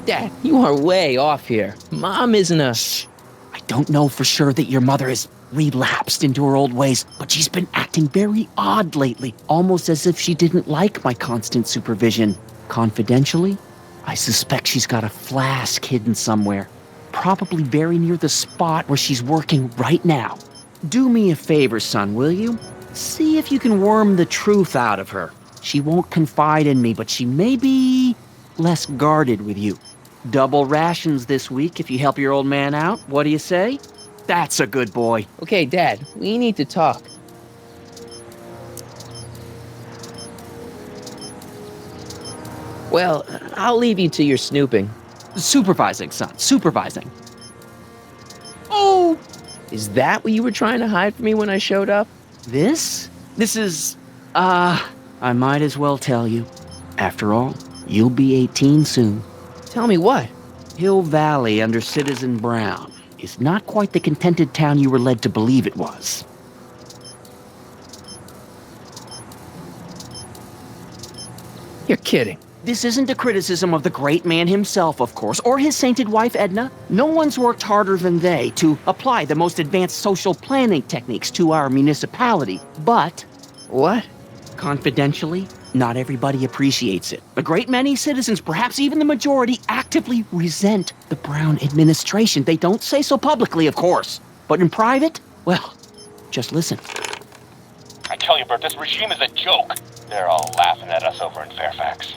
Dad, you are way off here. Mom isn't a... Shh. I don't know for sure that your mother has relapsed into her old ways, but she's been acting very odd lately, almost as if she didn't like my constant supervision. Confidentially, I suspect she's got a flask hidden somewhere, probably very near the spot where she's working right now. Do me a favor, son, will you? See if you can worm the truth out of her. She won't confide in me, but she may be less guarded with you. Double rations this week if you help your old man out. What do you say? That's a good boy. Okay, Dad, we need to talk. Well, I'll leave you to your snooping. Supervising, son. Supervising. Oh! Is that what you were trying to hide from me when I showed up? This? This is... I might as well tell you. After all, you'll be 18 soon. Tell me what? Hill Valley under Citizen Brown is not quite the contented town you were led to believe it was. You're kidding. This isn't a criticism of the great man himself, of course, or his sainted wife, Edna. No one's worked harder than they to apply the most advanced social planning techniques to our municipality. But... What? Confidentially, not everybody appreciates it. A great many citizens, perhaps even the majority, actively resent the Brown administration. They don't say so publicly, of course. But in private, well, just listen. I tell you, Bert, this regime is a joke. They're all laughing at us over in Fairfax.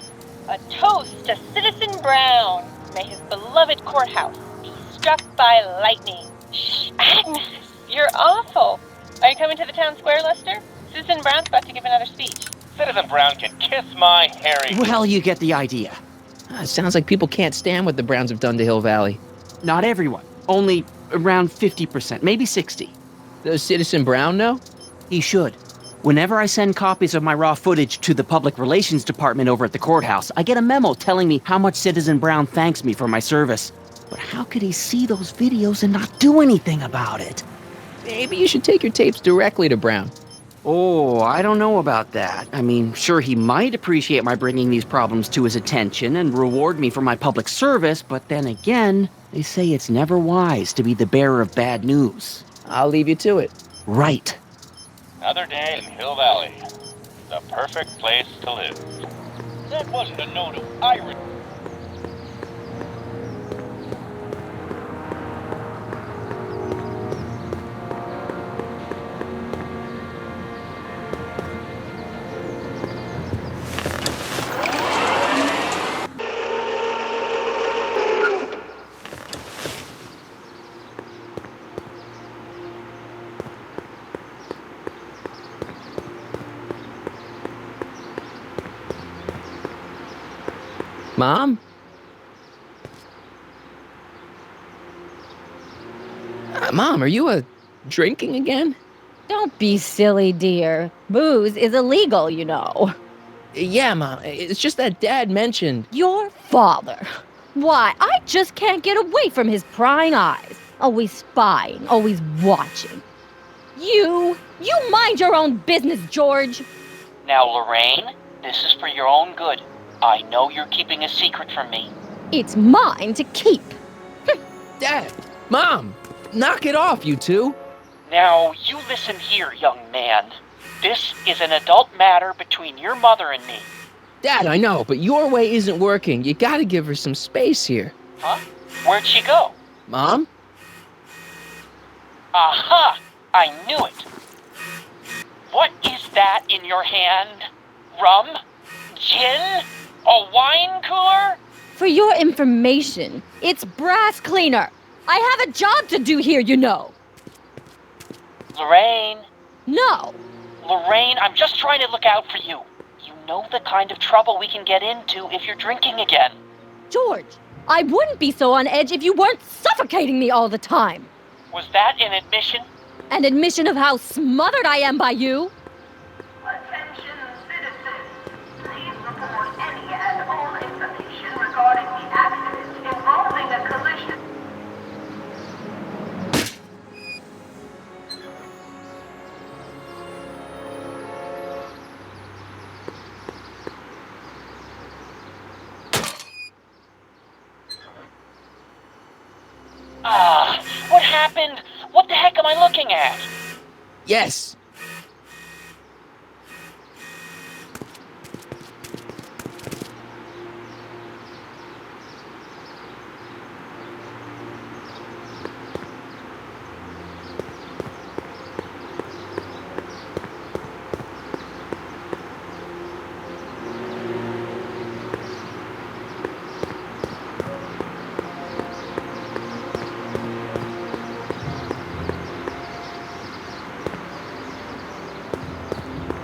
A toast to Citizen Brown. May his beloved courthouse be struck by lightning. Shh, Agnes, you're awful. Are you coming to the town square, Lester? Citizen Brown's about to give another speech. Citizen Brown can kiss my hairy... Well, you get the idea. It sounds like people can't stand what the Browns have done to Hill Valley. Not everyone. Only around 50%, maybe 60. Does Citizen Brown know? He should. Whenever I send copies of my raw footage to the public relations department over at the courthouse, I get a memo telling me how much Citizen Brown thanks me for my service. But how could he see those videos and not do anything about it? Maybe you should take your tapes directly to Brown. Oh, I don't know about that. I mean, sure, he might appreciate my bringing these problems to his attention and reward me for my public service, but then again, they say it's never wise to be the bearer of bad news. I'll leave you to it. Right. Another day in Hill Valley. The perfect place to live. That wasn't a note of irony. Mom? Mom, are you drinking again? Don't be silly, dear. Booze is illegal, you know. Yeah, Mom. It's just that Dad mentioned... Your father. Why, I just can't get away from his prying eyes. Always spying, always watching. You mind your own business, George. Now, Lorraine, this is for your own good. I know you're keeping a secret from me. It's mine to keep. Dad! Mom! Knock it off, you two! Now, you listen here, young man. This is an adult matter between your mother and me. Dad, I know, but your way isn't working. You gotta give her some space here. Huh? Where'd she go? Mom? Aha! I knew it. What is that in your hand? Rum? Gin? A wine cooler? For your information, it's brass cleaner. I have a job to do here, you know. Lorraine. No. Lorraine, I'm just trying to look out for you. You know the kind of trouble we can get into if you're drinking again. George, I wouldn't be so on edge if you weren't suffocating me all the time. Was that an admission? An admission of how smothered I am by you. Attention, citizens. Please report any and all information regarding the accident involving a collision. What happened? What the heck am I looking at? Yes!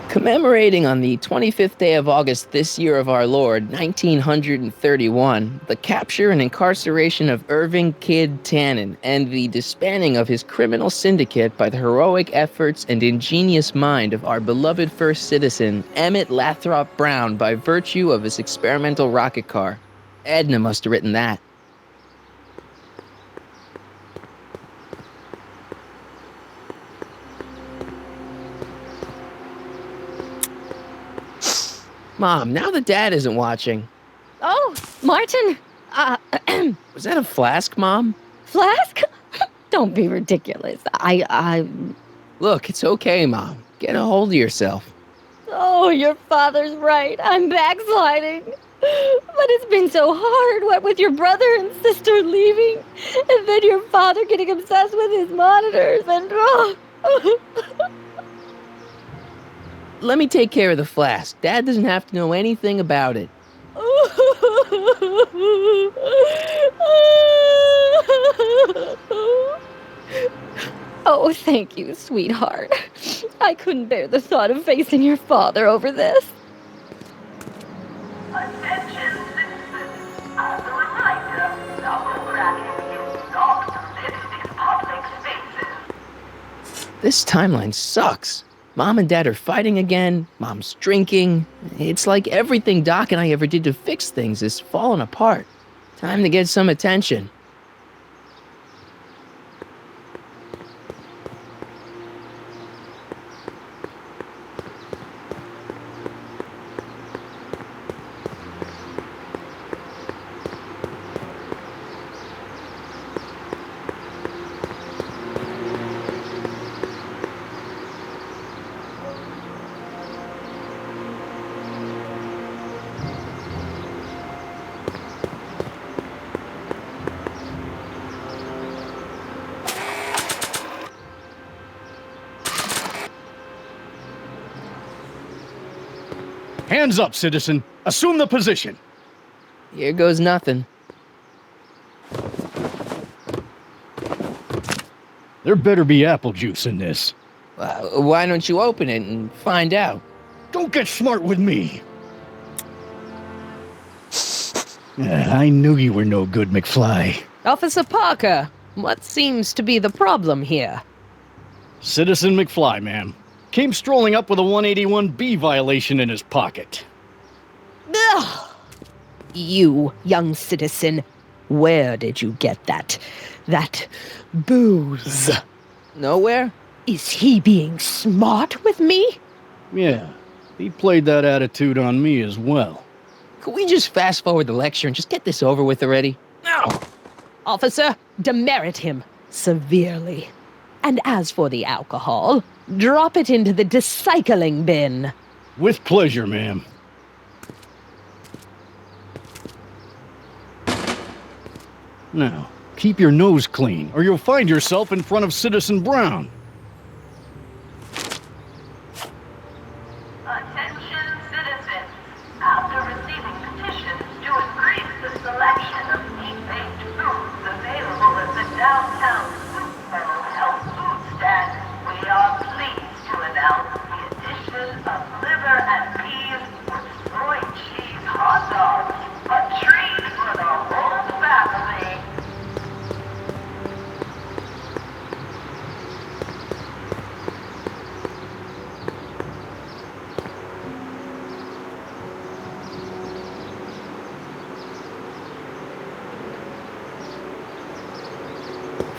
Commemorating on the 25th day of August this year of our Lord, 1931, the capture and incarceration of Irving Kid Tannen and the disbanding of his criminal syndicate by the heroic efforts and ingenious mind of our beloved first citizen, Emmett Lathrop Brown, by virtue of his experimental rocket car. Edna must have written that. Mom, now that Dad isn't watching. Oh, Martin. Was that a flask, Mom? Flask? Don't be ridiculous. Look, it's okay, Mom. Get a hold of yourself. Oh, your father's right. I'm backsliding. But it's been so hard, what with your brother and sister leaving, and then your father getting obsessed with his monitors, and Let me take care of the flask. Dad doesn't have to know anything about it. Oh, thank you, sweetheart. I couldn't bear the thought of facing your father over this. Attention, citizens. As a reminder, knuckle cracking is not permitted in public spaces. This timeline sucks. Mom and Dad are fighting again. Mom's drinking. It's like everything Doc and I ever did to fix things is falling apart. Time to get some attention. Hands up, citizen. Assume the position. Here goes nothing. There better be apple juice in this. Why don't you open it and find out? Don't get smart with me. I knew you were no good, McFly. Officer Parker, what seems to be the problem here? Citizen McFly, ma'am. Came strolling up with a 181B violation in his pocket. Ugh. You, young citizen, where did you get that booze? Nowhere? Is he being smart with me? Yeah, he played that attitude on me as well. Could we just fast forward the lecture and just get this over with already? No! Officer, demerit him severely. And as for the alcohol, drop it into the recycling bin. With pleasure, ma'am. Now, keep your nose clean, or you'll find yourself in front of Citizen Brown. Attention citizens. After receiving petitions to increase the selection of meat-based foods available at the downtown Supermarket health food stand, we are pleased to announce the addition of liver and peas with soy cheese hot dogs. A treat for the whole family.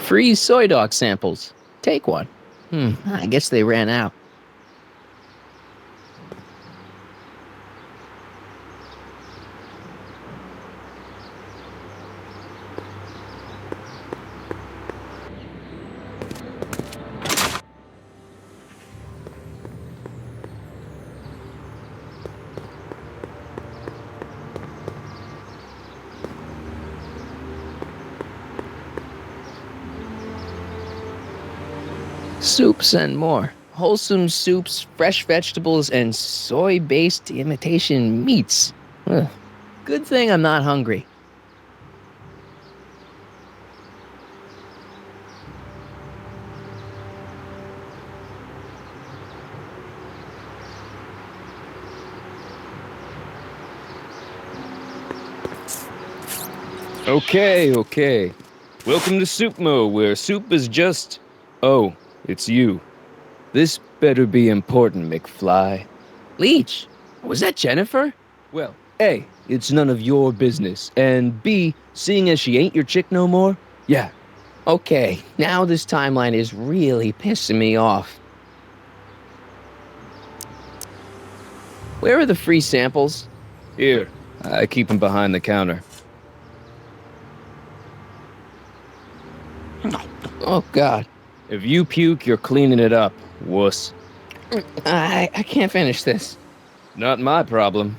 Free soy dog samples. Take one. I guess they ran out. Soups and more. Wholesome soups, fresh vegetables, and soy-based imitation meats. Ugh. Good thing I'm not hungry. Okay. Welcome to Soup Mo, where soup is just... Oh, it's you. This better be important, McFly. Leech, was that Jennifer? Well, A, it's none of your business, and B, seeing as she ain't your chick no more, yeah. Okay, now this timeline is really pissing me off. Where are the free samples? Here, I keep them behind the counter. Oh, God. If you puke, you're cleaning it up, wuss. I can't finish this. Not my problem.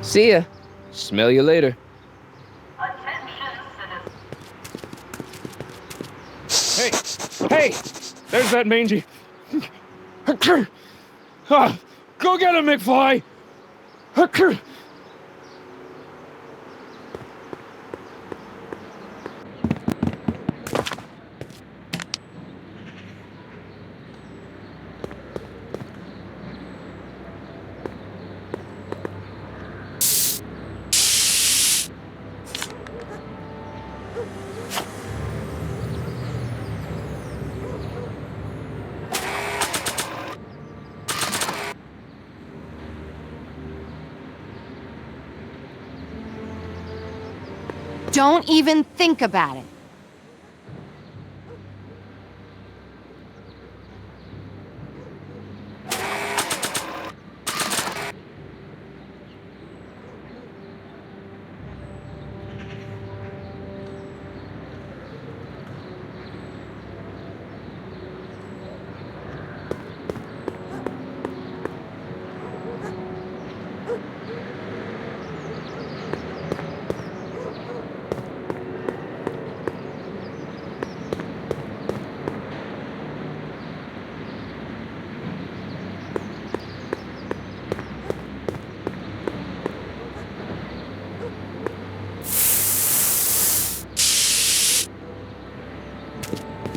See ya. Smell you later. Hey! There's that mangy. Go get him, McFly! Don't even think about it.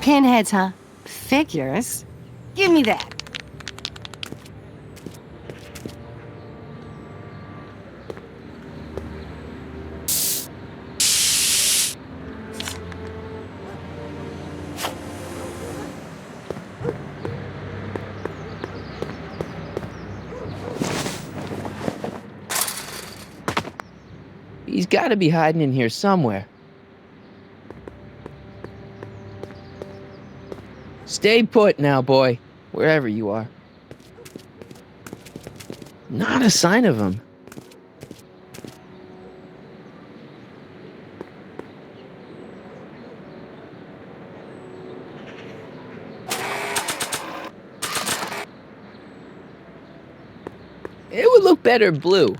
Pinheads, huh? Figures? Give me that. He's got to be hiding in here somewhere. Stay put now, boy, wherever you are. Not a sign of him. It would look better blue.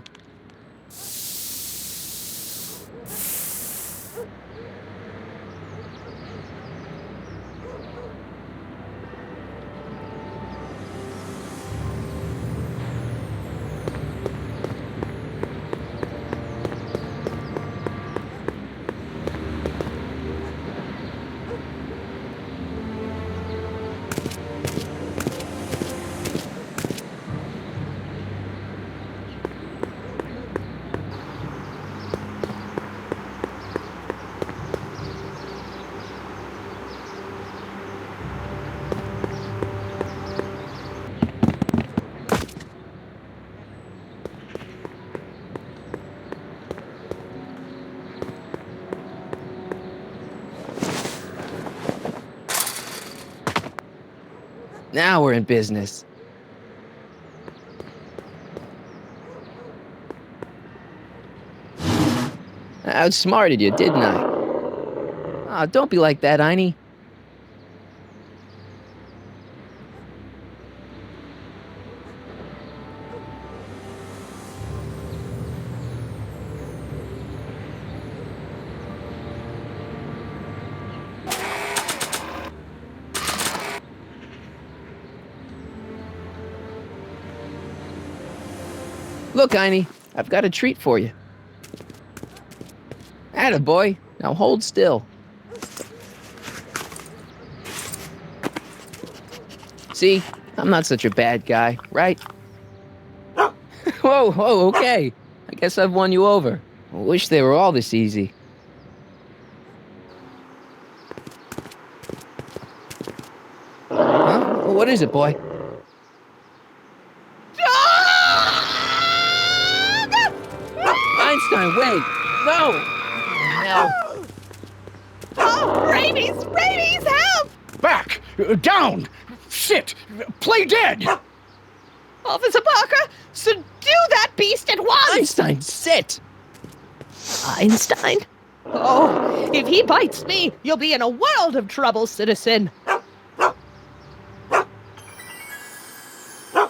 Now we're in business. I outsmarted you, didn't I? Oh, don't be like that, Einie. Look, Einie, I've got a treat for you. Attaboy, now hold still. See, I'm not such a bad guy, right? Whoa, okay. I guess I've won you over. I wish they were all this easy. Huh? What is it, boy? Einstein, wait! No! No! Oh, rabies! Rabies, help! Back! Down! Sit! Play dead! Officer Parker, subdue that beast at once! Einstein, sit! Einstein? Oh, if he bites me, you'll be in a world of trouble, citizen.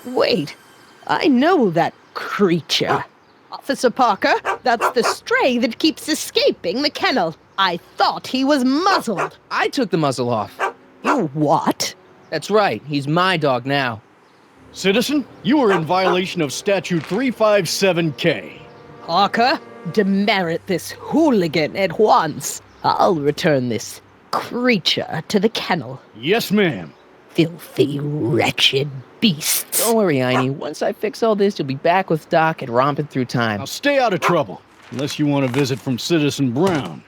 Wait, I know that creature. Officer Parker, that's the stray that keeps escaping the kennel. I thought he was muzzled. I took the muzzle off. You what? That's right, he's my dog now. Citizen, you are in violation of Statute 357K. Parker, demerit this hooligan at once. I'll return this creature to the kennel. Yes, ma'am. Filthy, wretched beasts. Don't worry, Einie. Once I fix all this, you'll be back with Doc and romping through time. Now stay out of trouble, unless you want a visit from Citizen Brown.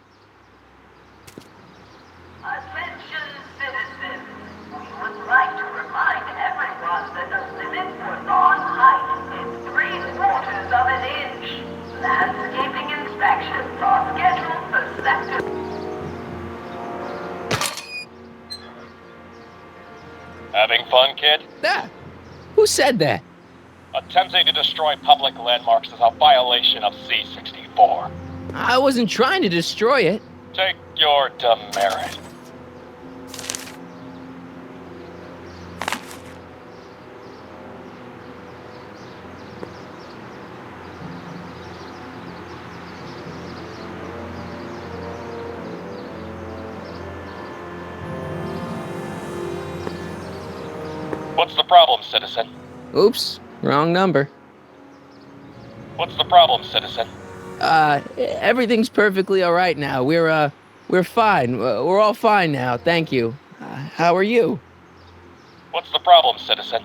Attention, citizens. We would like to remind everyone that the limit for non-height is 3/4 of an inch. Landscaping inspections are scheduled for September. Having fun, kid? Who said that? Attempting to destroy public landmarks is a violation of C-64. I wasn't trying to destroy it. Take your demerit. What's the problem, citizen? Oops, wrong number. What's the problem, citizen? Everything's perfectly all right now. We're fine. We're all fine now, thank you. how are you? What's the problem, citizen?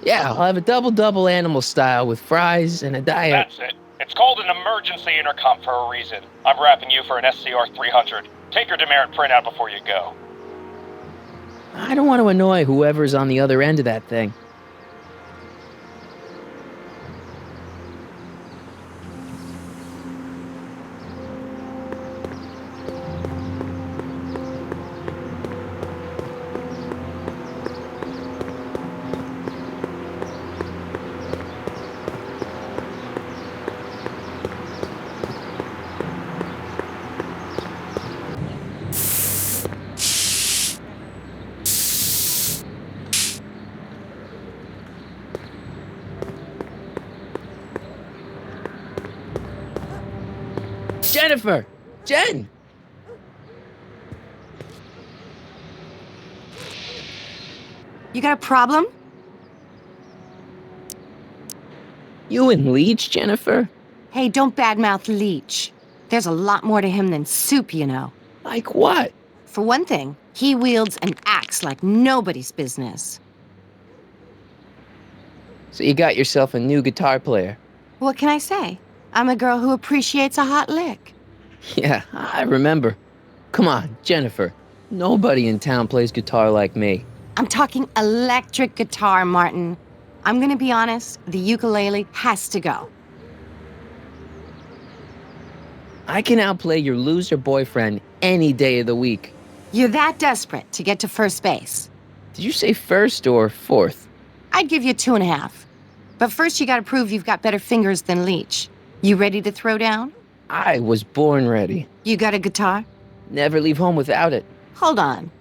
Yeah, I'll have a double animal style with fries and a diet. That's it. It's called an emergency intercom for a reason. I'm wrapping you for an SCR 300. Take your demerit printout before you go. I don't want to annoy whoever's on the other end of that thing. Jennifer! Jen! You got a problem? You and Leech, Jennifer? Hey, don't badmouth Leech. There's a lot more to him than soup, you know. Like what? For one thing, he wields an axe like nobody's business. So you got yourself a new guitar player. What can I say? I'm a girl who appreciates a hot lick. Yeah, I remember. Come on, Jennifer. Nobody in town plays guitar like me. I'm talking electric guitar, Martin. I'm gonna be honest, the ukulele has to go. I can outplay your loser boyfriend any day of the week. You're that desperate to get to first base. Did you say first or fourth? I'd give you 2.5. But first you gotta prove you've got better fingers than Leech. You ready to throw down? I was born ready. You got a guitar? Never leave home without it. Hold on.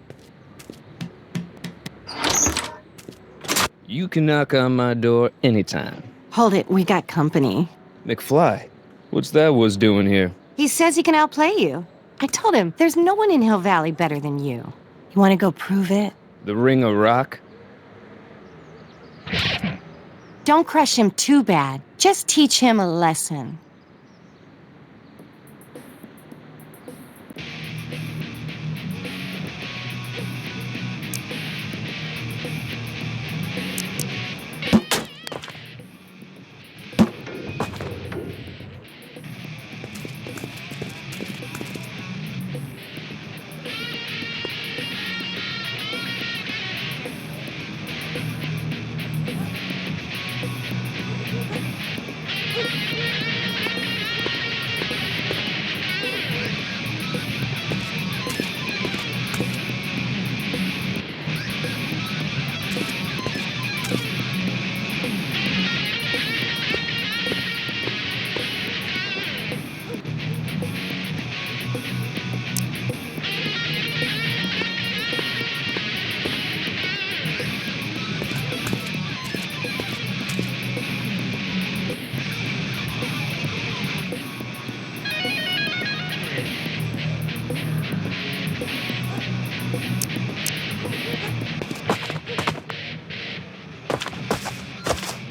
You can knock on my door anytime. Hold it, we got company. McFly, what's that was doing here? He says he can outplay you. I told him, there's no one in Hill Valley better than you. You wanna go prove it? The Ring of Rock? Don't crush him too bad. Just teach him a lesson.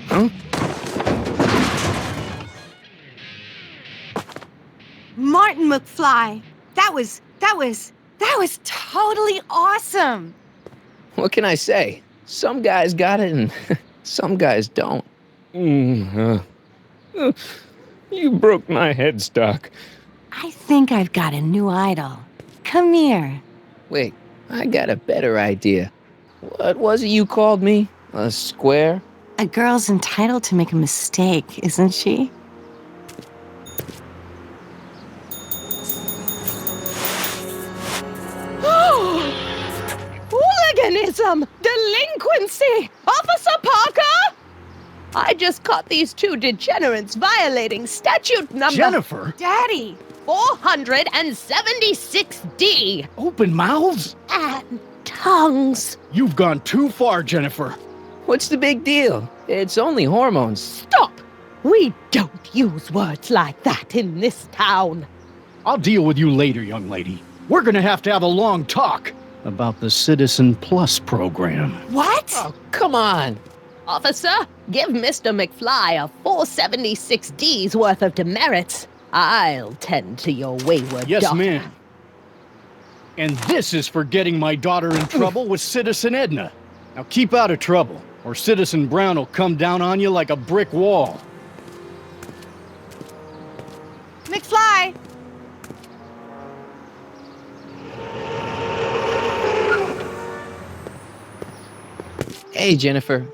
Huh? Martin McFly, that was totally awesome. What can I say? Some guys got it and some guys don't. You broke my headstock. I think I've got a new idol. Come here. Wait, I got a better idea. What was it you called me? A square? A girl's entitled to make a mistake, isn't she? Hooliganism! Delinquency! Officer Parker! I just caught these two degenerates violating statute number... Jennifer? Daddy! 476D! Open mouths? And tongues. You've gone too far, Jennifer. What's the big deal? It's only hormones. Stop! We don't use words like that in this town. I'll deal with you later, young lady. We're gonna have to have a long talk about the Citizen Plus program. What? Oh, come on. Officer, give Mr. McFly a 476D's worth of demerits. I'll tend to your wayward Yes, daughter. ma'am. And this is for getting my daughter in trouble with Citizen Edna. Now keep out of trouble, or Citizen Brown will come down on you like a brick wall. McFly! Hey, Jennifer.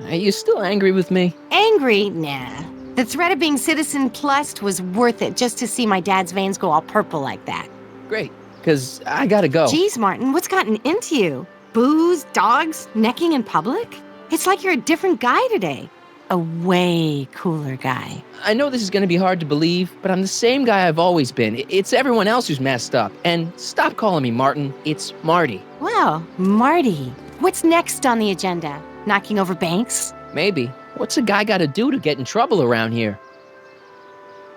Are you still angry with me? Angry? Nah. The threat of being Citizen Plus was worth it just to see my dad's veins go all purple like that. Great, because I gotta go. Jeez, Martin, what's gotten into you? Booze, dogs, necking in public? It's like you're a different guy today. A way cooler guy. I know this is gonna be hard to believe, but I'm the same guy I've always been. It's everyone else who's messed up. And stop calling me Martin. It's Marty. Well, Marty, what's next on the agenda? Knocking over banks? Maybe. What's a guy gotta do to get in trouble around here?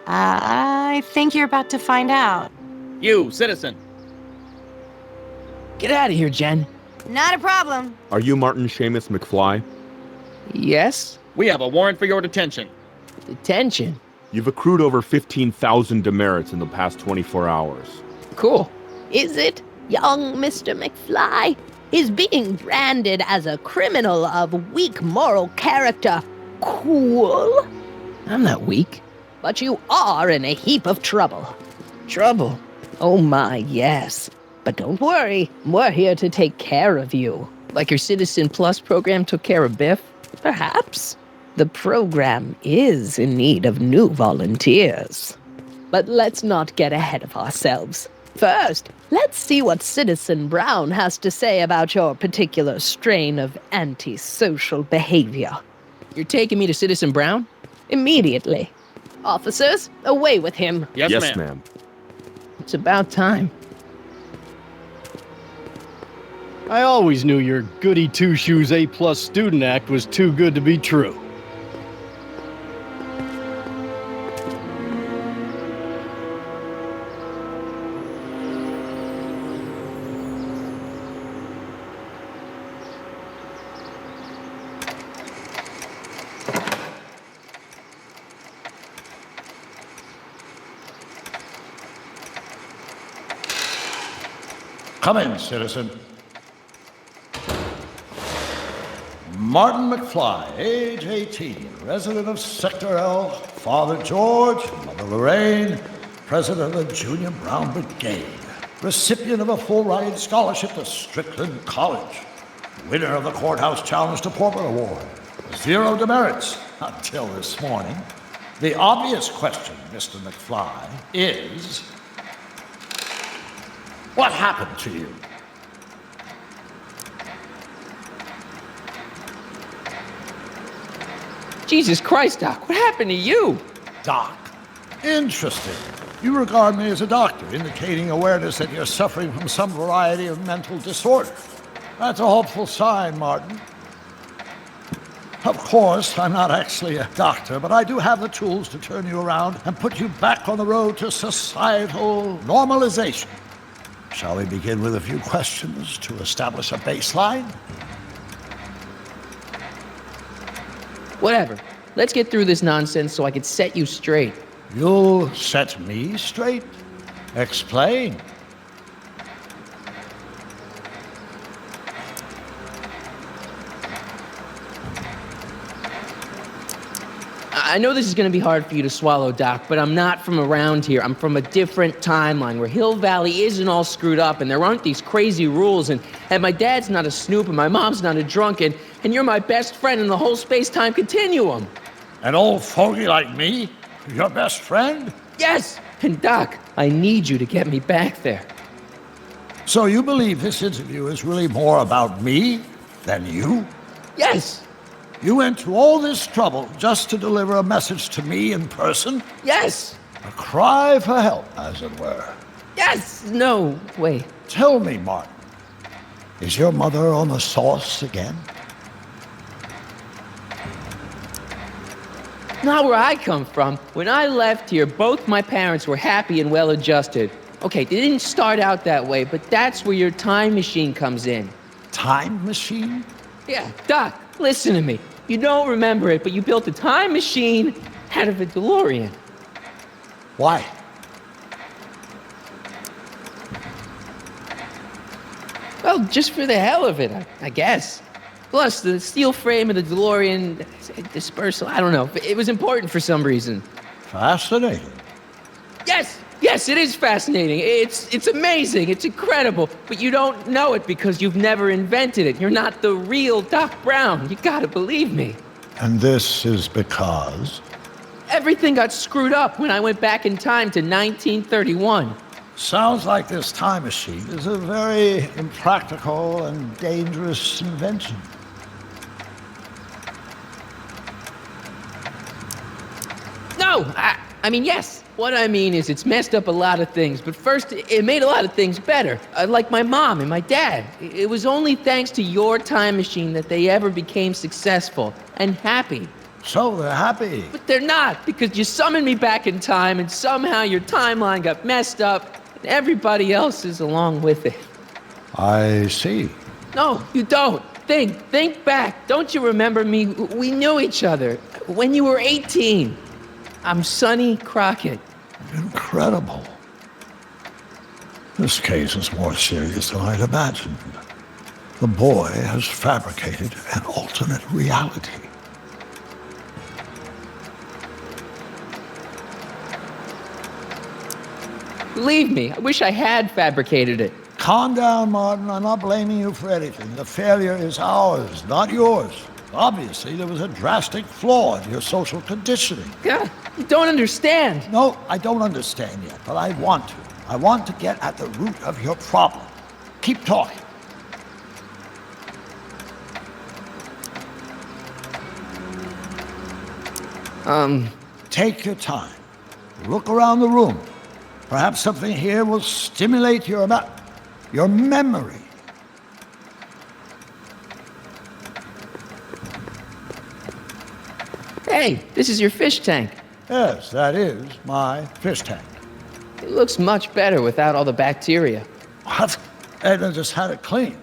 I think you're about to find out. You, citizen. Get out of here, Jen. Not a problem. Are you Martin Seamus McFly? Yes? We have a warrant for your detention. Detention? You've accrued over 15,000 demerits in the past 24 hours. Cool. Is it, young Mr. McFly? Is being branded as a criminal of weak moral character cool? I'm not weak. But you are in a heap of trouble. Trouble? Oh my, yes. But don't worry, we're here to take care of you. Like your Citizen Plus program took care of Biff? Perhaps. The program is in need of new volunteers. But let's not get ahead of ourselves. First, let's see what Citizen Brown has to say about your particular strain of antisocial behavior. You're taking me to Citizen Brown? Immediately. Officers, away with him. Yes, ma'am. It's about time. I always knew your goody two-shoes A+ student act was too good to be true. Come in, citizen. Martin McFly, age 18, resident of Sector L, Father George, Mother Lorraine, president of the Junior Brown Brigade, recipient of a full-ride scholarship to Strickland College, winner of the Courthouse Challenge to Portland Award, 0 demerits until this morning. The obvious question, Mr. McFly, is, what happened to you? Jesus Christ, Doc, what happened to you? Doc. Interesting. You regard me as a doctor, indicating awareness that you're suffering from some variety of mental disorder. That's a hopeful sign, Martin. Of course, I'm not actually a doctor, but I do have the tools to turn you around and put you back on the road to societal normalization. Shall we begin with a few questions to establish a baseline? Whatever. Let's get through this nonsense so I can set you straight. You'll set me straight? Explain. I know this is going to be hard for you to swallow, Doc, but I'm not from around here. I'm from a different timeline where Hill Valley isn't all screwed up and there aren't these crazy rules and my dad's not a snoop and my mom's not a drunk and you're my best friend in the whole space-time continuum. An old fogey like me? Your best friend? Yes! And Doc, I need you to get me back there. So you believe this interview is really more about me than you? Yes! You went to all this trouble just to deliver a message to me in person? Yes! A cry for help, as it were. Yes! No, wait. Tell me, Martin, is your mother on the sauce again? Not where I come from. When I left here, both my parents were happy and well-adjusted. Okay, they didn't start out that way, but that's where your time machine comes in. Time machine? Yeah, Doc, listen to me. You don't remember it, but you built a time machine out of a DeLorean. Why? Well, just for the hell of it, I guess. Plus, the steel frame of the DeLorean dispersal, I don't know. It was important for some reason. Fascinating. Yes, it is fascinating. It's amazing. It's incredible. But you don't know it because you've never invented it. You're not the real Doc Brown. You gotta believe me. And this is because? Everything got screwed up when I went back in time to 1931. Sounds like this time machine is a very impractical and dangerous invention. No, I mean, yes. What I mean is it's messed up a lot of things, but first, it made a lot of things better. Like my mom and my dad. It was only thanks to your time machine that they ever became successful and happy. So they're happy. But they're not, because you summoned me back in time, and somehow your timeline got messed up, and everybody else is along with it. I see. No, you don't. Think back. Don't you remember me? We knew each other when you were 18. I'm Sonny Crockett. Incredible. This case is more serious than I'd imagined. The boy has fabricated an alternate reality. Believe me, I wish I had fabricated it. Calm down, Martin. I'm not blaming you for anything. The failure is ours, not yours. Obviously, there was a drastic flaw in your social conditioning. God, you don't understand. No, I don't understand yet, but I want to. I want to get at the root of your problem. Keep talking. Take your time. Look around the room. Perhaps something here will stimulate your memory. Hey, this is your fish tank. Yes, that is my fish tank. It looks much better without all the bacteria. What? Edna just had it cleaned.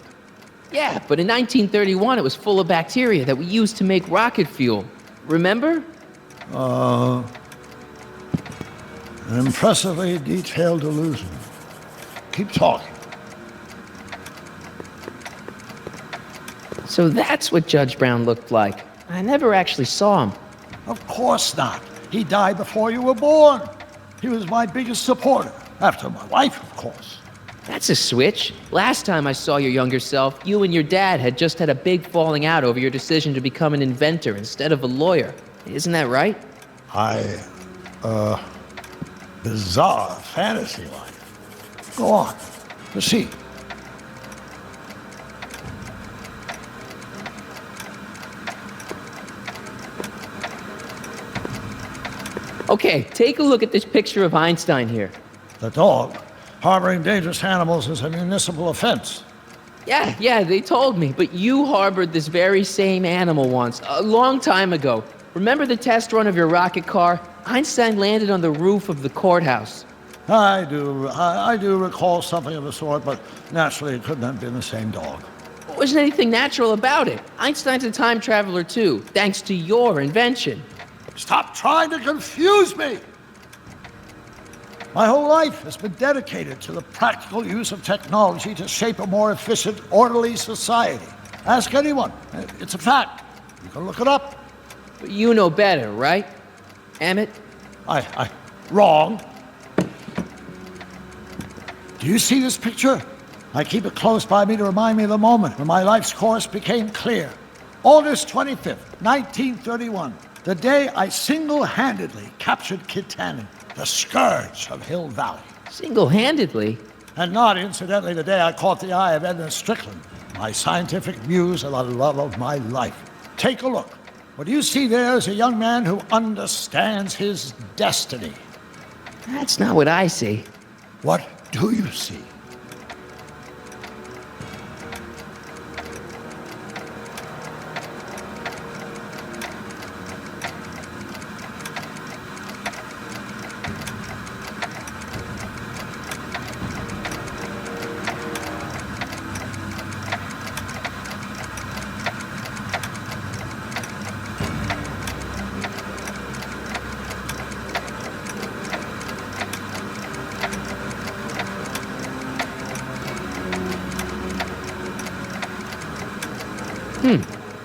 Yeah, but in 1931 it was full of bacteria that we used to make rocket fuel. Remember? An impressively detailed illusion. Keep talking. So that's what Judge Brown looked like. I never actually saw him. Of course not. He died before you were born. He was my biggest supporter, after my wife, of course. That's a switch. Last time I saw your younger self, you and your dad had just had a big falling out over your decision to become an inventor instead of a lawyer. Isn't that right? Bizarre fantasy life. Go on. Proceed. Okay, take a look at this picture of Einstein here. The dog. Harboring dangerous animals is a municipal offense. Yeah, they told me, but you harbored this very same animal once, a long time ago. Remember the test run of your rocket car? Einstein landed on the roof of the courthouse. I do recall something of the sort, but naturally it couldn't have been the same dog. There wasn't anything natural about it. Einstein's a time traveler too, thanks to your invention. Stop trying to confuse me! My whole life has been dedicated to the practical use of technology to shape a more efficient, orderly society. Ask anyone. It's a fact. You can look it up. But you know better, right? Emmett? Wrong. Do you see this picture? I keep it close by me to remind me of the moment when my life's course became clear. August 25th, 1931. The day I single-handedly captured Kid Tannen, the scourge of Hill Valley. Single-handedly? And not, incidentally, the day I caught the eye of Edna Strickland, my scientific muse and the love of my life. Take a look. What you see there is a young man who understands his destiny. That's not what I see. What do you see?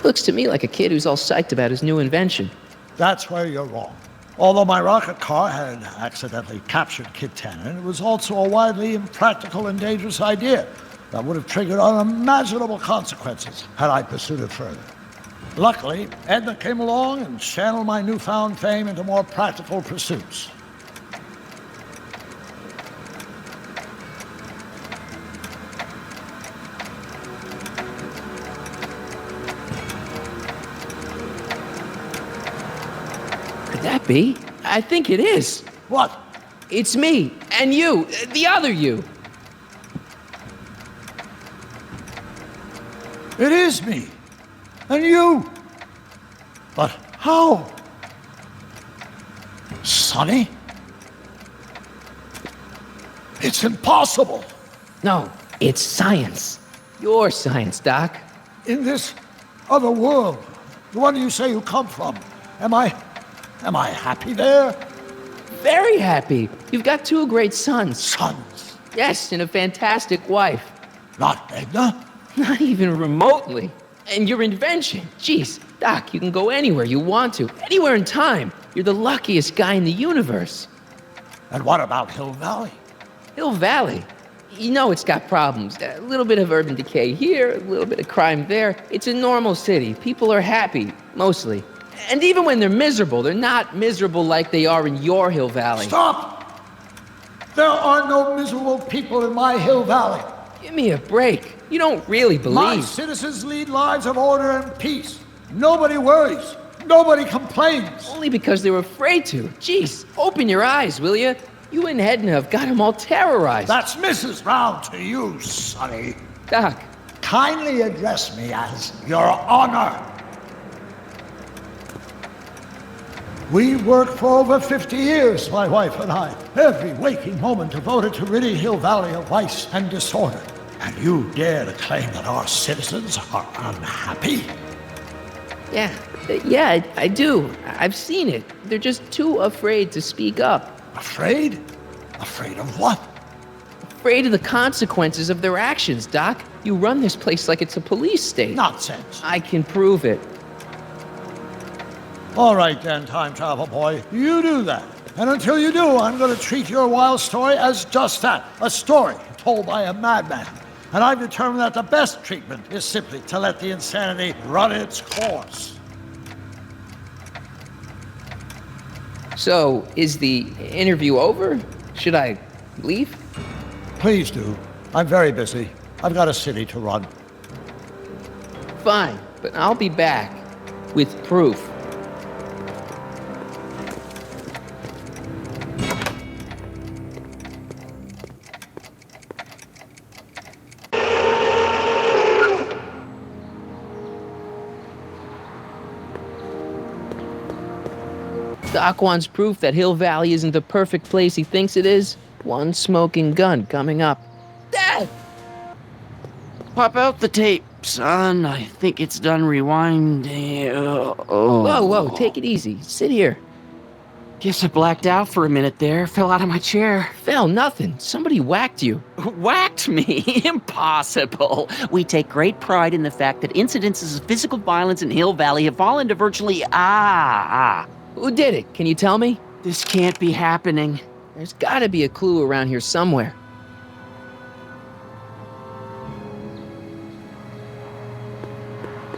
Looks to me like a kid who's all psyched about his new invention. That's where you're wrong. Although my rocket car had accidentally captured Kid Tannen, it was also a widely impractical and dangerous idea that would have triggered unimaginable consequences had I pursued it further. Luckily, Edna came along and channeled my newfound fame into more practical pursuits. Could that be? I think it is. What? It's me, and you, the other you. It is me. And you. But how? Sonny? It's impossible. No, it's science. Your science, Doc. In this other world, the one you say you come from, am I happy there? Very happy. You've got 2 great sons. Sons? Yes, and a fantastic wife. Not Edna? Not even remotely. And your invention. Jeez, Doc, you can go anywhere you want to. Anywhere in time. You're the luckiest guy in the universe. And what about Hill Valley? Hill Valley? You know it's got problems. A little bit of urban decay here, a little bit of crime there. It's a normal city. People are happy, mostly. And even when they're miserable, they're not miserable like they are in your Hill Valley. Stop! There are no miserable people in my Hill Valley. Give me a break. You don't really believe. My citizens lead lives of order and peace. Nobody worries. Nobody complains. Only because they were afraid to. Jeez, open your eyes, will you? You and Edna have got them all terrorized. That's Mrs. Brown to you, Sonny. Doc. Kindly address me as Your Honor. We worked for over 50 years, my wife and I. Every waking moment devoted to ridding Hill Valley of vice and disorder. And you dare to claim that our citizens are unhappy? Yeah, I do. I've seen it. They're just too afraid to speak up. Afraid? Afraid of what? Afraid of the consequences of their actions, Doc. You run this place like it's a police state. Nonsense. I can prove it. All right then, time travel boy. You do that. And until you do, I'm going to treat your wild story as just that. A story told by a madman. And I've determined that the best treatment is simply to let the insanity run its course. So, is the interview over? Should I leave? Please do. I'm very busy. I've got a city to run. Fine, but I'll be back with proof. Doc wants proof that Hill Valley isn't the perfect place he thinks it is. One smoking gun coming up. Dad! Pop out the tape, son. I think it's done rewinding. Whoa, take it easy. Sit here. Guess I blacked out for a minute there. Fell out of my chair. Fell nothing. Somebody whacked you. Whacked me? Impossible. We take great pride in the fact that incidences of physical violence in Hill Valley have fallen to virtually Who did it? Can you tell me? This can't be happening. There's gotta be a clue around here somewhere.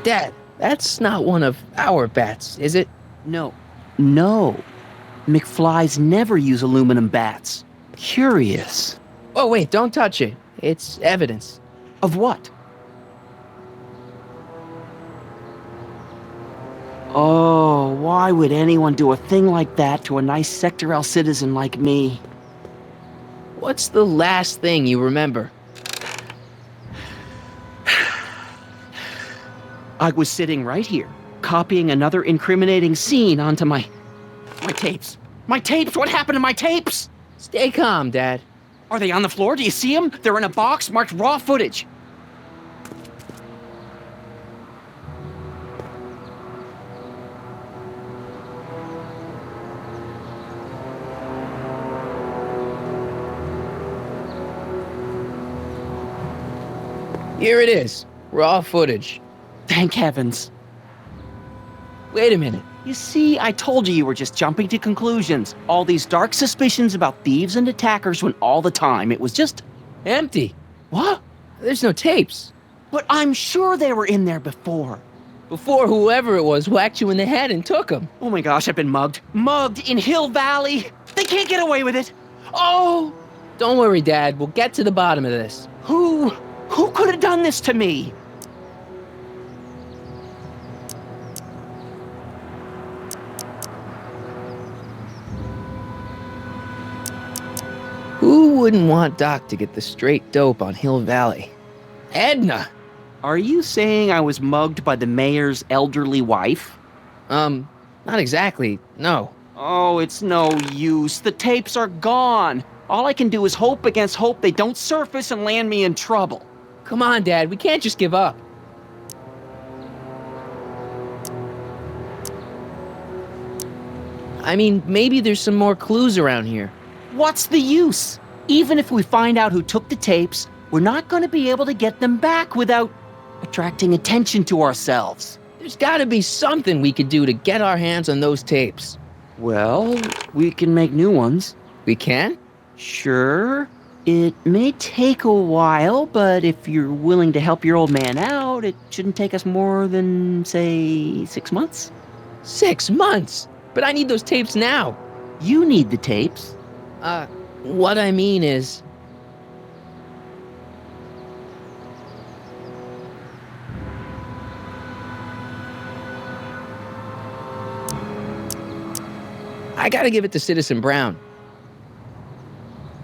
Dad, that's not one of our bats, is it? No. McFlys never use aluminum bats. Curious. Oh, wait, don't touch it. It's evidence. Of what? Oh, why would anyone do a thing like that to a nice Sector L citizen like me? What's the last thing you remember? I was sitting right here, copying another incriminating scene onto my tapes. My tapes! What happened to my tapes? Stay calm, Dad. Are they on the floor? Do you see them? They're in a box marked raw footage. Here it is. Raw footage. Thank heavens. Wait a minute. You see, I told you were just jumping to conclusions. All these dark suspicions about thieves and attackers when all the time it was just... Empty. What? There's no tapes. But I'm sure they were in there before. Before whoever it was whacked you in the head and took them. Oh my gosh, I've been mugged. Mugged in Hill Valley. They can't get away with it. Oh! Don't worry, Dad. We'll get to the bottom of this. Who could have done this to me? Who wouldn't want Doc to get the straight dope on Hill Valley? Edna! Are you saying I was mugged by the mayor's elderly wife? Not exactly, no. Oh, it's no use. The tapes are gone. All I can do is hope against hope they don't surface and land me in trouble. Come on, Dad, we can't just give up. I mean, maybe there's some more clues around here. What's the use? Even if we find out who took the tapes, we're not going to be able to get them back without attracting attention to ourselves. There's gotta be something we could do to get our hands on those tapes. Well, we can make new ones. We can? Sure. It may take a while, but if you're willing to help your old man out, it shouldn't take us more than, say, 6 months. 6 months? But I need those tapes now. You need the tapes. What I mean is... I gotta give it to Citizen Brown.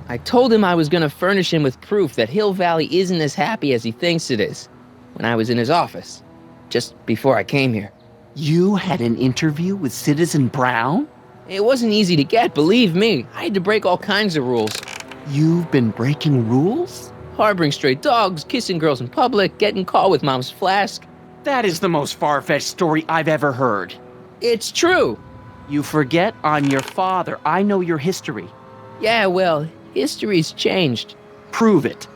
I told him I was gonna furnish him with proof that Hill Valley isn't as happy as he thinks it is when I was in his office, just before I came here. You had an interview with Citizen Brown? It wasn't easy to get, believe me. I had to break all kinds of rules. You've been breaking rules? Harboring stray dogs, kissing girls in public, getting caught with Mom's flask. That is the most far-fetched story I've ever heard. It's true. You forget I'm your father. I know your history. Yeah, well, history's changed. Prove it.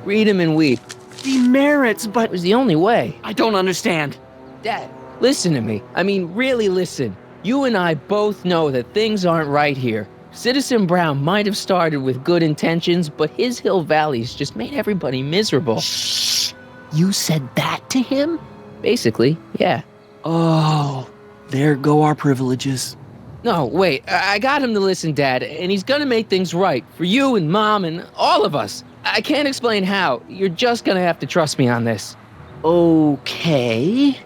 Read him and weep. Demerits, but... It was the only way. I don't understand. Dad, listen to me. I mean, really listen. You and I both know that things aren't right here. Citizen Brown might have started with good intentions, but his Hill Valley's just made everybody miserable. Shh! You said that to him? Basically, yeah. Oh, there go our privileges. No, wait, I got him to listen, Dad, and he's gonna make things right for you and Mom and all of us. I can't explain how. You're just gonna have to trust me on this. Okay.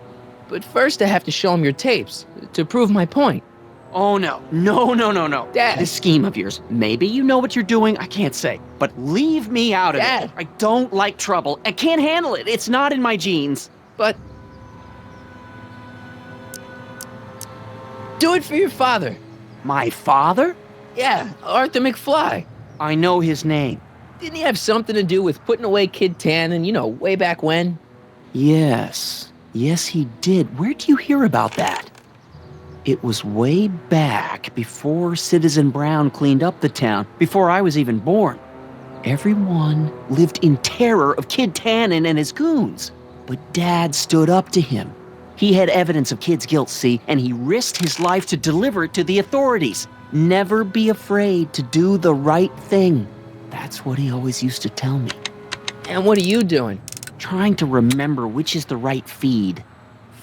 But first I have to show him your tapes, to prove my point. Oh, no. No. Dad. This scheme of yours, maybe you know what you're doing, I can't say. But leave me out of Dad. it. I don't like trouble. I can't handle it. It's not in my genes. But... do it for your father. My father? Yeah, Arthur McFly. I know his name. Didn't he have something to do with putting away Kid Tannen, you know, way back when? Yes. Yes, he did. Where'd you hear about that? It was way back before Citizen Brown cleaned up the town, before I was even born. Everyone lived in terror of Kid Tannen and his goons. But Dad stood up to him. He had evidence of Kid's guilt, see, and he risked his life to deliver it to the authorities. Never be afraid to do the right thing. That's what he always used to tell me. And what are you doing? Trying to remember which is the right feed.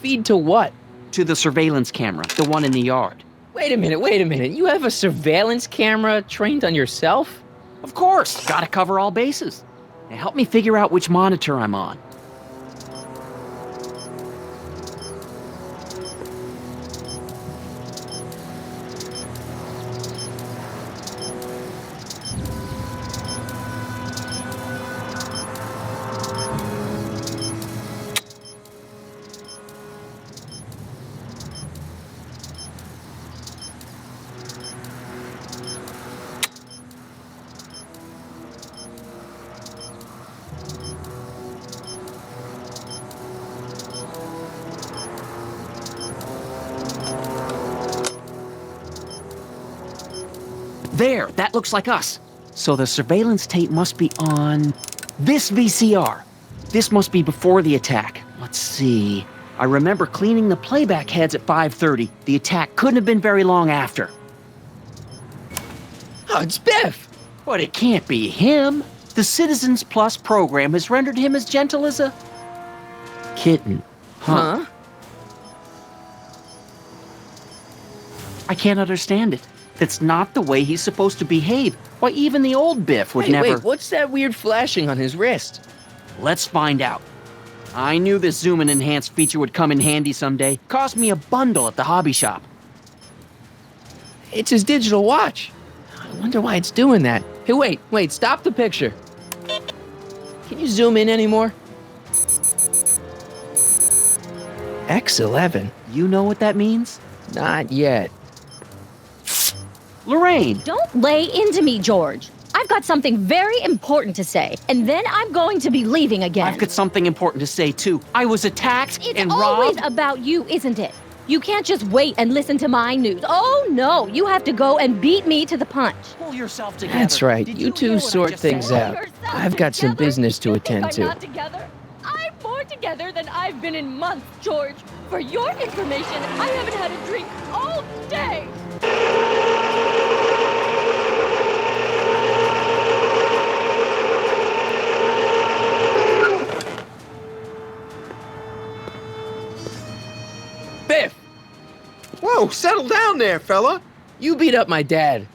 Feed to what? To the surveillance camera, the one in the yard. Wait a minute. You have a surveillance camera trained on yourself? Of course. Gotta cover all bases. Now help me figure out which monitor I'm on. There, that looks like us. So the surveillance tape must be on this VCR. This must be before the attack. Let's see. I remember cleaning the playback heads at 5:30. The attack couldn't have been very long after. Oh, it's Biff! But it can't be him. The Citizens Plus program has rendered him as gentle as a kitten. Huh? I can't understand it. That's not the way he's supposed to behave. Why, even the old Biff would never... Wait, what's that weird flashing on his wrist? Let's find out. I knew this zoom and enhance feature would come in handy someday. Cost me a bundle at the hobby shop. It's his digital watch. I wonder why it's doing that. Hey, wait, stop the picture. Can you zoom in anymore? X11. You know what that means? Not yet. Lorraine! Don't lay into me, George. I've got something very important to say, and then I'm going to be leaving again. I've got something important to say, too. I was attacked and robbed. It's always about you, isn't it? You can't just wait and listen to my news. Oh, no, you have to go and beat me to the punch. Pull yourself together. That's right. You two sort things out. I've got some business to attend to. I'm not together. I'm more together than I've been in months, George. For your information, I haven't had a drink all day. Biff! Whoa, settle down there, fella. You beat up my dad.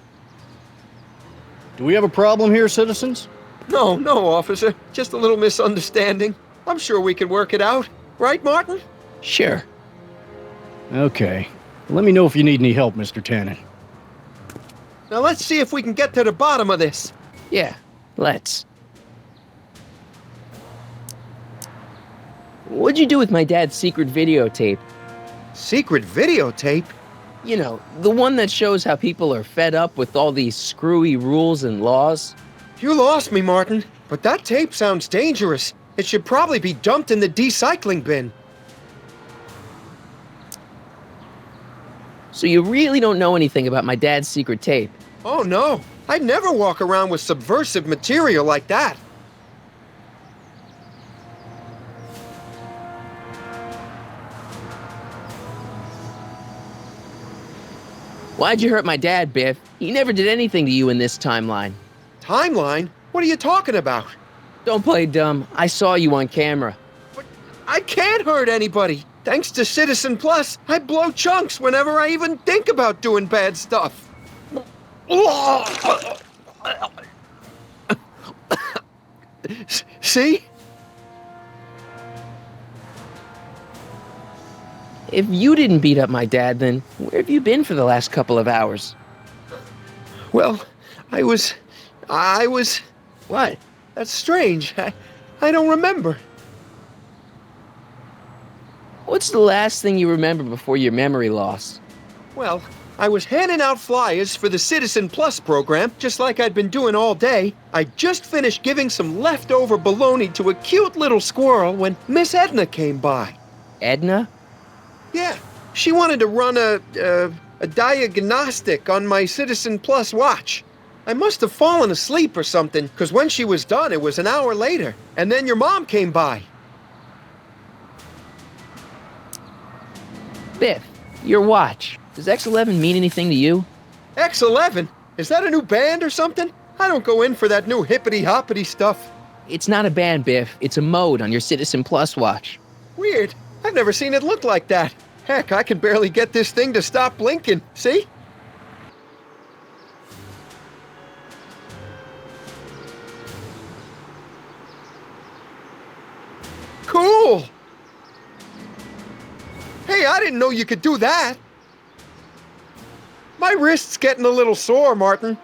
Do we have a problem here, citizens? No, officer. Just a little misunderstanding. I'm sure we can work it out. Right, Martin? Sure. Okay. Let me know if you need any help, Mr. Tannen. Now let's see if we can get to the bottom of this. Yeah, let's. What'd you do with my dad's secret videotape? Secret videotape? You know, the one that shows how people are fed up with all these screwy rules and laws. You lost me, Martin. But that tape sounds dangerous. It should probably be dumped in the recycling bin. So you really don't know anything about my dad's secret tape? Oh, no. I'd never walk around with subversive material like that. Why'd you hurt my dad, Biff? He never did anything to you in this timeline. Timeline? What are you talking about? Don't play dumb. I saw you on camera. But I can't hurt anybody. Thanks to Citizen Plus, I blow chunks whenever I even think about doing bad stuff. See? If you didn't beat up my dad, then where have you been for the last couple of hours? Well, I was... What? That's strange. I don't remember. What's the last thing you remember before your memory loss? Well, I was handing out flyers for the Citizen Plus program, just like I'd been doing all day. I just finished giving some leftover bologna to a cute little squirrel when Miss Edna came by. Edna? Yeah, she wanted to run a diagnostic on my Citizen Plus watch. I must have fallen asleep or something, because when she was done, it was an hour later. And then your mom came by. Biff, your watch. Does X11 mean anything to you? X11? Is that a new band or something? I don't go in for that new hippity-hoppity stuff. It's not a band, Biff. It's a mode on your Citizen Plus watch. Weird. I've never seen it look like that. Heck, I can barely get this thing to stop blinking. See? Cool! Hey, I didn't know you could do that. My wrist's getting a little sore, Martin.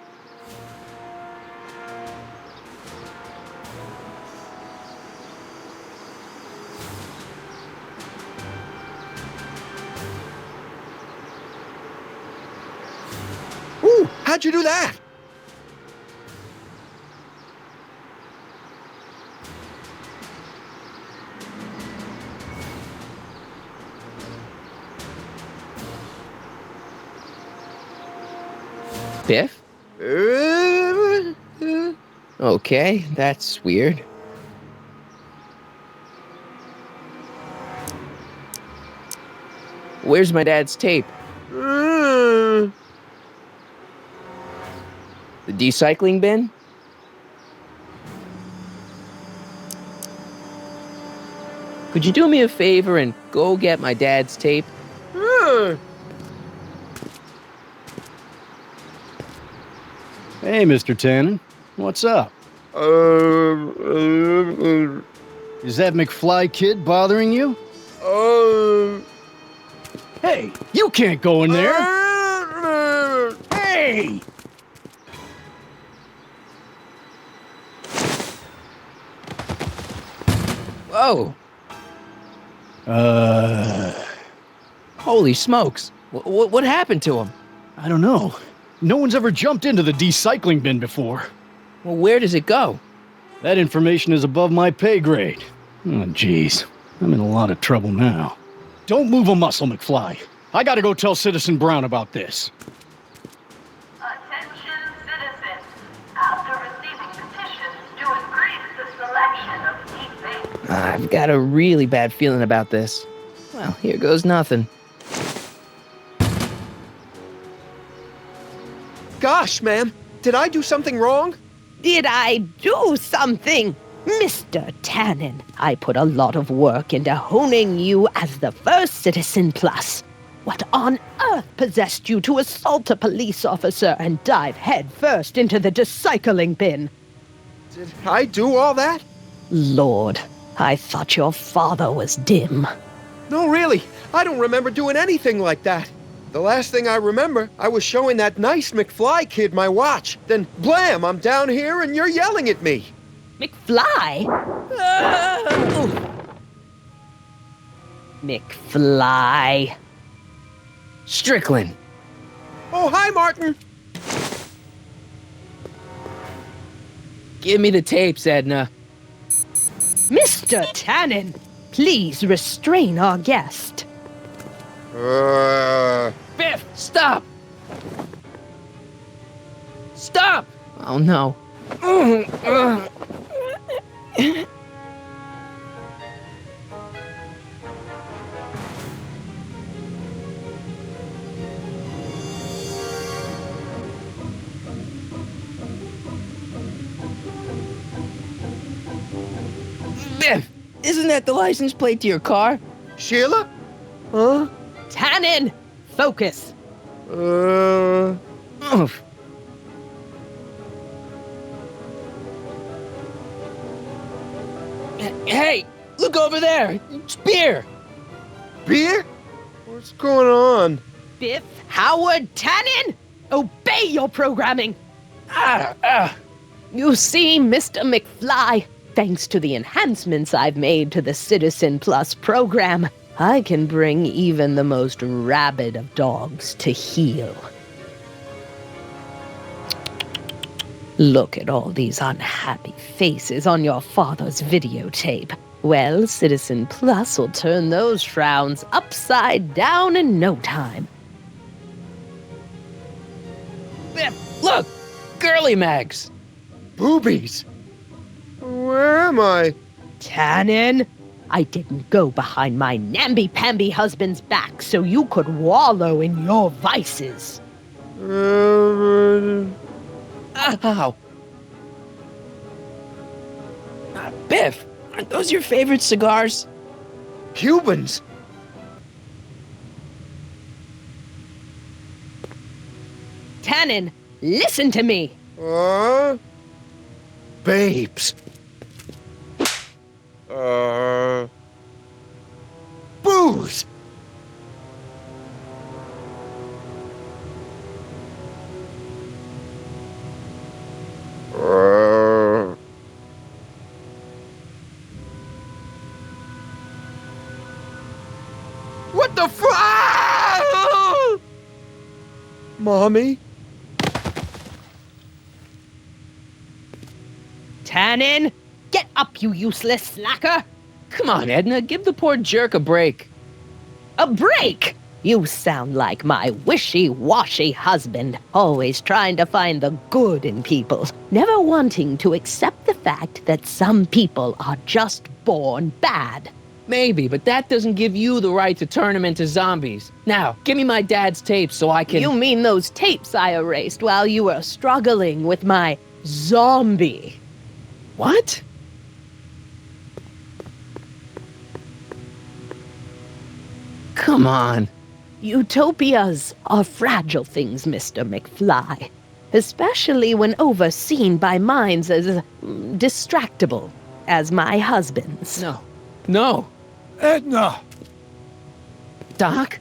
Ooh, how'd you do that? Biff? Okay, that's weird. Where's my dad's tape? The decycling bin? Could you do me a favor and go get my dad's tape? Hey, Mr. Tannen. What's up? Is that McFly kid bothering you? Hey, you can't go in there! Hey! Whoa! Holy smokes. What happened to him? I don't know. No one's ever jumped into the decycling bin before. Well, where does it go? That information is above my pay grade. Oh, jeez. I'm in a lot of trouble now. Don't move a muscle, McFly. I gotta go tell Citizen Brown about this. Attention citizens. After receiving petitions to increase the selection of deep I've got a really bad feeling about this. Well, here goes nothing. Gosh, ma'am, did I do something wrong? Did I do something? Mr. Tannen, I put a lot of work into honing you as the first Citizen Plus. What on earth possessed you to assault a police officer and dive headfirst into the decycling bin? Did I do all that? Lord, I thought your father was dim. No, really, I don't remember doing anything like that. The last thing I remember, I was showing that nice McFly kid my watch. Then, blam, I'm down here and you're yelling at me. McFly? McFly. Strickland. Oh, hi, Martin. Give me the tapes, Edna. Mr. Tannen, please restrain our guest. Biff, stop! Stop! Oh, no. Biff, isn't that the license plate to your car? Sheila? Huh? Tannen, focus. Hey, look over there. It's beer. Beer? What's going on? Biff Howard Tannen, obey your programming. You see, Mr. McFly, thanks to the enhancements I've made to the Citizen Plus program, I can bring even the most rabid of dogs to heel. Look at all these unhappy faces on your father's videotape. Well, Citizen Plus will turn those frowns upside down in no time. Look! Girly mags! Boobies! Where am I? Tannen, I didn't go behind my namby-pamby husband's back so you could wallow in your vices. Ow! Biff, aren't those your favorite cigars? Cubans? Tannen, listen to me. Babes. Booze! What the Mommy? Tannen, get up, you useless slacker. Come on, Edna, give the poor jerk a break. A break? You sound like my wishy-washy husband, always trying to find the good in people, never wanting to accept the fact that some people are just born bad. Maybe, but that doesn't give you the right to turn them into zombies. Now, give me my dad's tapes so I can... You mean those tapes I erased while you were struggling with my zombie? What? Come on. Utopias are fragile things, Mr. McFly, especially when overseen by minds as distractible as my husband's. No. Edna! Doc?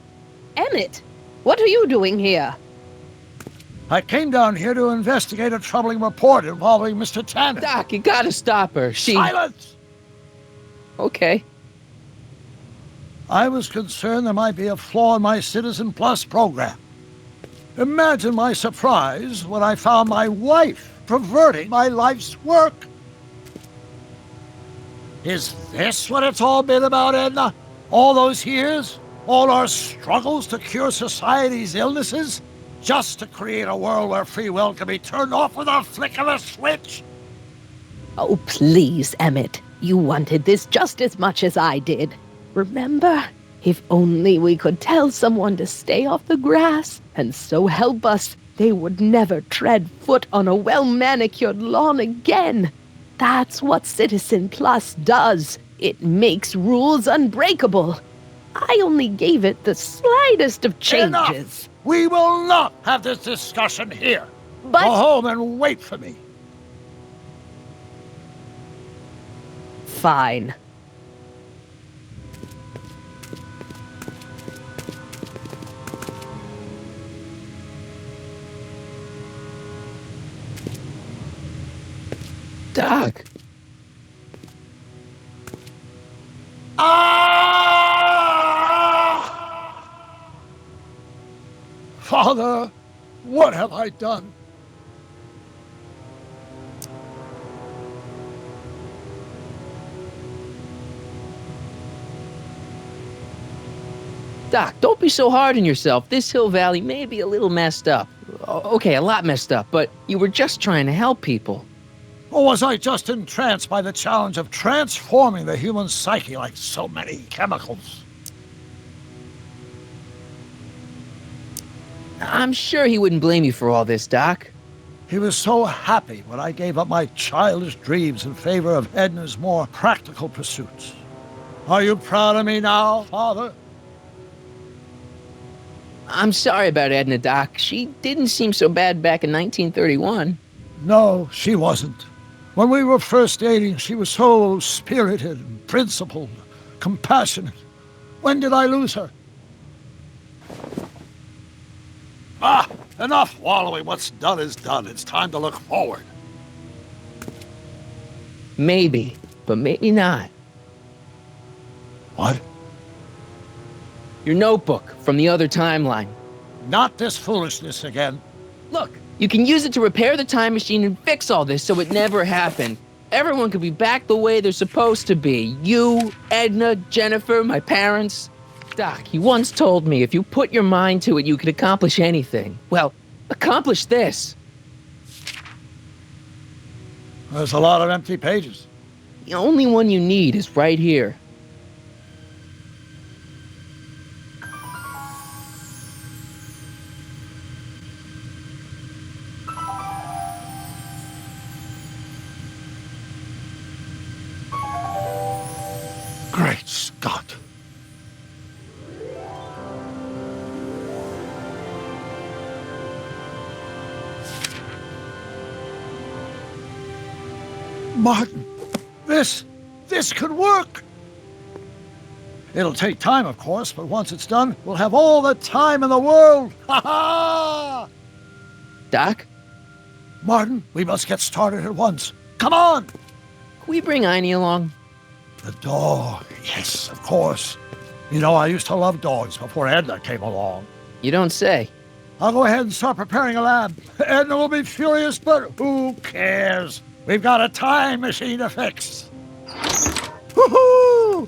Emmett, what are you doing here? I came down here to investigate a troubling report involving Mr. Tannen. Doc, you gotta stop her. Silence! Okay. I was concerned there might be a flaw in my Citizen Plus program. Imagine my surprise when I found my wife perverting my life's work. Is this what it's all been about, Edna? All those years? All our struggles to cure society's illnesses? Just to create a world where free will can be turned off with a flick of a switch? Oh, please, Emmett. You wanted this just as much as I did. Remember? If only we could tell someone to stay off the grass, and so help us, they would never tread foot on a well-manicured lawn again. That's what Citizen Plus does. It makes rules unbreakable. I only gave it the slightest of changes. Enough! We will not have this discussion here. But... Go home and wait for me. Fine. Doc. Father, what have I done? Doc, don't be so hard on yourself. This Hill Valley may be a little messed up. Okay, a lot messed up, but you were just trying to help people. Or was I just entranced by the challenge of transforming the human psyche like so many chemicals? I'm sure he wouldn't blame you for all this, Doc. He was so happy when I gave up my childish dreams in favor of Edna's more practical pursuits. Are you proud of me now, Father? I'm sorry about Edna, Doc. She didn't seem so bad back in 1931. No, she wasn't. When we were first dating, she was so spirited and principled, compassionate. When did I lose her? Enough wallowing. What's done is done. It's time to look forward. Maybe, but maybe not. What? Your notebook from the other timeline. Not this foolishness again. Look, you can use it to repair the time machine and fix all this so it never happened. Everyone could be back the way they're supposed to be. You, Edna, Jennifer, my parents. Doc, you once told me if you put your mind to it, you could accomplish anything. Well, accomplish this. There's a lot of empty pages. The only one you need is right here. Great Scott. Martin, this could work. It'll take time, of course, but once it's done, we'll have all the time in the world. Ha ha! Doc? Martin, we must get started at once. Come on! Can we bring Einie along? The dog, yes, of course. You know, I used to love dogs before Edna came along. You don't say. I'll go ahead and start preparing a lab. Edna will be furious, but who cares? We've got a time machine to fix. Woohoo!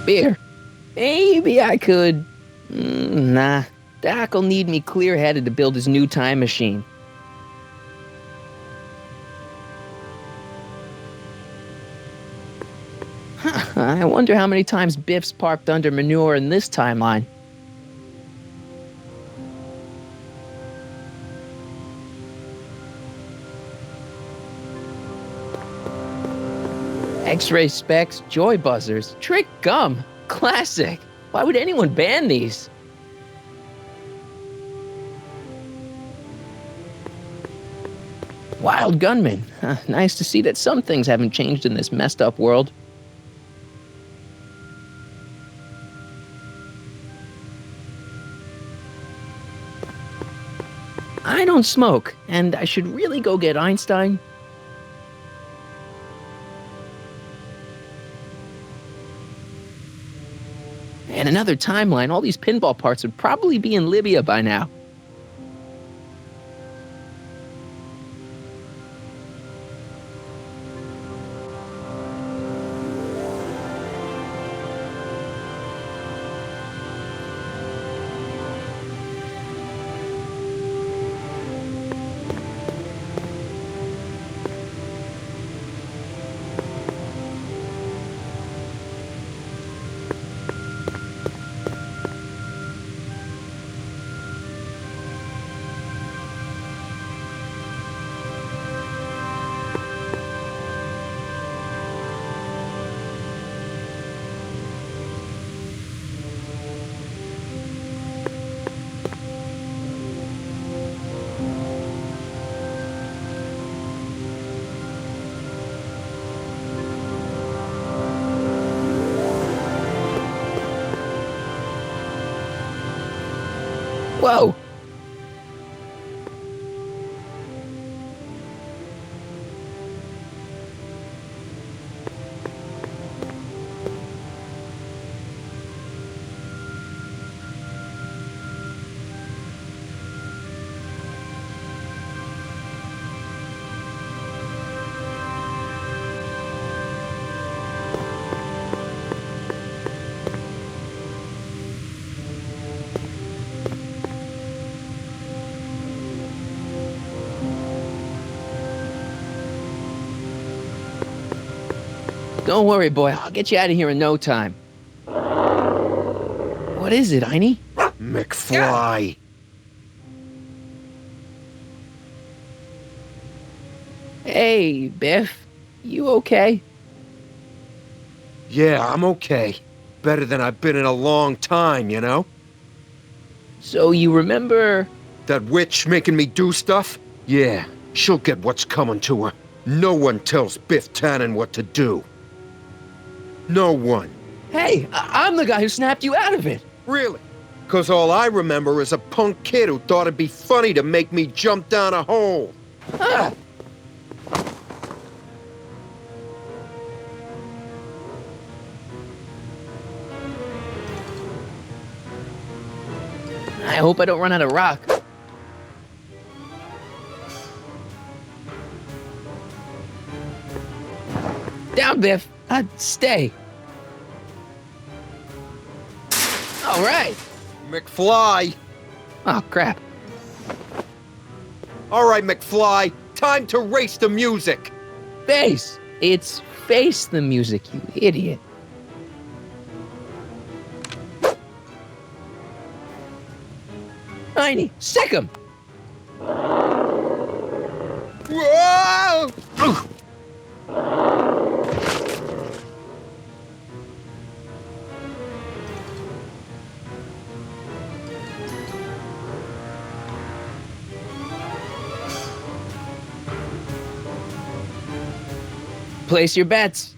Beer. Maybe I could... nah. Doc'll need me clear-headed to build his new time machine. I wonder how many times Biff's parked under manure in this timeline. X-ray specs, joy buzzers, trick gum. Classic. Why would anyone ban these? Wild gunman. Nice to see that some things haven't changed in this messed up world. I don't smoke, and I should really go get Einstein. In another timeline, all these pinball parts would probably be in Libya by now. Whoa! Don't worry, boy. I'll get you out of here in no time. What is it, Einie? McFly. Hey, Biff. You okay? Yeah, I'm okay. Better than I've been in a long time, you know? So you remember... that witch making me do stuff? Yeah, she'll get what's coming to her. No one tells Biff Tannen what to do. No one. Hey, I'm the guy who snapped you out of it. Really? 'Cause all I remember is a punk kid who thought it'd be funny to make me jump down a hole. Ah. I hope I don't run out of rock. Down, Biff. Stay. All right. McFly. Oh, crap. All right, McFly. Time to race the music. Face. It's face the music, you idiot. Einie, sick him. Whoa! Place your bets.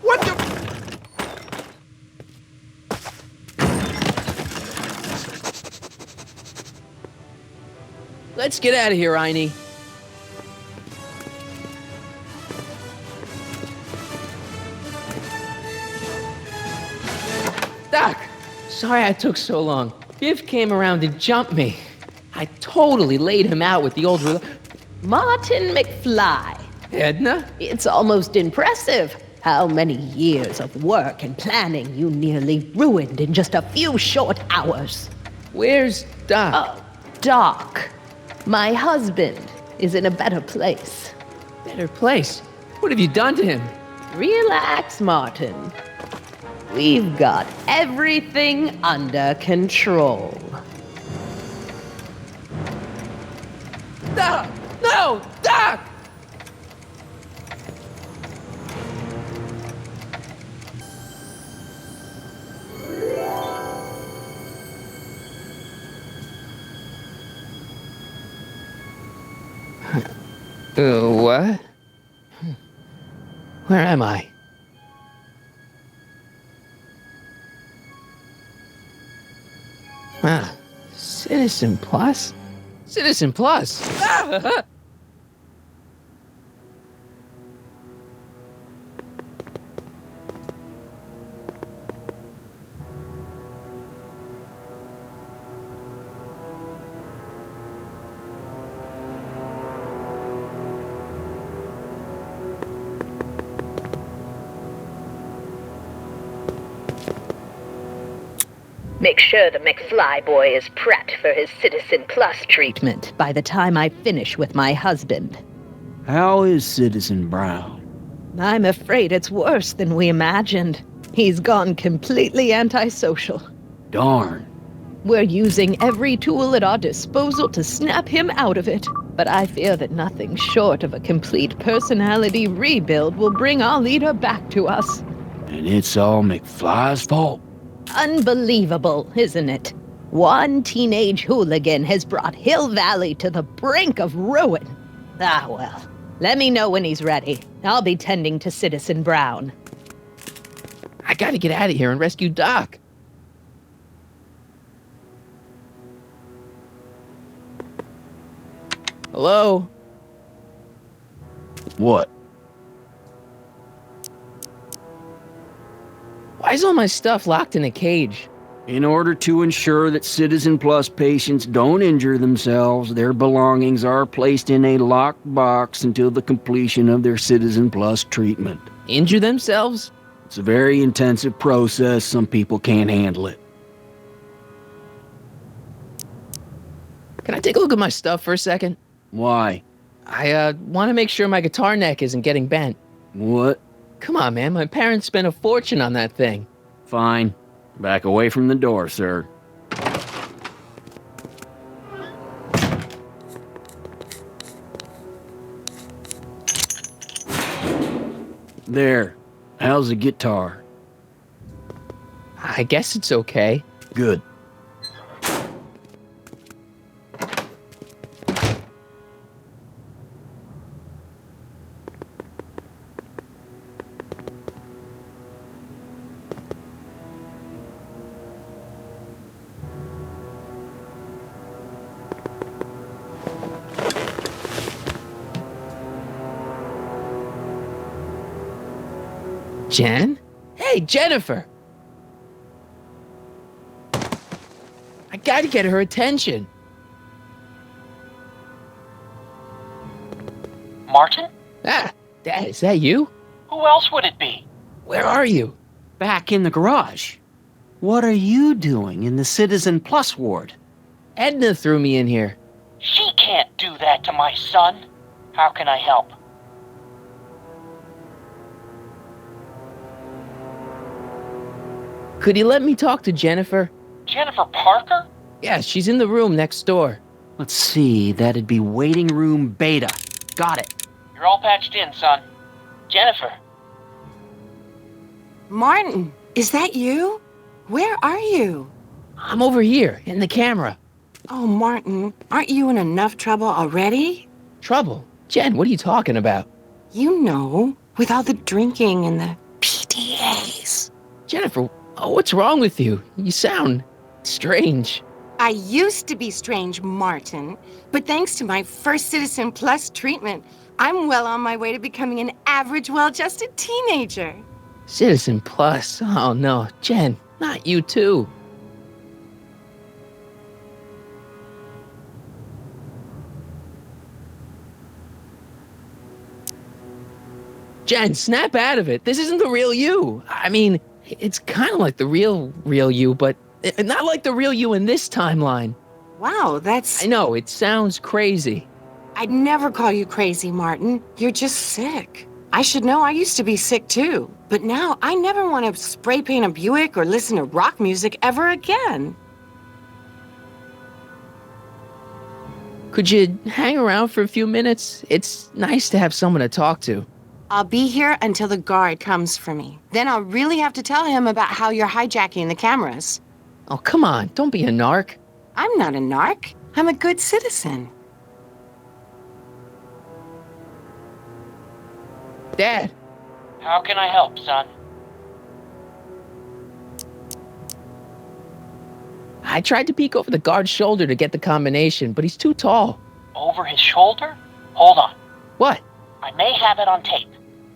What the? Let's get out of here, Einie. Doc, sorry I took so long. Biff came around and jumped me. I totally laid him out with the old... Martin McFly. Edna? It's almost impressive. How many years of work and planning you nearly ruined in just a few short hours. Where's Doc? Oh, Doc. My husband is in a better place. Better place? What have you done to him? Relax, Martin. We've got everything under control. Doc! No! Doc! What? Where am I? Citizen Plus? Citizen Plus! Ah! Make sure the McFly boy is prepped for his Citizen Plus treatment by the time I finish with my husband. How is Citizen Brown? I'm afraid it's worse than we imagined. He's gone completely antisocial. Darn. We're using every tool at our disposal to snap him out of it. But I fear that nothing short of a complete personality rebuild will bring our leader back to us. And it's all McFly's fault. Unbelievable, isn't it? One teenage hooligan has brought Hill Valley to the brink of ruin. Ah, well. Let me know when he's ready. I'll be tending to Citizen Brown. I gotta get out of here and rescue Doc. Hello? What? Why is all my stuff locked in a cage? In order to ensure that Citizen Plus patients don't injure themselves, their belongings are placed in a locked box until the completion of their Citizen Plus treatment. Injure themselves? It's a very intensive process. Some people can't handle it. Can I take a look at my stuff for a second? Why? I want to make sure my guitar neck isn't getting bent. What? Come on, man. My parents spent a fortune on that thing. Fine. Back away from the door, sir. There. How's the guitar? I guess it's okay. Good. Jen? Hey, Jennifer! I gotta get her attention. Martin? Ah, Dad, is that you? Who else would it be? Where are you? Back in the garage. What are you doing in the Citizen Plus ward? Edna threw me in here. She can't do that to my son. How can I help? Could you let me talk to Jennifer? Jennifer Parker? Yeah, she's in the room next door. Let's see, that'd be waiting room beta. Got it. You're all patched in, son. Jennifer. Martin, is that you? Where are you? I'm over here, in the camera. Oh, Martin, aren't you in enough trouble already? Trouble? Jen, what are you talking about? You know, with all the drinking and the PDAs. Jennifer, what's wrong with you? You sound strange. I used to be strange, Martin, but thanks to my first Citizen Plus treatment, I'm well on my way to becoming an average, well-adjusted teenager. Citizen Plus? Oh no, Jen, not you too. Jen, snap out of it. This isn't the real you. I mean, it's kind of like the real you, but not like the real you in this timeline. Wow, that's... I know, it sounds crazy. I'd never call you crazy, Martin. You're just sick. I should know, I used to be sick too. But now I never want to spray paint a Buick or listen to rock music ever again. Could you hang around for a few minutes? It's nice to have someone to talk to. I'll be here until the guard comes for me. Then I'll really have to tell him about how you're hijacking the cameras. Oh, come on, don't be a narc. I'm not a narc. I'm a good citizen. Dad. How can I help, son? I tried to peek over the guard's shoulder to get the combination, but he's too tall. Over his shoulder? Hold on. What? I may have it on tape.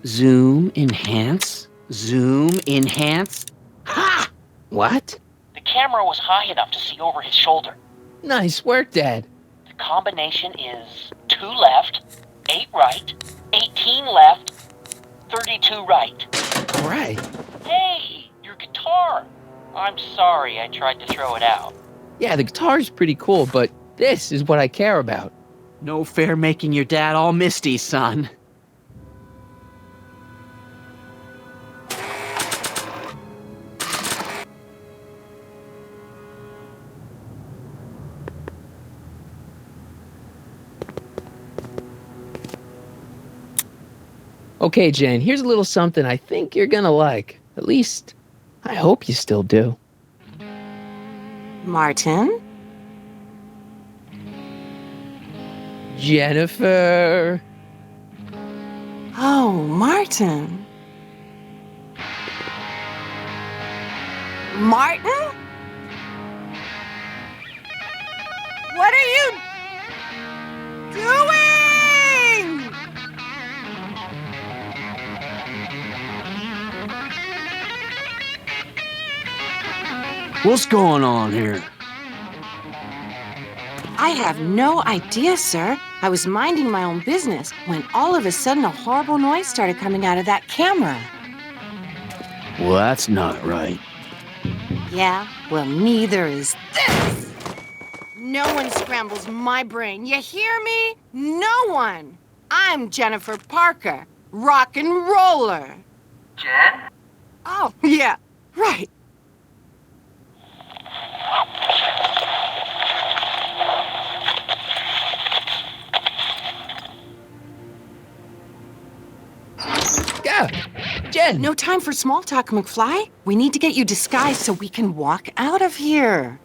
Zoom, enhance, zoom, enhance. Ha! What? The camera was high enough to see over his shoulder. Nice work, Dad. The combination is 2 left, 8 right, 18 left, 32 right. Right. Hey, your guitar. I'm sorry I tried to throw it out. Yeah, the guitar's pretty cool, but this is what I care about. No fair making your dad all misty, son. Okay, Jane, here's a little something I think you're gonna like. At least, I hope you still do. Martin? Jennifer. Oh, Martin. Martin? What are you doing? What's going on here? I have no idea, sir. I was minding my own business when all of a sudden a horrible noise started coming out of that camera. Well, that's not right. Yeah, well, neither is this. No one scrambles my brain. You hear me? No one. I'm Jennifer Parker, rock and roller. Jen? Oh, yeah, right. Go! Jen! No time for small talk, McFly. We need to get you disguised so we can walk out of here.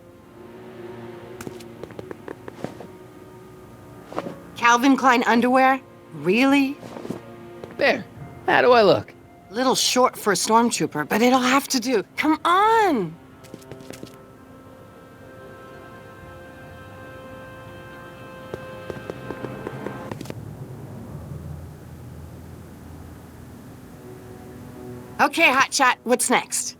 Calvin Klein underwear? Really? There. How do I look? Little short for a stormtrooper, but it'll have to do. Come on! Okay, hotshot, what's next?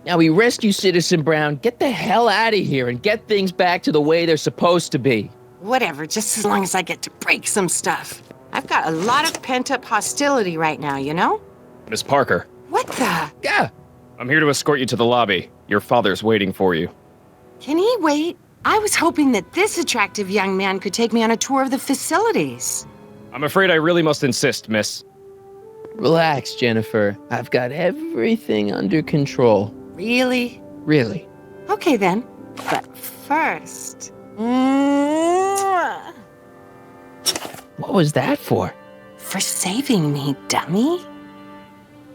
Now we rescue Citizen Brown, get the hell out of here, and get things back to the way they're supposed to be. Whatever, just as long as I get to break some stuff. I've got a lot of pent-up hostility right now, you know? Miss Parker. What the? Yeah. I'm here to escort you to the lobby. Your father's waiting for you. Can he wait? I was hoping that this attractive young man could take me on a tour of the facilities. I'm afraid I really must insist, miss. Relax, Jennifer. I've got everything under control. Really? Really. Okay then. But first... Mwah! What was that for? For saving me, dummy.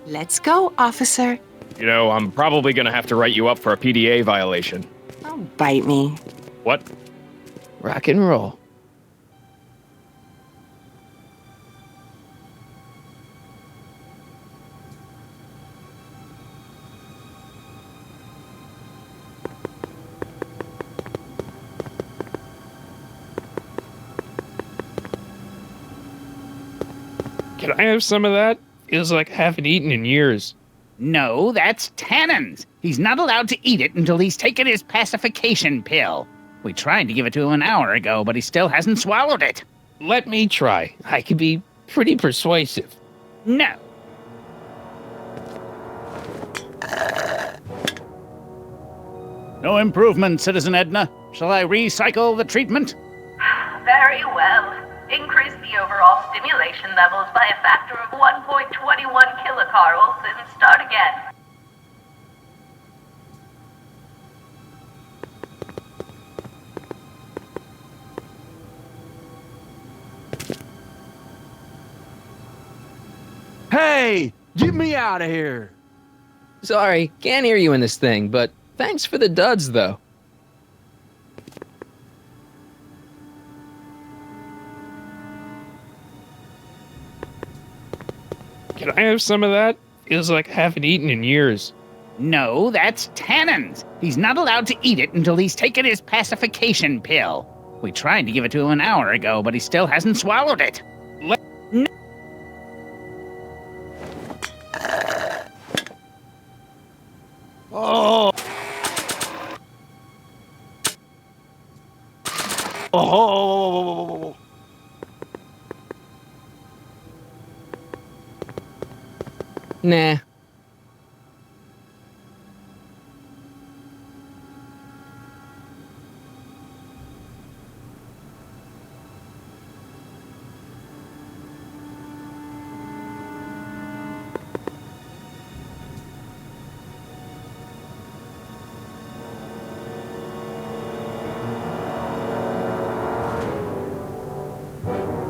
Let's go, officer. You know, I'm probably gonna have to write you up for a PDA violation. Oh, bite me. What? Rock and roll. Can I have some of that? Feels like I haven't eaten in years. No, that's Tannen's. He's not allowed to eat it until he's taken his pacification pill. We tried to give it to him an hour ago, but he still hasn't swallowed it. Let me try. I can be pretty persuasive. No. No improvement, Citizen Edna. Shall I recycle the treatment? Very well. Increase the overall stimulation levels by a factor of 1.21 kilocarls and start again. Hey, get me out of here. Sorry, can't hear you in this thing, but thanks for the duds, though. Can I have some of that? Feels like I haven't eaten in years. No, that's Tannen's. He's not allowed to eat it until he's taken his pacification pill. We tried to give it to him an hour ago, but he still hasn't swallowed it. Oh. Oh. Nah.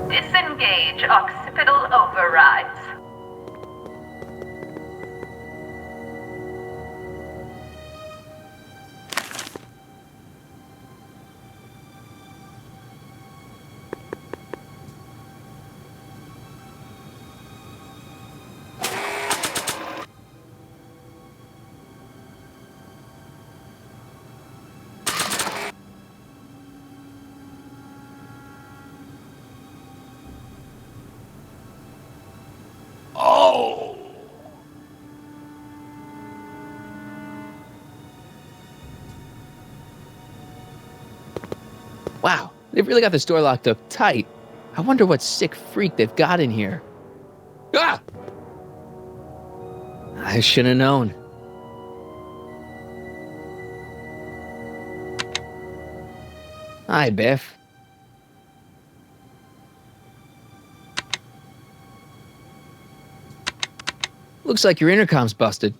Disengage occipital overrides. Oh! Wow, they've really got this door locked up tight. I wonder what sick freak they've got in here. Ah! I should have known. Hi, Biff. Looks like your intercom's busted.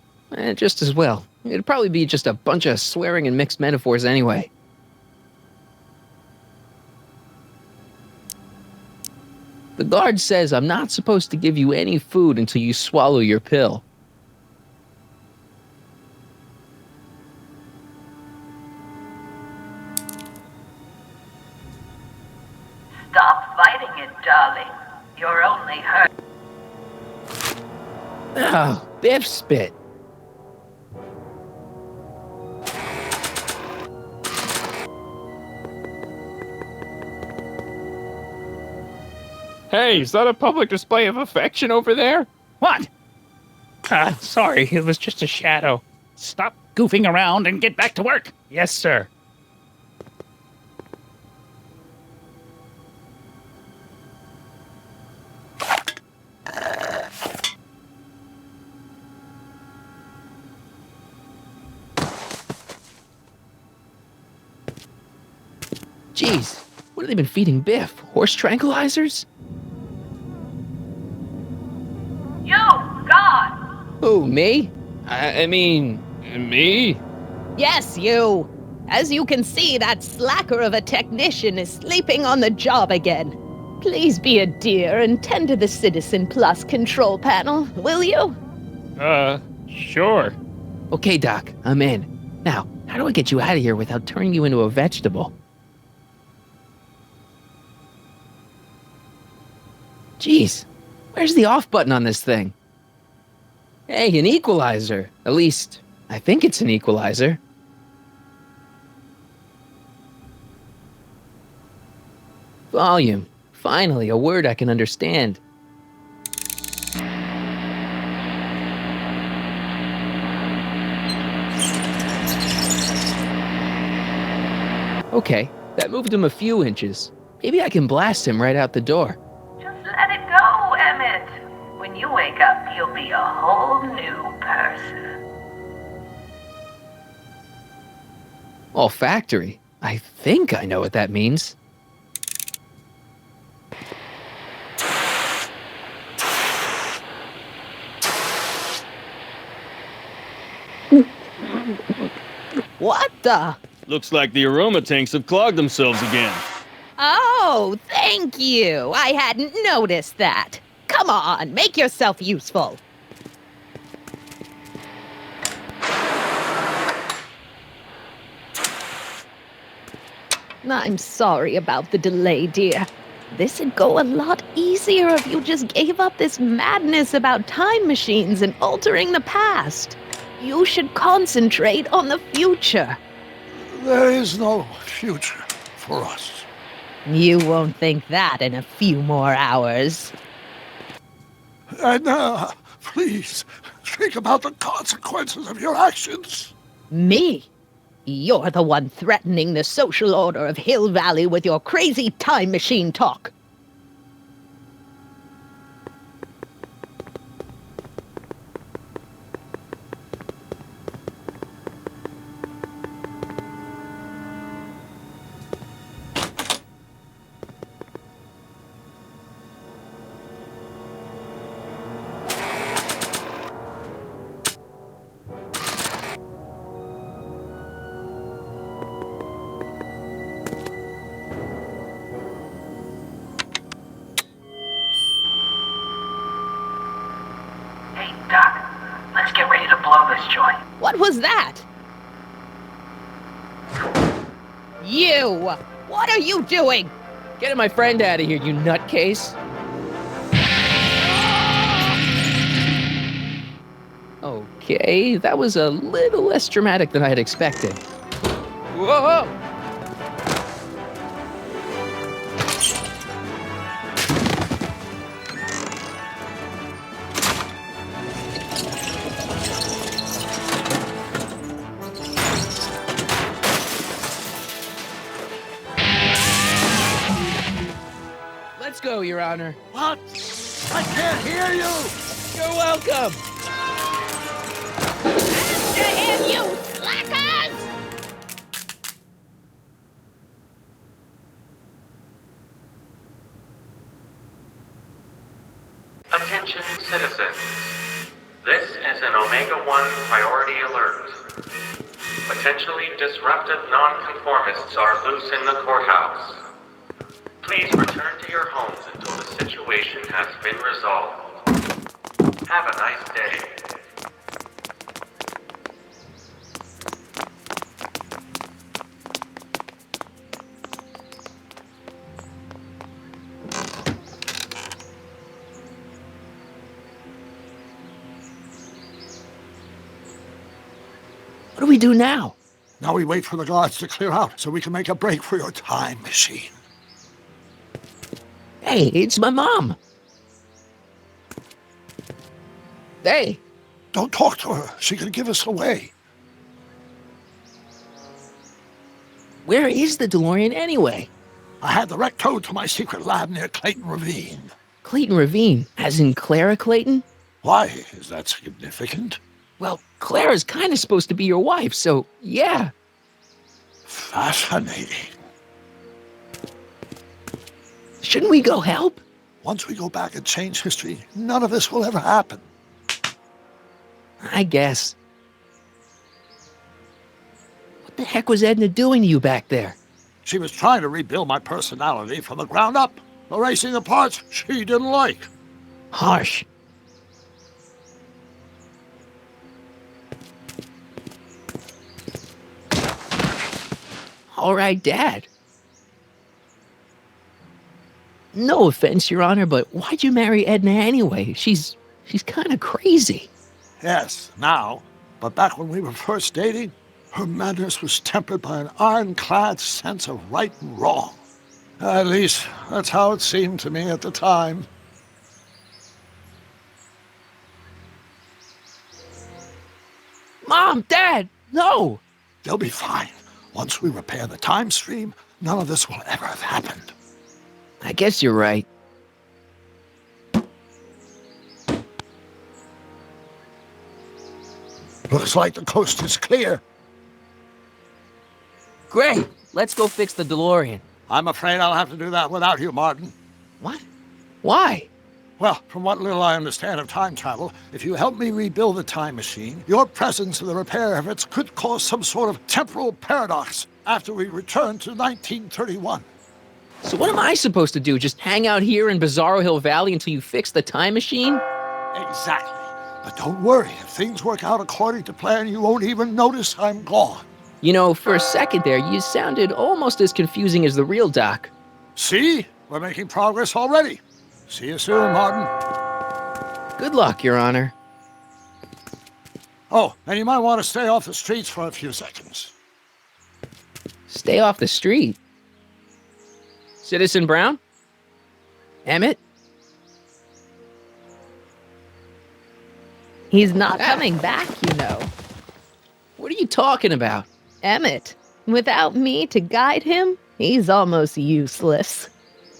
Just as well. It'd probably be just a bunch of swearing and mixed metaphors anyway. The guard says I'm not supposed to give you any food until you swallow your pill. Stop fighting it, darling. You're only hurt. Oh, Biff spit. Hey, is that a public display of affection over there? What? Sorry, it was just a shadow. Stop goofing around and get back to work. Yes, sir. Jeez, what have they been feeding Biff? Horse tranquilizers? You, God! Who, me? I mean, me? Yes, you. As you can see, that slacker of a technician is sleeping on the job again. Please be a dear and tend to the Citizen Plus control panel, will you? Sure. Okay, Doc, I'm in. Now, how do I get you out of here without turning you into a vegetable? Jeez, where's the off button on this thing? Hey, an equalizer. At least, I think it's an equalizer. Volume. Finally, a word I can understand. Okay, that moved him a few inches. Maybe I can blast him right out the door. Just let it go, Emmett. When you wake up, you'll be a whole new person. Olfactory? I think I know what that means. What the? Looks like the aroma tanks have clogged themselves again. Oh, thank you. I hadn't noticed that. Come on, make yourself useful. I'm sorry about the delay, dear. This'd go a lot easier if you just gave up this madness about time machines and altering the past. You should concentrate on the future. There is no future for us. You won't think that in a few more hours. And, please, think about the consequences of your actions. Me? You're the one threatening the social order of Hill Valley with your crazy time machine talk. Let's get ready to blow this joint. What was that? You! What are you doing? Getting my friend out of here, you nutcase. Okay, that was a little less dramatic than I had expected. Whoa! Let's go, Your Honor. What? I can't hear you! You're welcome! After him, you slackers! Attention citizens. This is an Omega-1 priority alert. Potentially disruptive nonconformists are loose in the courthouse. Please return to your homes until the situation has been resolved. Have a nice day. What do we do now? Now we wait for the guards to clear out so we can make a break for your time machine. Hey, it's my mom. Hey. Don't talk to her. She could give us away. Where is the DeLorean anyway? I had the wreck towed to my secret lab near Clayton Ravine. Clayton Ravine? As in Clara Clayton? Why? Is that significant? Well, Clara's kind of supposed to be your wife, so yeah. Fascinating. Shouldn't we go help? Once we go back and change history, none of this will ever happen. I guess. What the heck was Edna doing to you back there? She was trying to rebuild my personality from the ground up, erasing the parts she didn't like. Harsh. All right, Dad. No offense, Your Honor, but why'd you marry Edna anyway? She's kind of crazy. Yes, now. But back when we were first dating, her madness was tempered by an ironclad sense of right and wrong. At least, that's how it seemed to me at the time. Mom, Dad, no! They'll be fine. Once we repair the time stream, none of this will ever have happened. I guess you're right. Looks like the coast is clear. Great. Let's go fix the DeLorean. I'm afraid I'll have to do that without you, Martin. What? Why? Well, from what little I understand of time travel, if you help me rebuild the time machine, your presence in the repair efforts could cause some sort of temporal paradox after we return to 1931. So what am I supposed to do? Just hang out here in Bizarro Hill Valley until you fix the time machine? Exactly. But don't worry, if things work out according to plan, you won't even notice I'm gone. You know, for a second there, you sounded almost as confusing as the real Doc. See? We're making progress already. See you soon, Martin. Good luck, Your Honor. Oh, and you might want to stay off the streets for a few seconds. Stay off the street? Citizen Brown? Emmett? He's not coming back, you know. What are you talking about? Emmett, without me to guide him, he's almost useless.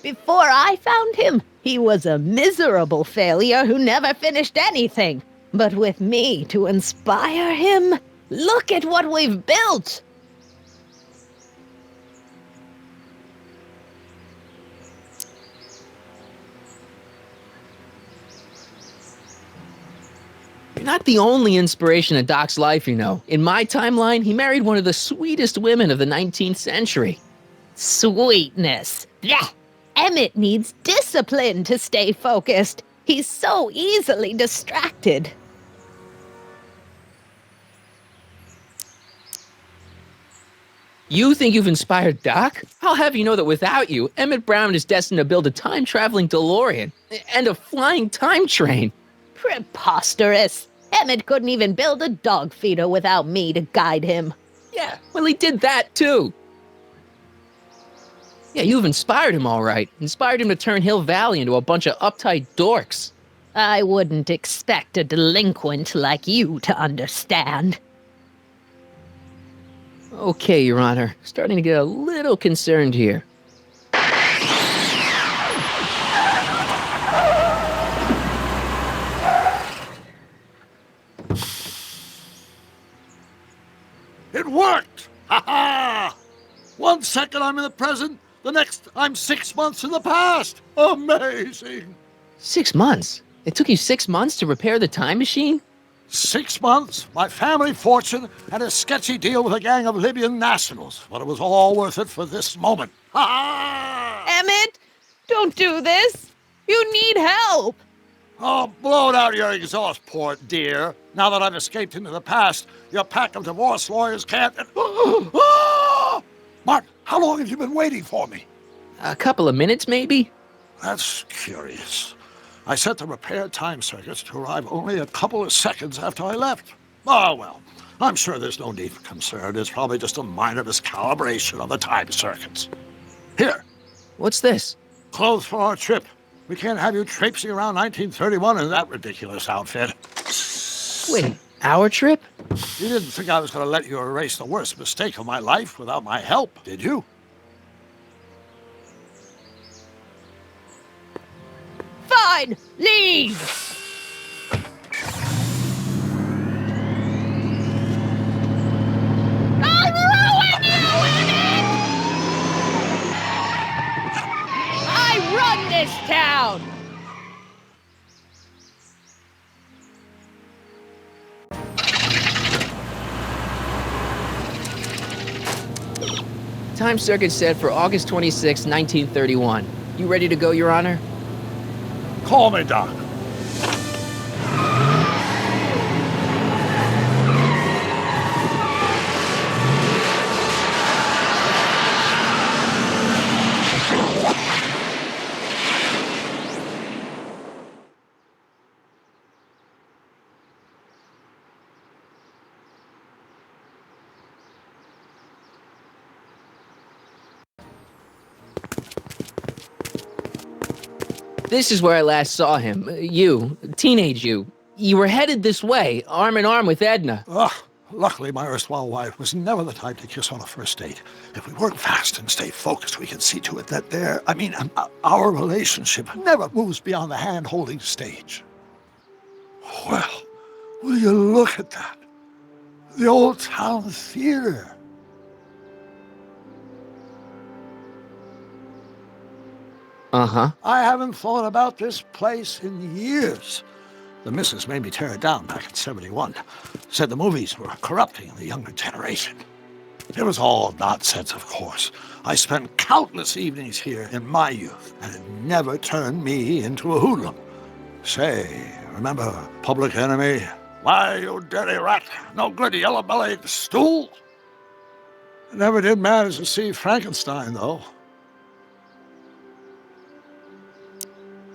Before I found him, he was a miserable failure who never finished anything. But with me to inspire him, look at what we've built! You're not the only inspiration in Doc's life, you know. In my timeline, he married one of the sweetest women of the 19th century. Sweetness. Blech. Emmett needs discipline to stay focused. He's so easily distracted. You think you've inspired Doc? I'll have you know that without you, Emmett Brown is destined to build a time-traveling DeLorean and a flying time train. Preposterous. Emmett couldn't even build a dog feeder without me to guide him. Yeah, well, he did that too. Yeah, you've inspired him all right. Inspired him to turn Hill Valley into a bunch of uptight dorks. I wouldn't expect a delinquent like you to understand. Okay, Your Honor. Starting to get a little concerned here. It worked! Ha ha! 1 second I'm in the present, the next I'm 6 months in the past. Amazing! 6 months? It took you 6 months to repair the time machine? 6 months, my family fortune, and a sketchy deal with a gang of Libyan nationals. But it was all worth it for this moment. Ha ha! Emmett, don't do this. You need help. Oh, blow it out your exhaust port, dear. Now that I've escaped into the past, your pack of divorce lawyers can't... Martin, how long have you been waiting for me? A couple of minutes, maybe? That's curious. I set the repair time circuits to arrive only a couple of seconds after I left. Oh, well, I'm sure there's no need for concern. It's probably just a minor miscalibration of the time circuits. Here. What's this? Clothes for our trip. We can't have you traipsing around 1931 in that ridiculous outfit. Wait, our trip? You didn't think I was going to let you erase the worst mistake of my life without my help, did you? Fine, leave! I'll ruin you, Emmett! I run this town! Time circuit set for August 26, 1931. You ready to go, Your Honor? Call me, Doc. This is where I last saw him. You, teenage you. You were headed this way, arm in arm with Edna. Luckily, my erstwhile wife was never the type to kiss on a first date. If we work fast and stay focused, we can see to it that our relationship never moves beyond the hand-holding stage. Well, will you look at that? The old town theater. Uh-huh. I haven't thought about this place in years. The missus made me tear it down back in '71. Said the movies were corrupting the younger generation. It was all nonsense, of course. I spent countless evenings here in my youth, and it never turned me into a hoodlum. Say, remember Public Enemy? Why, you dirty rat, no good yellow-bellied stool? I never did manage to see Frankenstein, though.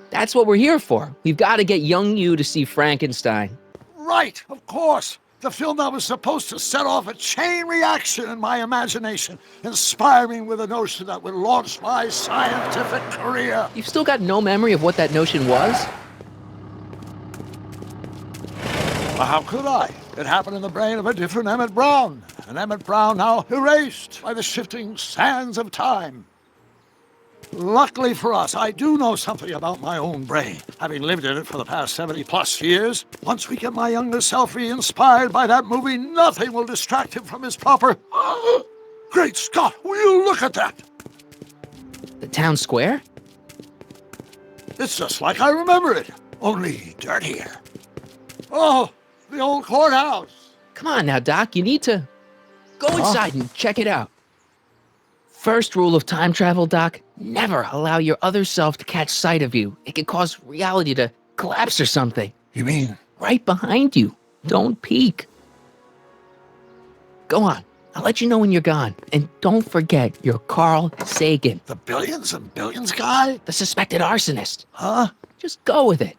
That's what we're here for. We've got to get young you to see Frankenstein. Right, of course. The film that was supposed to set off a chain reaction in my imagination, inspiring with a notion that would launch my scientific career. You've still got no memory of what that notion was? Well, how could I? It happened in the brain of a different Emmett Brown. An Emmett Brown now erased by the shifting sands of time. Luckily for us, I do know something about my own brain, having lived in it for the past 70-plus years. Once we get my younger self re-inspired by that movie, nothing will distract him from his proper... Great Scott, will you look at that? The town square? It's just like I remember it, only dirtier. Oh, the old courthouse. Come on now, Doc, you need to go inside and check it out. First rule of time travel, Doc, never allow your other self to catch sight of you. It could cause reality to collapse or something. You mean? Right behind you. Don't peek. Go on. I'll let you know when you're gone. And don't forget, you're Carl Sagan. The billions and billions guy? The suspected arsonist. Huh? Just go with it.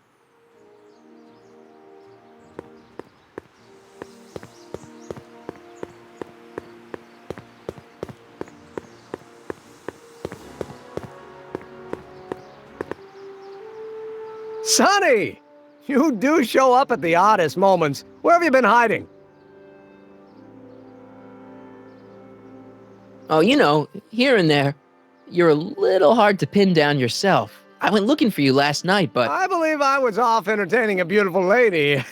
Sonny! You do show up at the oddest moments. Where have you been hiding? Oh, you know, here and there. You're a little hard to pin down yourself. I went looking for you last night, but... I believe I was off entertaining a beautiful lady.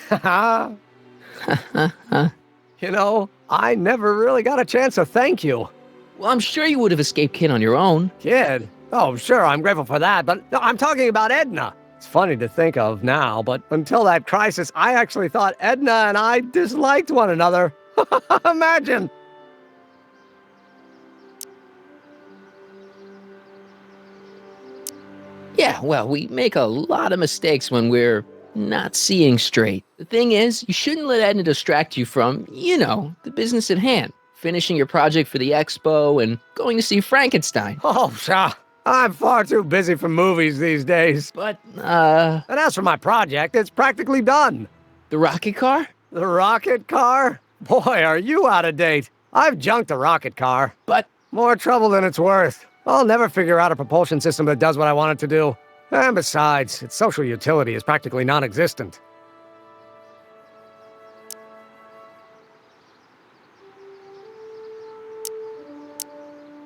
You know, I never really got a chance to thank you. Well, I'm sure you would have escaped Kid on your own. Kid? Oh, sure, I'm grateful for that, but no, I'm talking about Edna. It's funny to think of now, but until that crisis, I actually thought Edna and I disliked one another. Imagine! Yeah, well, we make a lot of mistakes when we're not seeing straight. The thing is, you shouldn't let Edna distract you from, you know, the business at hand. Finishing your project for the expo and going to see Frankenstein. Oh, pshaw. I'm far too busy for movies these days. But, And as for my project, it's practically done. The rocket car? The rocket car? Boy, are you out of date. I've junked the rocket car. But... more trouble than it's worth. I'll never figure out a propulsion system that does what I want it to do. And besides, its social utility is practically non-existent.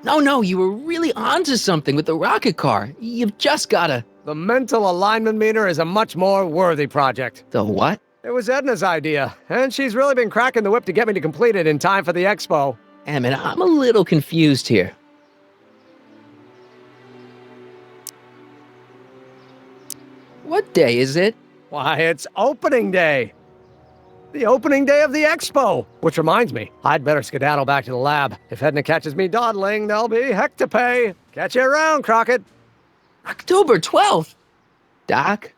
No, you were really onto something with the rocket car. You've just gotta... The mental alignment meter is a much more worthy project. The what? It was Edna's idea, and she's really been cracking the whip to get me to complete it in time for the expo. Emmett, I'm a little confused here. What day is it? Why, it's opening day. The opening day of the expo. Which reminds me, I'd better skedaddle back to the lab. If Edna catches me dawdling, there'll be heck to pay. Catch you around, Crockett. October 12th? Doc?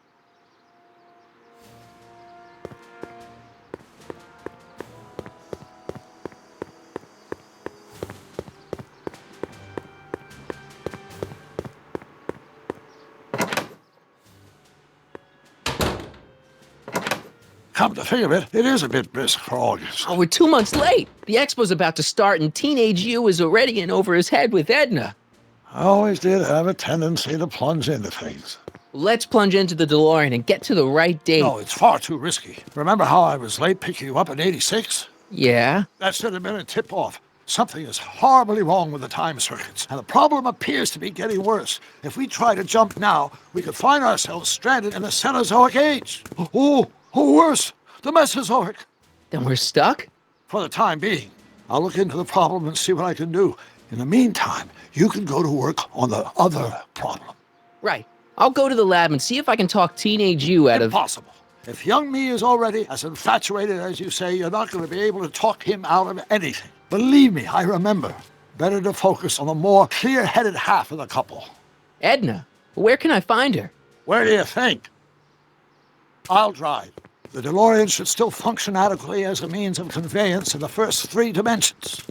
Come to think of it, it is a bit brisk for August. Oh, we're 2 months late. The expo's about to start and teenage you is already in over his head with Edna. I always did have a tendency to plunge into things. Let's plunge into the DeLorean and get to the right date. No, it's far too risky. Remember how I was late picking you up in '86? Yeah? That should have been a tip-off. Something is horribly wrong with the time circuits, and the problem appears to be getting worse. If we try to jump now, we could find ourselves stranded in the Cenozoic age. Oh, worse, the Mesozoic. Then we're stuck? for the time being. I'll look into the problem and see what I can do. In the meantime, you can go to work on the other problem. Right. I'll go to the lab and see if I can talk teenage you out of... Impossible. If young me is already as infatuated as you say, you're not going to be able to talk him out of anything. Believe me, I remember. Better to focus on the more clear-headed half of the couple. Edna? Where can I find her? Where do you think? I'll drive. The DeLorean should still function adequately as a means of conveyance in the first 3 dimensions.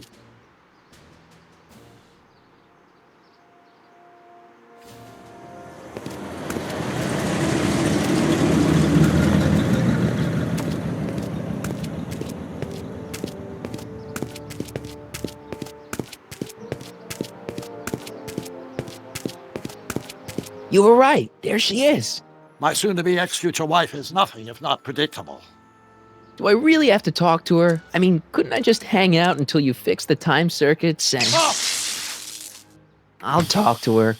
You were right. There she is. My soon-to-be ex-future wife is nothing if not predictable. Do I really have to talk to her? I mean, couldn't I just hang out until you fix the time circuits and... I'll talk to her.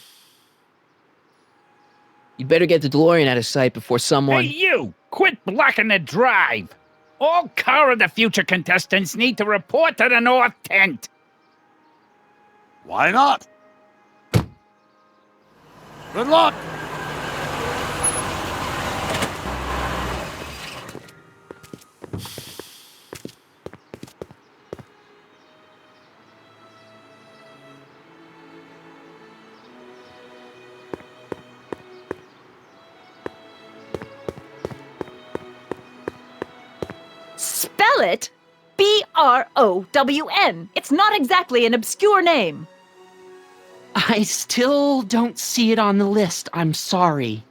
You'd better get the DeLorean out of sight before someone... Hey, you! Quit blocking the drive! All Car of the Future contestants need to report to the North Tent! Why not? Good luck! Spell it B-R-O-W-N. It's not exactly an obscure name. I still don't see it on the list. I'm sorry.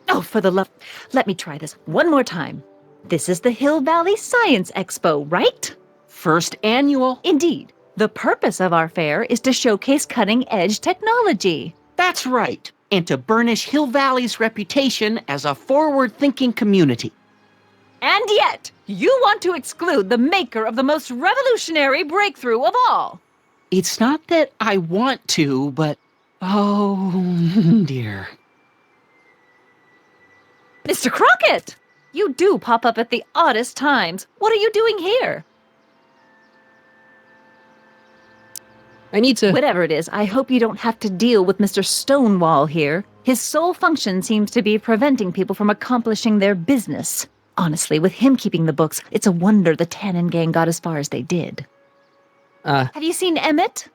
Oh, for the love... Let me try this one more time. This is the Hill Valley Science Expo, right? First annual. Indeed. The purpose of our fair is to showcase cutting-edge technology. That's right. And to burnish Hill Valley's reputation as a forward-thinking community. And yet, you want to exclude the maker of the most revolutionary breakthrough of all. It's not that I want to, but... oh, dear. Mr. Crockett! You do pop up at the oddest times. What are you doing here? I need to... Whatever it is, I hope you don't have to deal with Mr. Stonewall here. His sole function seems to be preventing people from accomplishing their business. Honestly, with him keeping the books, it's a wonder the Tannen gang got as far as they did. Have you seen Emmett?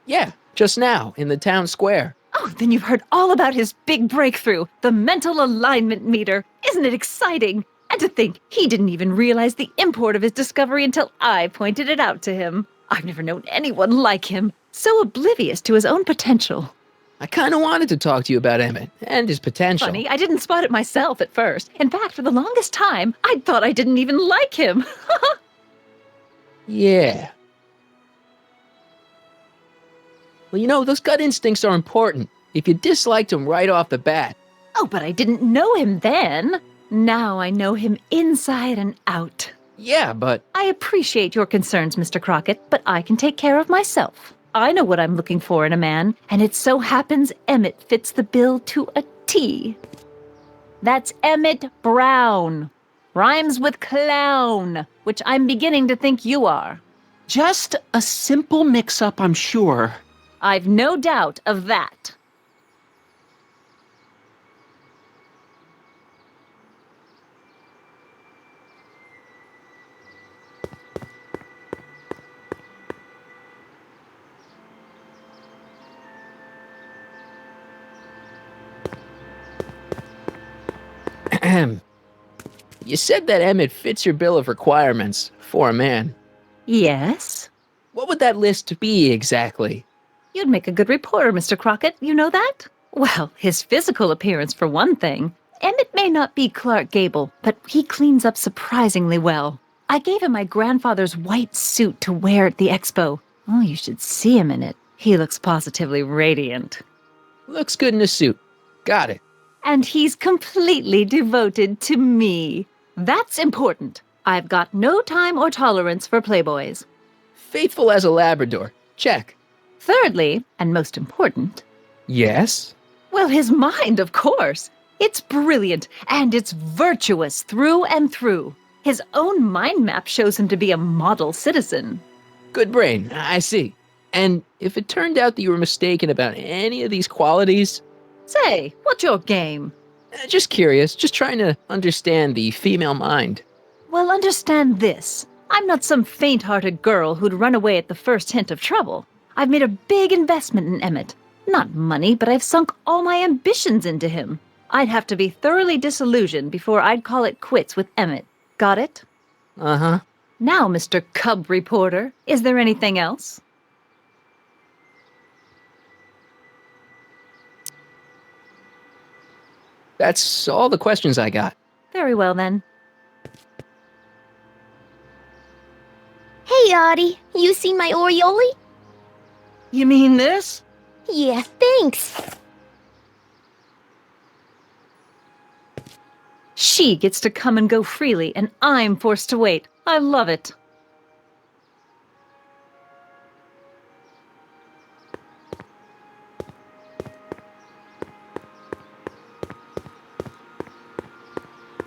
Yeah, just now, in the town square. Oh, then you've heard all about his big breakthrough, the mental alignment meter. Isn't it exciting? And to think, he didn't even realize the import of his discovery until I pointed it out to him. I've never known anyone like him, so oblivious to his own potential. I kind of wanted to talk to you about Emmett and his potential. Funny, I didn't spot it myself at first. In fact, for the longest time, I thought I didn't even like him. Yeah. Well, you know, those gut instincts are important. If you disliked him right off the bat. Oh, but I didn't know him then. Now I know him inside and out. Yeah, but... I appreciate your concerns, Mr. Crockett, but I can take care of myself. I know what I'm looking for in a man, and it so happens Emmett fits the bill to a T. That's Emmett Brown. Rhymes with clown, which I'm beginning to think you are. Just a simple mix-up, I'm sure. I've no doubt of that. You said that Emmett fits your bill of requirements for a man. Yes? What would that list be exactly? You'd make a good reporter, Mr. Crockett. You know that? Well, his physical appearance for one thing. Emmett may not be Clark Gable, but he cleans up surprisingly well. I gave him my grandfather's white suit to wear at the expo. Oh, you should see him in it. He looks positively radiant. Looks good in a suit. Got it. And he's completely devoted to me. That's important. I've got no time or tolerance for playboys. Faithful as a Labrador. Check. Thirdly, and most important... Yes? Well, his mind, of course. It's brilliant, and it's virtuous through and through. His own mind map shows him to be a model citizen. Good brain, I see. And if it turned out that you were mistaken about any of these qualities... Say, what's your game? Just curious, just trying to understand the female mind. Well, understand this. I'm not some faint-hearted girl who'd run away at the first hint of trouble. I've made a big investment in Emmett. Not money, but I've sunk all my ambitions into him. I'd have to be thoroughly disillusioned before I'd call it quits with Emmett. Got it? Uh-huh. Now, Mr. Cub Reporter, is there anything else? That's all the questions I got. Very well, then. Hey, Audie, you seen my Oriole? You mean this? Yeah, thanks. She gets to come and go freely, and I'm forced to wait. I love it.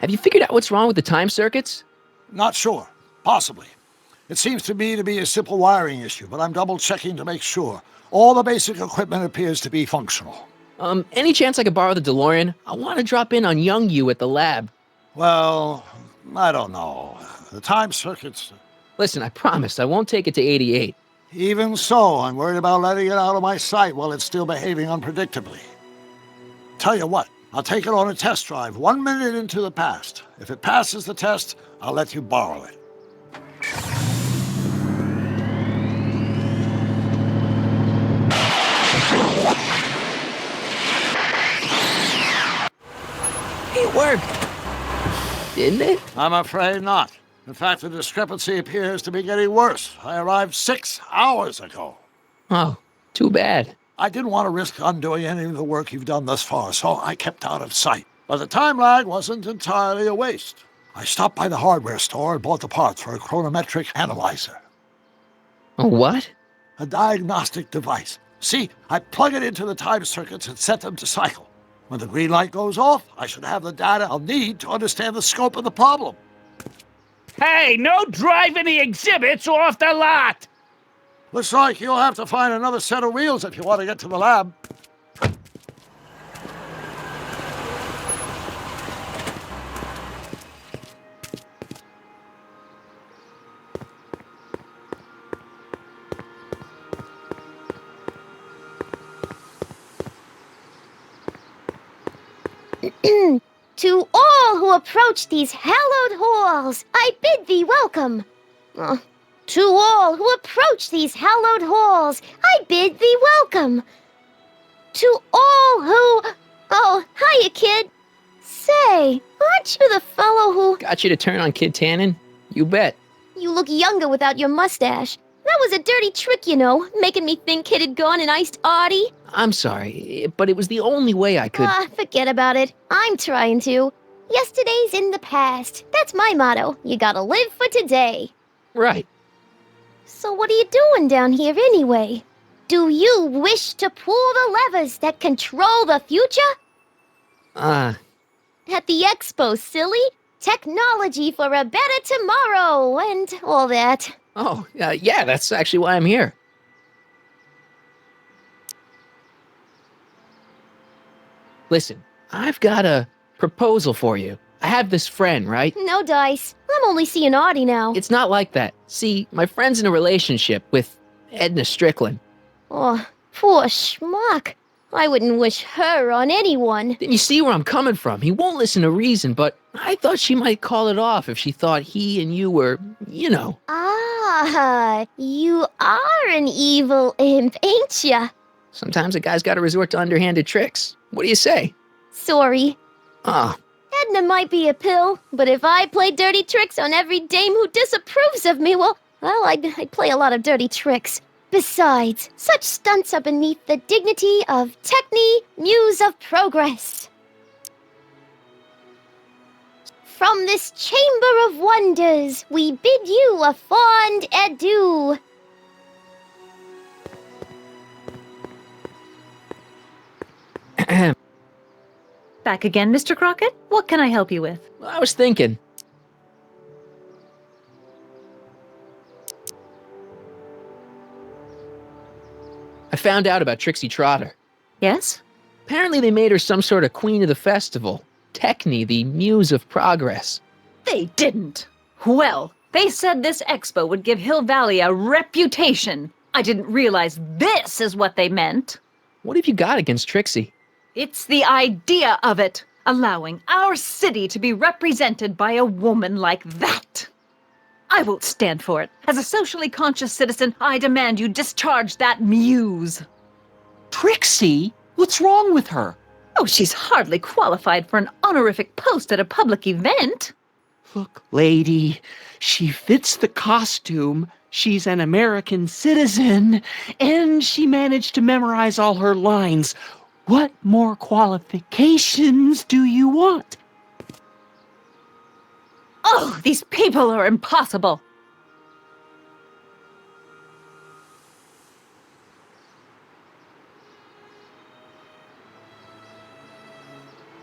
Have you figured out what's wrong with the time circuits? Not sure. Possibly. It seems to me to be a simple wiring issue, but I'm double-checking to make sure. All the basic equipment appears to be functional. Any chance I could borrow the DeLorean? I want to drop in on young you at the lab. Well, I don't know. The time circuits... Listen, I promise I won't take it to 88. Even so, I'm worried about letting it out of my sight while it's still behaving unpredictably. Tell you what, I'll take it on a test drive 1 minute into the past. If it passes the test, I'll let you borrow it. It worked. Didn't it? I'm afraid not. In fact, the discrepancy appears to be getting worse. I arrived 6 hours ago. Oh, too bad. I didn't want to risk undoing any of the work you've done thus far, so I kept out of sight. But the time lag wasn't entirely a waste. I stopped by the hardware store and bought the parts for a chronometric analyzer. A what? A diagnostic device. See, I plug it into the time circuits and set them to cycle. When the green light goes off, I should have the data I'll need to understand the scope of the problem. Hey, no driving the exhibits off the lot! Looks like you'll have to find another set of wheels if you want to get to the lab. To all who approach these hallowed halls, I bid thee welcome. To all who approach these hallowed halls, I bid thee welcome. To all who... Oh, hiya, kid. Say, aren't you the fellow who... Got you to turn on Kid Tannen? You bet. You look younger without your mustache. That was a dirty trick, you know, making me think Kid had gone and iced Audie. I'm sorry, but it was the only way I could... Forget about it. I'm trying to. Yesterday's in the past. That's my motto. You gotta live for today. Right. So what are you doing down here anyway? Do you wish to pull the levers that control the future? At the expo, silly. Technology for a better tomorrow and all that. Oh, yeah, that's actually why I'm here. Listen, I've got a proposal for you. I have this friend, right? No dice. I'm only seeing Audie now. It's not like that. See, my friend's in a relationship with Edna Strickland. Oh, poor schmuck. I wouldn't wish her on anyone. Then you see where I'm coming from. He won't listen to reason, but I thought she might call it off if she thought he and you were, you know. Ah, you are an evil imp, ain't ya? Sometimes a guy's got to resort to underhanded tricks. What do you say? Sorry. Ah. Edna might be a pill, but if I play dirty tricks on every dame who disapproves of me, well, I'd play a lot of dirty tricks. Besides, such stunts are beneath the dignity of Techne, Muse of Progress. From this chamber of wonders, we bid you a fond adieu. Back again, Mr. Crockett? What can I help you with? I was thinking. I found out about Trixie Trotter. Yes? Apparently they made her some sort of queen of the festival. Techne, the muse of progress. They didn't. Well, they said this expo would give Hill Valley a reputation. I didn't realize this is what they meant. What have you got against Trixie? It's the idea of it, allowing our city to be represented by a woman like that. I won't stand for it. As a socially conscious citizen, I demand you discharge that muse. Trixie? What's wrong with her? Oh, she's hardly qualified for an honorific post at a public event. Look, lady, she fits the costume. She's an American citizen, and she managed to memorize all her lines. What more qualifications do you want? Oh, these people are impossible.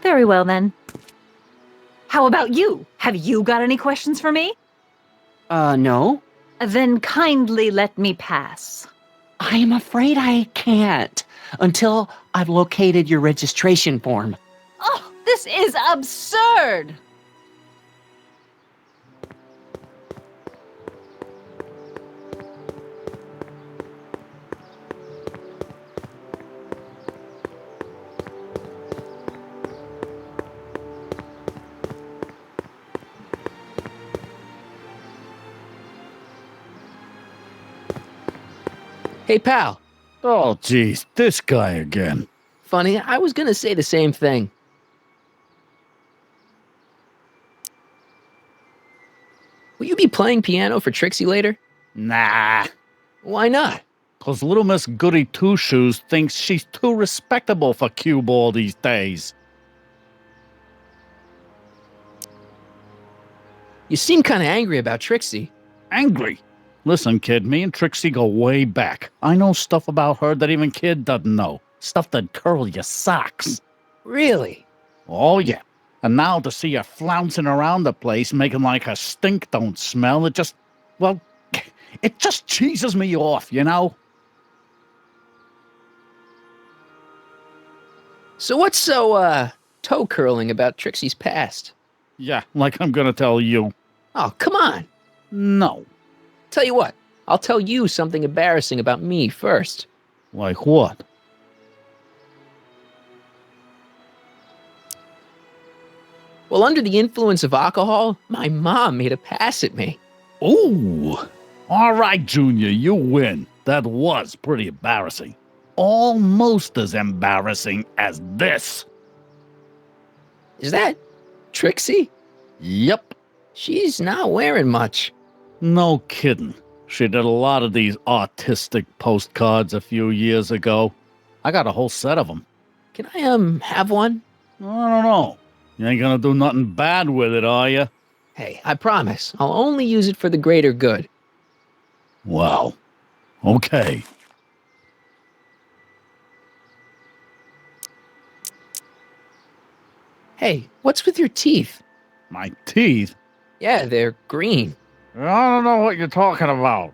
Very well, then. How about you? Have you got any questions for me? No. Then kindly let me pass. I'm afraid I can't until I've located your registration form. Oh, this is absurd! Hey, pal. Oh, geez, this guy again. Funny, I was gonna say the same thing. Will you be playing piano for Trixie later? Nah. Why not? 'Cause little Miss Goody Two-Shoes thinks she's too respectable for cue ball these days. You seem kind of angry about Trixie. Angry? Listen, kid, me and Trixie go way back. I know stuff about her that even kid doesn't know. Stuff that'd curl your socks. Really? Oh, yeah. And now to see her flouncing around the place, making like her stink don't smell, it just cheeses me off, you know? So what's so, toe-curling about Trixie's past? Yeah, like I'm gonna tell you. Oh, come on. No. Tell you what, I'll tell you something embarrassing about me first. Like what? Well, under the influence of alcohol, my mom made a pass at me. Ooh. All right, Junior, you win. That was pretty embarrassing. Almost as embarrassing as this. Is that Trixie? Yep. She's not wearing much. No kidding. She did a lot of these artistic postcards a few years ago. I got a whole set of them. Can I, have one? I don't know. You ain't gonna do nothing bad with it, are you? Hey, I promise. I'll only use it for the greater good. Well, okay. Hey, what's with your teeth? My teeth? Yeah, they're green. I don't know what you're talking about.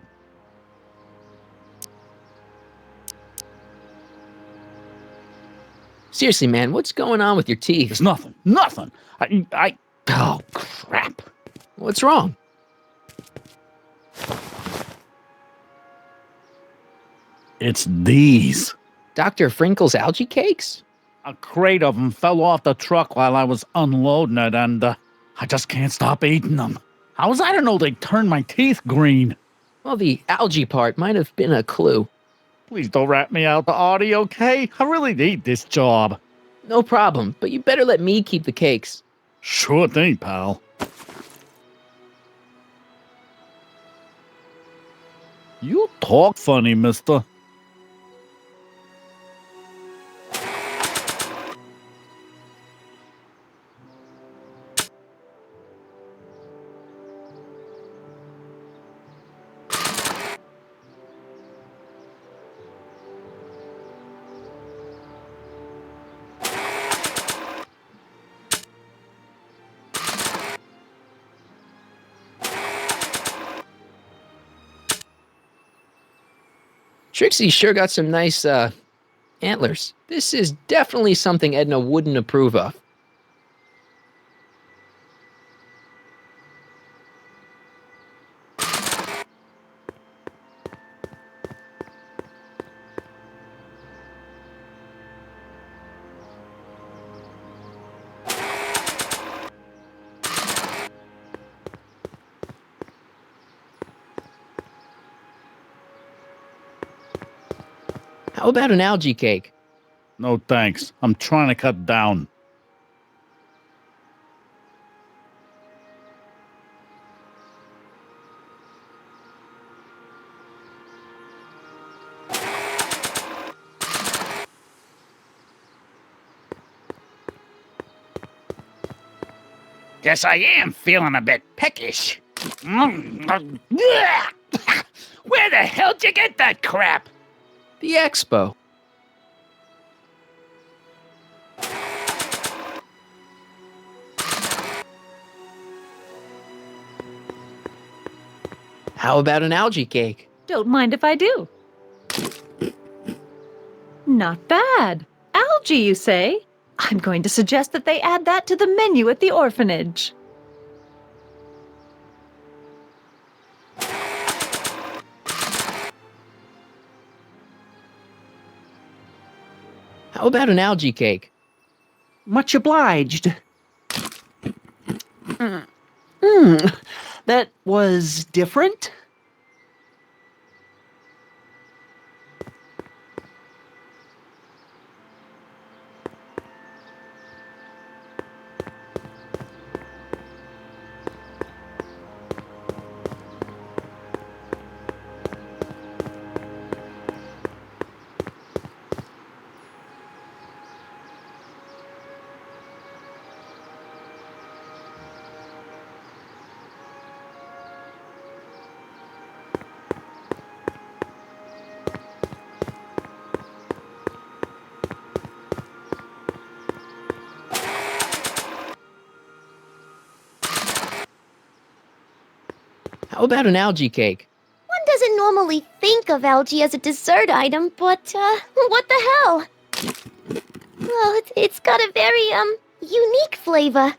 Seriously, man, what's going on with your teeth? There's nothing. Nothing. Oh, crap. What's wrong? It's these. Dr. Frinkle's algae cakes? A crate of them fell off the truck while I was unloading it, and I just can't stop eating them. How was I to know they'd turn my teeth green? Well, the algae part might have been a clue. Please don't rat me out to Artie, okay? I really need this job. No problem, but you better let me keep the cakes. Sure thing, pal. You talk funny, mister. Trixie sure got some nice, antlers. This is definitely something Edna wouldn't approve of. How about an algae cake? No thanks. I'm trying to cut down. Guess I am feeling a bit peckish. Where the hell'd you get that crap? The expo. How about an algae cake? Don't mind if I do. Not bad. Algae, you say? I'm going to suggest that they add that to the menu at the orphanage. How about an algae cake? Much obliged. That was different? How about an algae cake? One doesn't normally think of algae as a dessert item, but, what the hell? Well, it's got a very, unique flavor.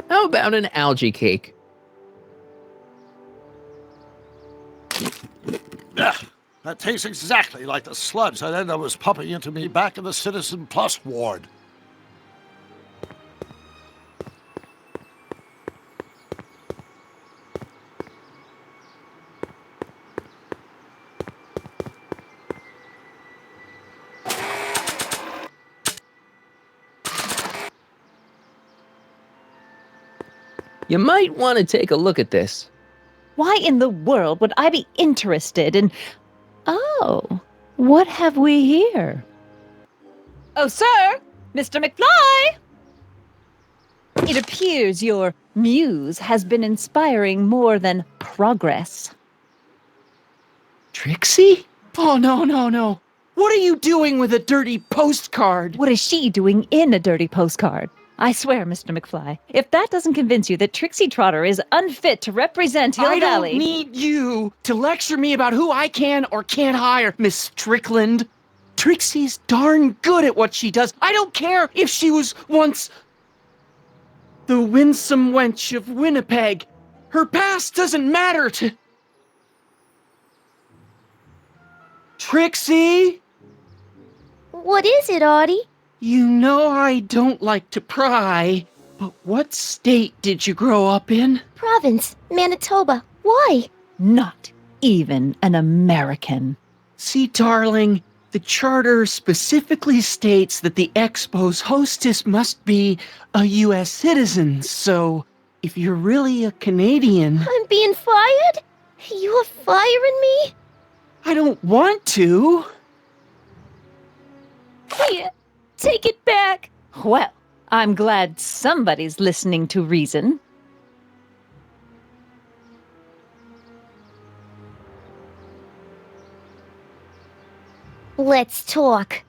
How about an algae cake? Ugh, that tastes exactly like the sludge that Edna was pumping into me back in the Citizen Plus ward. You might want to take a look at this. Why in the world would I be interested in... Oh, what have we here? Oh, sir! Mr. McFly! It appears your muse has been inspiring more than progress. Trixie? Oh, no. What are you doing with a dirty postcard? What is she doing in a dirty postcard? I swear, Mr. McFly, if that doesn't convince you that Trixie Trotter is unfit to represent Hill Valley... I don't need you to lecture me about who I can or can't hire, Miss Strickland. Trixie's darn good at what she does. I don't care if she was once the winsome wench of Winnipeg. Her past doesn't matter to... Trixie? What is it, Audie? You know I don't like to pry, but what state did you grow up in? Province, Manitoba. Why? Not even an American. See, darling, the charter specifically states that the Expo's hostess must be a U.S. citizen, so if you're really a Canadian... I'm being fired? You're firing me? I don't want to. Here, take it back. Well, I'm glad somebody's listening to reason. Let's talk.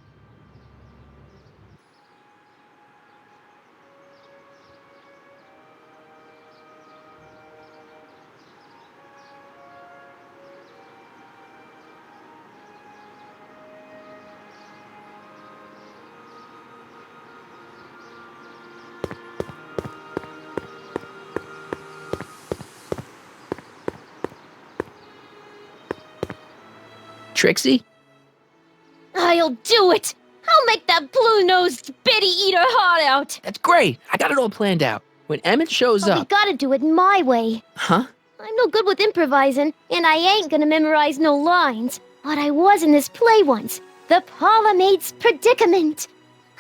Trixie? I'll do it! I'll make that blue-nosed bitty eater hot out! That's great. I got it all planned out. When Emmett shows But we up... gotta do it my way. Huh? I'm no good with improvising, and I ain't gonna memorize no lines. But I was in this play once. The Parlourmaid's Predicament.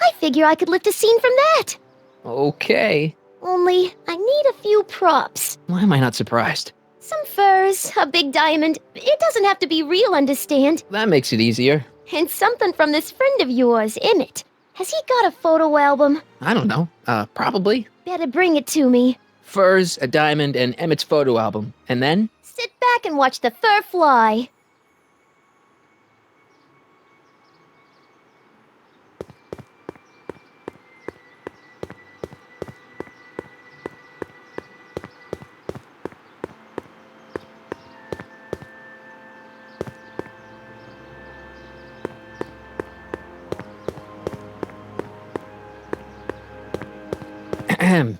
I figure I could lift a scene from that. Okay. Only, I need a few props. Why am I not surprised? Some furs, a big diamond. It doesn't have to be real, understand? That makes it easier. And something from this friend of yours, Emmett. Has he got a photo album? I don't know. Probably. Better bring it to me. Furs, a diamond, and Emmett's photo album. And then? Sit back and watch the fur fly. Ahem.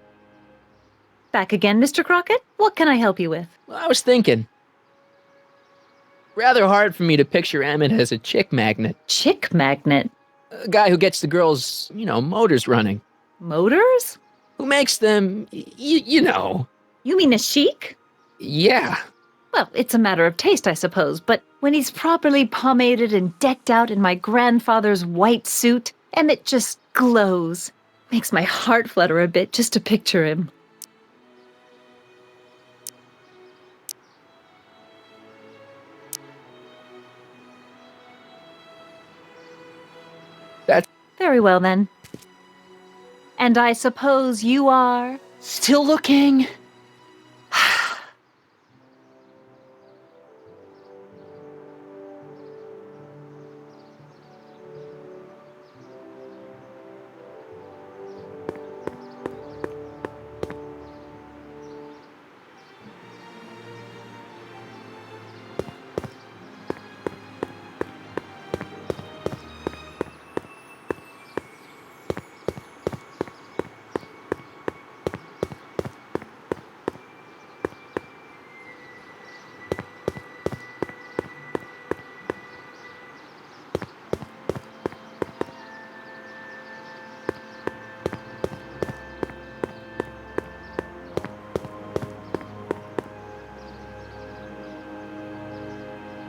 Back again, Mr. Crockett? What can I help you with? Well, I was thinking. Rather hard for me to picture Emmett as a chick magnet. Chick magnet? A guy who gets the girls, motors running. Motors? Who makes them, you know. You mean a chic? Yeah. Well, it's a matter of taste, I suppose, but when he's properly pomaded and decked out in my grandfather's white suit, Emmett just glows. Makes my heart flutter a bit just to picture him. That's very well then. And I suppose you are still looking.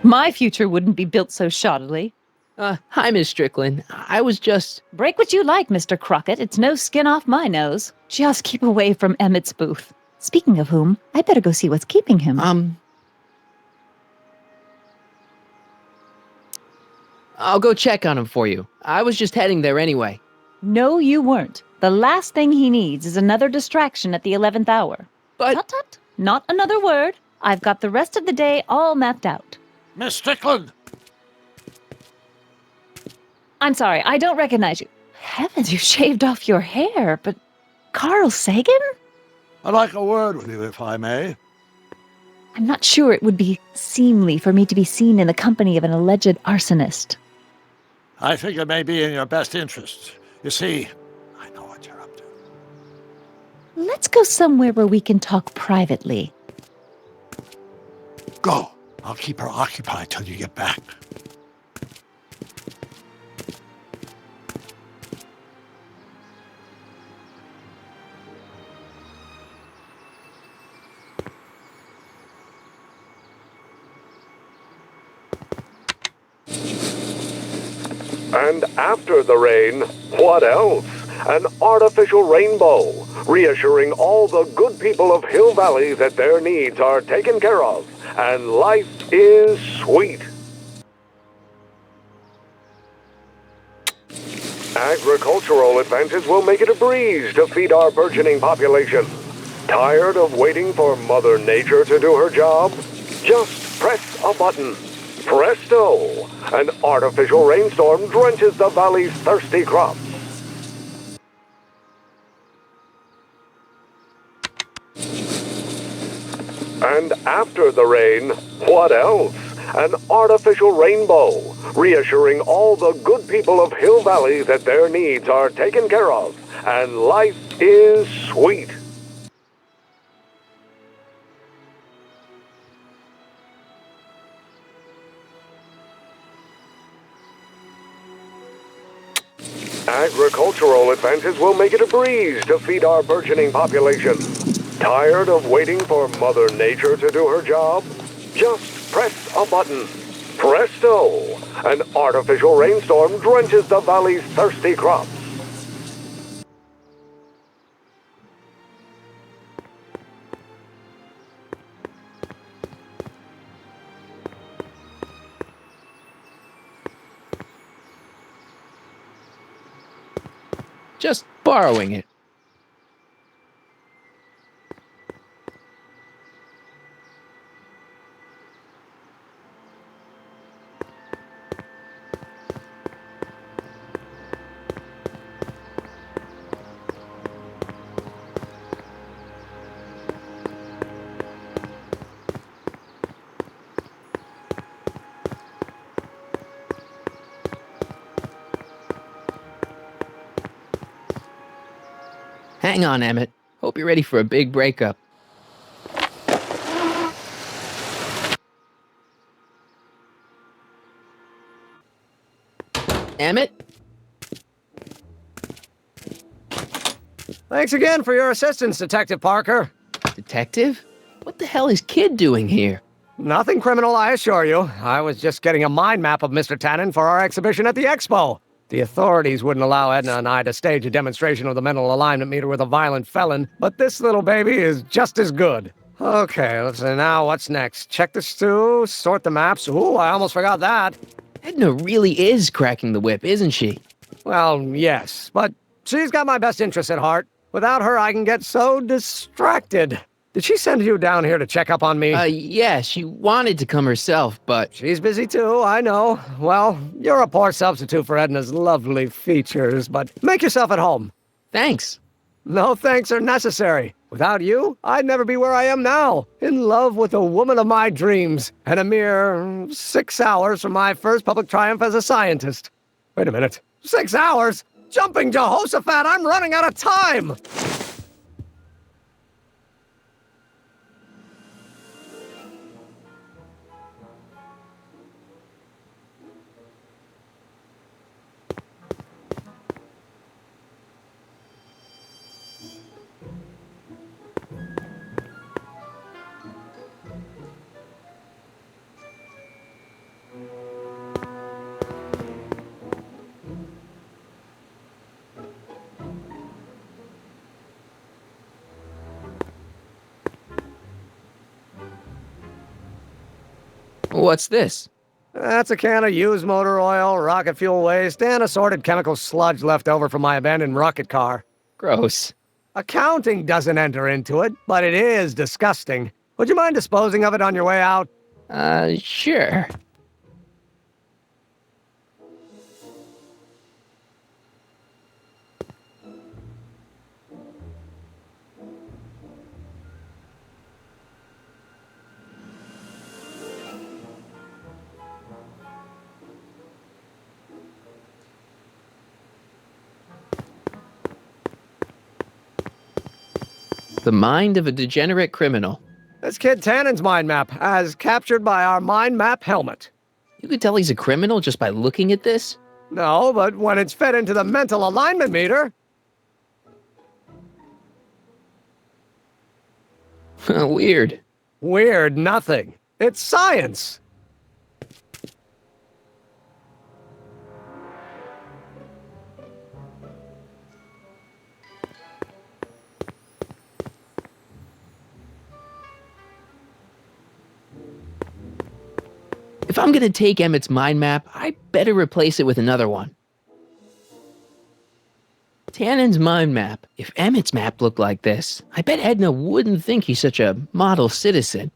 My future wouldn't be built so shoddily. Hi, Miss Strickland. I was just... Break what you like, Mr. Crockett. It's no skin off my nose. Just keep away from Emmett's booth. Speaking of whom, I better go see what's keeping him. I'll go check on him for you. I was just heading there anyway. No, you weren't. The last thing he needs is another distraction at the 11th hour. But... Tut tut. Not another word. I've got the rest of the day all mapped out. Miss Strickland! I'm sorry, I don't recognize you. Heavens, you shaved off your hair, but... Carl Sagan? I'd like a word with you, if I may. I'm not sure it would be seemly for me to be seen in the company of an alleged arsonist. I think it may be in your best interest. You see, I know what you're up to. Let's go somewhere where we can talk privately. Go. I'll keep her occupied till you get back. And after the rain, what else? An artificial rainbow, reassuring all the good people of Hill Valley that their needs are taken care of, and life is sweet. Agricultural advances will make it a breeze to feed our burgeoning population. Tired of waiting for Mother Nature to do her job? Just press a button. Presto! An artificial rainstorm drenches the valley's thirsty crops. And after the rain, what else? An artificial rainbow, reassuring all the good people of Hill Valley that their needs are taken care of, and life is sweet. Agricultural advances will make it a breeze to feed our burgeoning population. Tired of waiting for Mother Nature to do her job? Just press a button. Presto! An artificial rainstorm drenches the valley's thirsty crops. Just borrowing it. Hang on, Emmett. Hope you're ready for a big breakup. Emmett? Thanks again for your assistance, Detective Parker. Detective? What the hell is Kid doing here? Nothing criminal, I assure you. I was just getting a mind map of Mr. Tannen for our exhibition at the Expo. The authorities wouldn't allow Edna and I to stage a demonstration of the mental alignment meter with a violent felon, but this little baby is just as good. Okay, let's see now what's next. Check the stew, sort the maps. Ooh, I almost forgot that. Edna really is cracking the whip, isn't she? Well, yes, but she's got my best interests at heart. Without her, I can get so distracted. Did she send you down here to check up on me? Yeah, she wanted to come herself, but... She's busy too, I know. Well, you're a poor substitute for Edna's lovely features, but make yourself at home. Thanks. No thanks are necessary. Without you, I'd never be where I am now, in love with the woman of my dreams, and a mere 6 hours from my first public triumph as a scientist. Wait a minute. 6 hours? Jumping Jehoshaphat, I'm running out of time! What's this? That's a can of used motor oil, rocket fuel waste, and assorted chemical sludge left over from my abandoned rocket car. Gross. Accounting doesn't enter into it, but it is disgusting. Would you mind disposing of it on your way out? Sure. The mind of a degenerate criminal. That's Kid Tannen's mind map, as captured by our mind map helmet. You could tell he's a criminal just by looking at this? No, but when it's fed into the mental alignment meter... Weird. Weird nothing. It's science. If I'm gonna take Emmett's mind map, I better replace it with another one. Tannen's mind map. If Emmett's map looked like this, I bet Edna wouldn't think he's such a model citizen.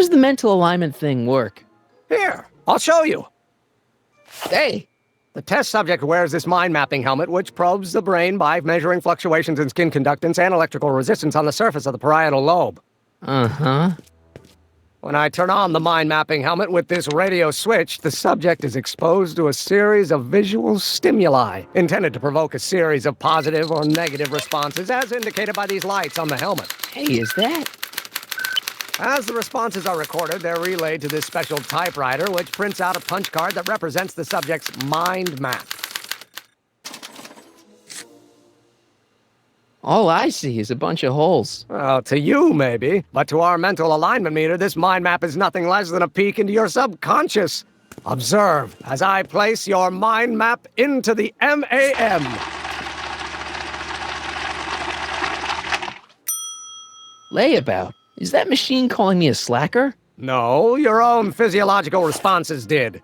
does the mental alignment thing work? Here, I'll show you. Hey! The test subject wears this mind mapping helmet, which probes the brain by measuring fluctuations in skin conductance and electrical resistance on the surface of the parietal lobe. Uh-huh. When I turn on the mind mapping helmet with this radio switch, the subject is exposed to a series of visual stimuli intended to provoke a series of positive or negative responses, as indicated by these lights on the helmet. Hey, is that? As the responses are recorded, they're relayed to this special typewriter, which prints out a punch card that represents the subject's mind map. All I see is a bunch of holes. Well, to you, maybe. But to our mental alignment meter, this mind map is nothing less than a peek into your subconscious. Observe as I place your mind map into the MAM. Layabout? Is that machine calling me a slacker? No, your own physiological responses did.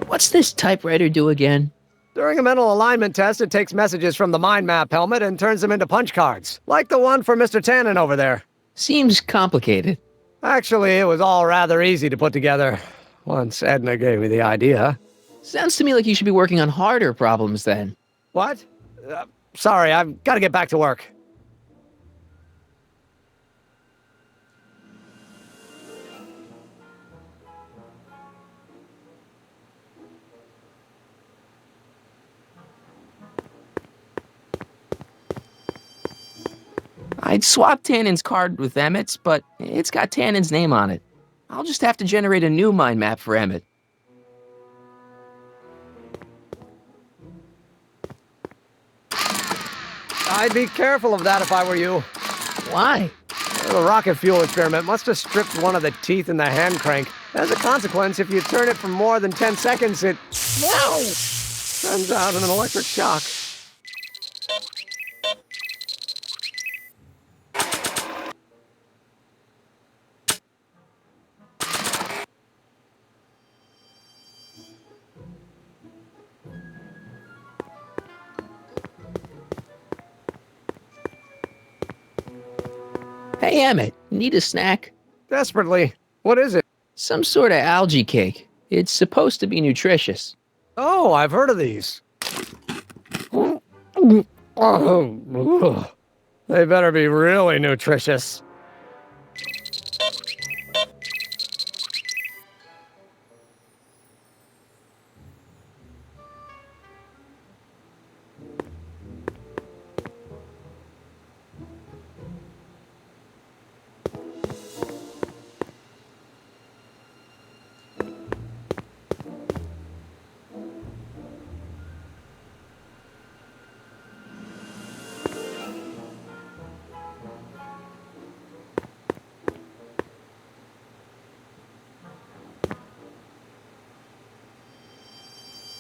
What's this typewriter do again? During a mental alignment test, it takes messages from the mind map helmet and turns them into punch cards, like the one for Mr. Tannen over there. Seems complicated. Actually, it was all rather easy to put together, once Edna gave me the idea. Sounds to me like you should be working on harder problems then. What? Sorry, I've got to get back to work. I'd swap Tannen's card with Emmett's, but it's got Tannen's name on it. I'll just have to generate a new mind map for Emmett. I'd be careful of that if I were you. Why? The rocket fuel experiment must have stripped one of the teeth in the hand crank. As a consequence, if you turn it for more than 10 seconds, it sends out an electric shock. Hey, Emmett, need a snack? Desperately. What is it? Some sort of algae cake. It's supposed to be nutritious. Oh, I've heard of these. They better be really nutritious.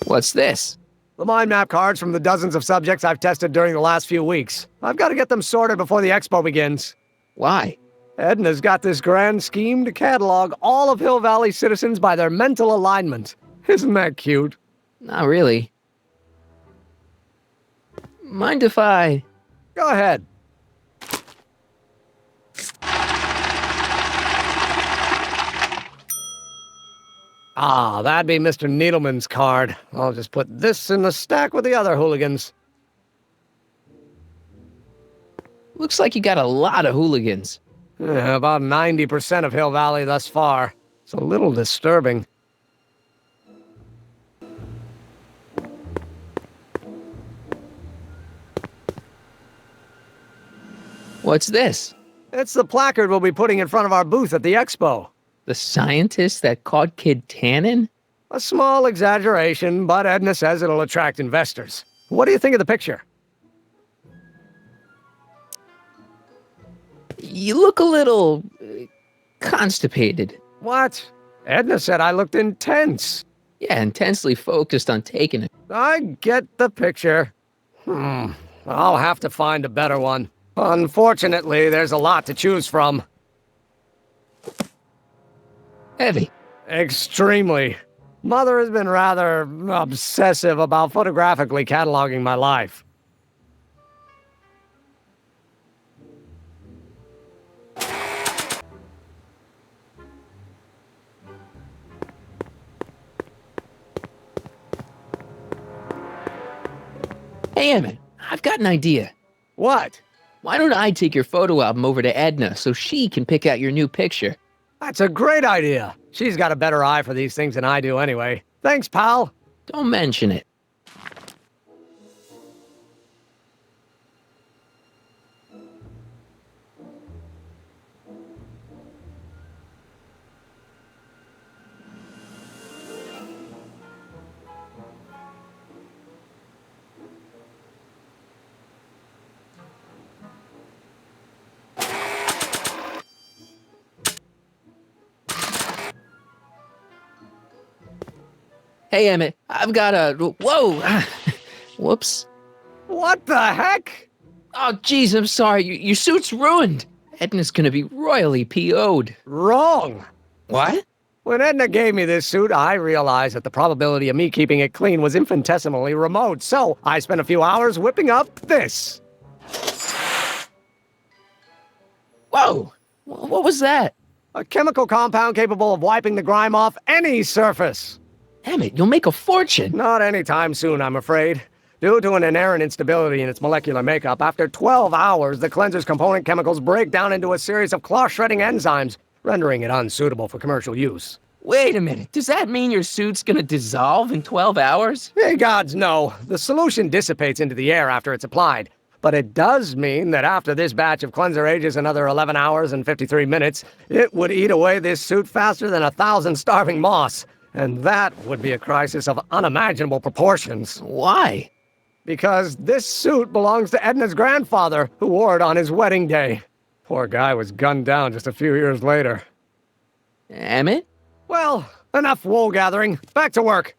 What's this? The mind map cards from the dozens of subjects I've tested during the last few weeks. I've got to get them sorted before the expo begins. Why? Edna's got this grand scheme to catalog all of Hill Valley citizens by their mental alignment. Isn't that cute? Not really. Mind if I... Go ahead. Ah, that'd be Mr. Needleman's card. I'll just put this in the stack with the other hooligans. Looks like you got a lot of hooligans. Yeah, about 90% of Hill Valley thus far. It's a little disturbing. What's this? It's the placard we'll be putting in front of our booth at the expo. The scientist that caught Kid Tannen? A small exaggeration, but Edna says it'll attract investors. What do you think of the picture? You look a little... constipated. What? Edna said I looked intense. Yeah, intensely focused on taking it. I get the picture. I I'll have to find a better one. Unfortunately, there's a lot to choose from. Heavy. Extremely. Mother has been rather obsessive about photographically cataloging my life. Hey, Emmett, I've got an idea. What? Why don't I take your photo album over to Edna so she can pick out your new picture? That's a great idea. She's got a better eye for these things than I do anyway. Thanks, pal. Don't mention it. Hey, Emmett, I've got a... Whoa! Whoops. What the heck? Oh, jeez, I'm sorry. Your suit's ruined. Edna's gonna be royally PO'd. Wrong. What? When Edna gave me this suit, I realized that the probability of me keeping it clean was infinitesimally remote, so I spent a few hours whipping up this. Whoa! What was that? A chemical compound capable of wiping the grime off any surface. Emmett, you'll make a fortune. Not anytime soon, I'm afraid. Due to an inherent instability in its molecular makeup, after 12 hours, the cleanser's component chemicals break down into a series of cloth-shredding enzymes, rendering it unsuitable for commercial use. Wait a minute, does that mean your suit's gonna dissolve in 12 hours? Hey, gods, no. The solution dissipates into the air after it's applied. But it does mean that after this batch of cleanser ages another 11 hours and 53 minutes, it would eat away this suit faster than 1,000 starving moths. And that would be a crisis of unimaginable proportions. Why? Because this suit belongs to Edna's grandfather, who wore it on his wedding day. Poor guy was gunned down just a few years later. Emmett? Well, enough wool gathering. Back to work.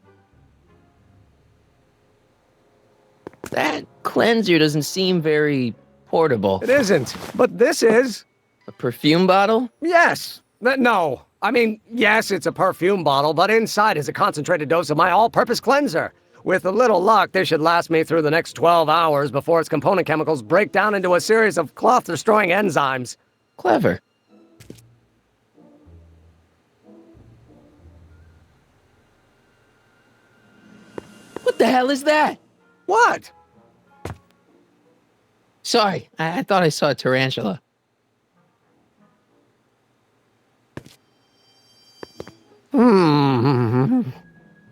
That cleanser doesn't seem very portable. It isn't, but this is. A perfume bottle? Yes. No. I mean, yes, it's a perfume bottle, but inside is a concentrated dose of my all-purpose cleanser. With a little luck, this should last me through the next 12 hours before its component chemicals break down into a series of cloth-destroying enzymes. Clever. What the hell is that? What? Sorry, I thought I saw a tarantula.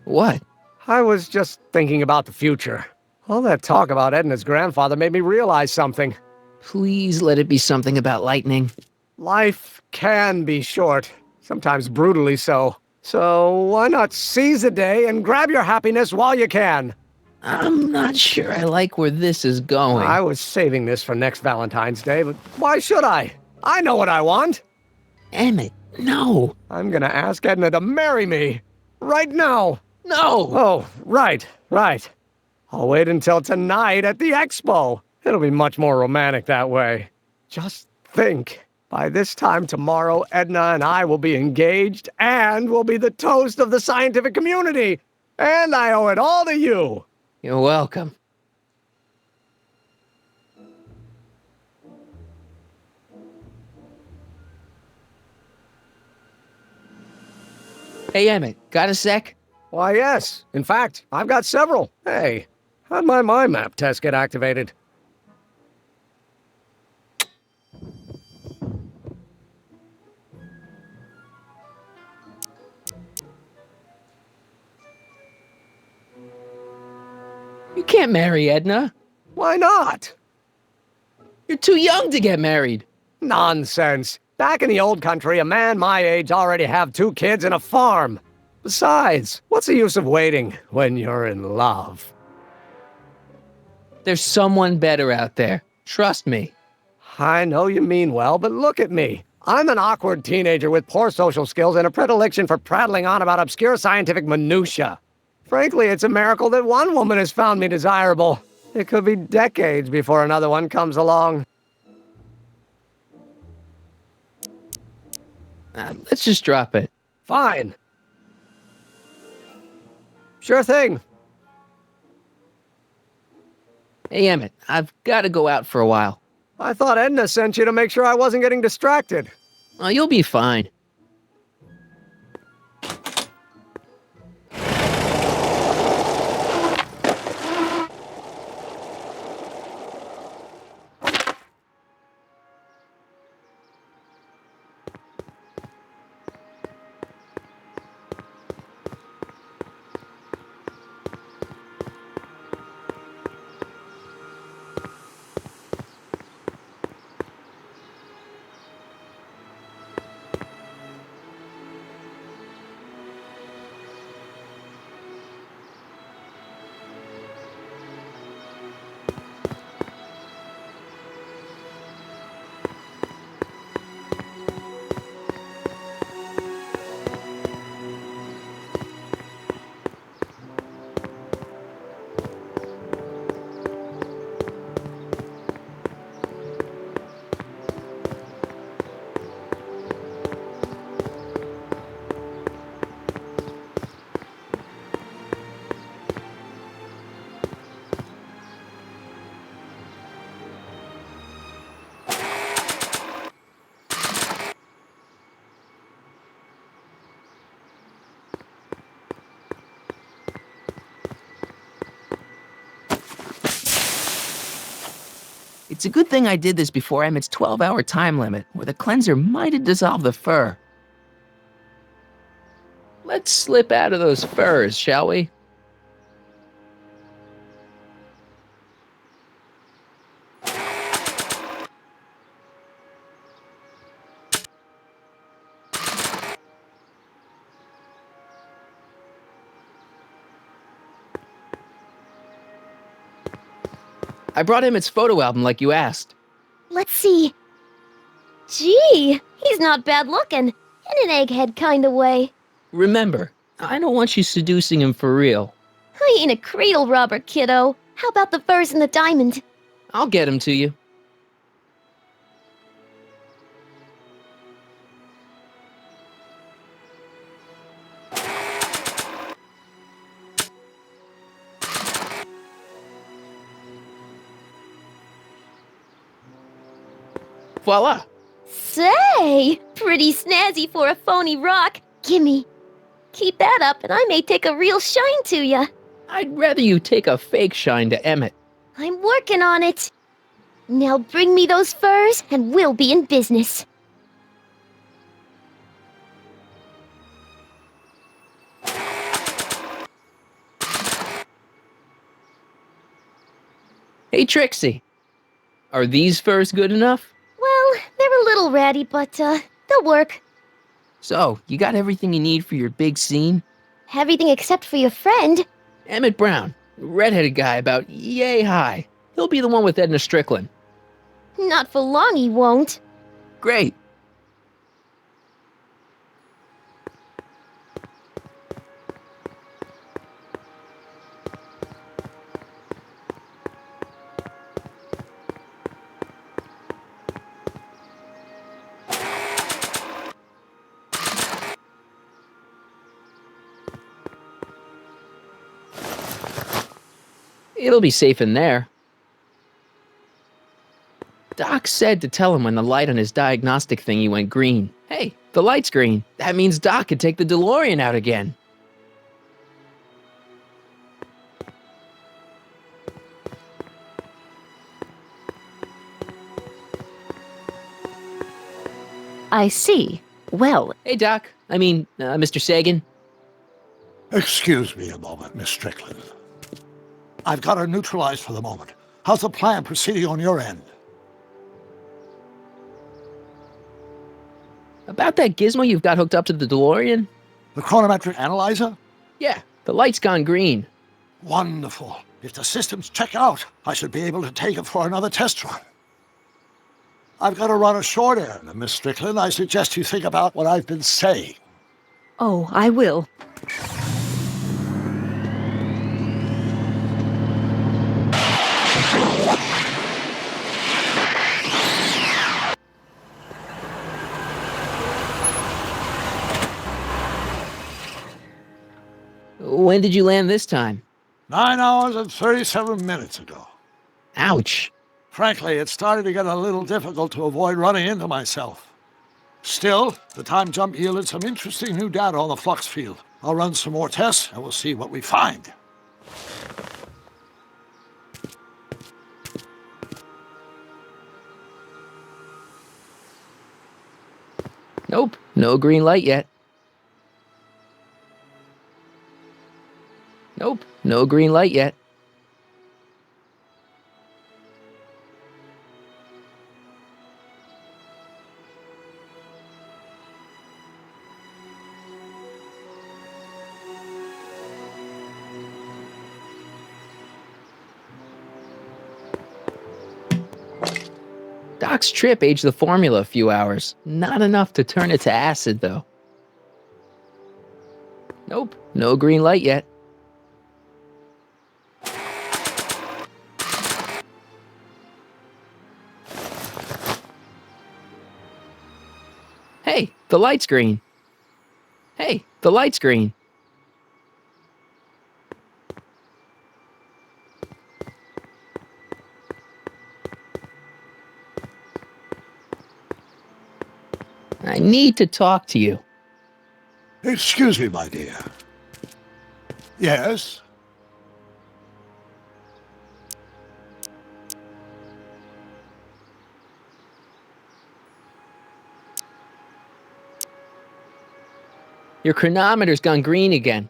What? I was just thinking about the future. All that talk about Edna's grandfather made me realize something. Please let it be something about lightning. Life can be short, sometimes brutally so. So why not seize the day and grab your happiness while you can? I'm not sure I like where this is going. I was saving this for next Valentine's Day, but why should I? I know what I want. Emmett, no. I'm gonna ask Edna to marry me. Right now. No! Oh, right. I'll wait until tonight at the expo. It'll be much more romantic that way. Just think. By this time tomorrow, Edna and I will be engaged and will be the toast of the scientific community. And I owe it all to you. You're welcome. Hey, Emmett, got a sec? Why, yes. In fact, I've got several. Hey, how'd my mind map test get activated? You can't marry Edna. Why not? You're too young to get married. Nonsense. Back in the old country, a man my age already have 2 kids and a farm. Besides, what's the use of waiting when you're in love? There's someone better out there. Trust me. I know you mean well, but look at me. I'm an awkward teenager with poor social skills and a predilection for prattling on about obscure scientific minutiae. Frankly, it's a miracle that one woman has found me desirable. It could be decades before another one comes along. Let's just drop it. Fine. Sure thing. Hey, Emmett, I've got to go out for a while. I thought Edna sent you to make sure I wasn't getting distracted. Oh, you'll be fine. It's a good thing I did this before Emmett's 12-hour time limit, where the cleanser might have dissolved the fur. Let's slip out of those furs, shall we? I brought Emmett's photo album like you asked. Let's see. Gee, he's not bad looking. In an egghead kind of way. Remember, I don't want you seducing him for real. I ain't a cradle robber, kiddo. How about the furs and the diamond? I'll get him to you. Voila! Say, pretty snazzy for a phony rock. Gimme. Keep that up and I may take a real shine to ya. I'd rather you take a fake shine to Emmett. I'm working on it. Now bring me those furs and we'll be in business. Hey, Trixie. Are these furs good enough? Well, they're a little ratty, but, they'll work. So, you got everything you need for your big scene? Everything except for your friend. Emmett Brown, redheaded guy about yay high. He'll be the one with Edna Strickland. Not for long, he won't. Great. It'll be safe in there. Doc said to tell him when the light on his diagnostic thingy went green. Hey, the light's green. That means Doc could take the DeLorean out again. I see. Well... Hey, Doc. Mr. Sagan. Excuse me a moment, Miss Strickland. I've got her neutralized for the moment. How's the plan proceeding on your end? About that gizmo you've got hooked up to the DeLorean? The chronometric analyzer? Yeah, the light's gone green. Wonderful. If the systems check out, I should be able to take it for another test run. I've got to run a short errand, Miss Strickland. I suggest you think about what I've been saying. Oh, I will. When did you land this time? 9 hours and 37 minutes ago. Ouch. Frankly, it started to get a little difficult to avoid running into myself. Still, the time jump yielded some interesting new data on the Flux field. I'll run some more tests, and we'll see what we find. Nope, no green light yet. Nope, no green light yet. Doc's trip aged the formula a few hours. Not enough to turn it to acid, though. Nope, no green light yet. Hey, the light's green. Hey, the light's green. I need to talk to you. Excuse me, my dear. Yes? Your chronometer's gone green again.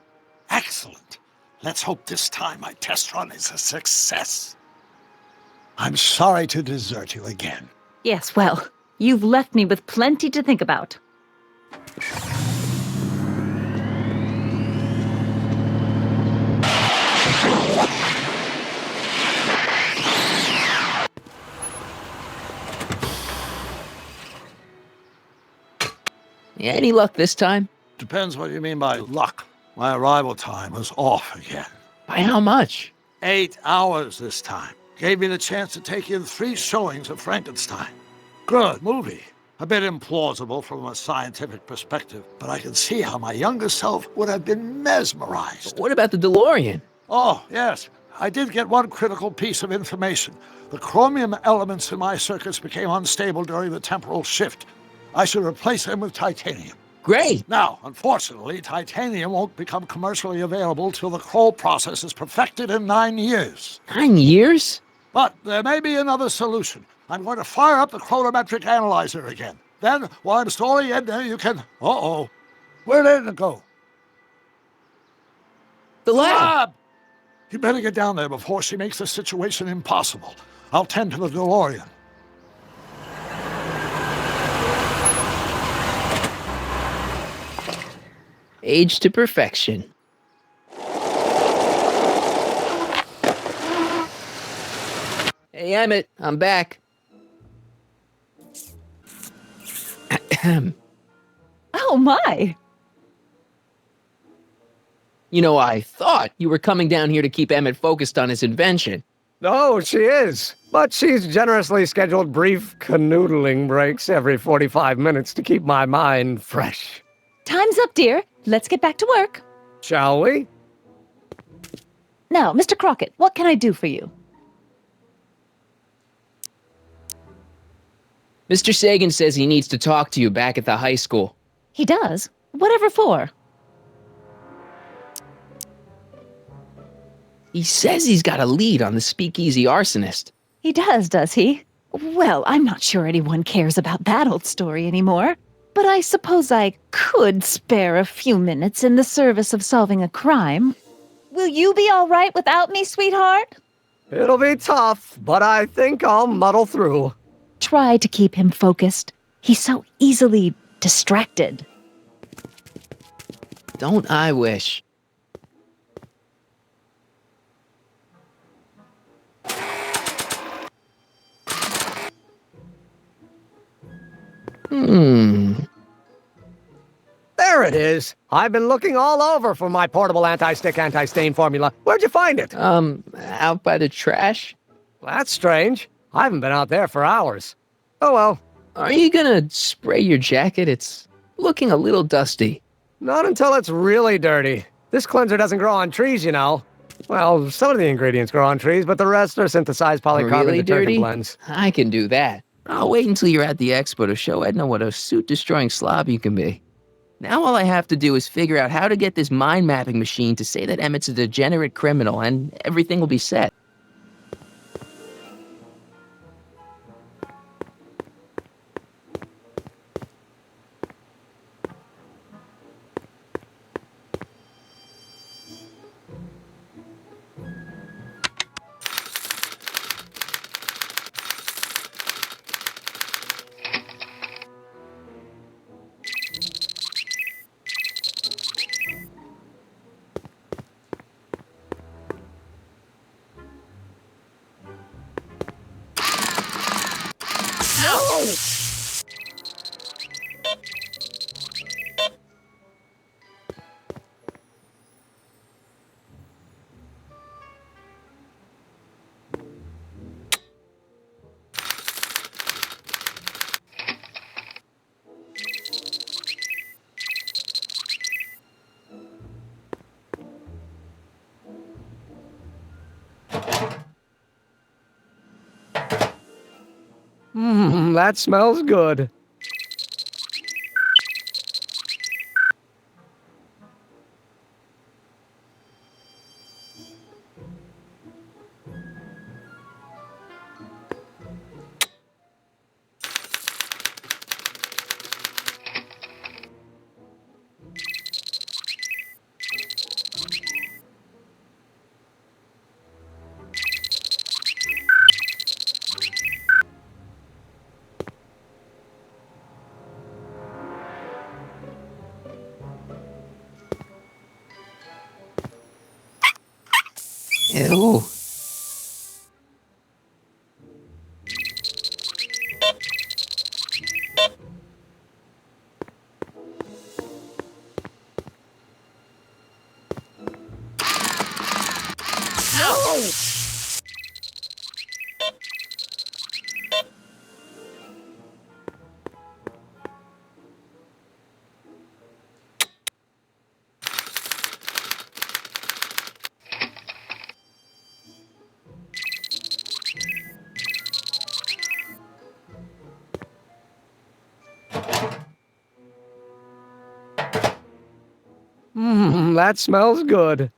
Excellent. Let's hope this time my test run is a success. I'm sorry to desert you again. Yes, well, you've left me with plenty to think about. Yeah, any luck this time? Depends what you mean by luck. My arrival time was off again. By how much? 8 hours this time. Gave me the chance to take in 3 showings of Frankenstein. Good movie. A bit implausible from a scientific perspective, but I can see how my younger self would have been mesmerized. But what about the DeLorean? Oh, yes. I did get one critical piece of information. The chromium elements in my circuits became unstable during the temporal shift. I should replace them with titanium. Great! Now, unfortunately, titanium won't become commercially available till the Kroll process is perfected in 9 years. 9 years? But there may be another solution. I'm going to fire up the chronometric analyzer again. Then, while I'm stalling in there, you can... Uh-oh. Where did it go? The lab! You better get down there before she makes the situation impossible. I'll tend to the DeLorean. Age to perfection. Hey, Emmett, I'm back. Oh my! You know, I thought you were coming down here to keep Emmett focused on his invention. No, she is. But she's generously scheduled brief canoodling breaks every 45 minutes to keep my mind fresh. Time's up, dear. Let's get back to work. Shall we? Now, Mr. Crockett, what can I do for you? Mr. Sagan says he needs to talk to you back at the high school. He does? Whatever for? He says he's got a lead on the speakeasy arsonist. He does he? Well, I'm not sure anyone cares about that old story anymore. But I suppose I could spare a few minutes in the service of solving a crime. Will you be all right without me, sweetheart? It'll be tough, but I think I'll muddle through. Try to keep him focused. He's so easily distracted. Don't I wish? There it is. I've been looking all over for my portable anti-stick, anti-stain formula. Where'd you find it? Out by the trash. That's strange. I haven't been out there for hours. Oh well. Are you gonna spray your jacket? It's looking a little dusty. Not until it's really dirty. This cleanser doesn't grow on trees, you know. Well, some of the ingredients grow on trees, but the rest are synthesized polycarbonate Really detergent dirty? blends. I can do that. I'll wait until you're at the expo to show Edna what a suit-destroying slob you can be. Now all I have to do is figure out how to get this mind-mapping machine to say that Emmett's a degenerate criminal, and everything will be set. That smells good. Ew. That smells good.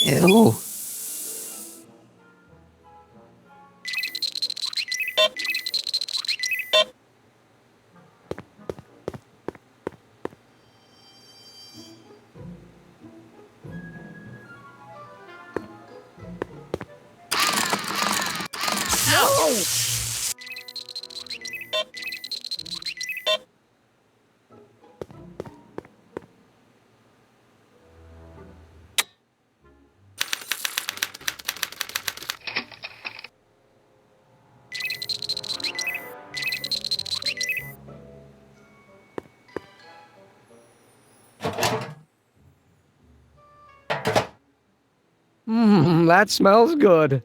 Ew. That smells good.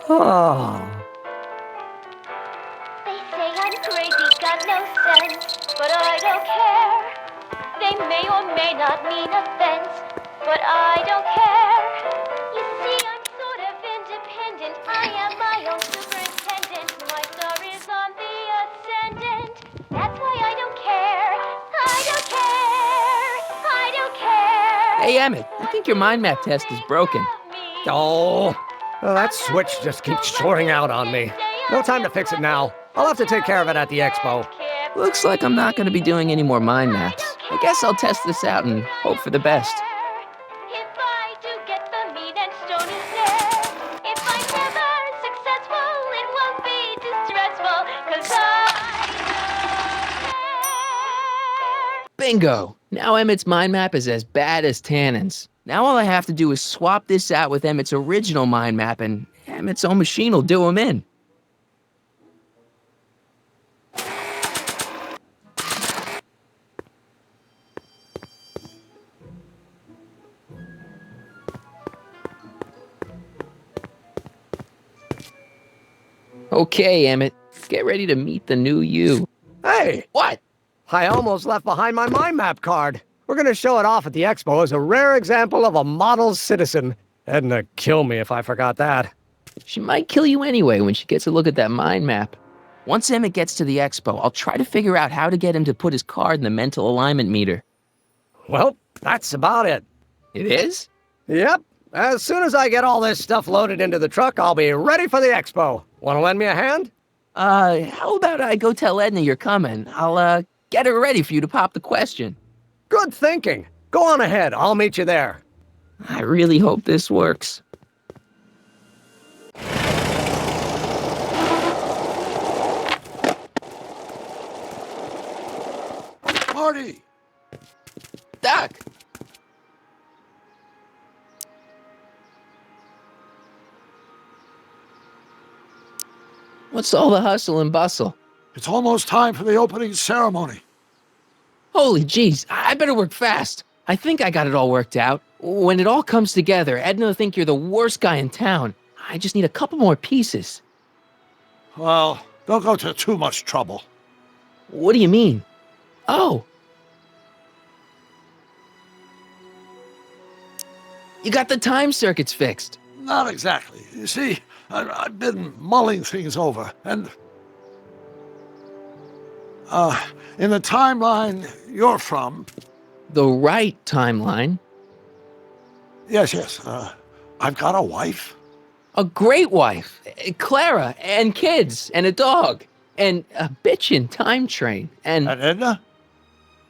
Oh. They say I'm crazy, got no sense, but I don't care. They may or may not mean offense, but I don't care. You see, I'm sort of independent. I am my own superintendent. My star is on the ascendant. That's why I don't care. I don't care. I don't care. Hey, Emmett, I think your mind map test is broken. Oh, that switch just keeps shorting out on me. No time to fix it now. I'll have to take care of it at the expo. Looks like I'm not going to be doing any more mind maps. I guess I'll test this out and hope for the best. Bingo! Now Emmett's mind map is as bad as Tannen's. Now all I have to do is swap this out with Emmett's original mind map, and Emmett's own machine will do him in. Okay, Emmett, get ready to meet the new you. Hey! What? I almost left behind my mind map card. We're gonna show it off at the expo as a rare example of a model citizen. Edna kill me if I forgot that. She might kill you anyway when she gets a look at that mind map. Once Emmett gets to the expo, I'll try to figure out how to get him to put his card in the mental alignment meter. Well, that's about it. It is? Yep. As soon as I get all this stuff loaded into the truck, I'll be ready for the expo. Want to lend me a hand? How about I go tell Edna you're coming? I'll, get her ready for you to pop the question. Good thinking. Go on ahead. I'll meet you there. I really hope this works. Marty! Doc! What's all the hustle and bustle? It's almost time for the opening ceremony. Holy jeez, I better work fast. I think I got it all worked out. When it all comes together, Edna will think you're the worst guy in town. I just need a couple more pieces. Well, don't go to too much trouble. What do you mean? Oh. You got the time circuits fixed. Not exactly. You see, I've been mulling things over, and in the timeline you're from... The right timeline? Yes, I've got a wife. A great wife. Clara, and kids, and a dog, and a bitchin' time train, and... And Edna?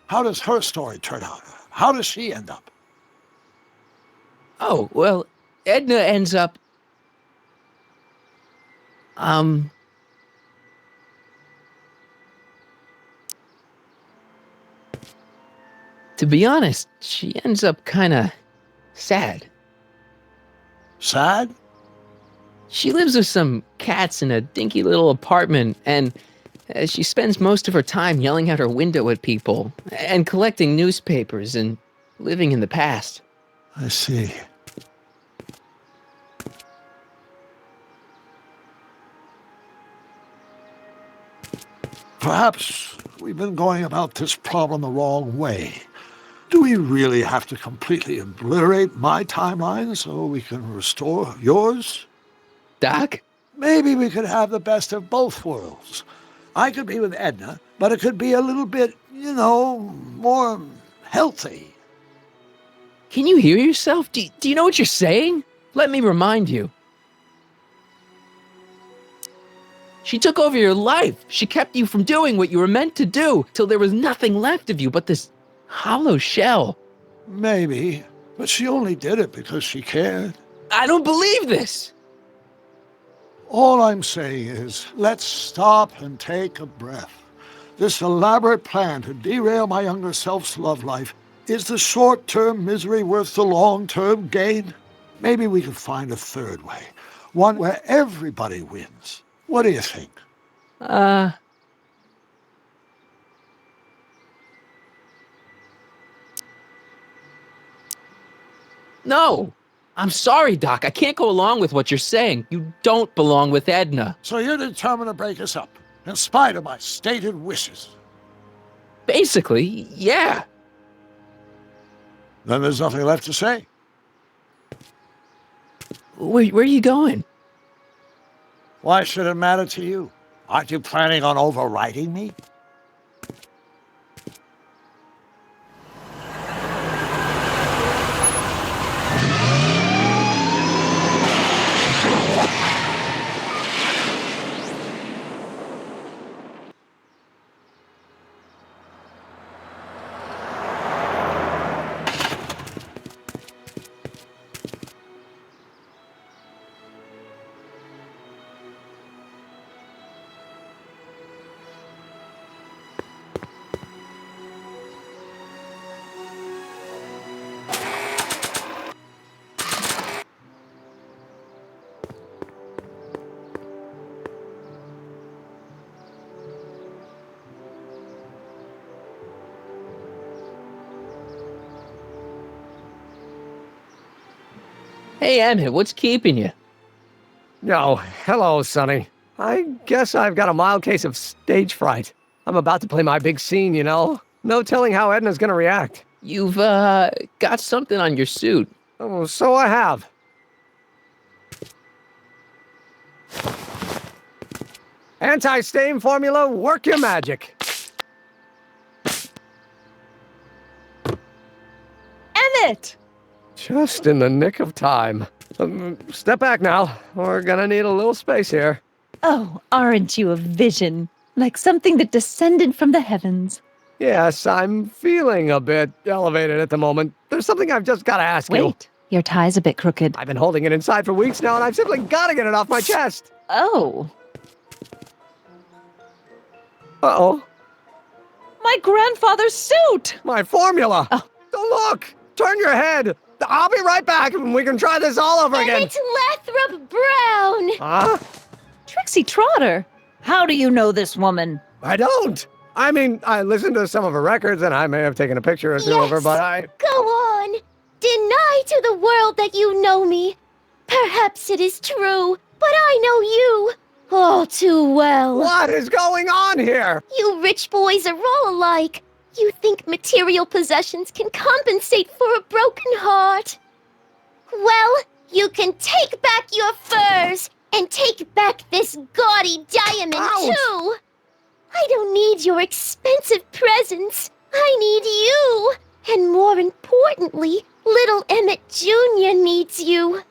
How does her story turn out? How does she end up? Oh, well, Edna ends up... To be honest, she ends up kinda sad. Sad? She lives with some cats in a dinky little apartment, and she spends most of her time yelling out her window at people, and collecting newspapers, and living in the past. I see. Perhaps we've been going about this problem the wrong way. Do we really have to completely obliterate my timeline so we can restore yours? Doc? Maybe we could have the best of both worlds. I could be with Edna, but it could be a little bit, more healthy. Can you hear yourself? Do you know what you're saying? Let me remind you. She took over your life. She kept you from doing what you were meant to do, till there was nothing left of you but this hollow shell. Maybe, but she only did it because she cared. I don't believe this. All I'm saying is, let's stop and take a breath. This elaborate plan to derail my younger self's love life, is the short-term misery worth the long-term gain? Maybe we can find a third way, one where everybody wins. What do you think? No. I'm sorry, Doc. I can't go along with what you're saying. You don't belong with Edna. So you're determined to break us up, in spite of my stated wishes? Basically, yeah. Then there's nothing left to say. Where are you going? Why should it matter to you? Aren't you planning on overriding me? Hey, Emmett, what's keeping you? No, hello, Sonny. I guess I've got a mild case of stage fright. I'm about to play my big scene, you know? No telling how Edna's gonna react. You've, got something on your suit. Oh, so I have. Anti-stain formula, work your magic. Emmett! Just in the nick of time. Step back now. We're gonna need a little space here. Oh, aren't you a vision? Like something that descended from the heavens. Yes, I'm feeling a bit elevated at the moment. There's something I've just gotta ask you. Wait, your tie's a bit crooked. I've been holding it inside for weeks now, and I've simply gotta get it off my chest. Oh. Uh-oh. My grandfather's suit! My formula! Oh. Don't look! Turn your head! I'll be right back, and we can try this all over again. It's Lathrop Brown! Huh? Trixie Trotter! How do you know this woman? I don't! I mean, I listened to some of her records, and I may have taken a picture or two of her, but I... Go on! Deny to the world that you know me. Perhaps it is true, but I know you all too well. What is going on here? You rich boys are all alike. You think material possessions can compensate for a broken heart. Well, you can take back your furs and take back this gaudy diamond, too. I don't need your expensive presents. I need you. And more importantly, little Emmett Jr. needs you.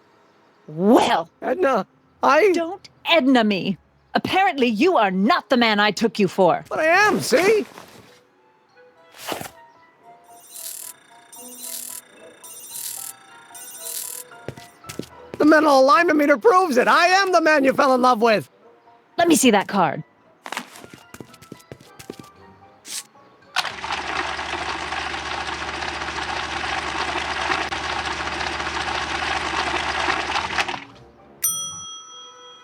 Well, Edna, Don't Edna me. Apparently you are not the man I took you for. But I am, see? The mental alignment meter proves it. I am the man you fell in love with. Let me see that card.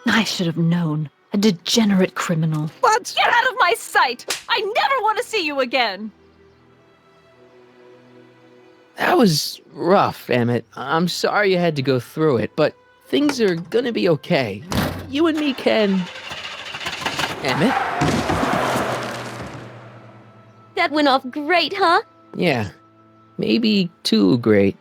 I should have known. A degenerate criminal. What? Get out of my sight! I never want to see you again! That was rough, Emmett. I'm sorry you had to go through it, but things are gonna be okay. You and me can... Emmett? That went off great, huh? Yeah, maybe too great.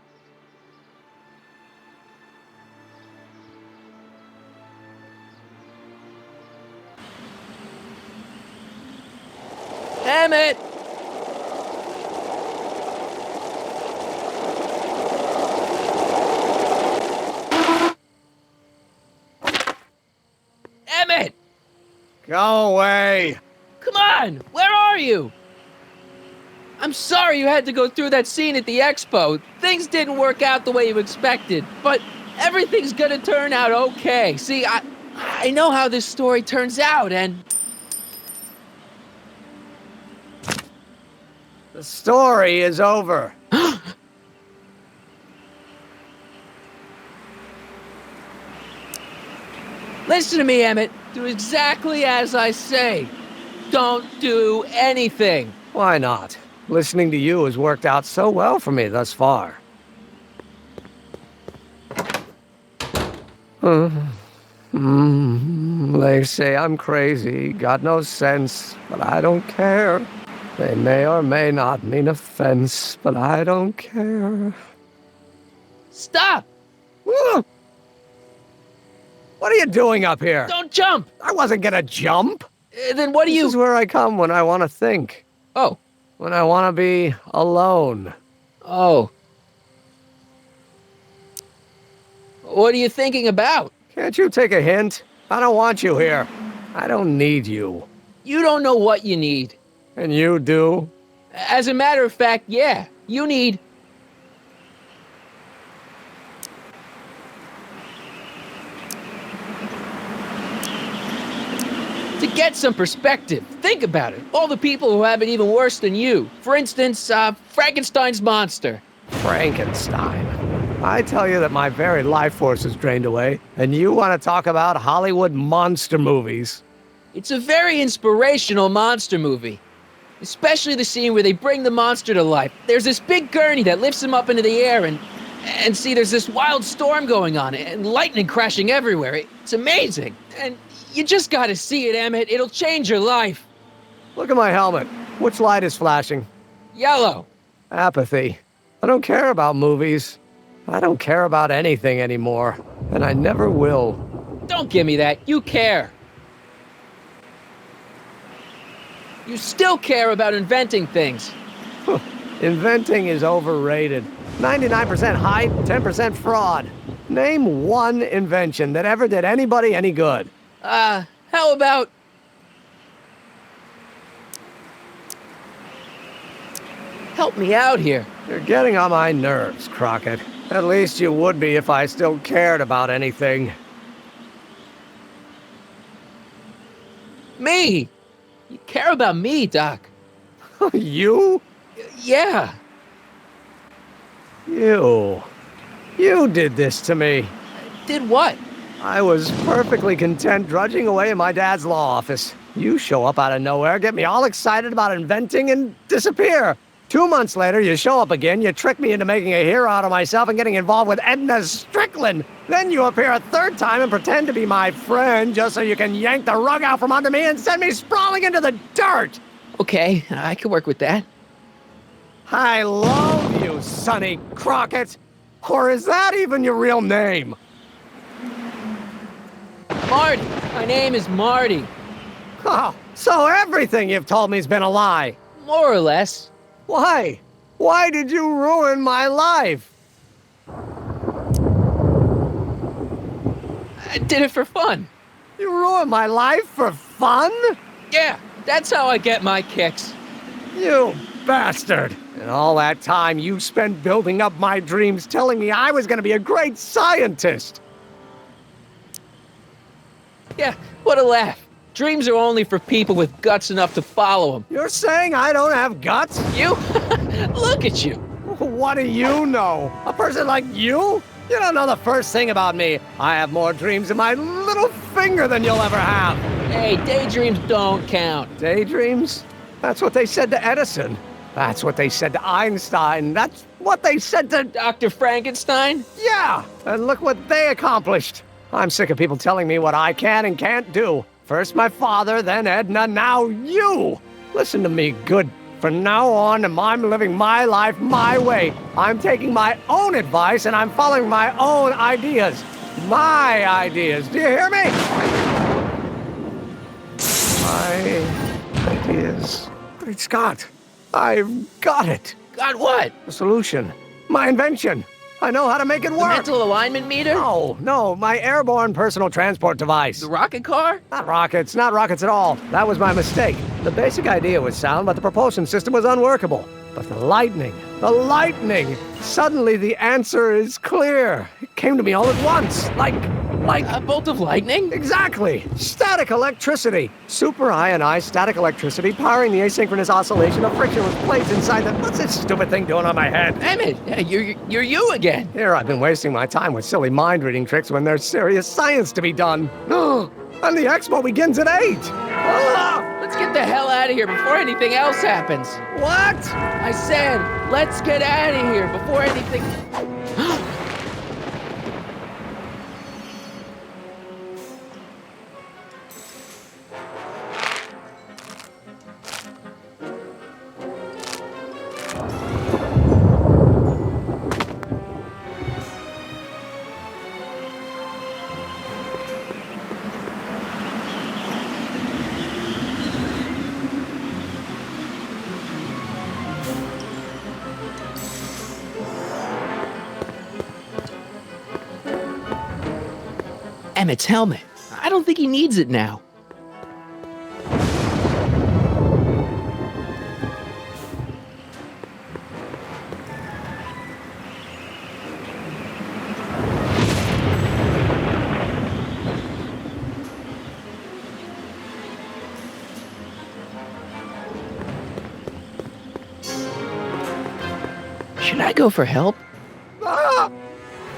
Emmett! Emmett! Go away. Come on! Where are you? I'm sorry you had to go through that scene at the expo. Things didn't work out the way you expected, but everything's gonna turn out okay. See, I know how this story turns out, and... The story is over. Listen to me, Emmett. Do exactly as I say. Don't do anything. Why not? Listening to you has worked out so well for me thus far. They say I'm crazy, got no sense, but I don't care. They may or may not mean offense, but I don't care. Stop! What are you doing up here? Don't jump! I wasn't gonna jump. Then what do you... This is where I come when I want to think. Oh. When I want to be alone. Oh. What are you thinking about? Can't you take a hint? I don't want you here. I don't need you. You don't know what you need. And you do? As a matter of fact, yeah. You need... To get some perspective, think about it. All the people who have it even worse than you. For instance, Frankenstein's monster. Frankenstein. I tell you that my very life force is drained away, and you want to talk about Hollywood monster movies. It's a very inspirational monster movie. Especially the scene where they bring the monster to life. There's this big gurney that lifts him up into the air, and And see, there's this wild storm going on, and lightning crashing everywhere. It's amazing. And you just gotta see it, Emmett. It'll change your life. Look at my helmet. Which light is flashing? Yellow. Apathy. I don't care about movies. I don't care about anything anymore. And I never will. Don't give me that. You care. You still care about inventing things. Inventing is overrated. 99% hype, 10% fraud. Name one invention that ever did anybody any good. How about... Help me out here. You're getting on my nerves, Crockett. At least you would be if I still cared about anything. Me? You care about me, Doc. You? Yeah. You did this to me. Did what? I was perfectly content drudging away in my dad's law office. You show up out of nowhere, get me all excited about inventing, and disappear. 2 months later, you show up again, you trick me into making a hero out of myself and getting involved with Edna Strickland. Then you appear a third time and pretend to be my friend just so you can yank the rug out from under me and send me sprawling into the dirt. Okay, I can work with that. I love you, Sonny Crockett. Or is that even your real name? Marty. My name is Marty. Oh, so everything you've told me's been a lie. More or less. Why? Why did you ruin my life? I did it for fun. You ruined my life for fun? Yeah, that's how I get my kicks. You bastard. And all that time you spent building up my dreams, telling me I was going to be a great scientist. Yeah, what a laugh. Dreams are only for people with guts enough to follow them. You're saying I don't have guts? You? Look at you. What do you know? A person like you? You don't know the first thing about me. I have more dreams in my little finger than you'll ever have. Hey, daydreams don't count. Daydreams? That's what they said to Edison. That's what they said to Einstein. That's what they said to Dr. Frankenstein? Yeah, and look what they accomplished. I'm sick of people telling me what I can and can't do. First my father, then Edna, now you. Listen to me, good. From now on, I'm living my life my way. I'm taking my own advice and I'm following my own ideas. My ideas. Do you hear me? My ideas. Great Scott. I've got it. Got what? The solution. My invention. I know how to make it work. The mental alignment meter? No, my airborne personal transport device. The rocket car? Not rockets at all. That was my mistake. The basic idea was sound, but the propulsion system was unworkable. But the lightning. Suddenly the answer is clear. It came to me all at once, like a bolt of lightning? Exactly. Static electricity. Super ionized static electricity powering the asynchronous oscillation of frictionless plates inside the... What's this stupid thing doing on my head? Emmett, you're you again. Here I've been wasting my time with silly mind-reading tricks when there's serious science to be done. And the expo begins at 8. Let's get the hell out of here before anything else happens. What? I said, let's get out of here before anything... Emmett's helmet. I don't think he needs it now. Should I go for help?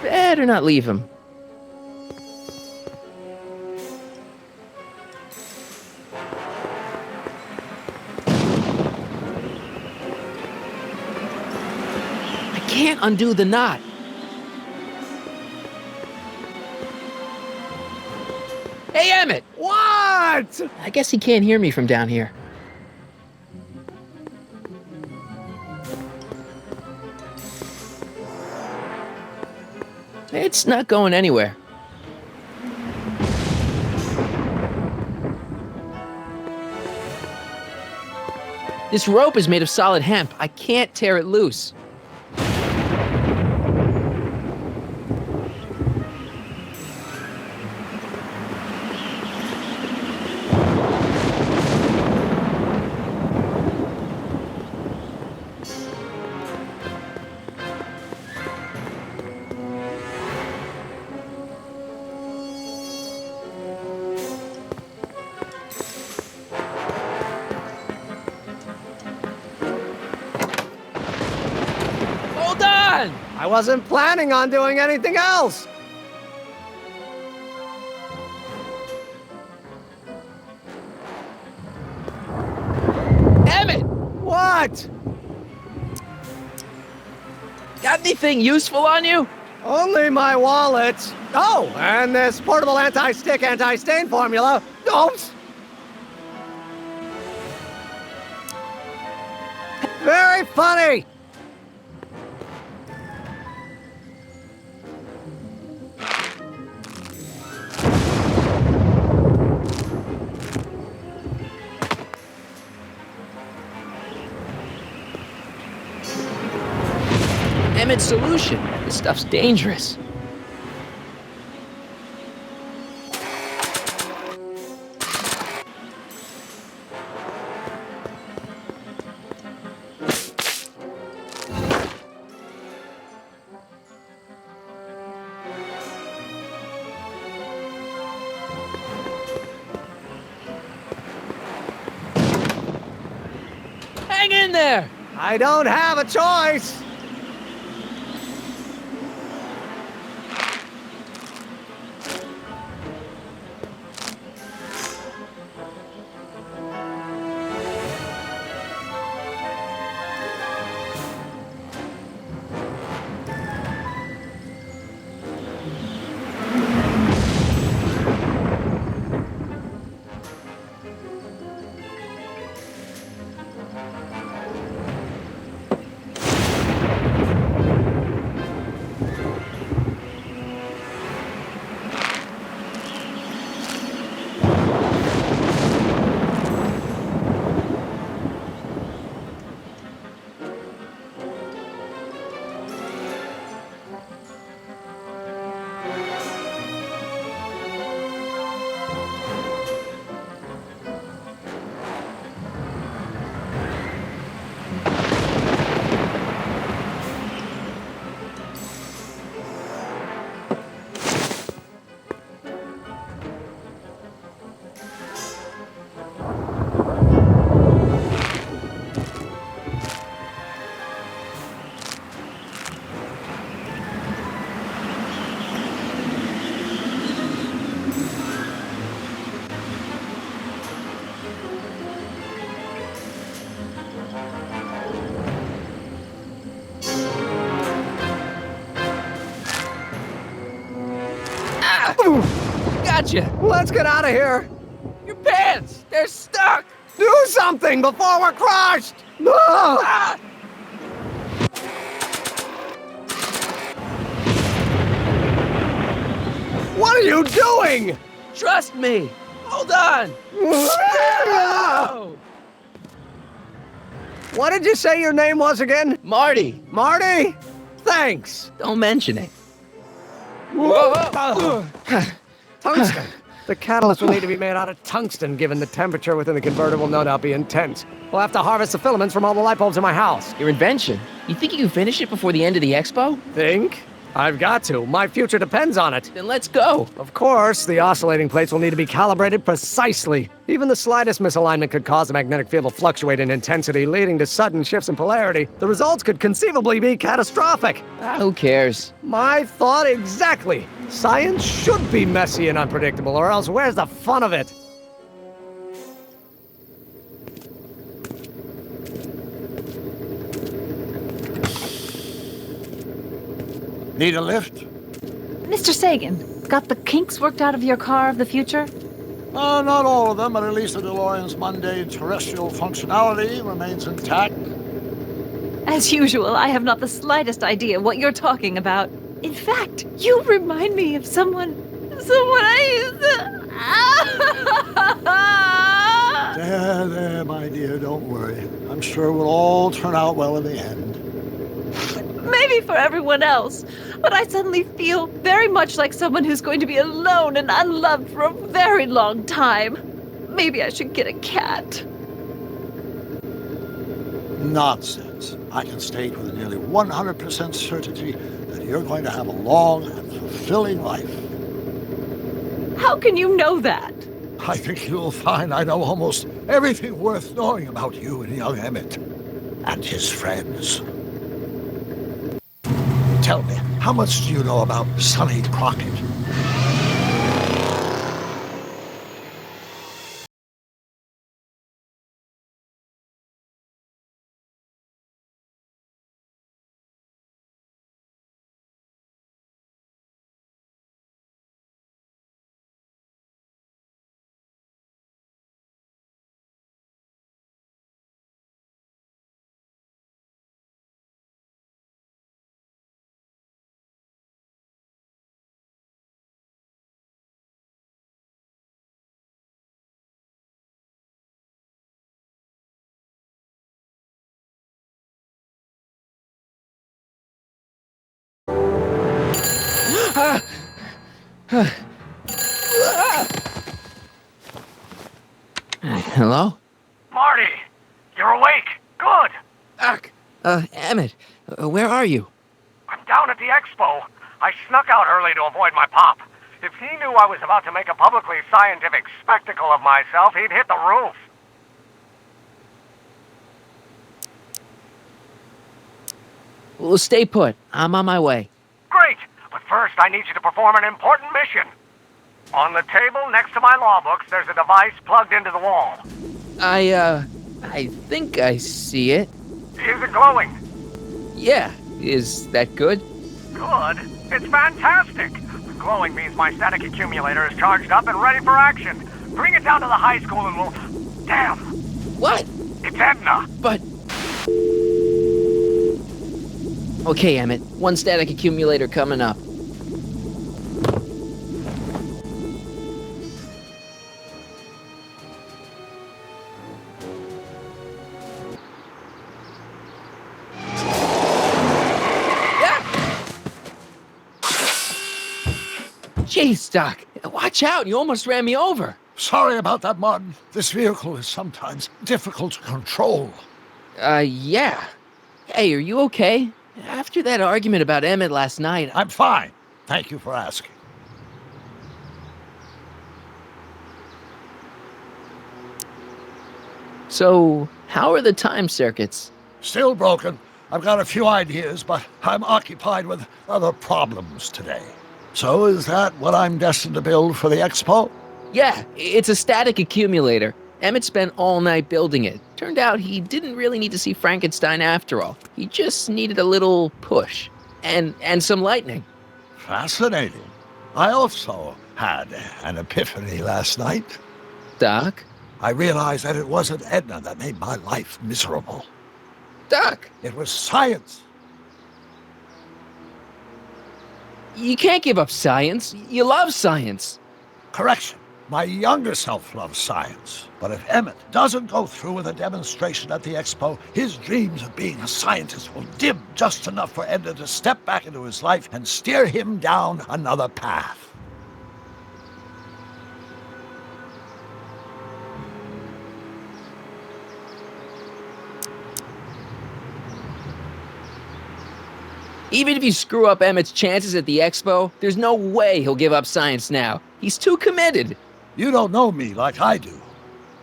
Better not leave him. Can't undo the knot. Hey, Emmett! What? I guess he can't hear me from down here. It's not going anywhere. This rope is made of solid hemp. I can't tear it loose. I wasn't planning on doing anything else. Emmett! What? Got anything useful on you? Only my wallet. Oh, and this portable anti-stick, anti-stain formula. Oops. Very funny. Emmett's solution. This stuff's dangerous. Hang in there! I don't have a choice. Gotcha! Let's get out of here. Your pants! They're stuck! Do something before we're crushed! Ah! What are you doing? Trust me! Hold on! What did you say your name was again? Marty! Marty? Thanks. Don't mention it. Tungsten. The catalyst will need to be made out of tungsten, given the temperature within the converter will no doubt be intense. We'll have to harvest the filaments from all the light bulbs in my house. Your invention? You think you can finish it before the end of the expo? Think? I've got to. My future depends on it. Then let's go. Of course, the oscillating plates will need to be calibrated precisely. Even the slightest misalignment could cause the magnetic field to fluctuate in intensity, leading to sudden shifts in polarity. The results could conceivably be catastrophic. Who cares? My thought exactly. Science should be messy and unpredictable, or else where's the fun of it? Need a lift? Mr. Sagan, Got the kinks worked out of your car of the future? Not all of them, but at least the DeLorean's mundane terrestrial functionality remains intact. As usual, I have not the slightest idea what you're talking about. In fact, you remind me of someone I used to... There, my dear, don't worry. I'm sure it will all turn out well in the end. Maybe for everyone else, but I suddenly feel very much like someone who's going to be alone and unloved for a very long time. Maybe I should get a cat. Nonsense. I can state with nearly 100% certainty that you're going to have a long and fulfilling life. How can you know that? I think you'll find I know almost everything worth knowing about you and young Emmett and his friends. Tell me, how much do you know about Sonny Crockett? Hello? Marty! You're awake! Good! Emmett, where are you? I'm down at the expo. I snuck out early to avoid my pop. If he knew I was about to make a publicly scientific spectacle of myself, he'd hit the roof. Well, stay put. I'm on my way. Great! But first, I need you to perform an important mission. On the table next to my law books, there's a device plugged into the wall. I think I see it. Is it glowing? Yeah. Is that good? Good? It's fantastic! Glowing means my static accumulator is charged up and ready for action. Bring it down to the high school and we'll... Damn! What? It's Edna! But... Okay, Emmett. One static accumulator coming up. Jeez, Doc. Watch out. You almost ran me over. Sorry about that, Martin. This vehicle is sometimes difficult to control. Yeah. Hey, are you okay? After that argument about Emmett last night... I'm fine. Thank you for asking. So, how are the time circuits? Still broken. I've got a few ideas, but I'm occupied with other problems today. So is that what I'm destined to build for the expo? Yeah, it's a static accumulator. Emmett spent all night building it. Turned out he didn't really need to see Frankenstein after all. He just needed a little push. And some lightning. Fascinating. I also had an epiphany last night. Doc? I realized that it wasn't Edna that made my life miserable. Doc! It was science. You can't give up science. You love science. Correction. My younger self loves science. But if Emmett doesn't go through with a demonstration at the expo, his dreams of being a scientist will dim just enough for Edna to step back into his life and steer him down another path. Even if you screw up Emmett's chances at the expo, there's no way he'll give up science now. He's too committed. You don't know me like I do.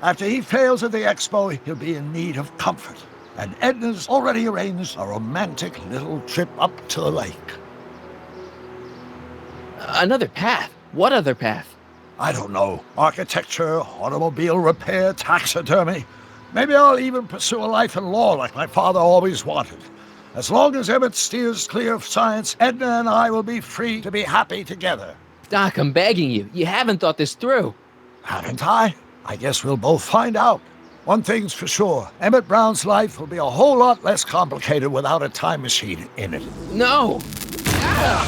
After he fails at the expo, he'll be in need of comfort. And Edna's already arranged a romantic little trip up to the lake. Another path? What other path? I don't know. Architecture, automobile repair, taxidermy. Maybe I'll even pursue a life in law like my father always wanted. As long as Emmett steers clear of science, Edna and I will be free to be happy together. Doc, I'm begging you. You haven't thought this through. Haven't I? I guess we'll both find out. One thing's for sure, Emmett Brown's life will be a whole lot less complicated without a time machine in it. No! Ah!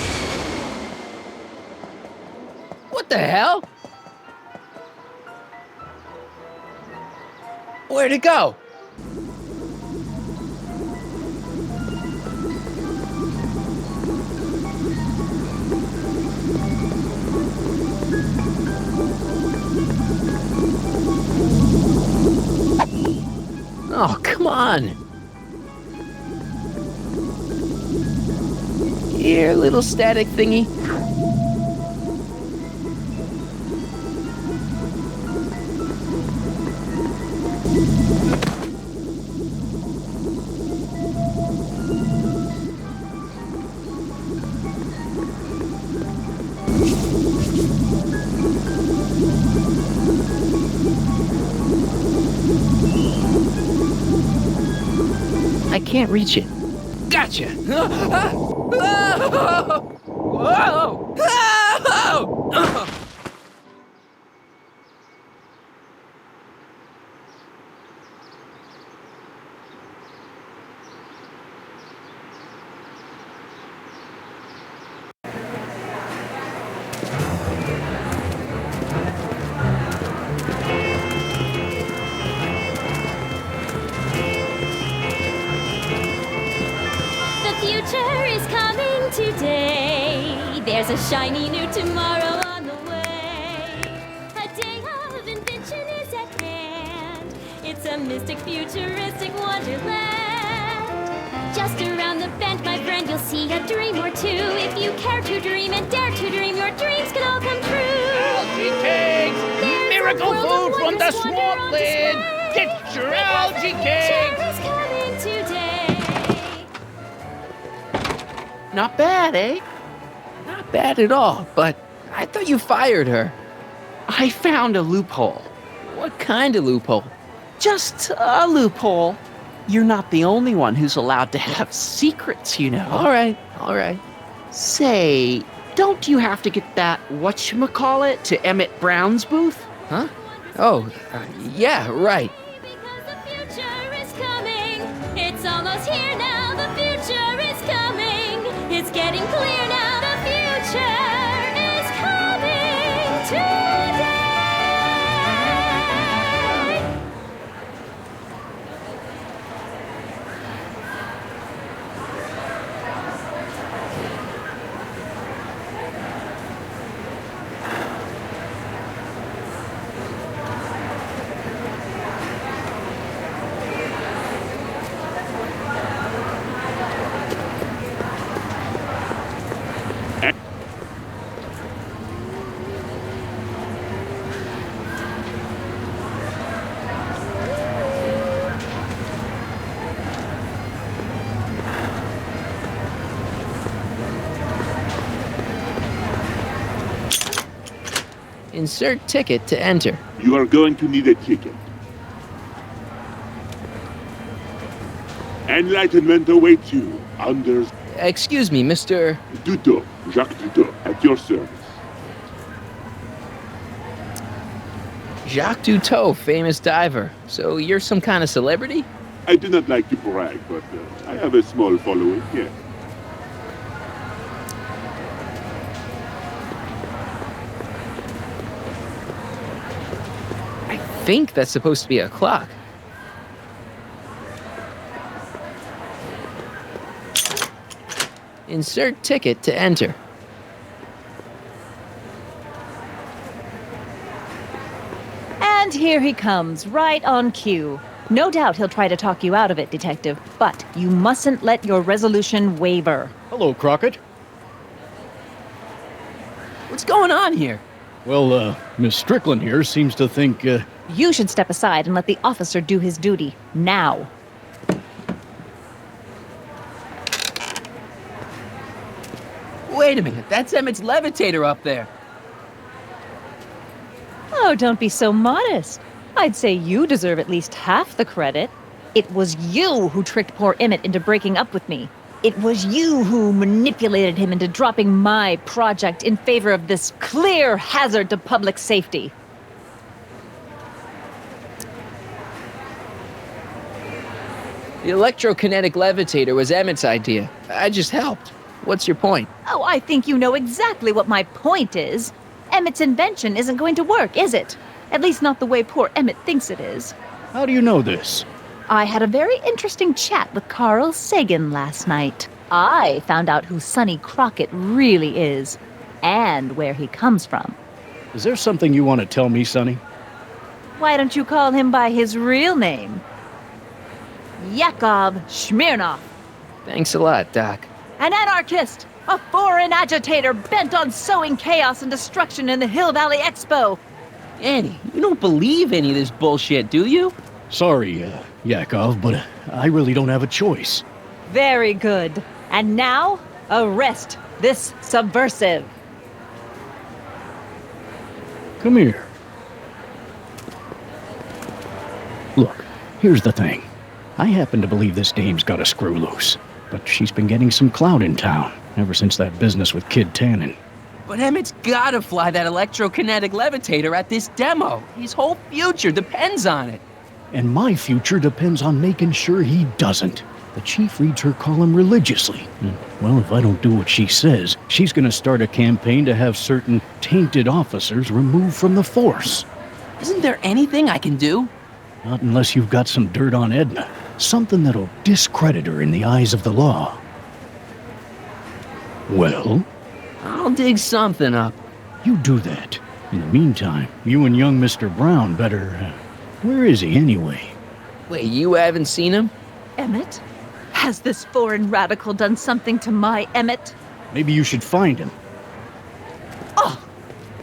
What the hell? Where'd it go? Oh, come on. Here, little static thingy. I can't reach it. Gotcha! Whoa! Today, there's a shiny new tomorrow on the way. A day of invention is at hand. It's a mystic, futuristic wonderland. Just around the bend, my friend, you'll see a dream or two. If you care to dream and dare to dream, your dreams can all come true. Algae cakes! Miracle food from the swampland! Get your algae cakes! Coming today. Not bad, eh? Not bad at all, but I thought you fired her. I found a loophole. What kind of loophole? Just a loophole. You're not the only one who's allowed to have secrets, you know. All right. Say, don't you have to get that whatchamacallit to Emmett Brown's booth? Huh? Oh, yeah, right. Because the future is coming. It's almost here now. The future is coming. It's getting clear now. The future is coming today. Insert ticket to enter. You are going to need a ticket. Enlightenment awaits you under... Excuse me, Mr. Duto, Jacques Duto, at your service. Jacques Duto, famous diver. So you're some kind of celebrity? I do not like to brag, but I have a small following, yes. I think that's supposed to be a clock. Insert ticket to enter. And here he comes, right on cue. No doubt he'll try to talk you out of it, Detective, but you mustn't let your resolution waver. Hello, Crockett. What's going on here? Well, Miss Strickland here seems to think, You should step aside and let the officer do his duty. Now. Wait a minute, that's Emmett's levitator up there. Oh, don't be so modest. I'd say you deserve at least half the credit. It was you who tricked poor Emmett into breaking up with me. It was you who manipulated him into dropping my project in favor of this clear hazard to public safety. The electrokinetic levitator was Emmett's idea. I just helped. What's your point? Oh, I think you know exactly what my point is. Emmett's invention isn't going to work, is it? At least not the way poor Emmett thinks it is. How do you know this? I had a very interesting chat with Carl Sagan last night. I found out who Sonny Crockett really is, and where he comes from. Is there something you want to tell me, Sonny? Why don't you call him by his real name? Yakov Smirnov. Thanks a lot, Doc. An anarchist! A foreign agitator bent on sowing chaos and destruction in the Hill Valley Expo! Annie, you don't believe any of this bullshit, do you? Sorry, Yakov, but I really don't have a choice. Very good. And now, arrest this subversive. Come here. Look, here's the thing. I happen to believe this dame's got a screw loose, but she's been getting some clout in town ever since that business with Kid Tannen. But Emmett's gotta fly that electrokinetic levitator at this demo. His whole future depends on it. And my future depends on making sure he doesn't. The chief reads her column religiously. And, well, if I don't do what she says, she's gonna start a campaign to have certain tainted officers removed from the force. Isn't there anything I can do? Not unless you've got some dirt on Edna. Something that'll discredit her in the eyes of the law. Well? I'll dig something up. You do that. In the meantime, you and young Mr. Brown better... where is he anyway? Wait, you haven't seen him? Emmett? Has this foreign radical done something to my Emmett? Maybe you should find him. Oh,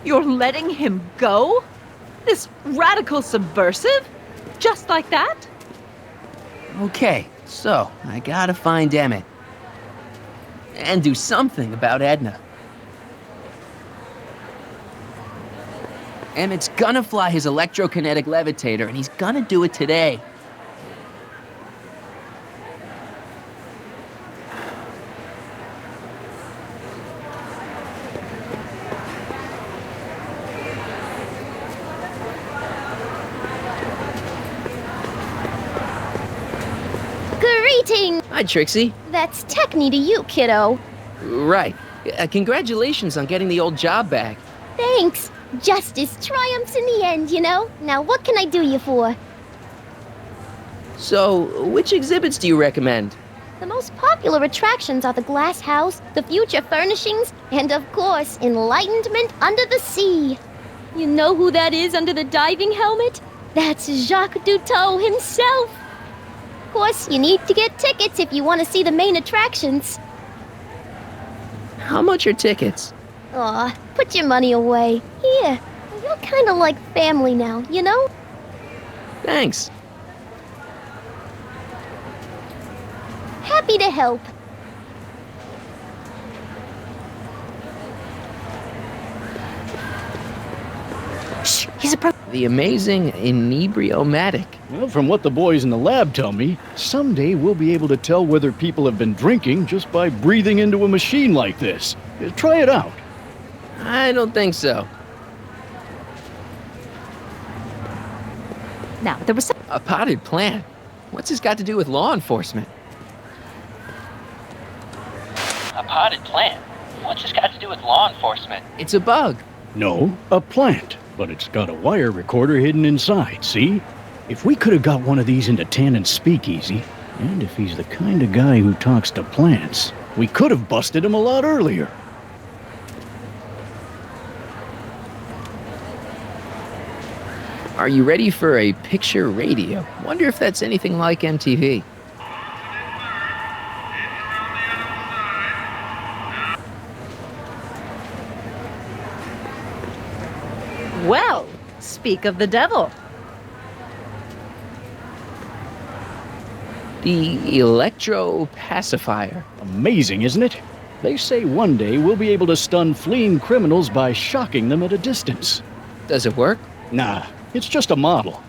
you're letting him go? This radical subversive? Just like that? Okay, so I gotta find Emmett. And do something about Edna. Emmett's gonna fly his electrokinetic levitator, and he's gonna do it today. Greetings! Hi, Trixie. That's Techne to you, kiddo. Right. Congratulations on getting the old job back. Thanks. Justice triumphs in the end, you know? Now what can I do you for? So, which exhibits do you recommend? The most popular attractions are the Glass House, the Future Furnishings, and of course, Enlightenment Under the Sea. You know who that is under the diving helmet? That's Jacques Duteau himself. Of course, you need to get tickets if you want to see the main attractions. How much are tickets? Aw, put your money away. Here, you're kind of like family now, you know? Thanks. Happy to help. Shh, he's a The amazing inebriomatic. Well, from what the boys in the lab tell me, someday we'll be able to tell whether people have been drinking just by breathing into a machine like this. Try it out. I don't think so. Now, there was a potted plant. What's this got to do with law enforcement? A potted plant? What's this got to do with law enforcement? It's a bug. No, a plant. But it's got a wire recorder hidden inside, see? If we could have got one of these into Tannen's speakeasy, and if he's the kind of guy who talks to plants, we could have busted him a lot earlier. Are you ready for a picture radio? Wonder if that's anything like MTV. Well, speak of the devil. The electro pacifier. Amazing, isn't it? They say one day we'll be able to stun fleeing criminals by shocking them at a distance. Does it work? Nah, it's just a model.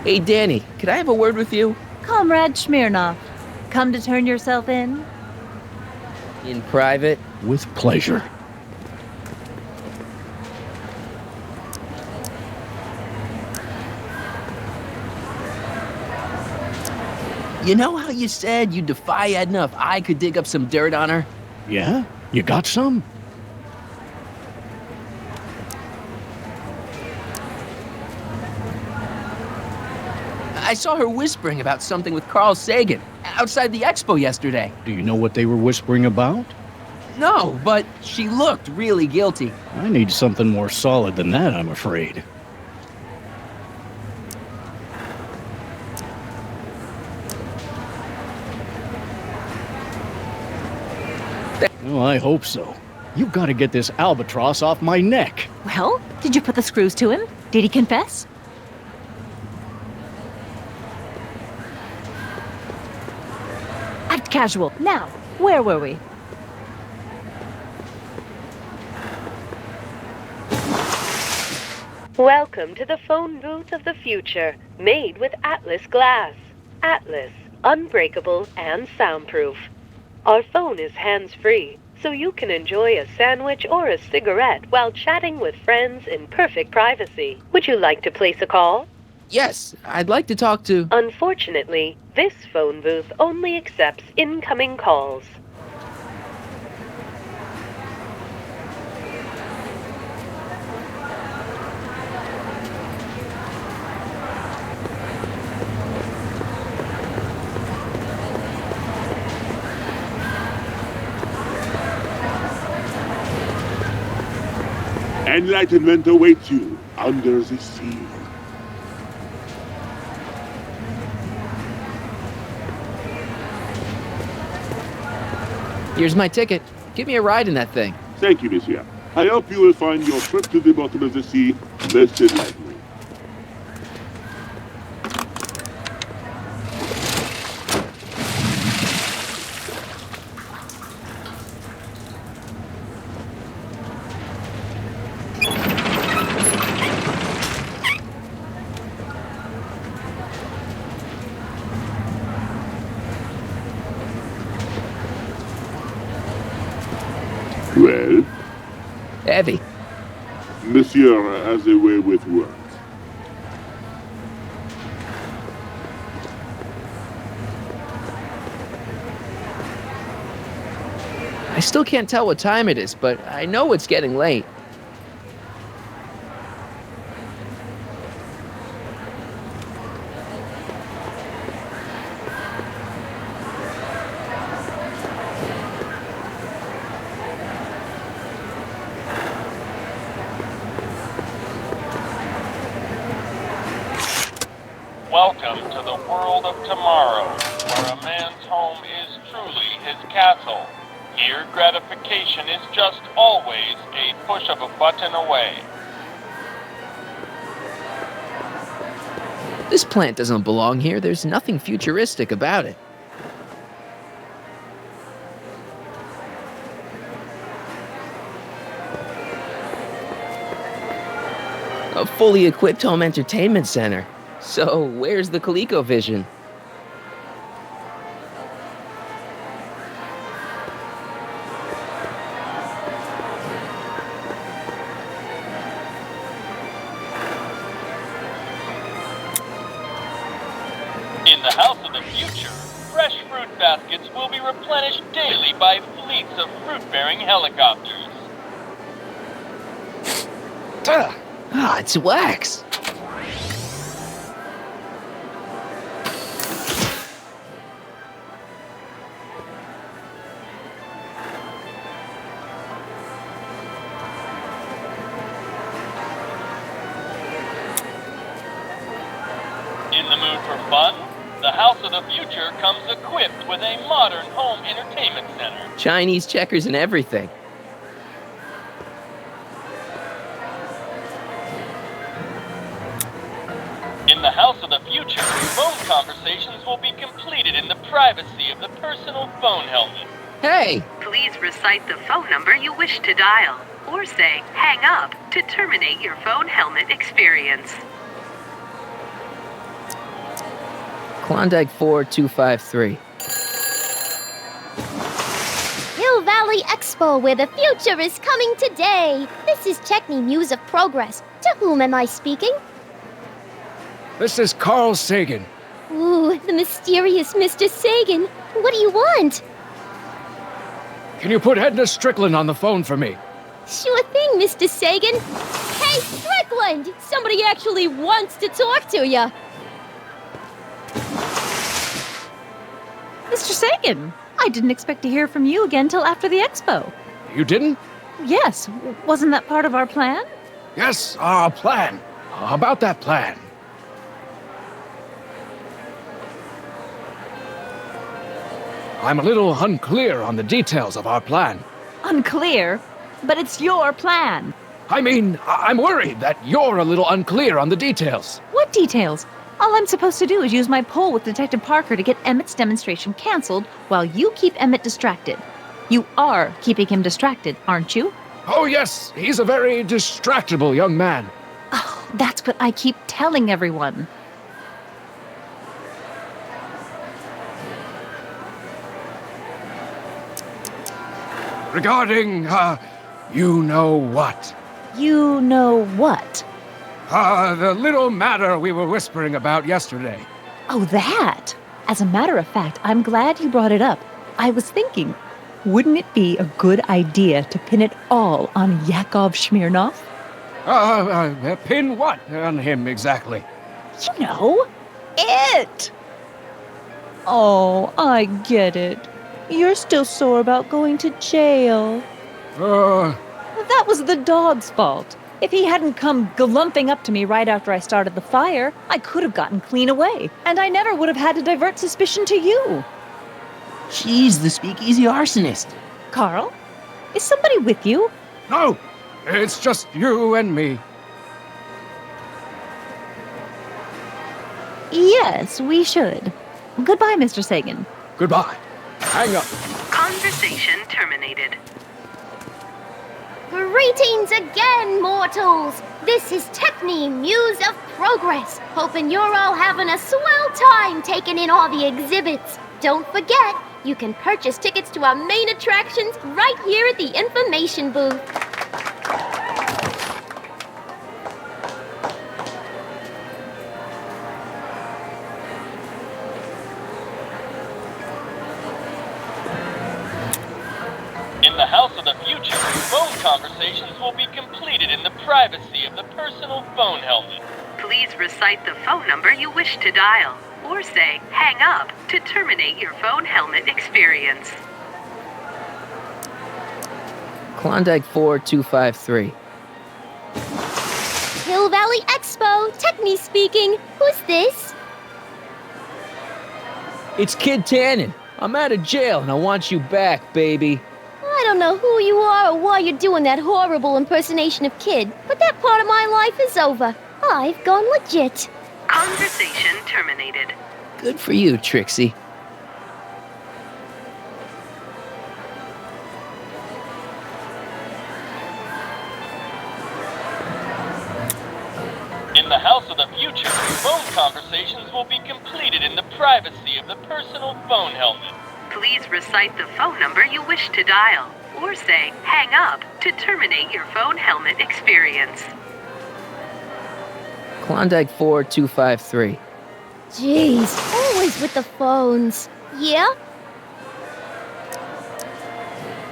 Hey, Danny, could I have a word with you? Comrade Smirnov, come to turn yourself in? In private? With pleasure. You know how you said you'd defy Edna if I could dig up some dirt on her? Yeah? You got some? I saw her whispering about something with Carl Sagan outside the expo yesterday. Do you know what they were whispering about? No, but she looked really guilty. I need something more solid than that, I'm afraid. Well, I hope so. You've got to get this albatross off my neck. Well, did you put the screws to him? Did he confess? Act casual. Now, where were we? Welcome to the phone booth of the future, made with Atlas glass. Atlas, unbreakable and soundproof. Our phone is hands-free, so you can enjoy a sandwich or a cigarette while chatting with friends in perfect privacy. Would you like to place a call? Yes, I'd like to talk to... Unfortunately, this phone booth only accepts incoming calls. Enlightenment awaits you under the sea. Here's my ticket. Give me a ride in that thing. Thank you, monsieur. I hope you will find your trip to the bottom of the sea less enlightening. Well? Heavy. Monsieur has a way with words. I still can't tell what time it is, but I know it's getting late. Welcome to the world of tomorrow, where a man's home is truly his castle. Here, gratification is just always a push of a button away. This plant doesn't belong here. There's nothing futuristic about it. A fully equipped home entertainment center. So, where's the ColecoVision? In the house of the future, fresh fruit baskets will be replenished daily by fleets of fruit-bearing helicopters. It's wax. In the mood for fun? The house of the future comes equipped with a modern home entertainment center. Chinese checkers and everything. In the house of the future, phone conversations will be completed in the privacy of the personal phone helmet. Hey! Please recite the phone number you wish to dial, or say hang up to terminate your phone helmet experience. Klondike 4253. Hill Valley Expo, where the future is coming today. This is Techni Muse of Progress. To whom am I speaking? This is Carl Sagan. Ooh, the mysterious Mr. Sagan. What do you want? Can you put Edna Strickland on the phone for me? Sure thing, Mr. Sagan. Hey, Strickland! Somebody actually wants to talk to you. Mr. Sagan, I didn't expect to hear from you again till after the expo. You didn't? Yes, wasn't that part of our plan? Yes, our plan. About that plan. I'm a little unclear on the details of our plan. Unclear? But it's your plan. I mean, I'm worried that you're a little unclear on the details. What details? All I'm supposed to do is use my poll with Detective Parker to get Emmett's demonstration canceled while you keep Emmett distracted. You are keeping him distracted, aren't you? Oh yes, he's a very distractible young man. Oh, that's what I keep telling everyone. Regarding, you know what? You know what? The little matter we were whispering about yesterday. Oh, that! As a matter of fact, I'm glad you brought it up. I was thinking, wouldn't it be a good idea to pin it all on Yakov Smirnov? Pin what on him exactly? You know, it! Oh, I get it. You're still sore about going to jail. That was the dog's fault. If he hadn't come galumping up to me right after I started the fire, I could have gotten clean away, and I never would have had to divert suspicion to you. She's the speakeasy arsonist. Carl, is somebody with you? No, it's just you and me. Yes, we should. Goodbye, Mr. Sagan. Goodbye. Hang up. Conversation terminated. Greetings again, mortals! This is Techni Muse of Progress. Hoping you're all having a swell time taking in all the exhibits. Don't forget, you can purchase tickets to our main attractions right here at the information booth. In the House of the Future, phone conversations will be completed in the privacy of the personal phone helmet. Please recite the phone number you wish to dial, or say hang up to terminate your phone helmet experience. Klondike 4253. Hill Valley Expo, Techni speaking. Who's this? It's Kid Tannen. I'm out of jail and I want you back, baby. I don't know who you are or why you're doing that horrible impersonation of Kid, but that part of my life is over. I've gone legit. Conversation terminated. Good for you, Trixie. In the House of the Future, phone conversations will be completed in the privacy of the personal phone helmet. Please recite the phone number you wish to dial, or say hang up to terminate your phone helmet experience. Klondike 4253. Jeez, always with the phones. Yeah?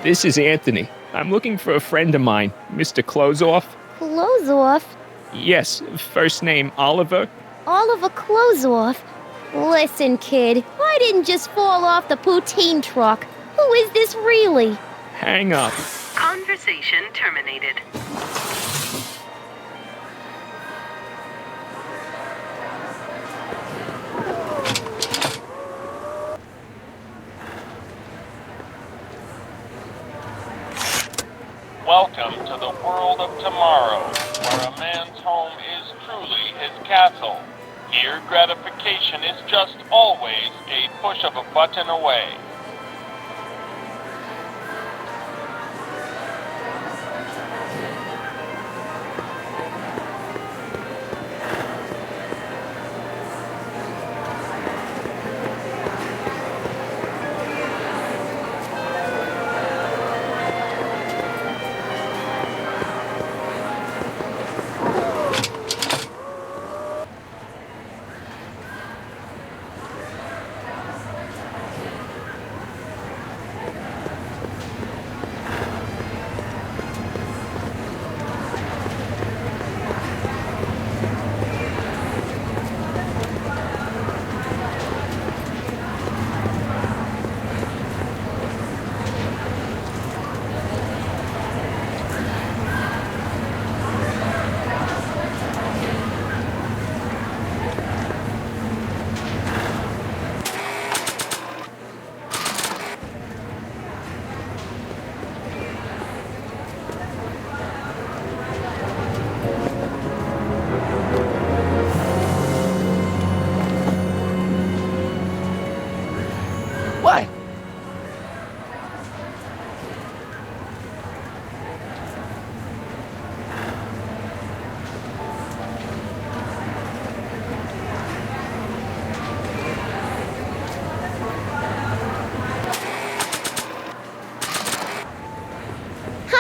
This is Anthony. I'm looking for a friend of mine, Mr. Closeoff. Close off? Yes, first name Oliver. Oliver Closeoff? Listen, kid, I didn't just fall off the poutine truck. Who is this really? Hang up. Conversation terminated. Welcome to the world of tomorrow, where a man's home is truly his castle. Here, gratification is just always a push of a button away.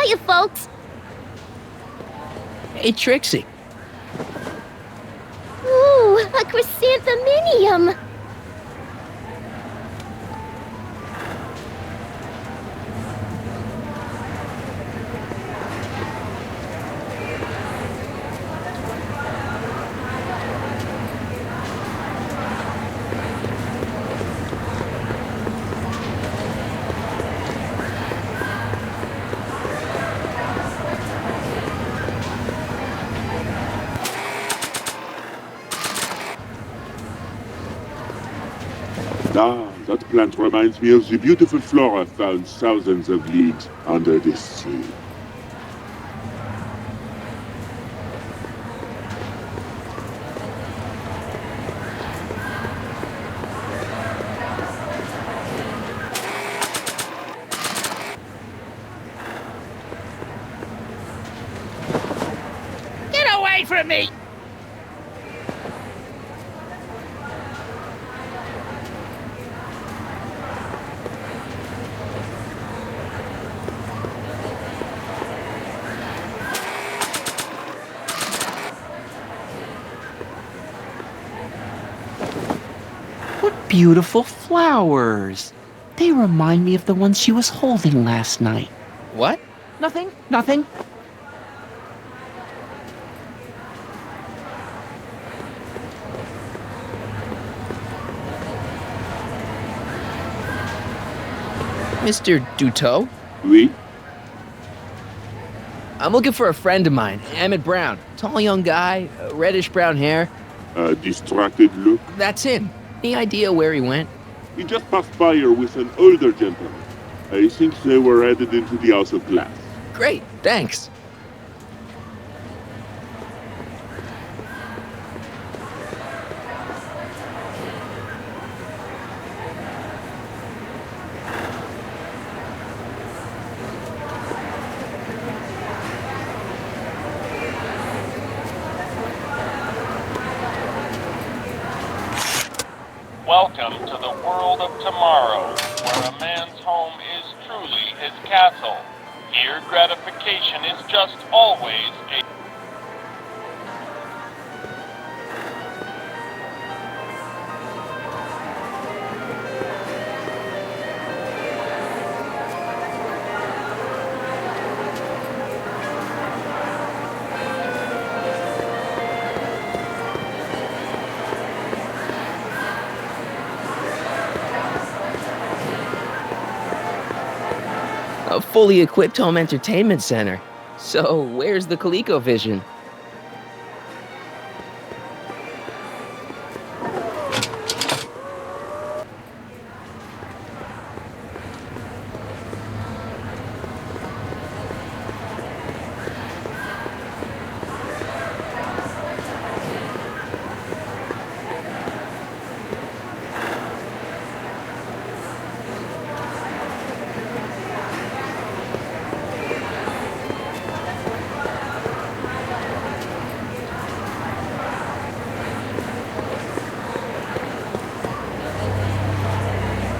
Hiya, folks. Hey, Trixie. Ooh, a chrysantheminium. Ah, that plant reminds me of the beautiful flora found thousands of leagues under the sea. Get away from me! What beautiful flowers. They remind me of the ones she was holding last night. What? Nothing. Mr. Duteau? Oui? I'm looking for a friend of mine, Emmett Brown. Tall young guy, reddish-brown hair. A distracted look? That's him. Any idea where he went? He just passed by here with an older gentleman. I think they were headed into the House of Glass. Great, thanks. Welcome to the world of tomorrow, where a man's home is truly his castle. Here, gratification is just always a... A fully equipped home entertainment center. So, where's the ColecoVision?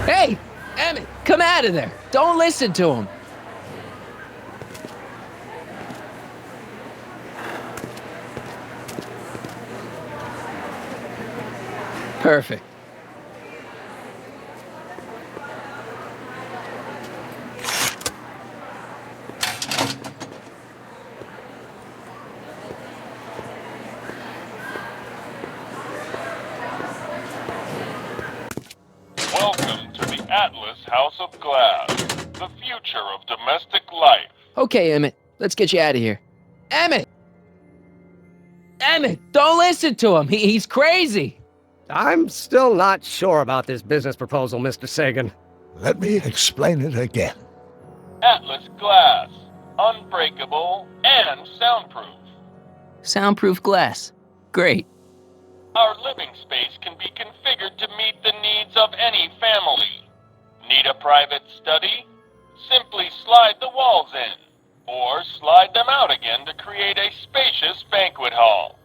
Hey! Emmett, come out of there! Don't listen to him! Perfect. Welcome to the Atlas House of Glass, the future of domestic life. Okay, Emmett, let's get you out of here. Emmett! Emmett, don't listen to him. He's crazy. I'm still not sure about this business proposal, Mr. Sagan. Let me explain it again. Atlas Glass, unbreakable and soundproof. Soundproof glass. Great. Our living space can be configured to meet the needs of any family. Need a private study? Simply slide the walls in, or slide them out again to create a spacious banquet hall.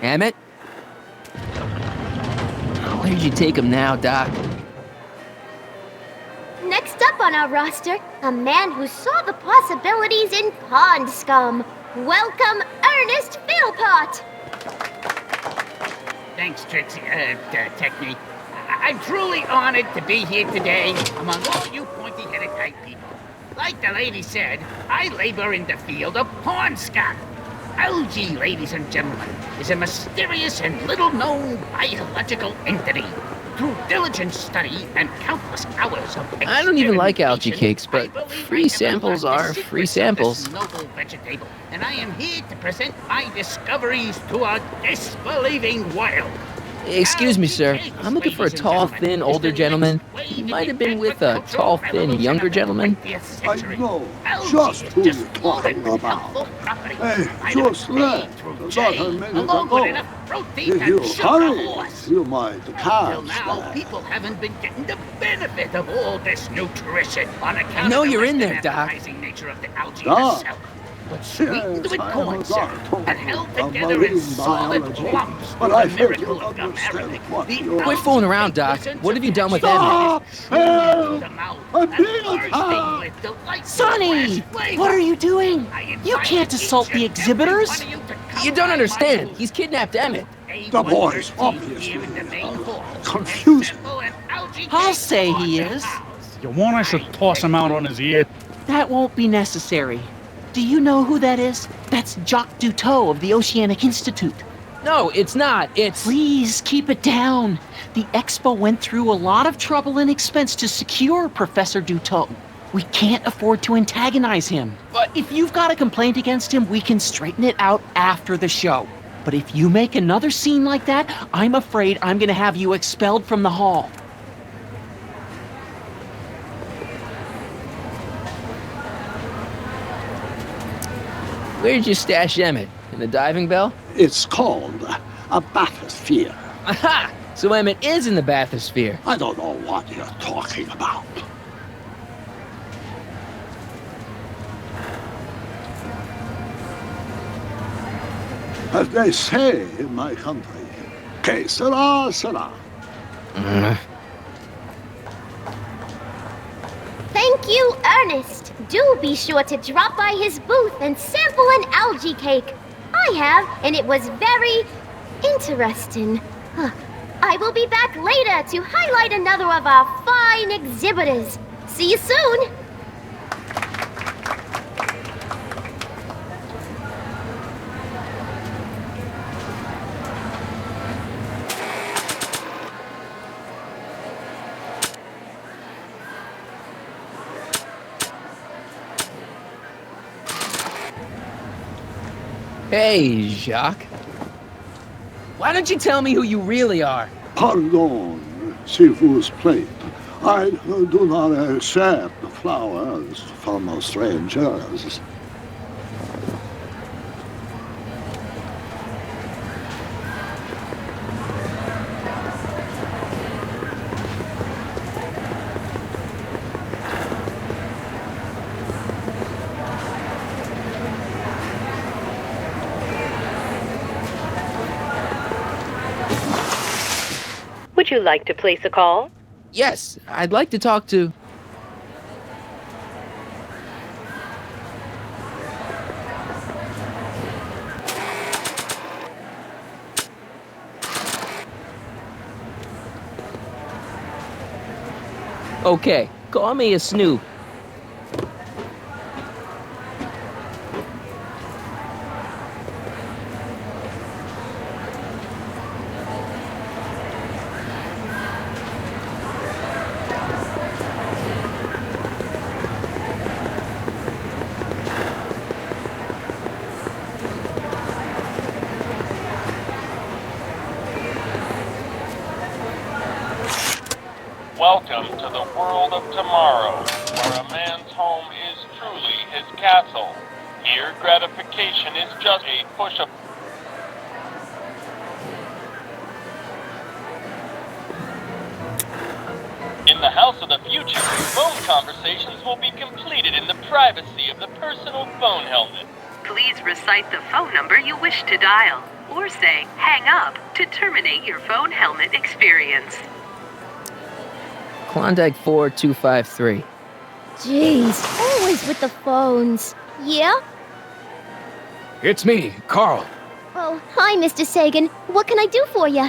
Emmett? Where'd you take him now, Doc? Next up on our roster, a man who saw the possibilities in pond scum. Welcome, Ernest Philpott! Thanks, Trixie, Technique. I'm truly honored to be here today among all you pointy-headed type people. Like the lady said, I labor in the field of pond scum. Algae, ladies and gentlemen, is a mysterious and little-known biological entity. Through diligent study and countless hours of I don't even like algae cakes, but free samples are free samples. Noble vegetable, and I am here to present my discoveries to a disbelieving world. Excuse me, sir. I'm looking for a tall, thin, older gentleman. He might have been with a tall, thin, younger gentleman. I know just who you're talking about. Hey, just let about a minute ago. If you hurry, you might catch Now, that. people haven't been getting the benefit of all this nutrition on account I know of the you're in less there, than Doc. appetizing nature of the algae Doc. itself. But sweetened with Yes, corn I'm syrup a and held doctor of together in marine solid biology, lumps but through I the think miracle you of understand America. what The you're... Quit fooling around, Doc. What have you done with Stop! Emmett? Help! I'm being attacked! Sonny! What are you doing? You can't assault the exhibitors! You don't understand. He's kidnapped Emmett. The boy's obviously confusing. I'll say he is. You want us to toss him out on his ear? That won't be necessary. Do you know who that is? That's Jacques Duteau of the Oceanic Institute. No, it's not. It's... Please, keep it down. The Expo went through a lot of trouble and expense to secure Professor Duteau. We can't afford to antagonize him. But if you've got a complaint against him, we can straighten it out after the show. But if you make another scene like that, I'm afraid I'm gonna have you expelled from the hall. Where'd you stash Emmett? In the diving bell? It's called a bathysphere. Aha! So Emmett is in the bathysphere. I don't know what you're talking about. As they say in my country, que sera, sera. Thank you, Ernest. Do be sure to drop by his booth and sample an algae cake. I have, and it was very interesting. I will be back later to highlight another of our fine exhibitors. See you soon. Hey, Jacques. Why don't you tell me who you really are? Pardon, s'il vous plaît. I do not accept flowers from strangers. Would you like to place a call? Yes, I'd like to talk to... Okay, call me a snoop. Welcome to the world of tomorrow, where a man's home is truly his castle. Here, gratification is just a push-up. In the house of the future, phone conversations will be completed in the privacy of the personal phone helmet. Please recite the phone number you wish to dial. or say hang up to terminate your phone helmet experience. Klondike 4253. Jeez, always with the phones. Yeah? It's me, Carl. Oh, hi, Mr. Sagan. What can I do for you?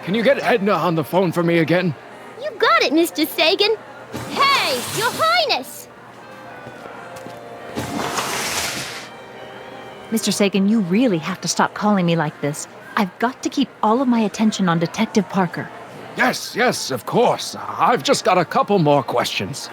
Can you get Edna on the phone for me again? You got it, Mr. Sagan. Hey, Your Highness! Mr. Sagan, you really have to stop calling me like this. I've got to keep all of my attention on Detective Parker. Yes, of course. I've just got a couple more questions.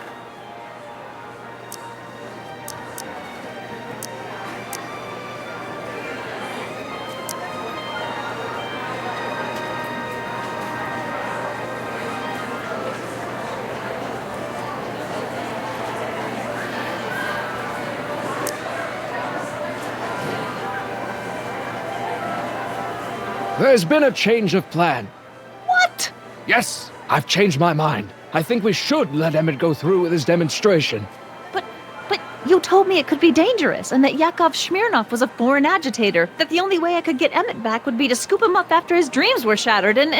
There's been a change of plan. What? Yes, I've changed my mind. I think we should let Emmett go through with his demonstration. But you told me it could be dangerous, and that Yakov Smirnov was a foreign agitator, that the only way I could get Emmett back would be to scoop him up after his dreams were shattered, and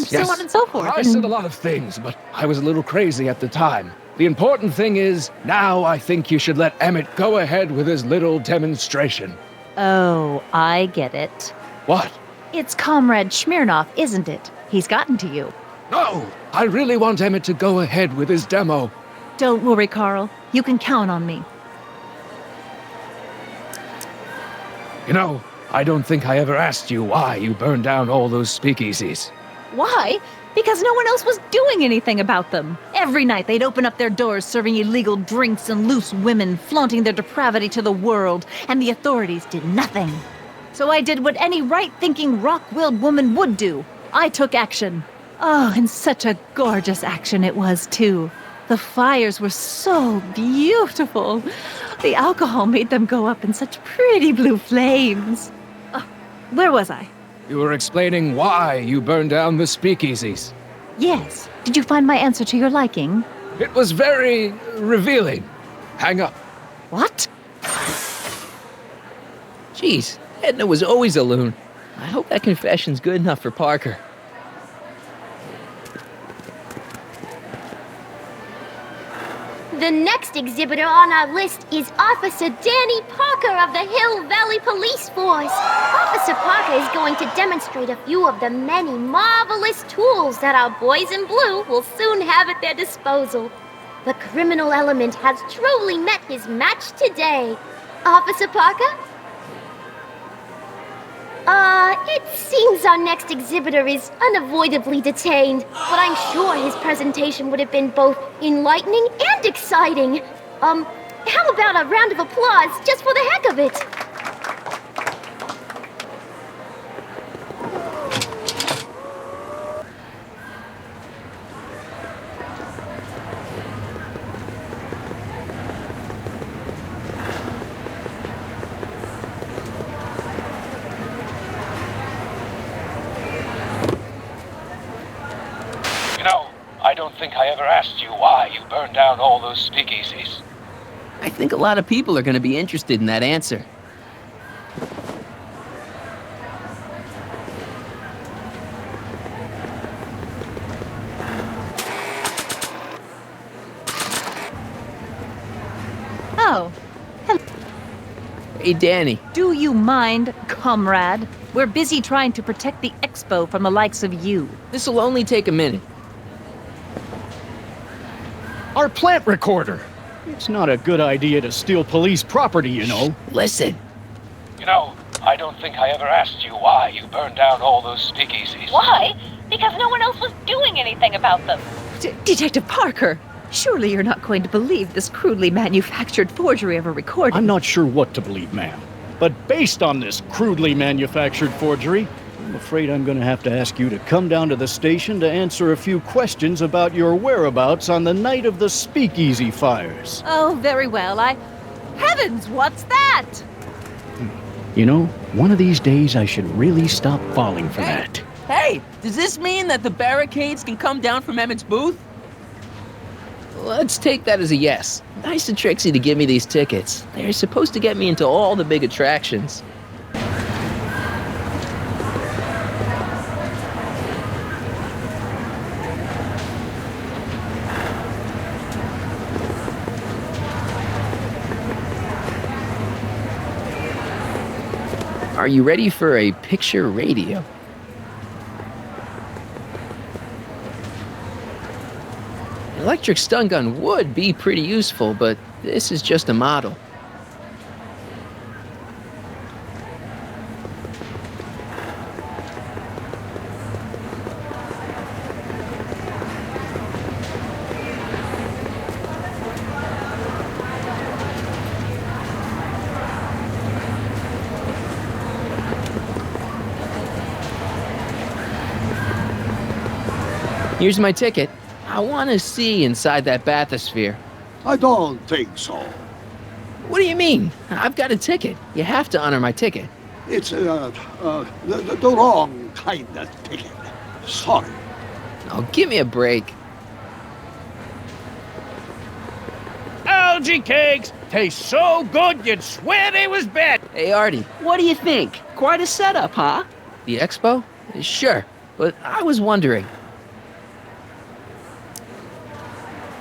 so on and so forth. I said a lot of things, but I was a little crazy at the time. The important thing is, now I think you should let Emmett go ahead with his little demonstration. Oh, I get it. What? It's Comrade Smirnov, isn't it? He's gotten to you. No! I really want Emmett to go ahead with his demo. Don't worry, Carl. You can count on me. You know, I don't think I ever asked you why you burned down all those speakeasies. Why? Because no one else was doing anything about them. Every night they'd open up their doors serving illegal drinks and loose women, flaunting their depravity to the world, and the authorities did nothing. So I did what any right-thinking, rock-willed woman would do. I took action. Oh, and such a gorgeous action it was, too. The fires were so beautiful. The alcohol made them go up in such pretty blue flames. Where was I? You were explaining why you burned down the speakeasies. Yes. Did you find my answer to your liking? It was very revealing. Hang up. What? Jeez, Edna was always a loon. I hope that confession's good enough for Parker. The next exhibitor on our list is Officer Danny Parker of the Hill Valley Police Force. Officer Parker is going to demonstrate a few of the many marvelous tools that our boys in blue will soon have at their disposal. The criminal element has truly met his match today. Officer Parker? It seems our next exhibitor is unavoidably detained, but I'm sure his presentation would have been both enlightening and exciting. How about a round of applause just for the heck of it? I don't think I ever asked you why you burned down all those speakeasies. I think a lot of people are going to be interested in that answer. Oh. Hello. Hey, Danny. Do you mind, comrade? We're busy trying to protect the expo from the likes of you. This'll only take a minute. Our plant recorder. It's not a good idea to steal police property, you know. Listen. You know, I don't think I ever asked you why you burned down all those speakeasies. Why? Because no one else was doing anything about them. Detective Parker, surely you're not going to believe this crudely manufactured forgery of a recording. I'm not sure what to believe, ma'am. But based on this crudely manufactured forgery, I'm afraid I'm going to have to ask you to come down to the station to answer a few questions about your whereabouts on the night of the speakeasy fires. Oh, very well. Heavens, what's that? You know, one of these days I should really stop falling for that. Hey, does this mean that the barricades can come down from Emmett's booth? Let's take that as a yes. Nice of Trixie to give me these tickets. They're supposed to get me into all the big attractions. Are you ready for a picture radio? An electric stun gun would be pretty useful, but this is just a model. Here's my ticket. I want to see inside that bathysphere. I don't think so. What do you mean? I've got a ticket. You have to honor my ticket. It's the wrong kind of ticket. Sorry. Oh, give me a break. Algae cakes taste so good you'd swear they was bad. Hey, Artie. What do you think? Quite a setup, huh? The expo? Sure, but I was wondering.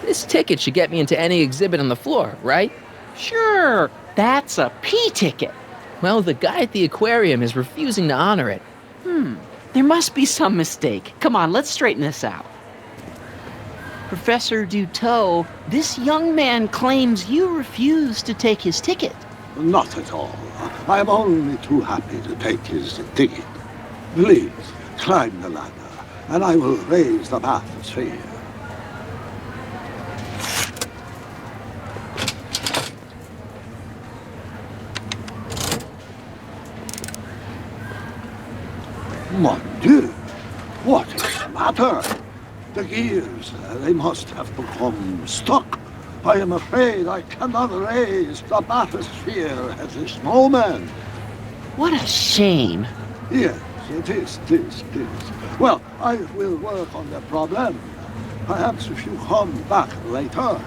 This ticket should get me into any exhibit on the floor, right? Sure, that's a P ticket. Well, the guy at the aquarium is refusing to honor it. There must be some mistake. Come on, let's straighten this out. Professor Duteau, this young man claims you refused to take his ticket. Not at all. I am only too happy to take his ticket. Please, climb the ladder, and I will raise the bathysphere. Mon Dieu! What is the matter? The gears, they must have become stuck. I am afraid I cannot raise the bathysphere at this moment. What a shame. Yes, it is. Well, I will work on the problem. Perhaps if you come back later.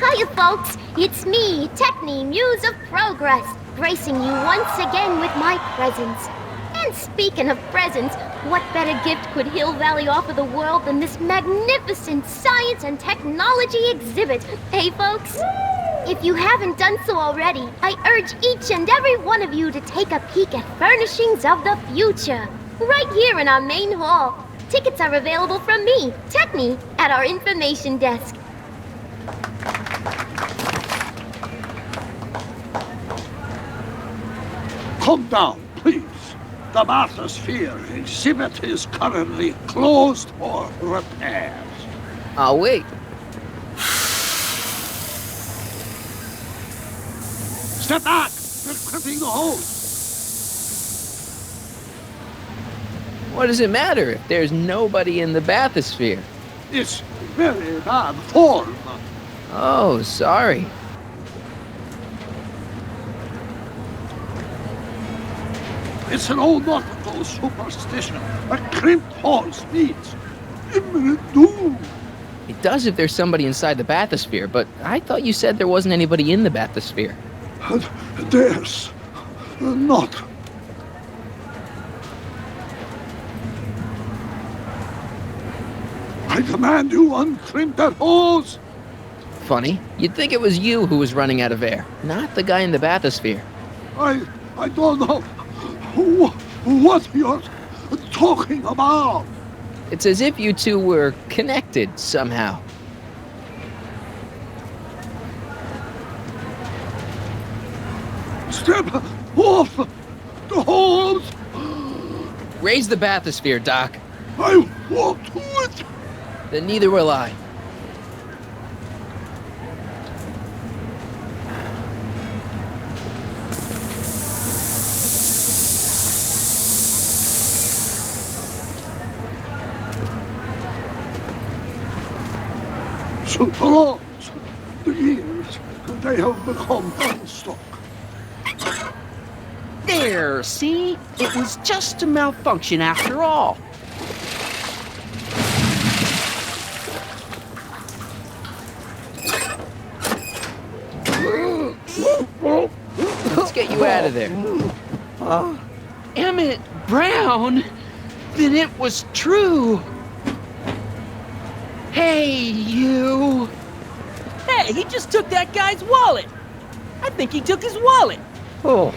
Hiya, folks. It's me, Techne, Muse of Progress, gracing you once again with my presence. And speaking of presents, what better gift could Hill Valley offer the world than this magnificent science and technology exhibit? Hey, folks? If you haven't done so already, I urge each and every one of you to take a peek at Furnishings of the Future, right here in our main hall. Tickets are available from me, Techne, at our information desk. Come down, please. The bathysphere exhibit is currently closed for repairs. I'll wait. Step back! They're crimping the hose. What does it matter if there's nobody in the bathysphere? It's very bad form. Oh, sorry. It's an old nautical superstition. A crimped hose means imminent doom. It does if there's somebody inside the bathysphere, but I thought you said there wasn't anybody in the bathysphere. There's not. I command you uncrimp that hose. Funny. You'd think it was you who was running out of air, not the guy in the bathysphere. I don't know what you're talking about. It's as if you two were connected somehow. Step off the hose. Raise the bathysphere, Doc. I won't do it. Then neither will I. Suppose the years they have become unstuck. There, see? It was just a malfunction after all. Let's get you out of there. Emmett Brown? Then it was true. Hey, you. Yeah, he just took that guy's wallet. I think he took his wallet. Oh,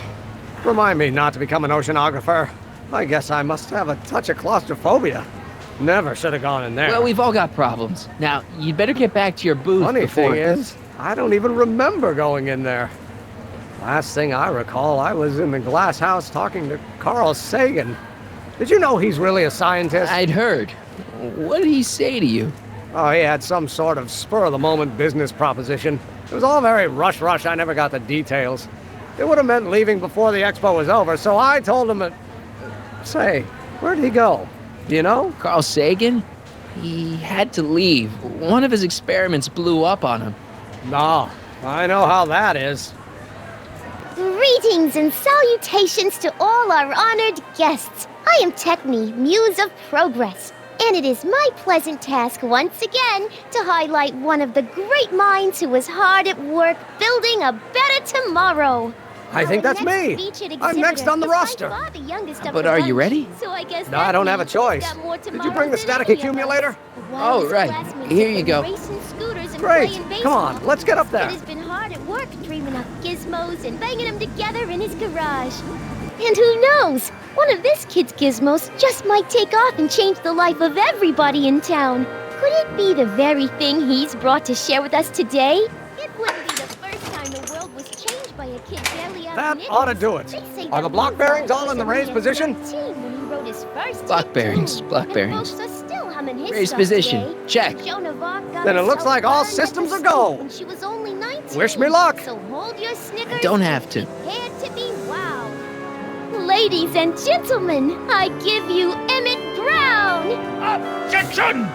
remind me not to become an oceanographer. I guess I must have a touch of claustrophobia. Never should have gone in there. Well, we've all got problems. Now, you'd better get back to your booth Funny before... thing is, I don't even remember going in there. Last thing I recall, I was in the glass house talking to Carl Sagan. Did you know he's really a scientist? I'd heard. What did he say to you? Oh, he had some sort of spur-of-the-moment business proposition. It was all very rush. I never got the details. It would have meant leaving before the expo was over, so I told him that... Say, where'd he go? Do you know? Carl Sagan? He had to leave. One of his experiments blew up on him. No, I know how that is. Greetings and salutations to all our honored guests. I am Techne, Muse of Progress, and it is my pleasant task once again to highlight one of the great minds who was hard at work building a better tomorrow. I think that's me. I'm next on the roster. But are you ready? So I guess No, I don't have a choice. Did you bring the static accumulator? Oh, right. Here you go. Great. Come on, let's get up there. It has been hard at work dreaming up gizmos and banging them together in his garage. And who knows? One of this kid's gizmos just might take off and change the life of everybody in town. Could it be the very thing he's brought to share with us today? It wouldn't be the first time the world was changed by a kid barely out That of ought to do it. Are the block bearings all in the raised position? Block bearings. Raised Raised position. Check. Then it looks like all systems are go. She was only 19. Wish me luck. So hold your Snickers. Don't have to. Prepare to be wowed. Ladies and gentlemen, I give you Emmett Brown. Objection!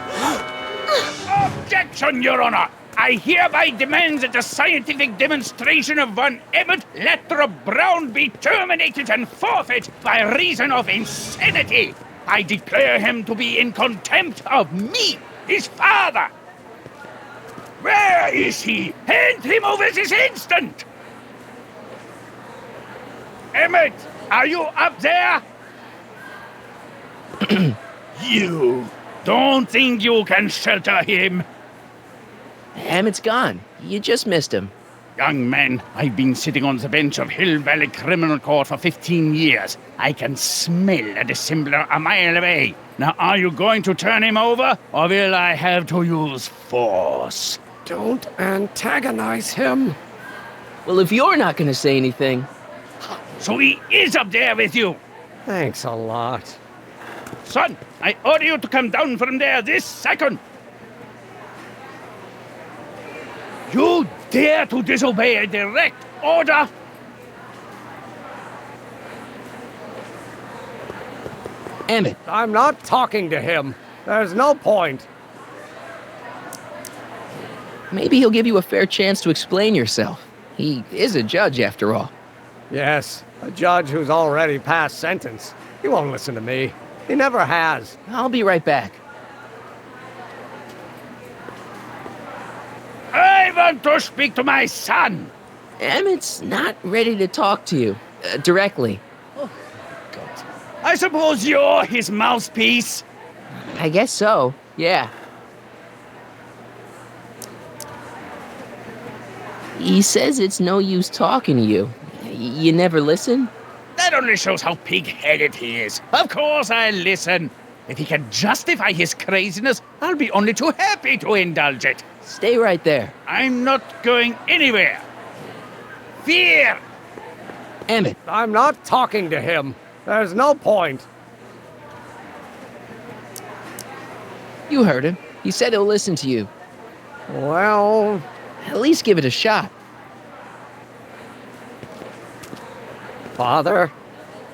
Objection, Your Honor! I hereby demand that the scientific demonstration of one Emmett Lathrop Brown be terminated and forfeit by reason of insanity. I declare him to be in contempt of me, his father. Where is he? Hand him over this instant! Emmett, are you up there? You don't think you can shelter him? Emmett's gone. You just missed him. Young man, I've been sitting on the bench of Hill Valley Criminal Court for 15 years. I can smell a dissembler a mile away. Now, are you going to turn him over, or will I have to use force? Don't antagonize him. Well, if you're not going to say anything... So he is up there with you? Thanks a lot. Son, I order you to come down from there this second. You dare to disobey a direct order? Emmett. I'm not talking to him. There's no point. Maybe he'll give you a fair chance to explain yourself. He is a judge, after all. Yes, a judge who's already passed sentence. He won't listen to me. He never has. I'll be right back. I want to speak to my son. Emmett's not ready to talk to you directly. Oh, God. I suppose you're his mouthpiece? I guess so, yeah. He says it's no use talking to you. You never listen? That only shows how pig-headed he is. Of course I'll listen. If he can justify his craziness, I'll be only too happy to indulge it. Stay right there. I'm not going anywhere. Fear! Emmett. I'm not talking to him. There's no point. You heard him. He said he'll listen to you. Well... At least give it a shot. Father?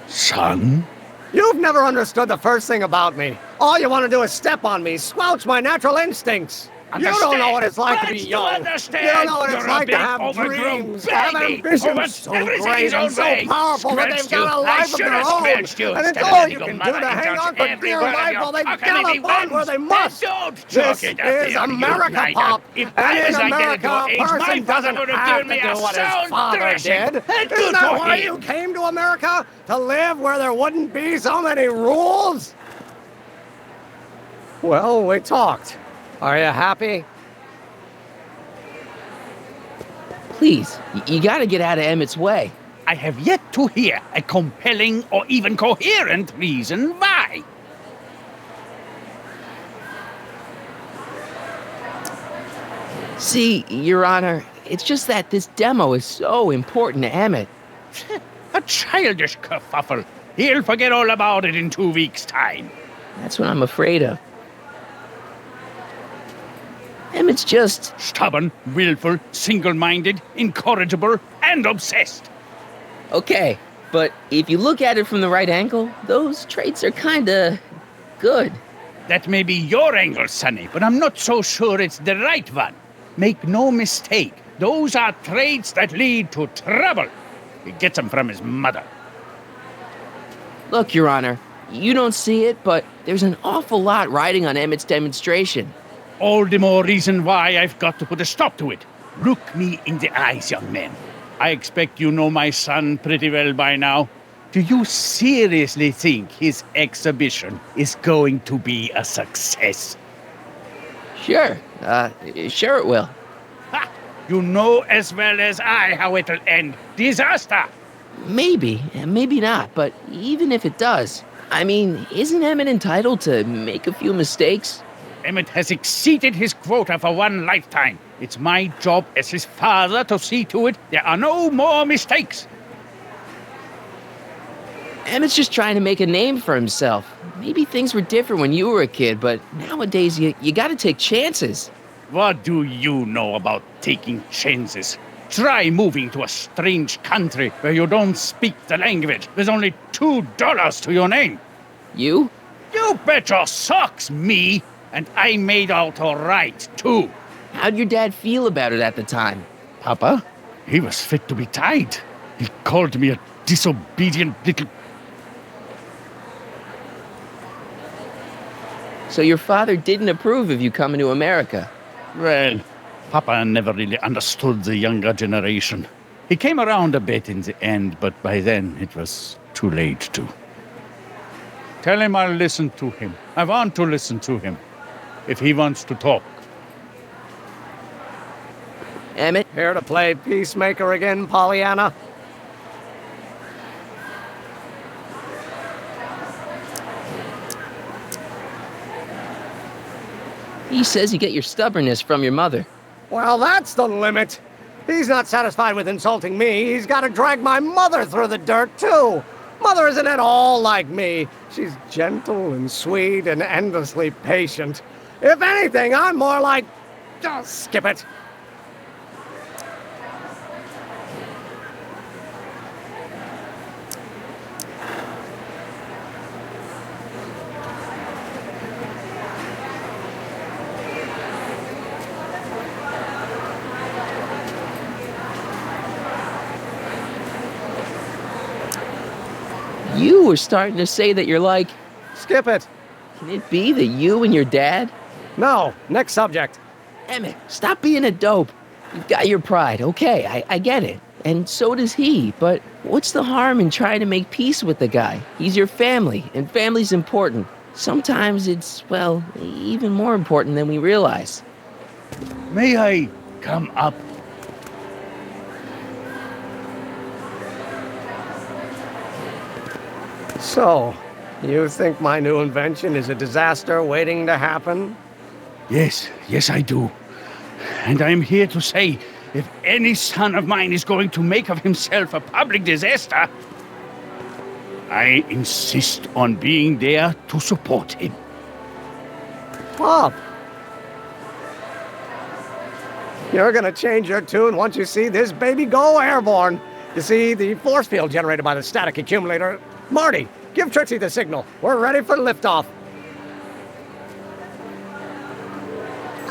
Son? You've never understood the first thing about me. All you want to do is step on me, squelch my natural instincts. You don't know what it's like to be young. You don't know what it's like to have dreams, to have ambitions so great and so powerful that they've got a life of their own. And it's all you can do to hang on for dear life while they gallop on where they must. This is America, Pop. And in America, a person doesn't have to do what his father did. Isn't that why you came to America? To live where there wouldn't be so many rules? Well, we talked. Are you happy? Please, you gotta get out of Emmett's way. I have yet to hear a compelling or even coherent reason why. See, Your Honor, it's just that this demo is so important to Emmett. A childish kerfuffle. He'll forget all about it in 2 weeks' time. That's what I'm afraid of. Emmett's just... stubborn, willful, single-minded, incorrigible, and obsessed. Okay, but if you look at it from the right angle, those traits are kinda... good. That may be your angle, Sonny, but I'm not so sure it's the right one. Make no mistake, those are traits that lead to trouble. He gets them from his mother. Look, Your Honor, you don't see it, but there's an awful lot riding on Emmett's demonstration. All the more reason why I've got to put a stop to it. Look me in the eyes, young man. I expect you know my son pretty well by now. Do you seriously think his exhibition is going to be a success? Sure. Sure it will. Ha! You know as well as I how it'll end. Disaster! Maybe, and maybe not, but even if it does, I mean, isn't Emmett entitled to make a few mistakes? Emmett has exceeded his quota for one lifetime. It's my job as his father to see to it there are no more mistakes. Emmett's just trying to make a name for himself. Maybe things were different when you were a kid, but nowadays you gotta take chances. What do you know about taking chances? Try moving to a strange country where you don't speak the language with only $2 to your name. You? You bet your socks, me! And I made out all right, too. How'd your dad feel about it at the time? Papa? He was fit to be tied. He called me a disobedient little... So your father didn't approve of you coming to America? Well, Papa never really understood the younger generation. He came around a bit in the end, but by then it was too late to. Tell him I'll listen to him. I want to listen to him. If he wants to talk. Emmett? Here to play peacemaker again, Pollyanna? He says you get your stubbornness from your mother. Well, that's the limit. He's not satisfied with insulting me. He's got to drag my mother through the dirt, too. Mother isn't at all like me. She's gentle and sweet and endlessly patient. If anything, I'm more like... Just skip it. You were starting to say that you're like... Skip it. Can it be that you and your dad... No, next subject. Emmett, stop being a dope. You've got your pride, okay, I get it. And so does he, but what's the harm in trying to make peace with the guy? He's your family, and family's important. Sometimes it's, well, even more important than we realize. May I come up? So, you think my new invention is a disaster waiting to happen? Yes, I do. And I'm here to say, if any son of mine is going to make of himself a public disaster, I insist on being there to support him. Pop! You're gonna change your tune once you see this baby go airborne. You see, the force field generated by the static accumulator... Marty, give Trixie the signal. We're ready for liftoff.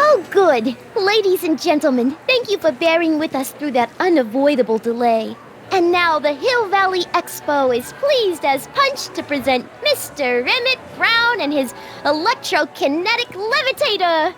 Oh, good. Ladies and gentlemen, thank you for bearing with us through that unavoidable delay. And now the Hill Valley Expo is pleased as punch to present Mr. Emmett Brown and his electrokinetic levitator.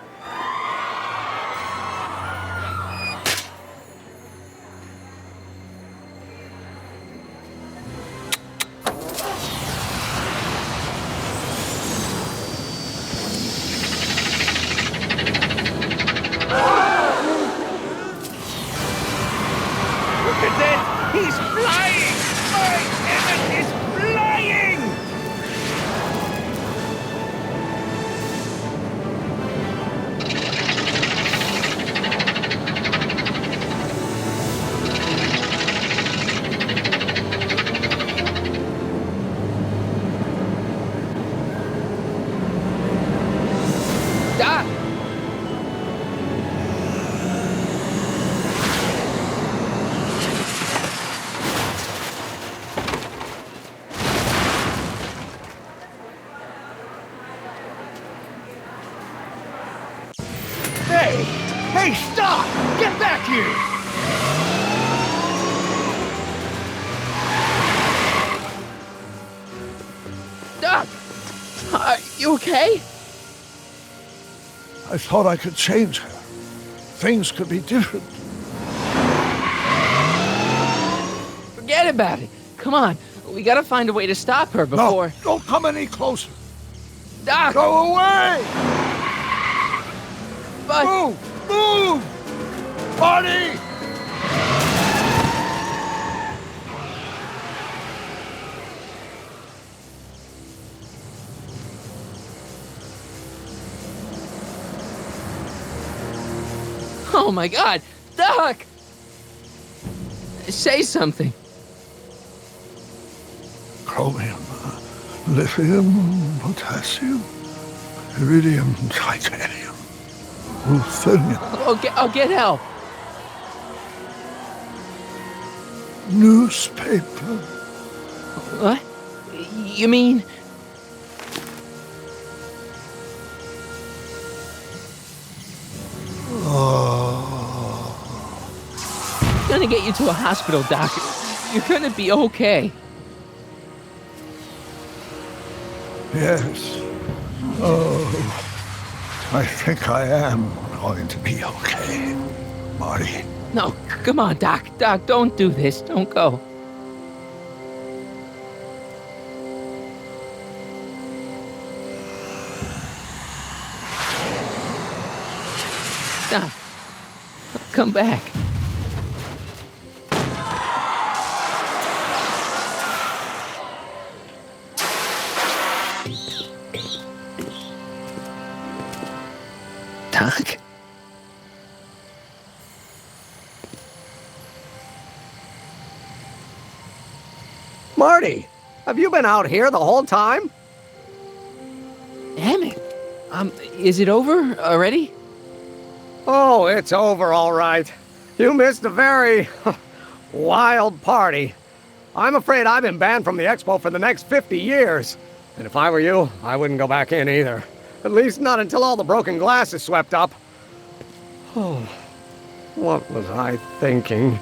you! Doc! Are you okay? I thought I could change her. Things could be different. Forget about it. Come on. We gotta find a way to stop her before... No, don't come any closer. Doc! Go away! But... Move! Move! Marty! Oh my God! Doc! Say something. Chromium, lithium, potassium, iridium, titanium, ruthenium. I'll get help. Newspaper. What? You mean... Gonna get you to a hospital, Doc. You're gonna be okay. Yes. Oh, I think I am going to be okay, Marty. No, come on, Doc. Doc, don't do this. Don't go. Doc, come back. Doc? Marty, have you been out here the whole time? Emmett, is it over already? Oh, it's over all right. You missed a very wild party. I'm afraid I've been banned from the expo for the next 50 years. And if I were you, I wouldn't go back in either. At least not until all the broken glass is swept up. Oh, what was I thinking?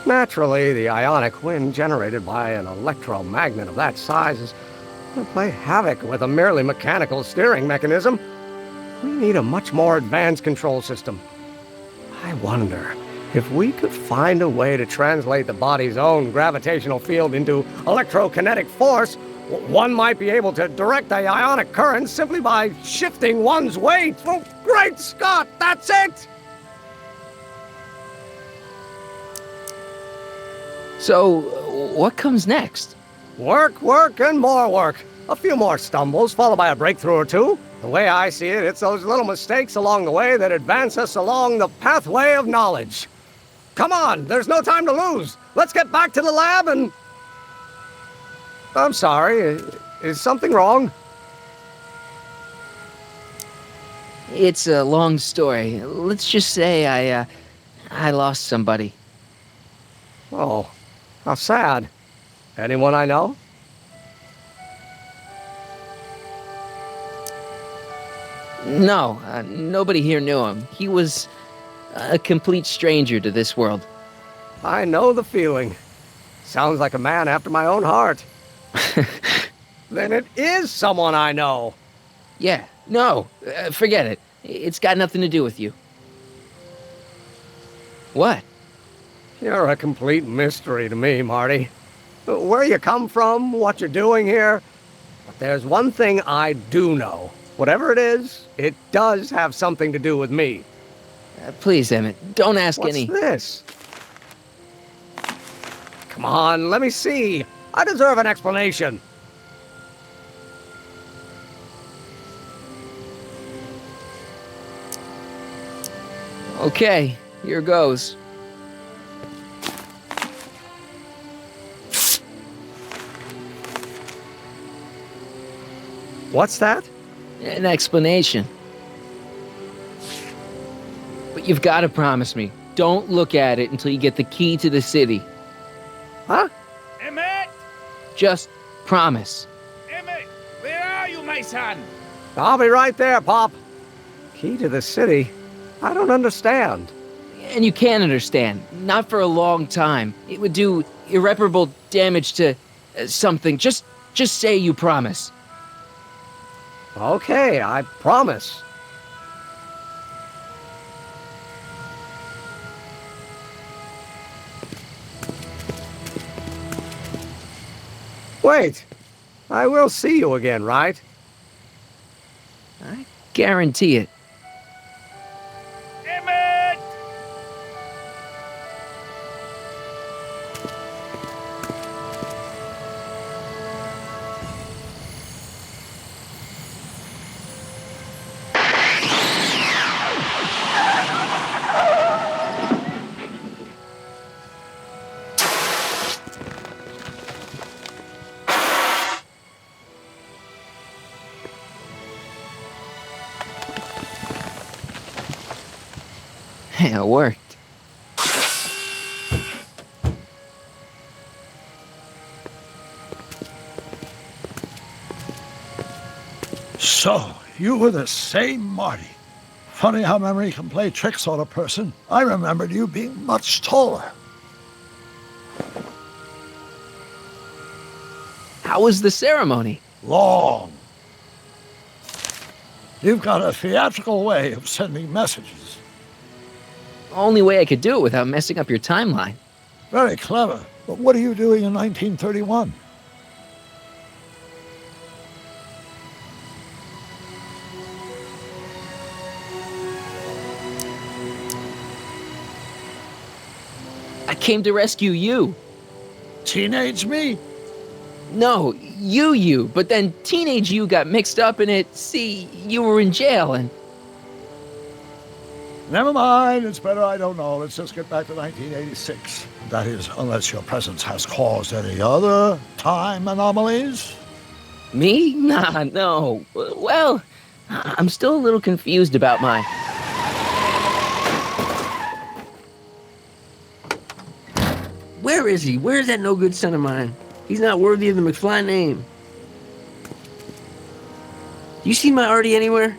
Naturally, the ionic wind generated by an electromagnet of that size is going to play havoc with a merely mechanical steering mechanism. We need a much more advanced control system. I wonder if we could find a way to translate the body's own gravitational field into electrokinetic force. One might be able to direct the ionic current simply by shifting one's weight. Oh, great Scott, that's it! So, what comes next? Work, work, and more work. A few more stumbles, followed by a breakthrough or two. The way I see it, it's those little mistakes along the way that advance us along the pathway of knowledge. Come on, there's no time to lose. Let's get back to the lab and... I'm sorry, is something wrong? It's a long story. Let's just say I lost somebody. Oh, how sad. Anyone I know? No, nobody here knew him. He was a complete stranger to this world. I know the feeling. Sounds like a man after my own heart. Then it is someone I know. Yeah, no, forget it. It's got nothing to do with you. What? You're a complete mystery to me, Marty. Where you come from, what you're doing here. But there's one thing I do know. Whatever it is, it does have something to do with me. Please, Emmett, don't ask any... What's this? Come on, let me see. I deserve an explanation. Okay, here goes. What's that? An explanation. But you've got to promise me, don't look at it until you get the key to the city. Huh? Emmett! Just promise. Emmett, where are you, my son? I'll be right there, Pop. Key to the city? I don't understand. And you can understand. Not for a long time. It would do irreparable damage to something. Just say you promise. Okay, I promise. Wait, I will see you again, right? I guarantee it. It worked. So, you were the same Marty. Funny how memory can play tricks on a person. I remembered you being much taller. How was the ceremony? Long. You've got a theatrical way of sending messages. Only way I could do it without messing up your timeline. Very clever. But what are you doing in 1931? I came to rescue you. Teenage me? No, you. But then teenage you got mixed up in it. See, you were in jail and... Never mind, it's better I don't know. Let's just get back to 1986. That is, unless your presence has caused any other time anomalies. Me? Nah, no. Well, I'm still a little confused about my... Where is he? Where's that no-good son of mine? He's not worthy of the McFly name. You see my Artie anywhere?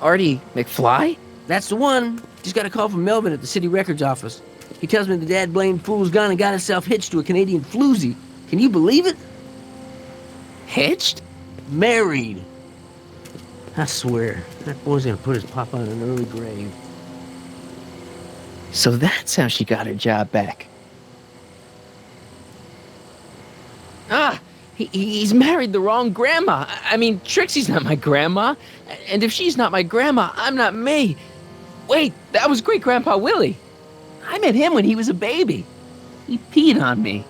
Artie McFly? That's the one. Just got a call from Melvin at the city records office. He tells me the dad-blamed fool's gone and got himself hitched to a Canadian floozy. Can you believe it? Hitched? Married. I swear, that boy's gonna put his papa in an early grave. So that's how she got her job back. Ah, he's married the wrong grandma. I mean, Trixie's not my grandma. And if she's not my grandma, I'm not me. Wait, that was Great-Grandpa Willie. I met him when he was a baby. He peed on me.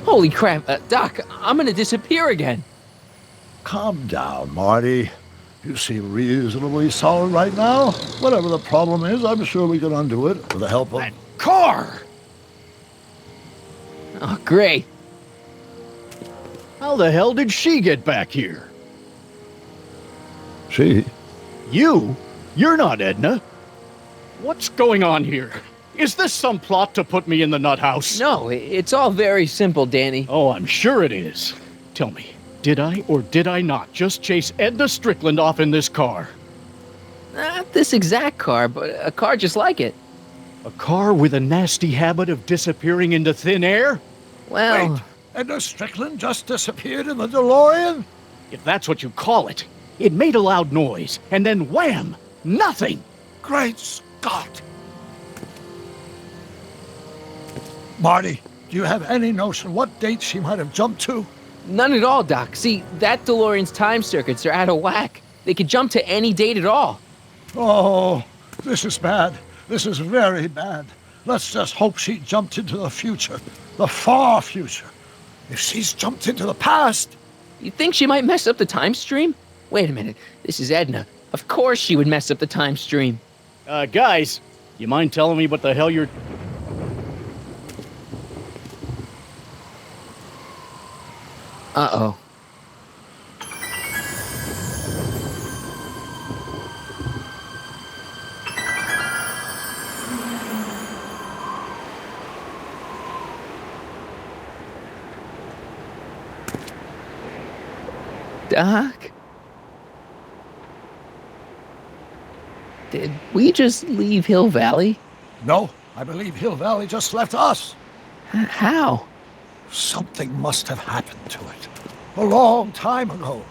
Holy crap, Doc, I'm gonna disappear again. Calm down, Marty. You seem reasonably solid right now. Whatever the problem is, I'm sure we can undo it with the help of... That car! Oh, great. How the hell did she get back here? She? You? You're not Edna. What's going on here? Is this some plot to put me in the nut house? No, it's all very simple, Danny. Oh, I'm sure it is. Tell me, did I or did I not just chase Edna Strickland off in this car? Not this exact car, but a car just like it. A car with a nasty habit of disappearing into thin air? Well... Wait, Edna Strickland just disappeared in the DeLorean? If that's what you call it. It made a loud noise, and then wham! Nothing! Great Scott! Marty, do you have any notion what date she might have jumped to? None at all, Doc. See, that DeLorean's time circuits are out of whack. They could jump to any date at all. Oh, this is bad. This is very bad. Let's just hope she jumped into the future. The far future. If she's jumped into the past... You think she might mess up the time stream? Wait a minute. This is Edna. Of course she would mess up the time stream. Guys, you mind telling me what the hell you're... Uh-oh. Doc? Did we just leave Hill Valley? No, I believe Hill Valley just left us. How? Something must have happened to it. A long time ago.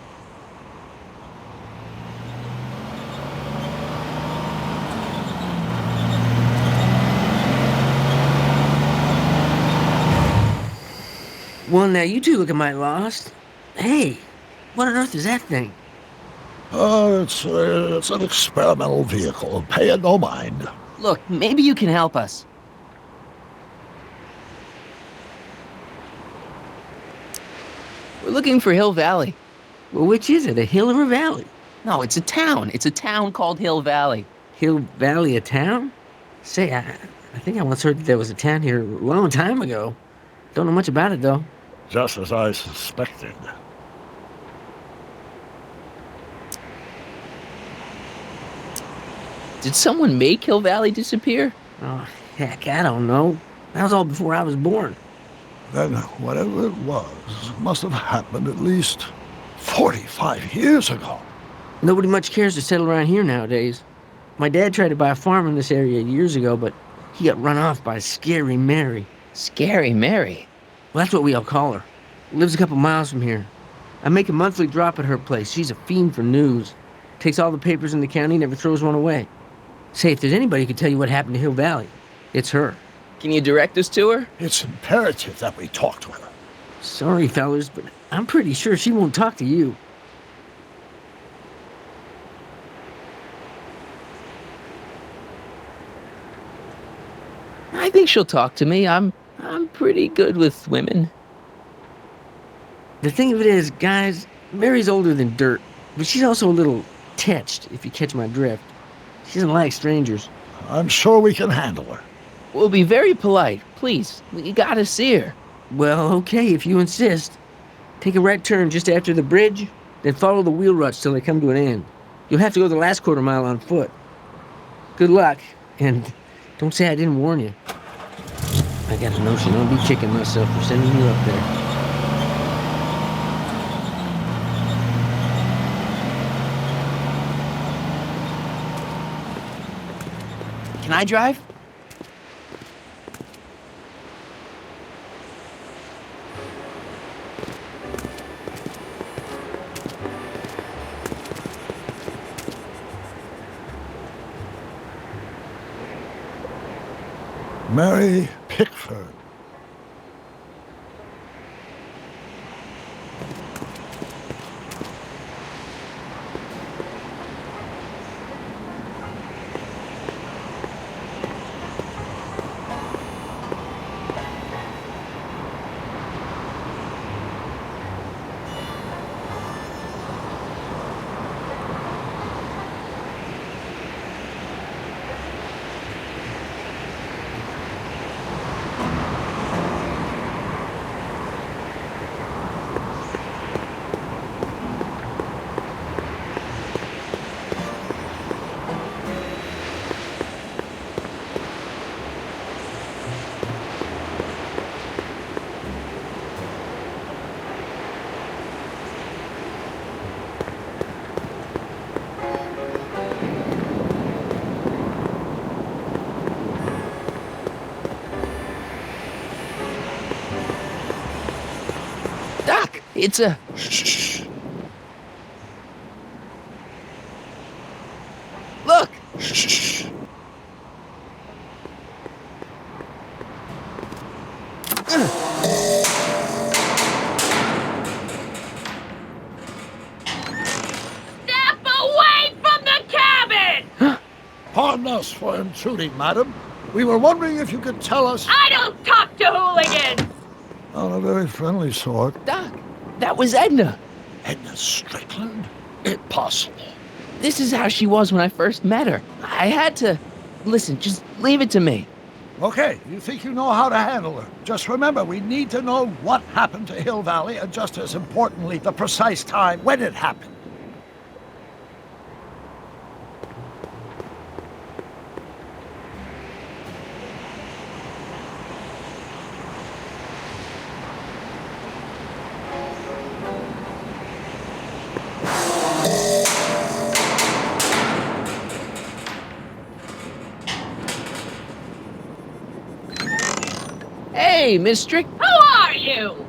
Well, now you two look mighty lost. Hey, what on earth is that thing? It's an experimental vehicle. Pay it no mind. Look, maybe you can help us. We're looking for Hill Valley. Well, which is it, a hill or a valley? No, it's a town. It's a town called Hill Valley. Hill Valley, a town? Say, I think I once heard that there was a town here a long time ago. Don't know much about it, though. Just as I suspected. Did someone make Hill Valley disappear? Oh, heck, I don't know. That was all before I was born. Then whatever it was must have happened at least 45 years ago. Nobody much cares to settle around here nowadays. My dad tried to buy a farm in this area years ago, but he got run off by Scary Mary. Scary Mary? Well, that's what we all call her. Lives a couple miles from here. I make a monthly drop at her place. She's a fiend for news. Takes all the papers in the county, never throws one away. Say, if there's anybody who can tell you what happened to Hill Valley, it's her. Can you direct us to her? It's imperative that we talk to her. Sorry, fellas, but I'm pretty sure she won't talk to you. I think she'll talk to me. I'm pretty good with women. The thing of it is, guys, Mary's older than dirt, but she's also a little tetched, if you catch my drift. She doesn't like strangers. I'm sure we can handle her. We'll be very polite. Please, we gotta see her. Well, okay, if you insist. Take a right turn just after the bridge, then follow the wheel ruts till they come to an end. You'll have to go the last quarter mile on foot. Good luck, and don't say I didn't warn you. I got a notion I'll be kicking myself for sending you up there. Can I drive? Mary Pickford. It's a... Shh. Look! Shh. Step away from the cabin! Pardon us for intruding, madam. We were wondering if you could tell us... I don't talk to hooligans! On a very friendly sort. Doc, that was Edna. Edna Strickland? Impossible. This is how she was when I first met her. I had to... Listen, just leave it to me. Okay, you think you know how to handle her. Just remember, we need to know what happened to Hill Valley, and just as importantly, the precise time when it happened. Hey, Miss Strick. Who are you?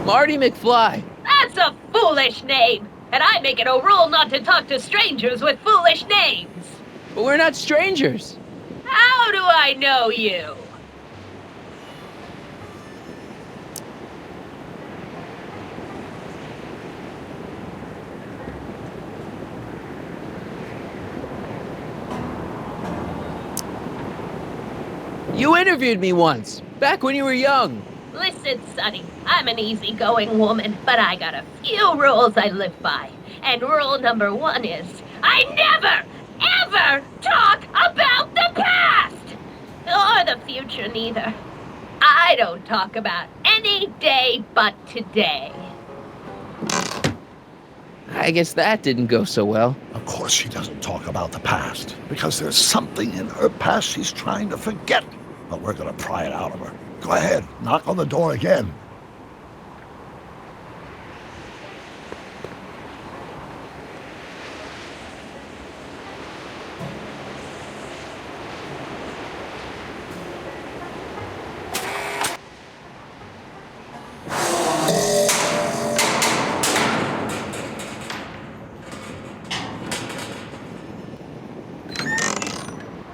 Marty McFly. That's a foolish name, and I make it a rule not to talk to strangers with foolish names. But we're not strangers. How do I know you? You interviewed me once, back when you were young. Listen, Sonny, I'm an easygoing woman, but I got a few rules I live by. And rule number 1 is, I never, ever talk about the past! Or the future, neither. I don't talk about any day but today. I guess that didn't go so well. Of course she doesn't talk about the past, because there's something in her past she's trying to forget. But we're gonna pry it out of her. Go ahead, knock on the door again.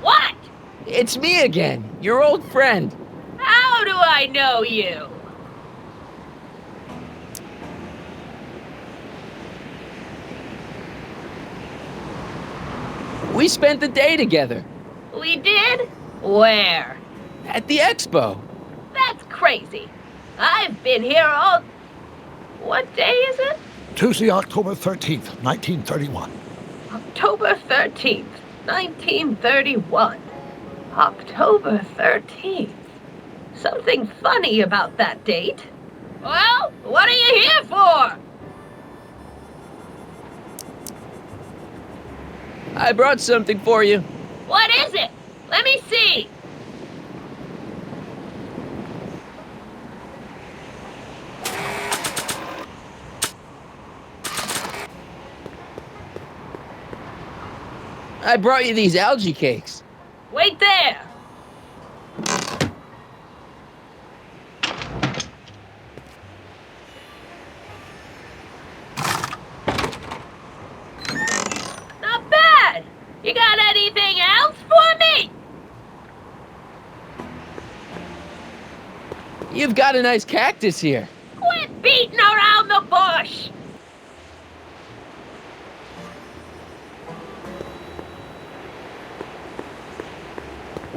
What? It's me again, your old friend. How do I know you? We spent the day together. We did? Where? At the expo. That's crazy. I've been here all... What day is it? Tuesday, October 13th, 1931. October 13th, 1931. October 13th. Something funny about that date. Well, what are you here for? I brought something for you. What is it? Let me see. I brought you these algae cakes. Wait there. Not bad. You got anything else for me? You've got a nice cactus here. Quit beating around the bush.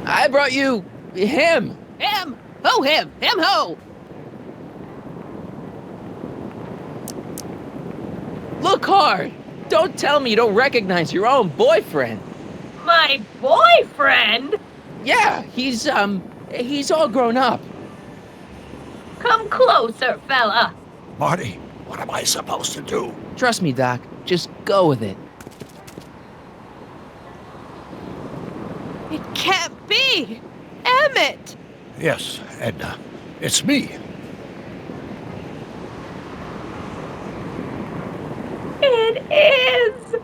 I brought you him. Him? Who him? Him who? Look hard. Don't tell me you don't recognize your own boyfriend. My boyfriend? Yeah, he's all grown up. Come closer, fella. Marty, what am I supposed to do? Trust me, Doc. Just go with it. It can't be! Emmett! Yes, Edna. It's me. It is!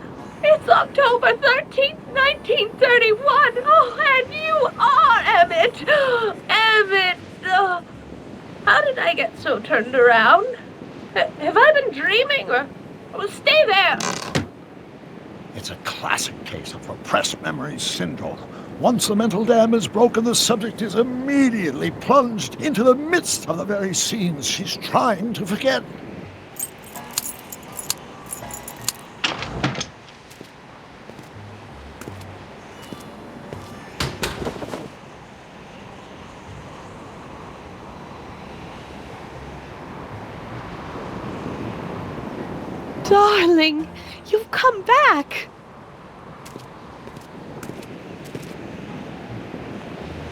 It's October 13th, 1931! Oh, and you are Emmett! Emmett! How did I get so turned around? Have I been dreaming, or... stay there! It's a classic case of repressed memory syndrome. Once the mental dam is broken, the subject is immediately plunged into the midst of the very scenes she's trying to forget. Darling, you've come back!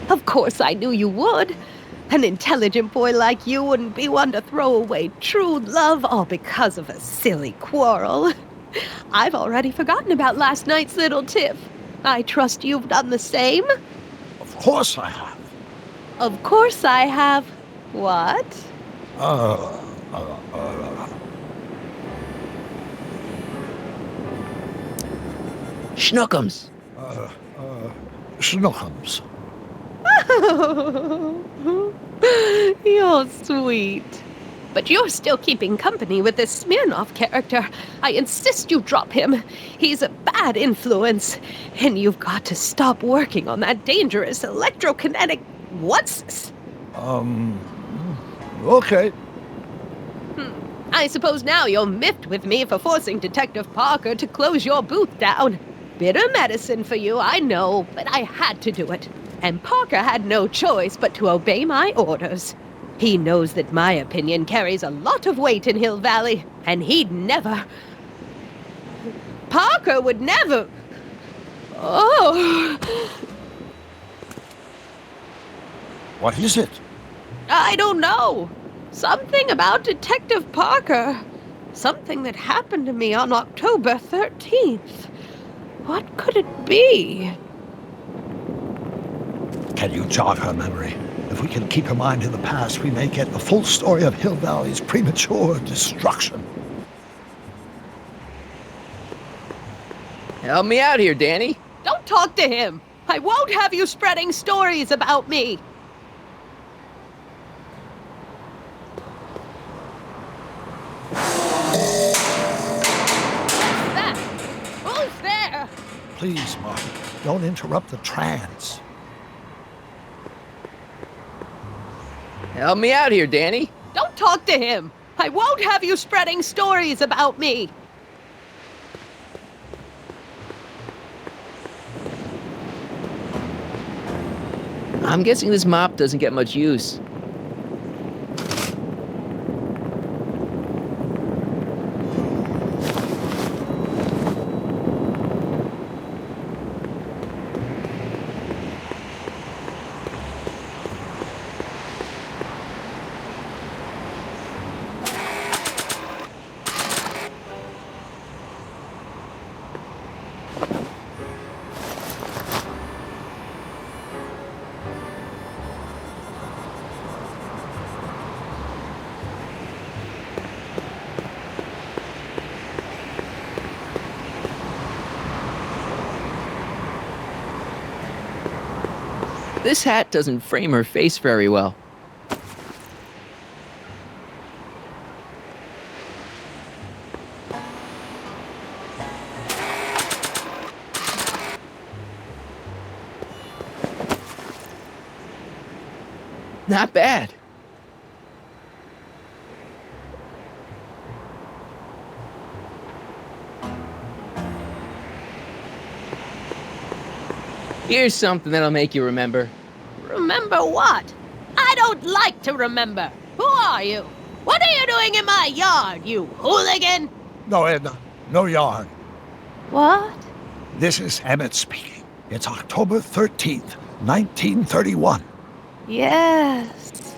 Of course I knew you would. An intelligent boy like you wouldn't be one to throw away true love all because of a silly quarrel. I've already forgotten about last night's little tiff. I trust you've done the same? Of course I have. Of course I have. What? Schnookums. Schnookums. You're sweet. But you're still keeping company with this Smirnoff character. I insist you drop him. He's a bad influence. And you've got to stop working on that dangerous electrokinetic... What's... Okay. I suppose now you're miffed with me for forcing Detective Parker to close your booth down. Bitter medicine for you, I know, but I had to do it. And Parker had no choice but to obey my orders. He knows that my opinion carries a lot of weight in Hill Valley, and he'd never... Parker would never... Oh... What is it? I don't know. Something about Detective Parker. Something that happened to me on October 13th. What could it be? Can you jog her memory? If we can keep her mind in the past, we may get the full story of Hill Valley's premature destruction. Help me out here, Danny. Don't talk to him. I won't have you spreading stories about me. Who's there? Please, Marty, don't interrupt the trance. Help me out here, Danny. Don't talk to him. I won't have you spreading stories about me. I'm guessing this mop doesn't get much use. This hat doesn't frame her face very well. Not bad. Here's something that'll make you remember. Remember what? I don't like to remember. Who are you? What are you doing in my yard, you hooligan? No, Edna. No yarn. What? This is Emmett speaking. It's October 13th, 1931. Yes.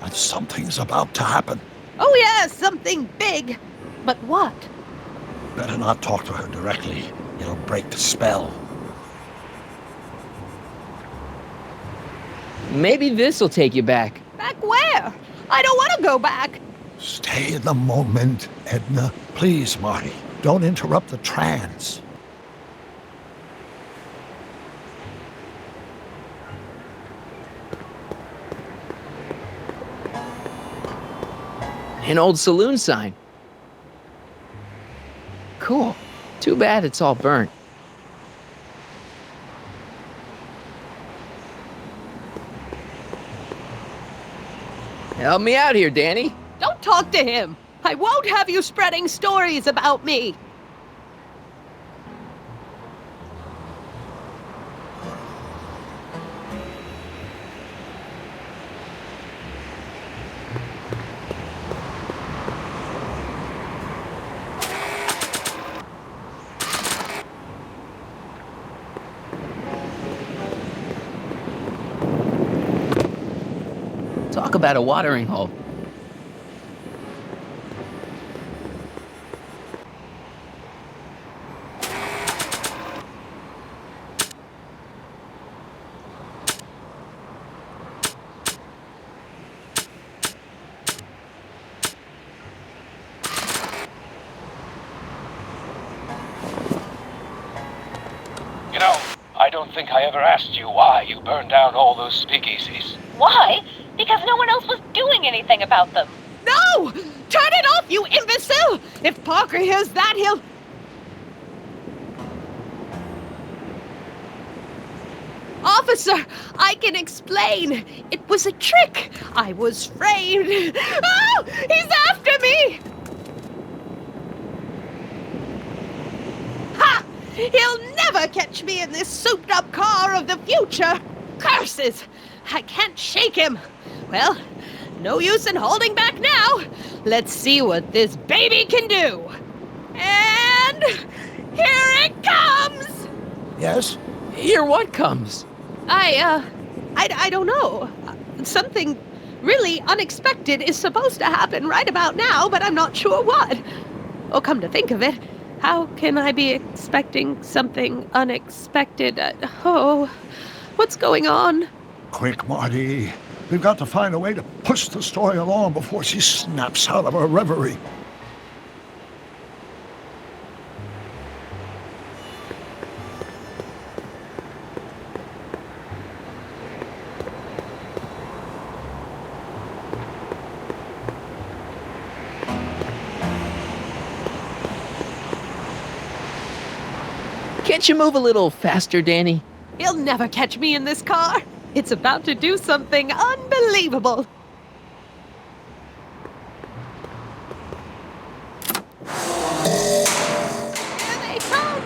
And something's about to happen. Oh, yes, something big. But what? Better not talk to her directly. It'll break the spell. Maybe this'll take you back. Back where? I don't want to go back. Stay in the moment, Edna. Please, Marty. Don't interrupt the trance. An old saloon sign. Cool. Too bad it's all burnt. Help me out here, Danny. Don't talk to him. I won't have you spreading stories about me. Talk about a watering hole. don't think I ever asked you why you burned down all those speakeasies. Why? Because no one else was doing anything about them. No! Turn it off, you imbecile! If Parker hears that, he'll... Officer, I can explain. It was a trick. I was framed. Oh! He's after me! Ha! He'll never catch me in this souped-up car of the future. Curses! I can't shake him. Well, no use in holding back now. Let's see what this baby can do. And here it comes! Yes? Here what comes? I don't know. Something really unexpected is supposed to happen right about now, but I'm not sure what. Oh, come to think of it, how can I be expecting something unexpected? What's going on? Quick, Marty. We've got to find a way to push the story along before she snaps out of her reverie. Can't you move a little faster, Danny? He'll never catch me in this car. It's about to do something unbelievable. Here they come!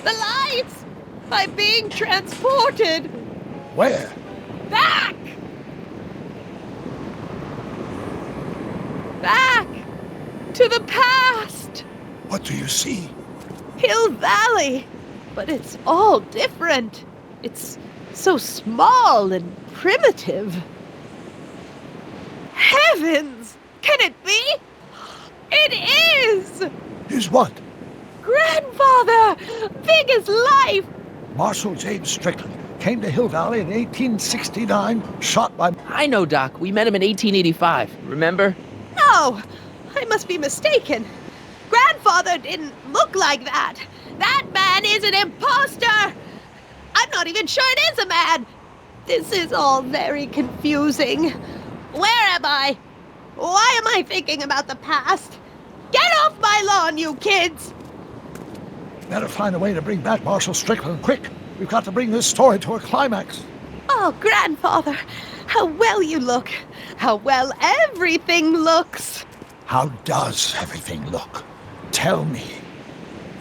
The lights! I'm being transported! Where? Back! Back! To the past! What do you see? Hill Valley! But it's all different. It's so small and primitive. Heavens! Can it be? It is! Is what? Grandfather! Big as life! Marshal James Strickland came to Hill Valley in 1869, shot by... I know, Doc. We met him in 1885. Remember? No! I must be mistaken. Grandfather didn't look like that. That man is an imposter! I'm not even sure it is a man! This is all very confusing. Where am I? Why am I thinking about the past? Get off my lawn, you kids! Better find a way to bring back Marshal Strickland, quick! We've got to bring this story to a climax. Oh, Grandfather, how well you look. How well everything looks. How does everything look? Tell me.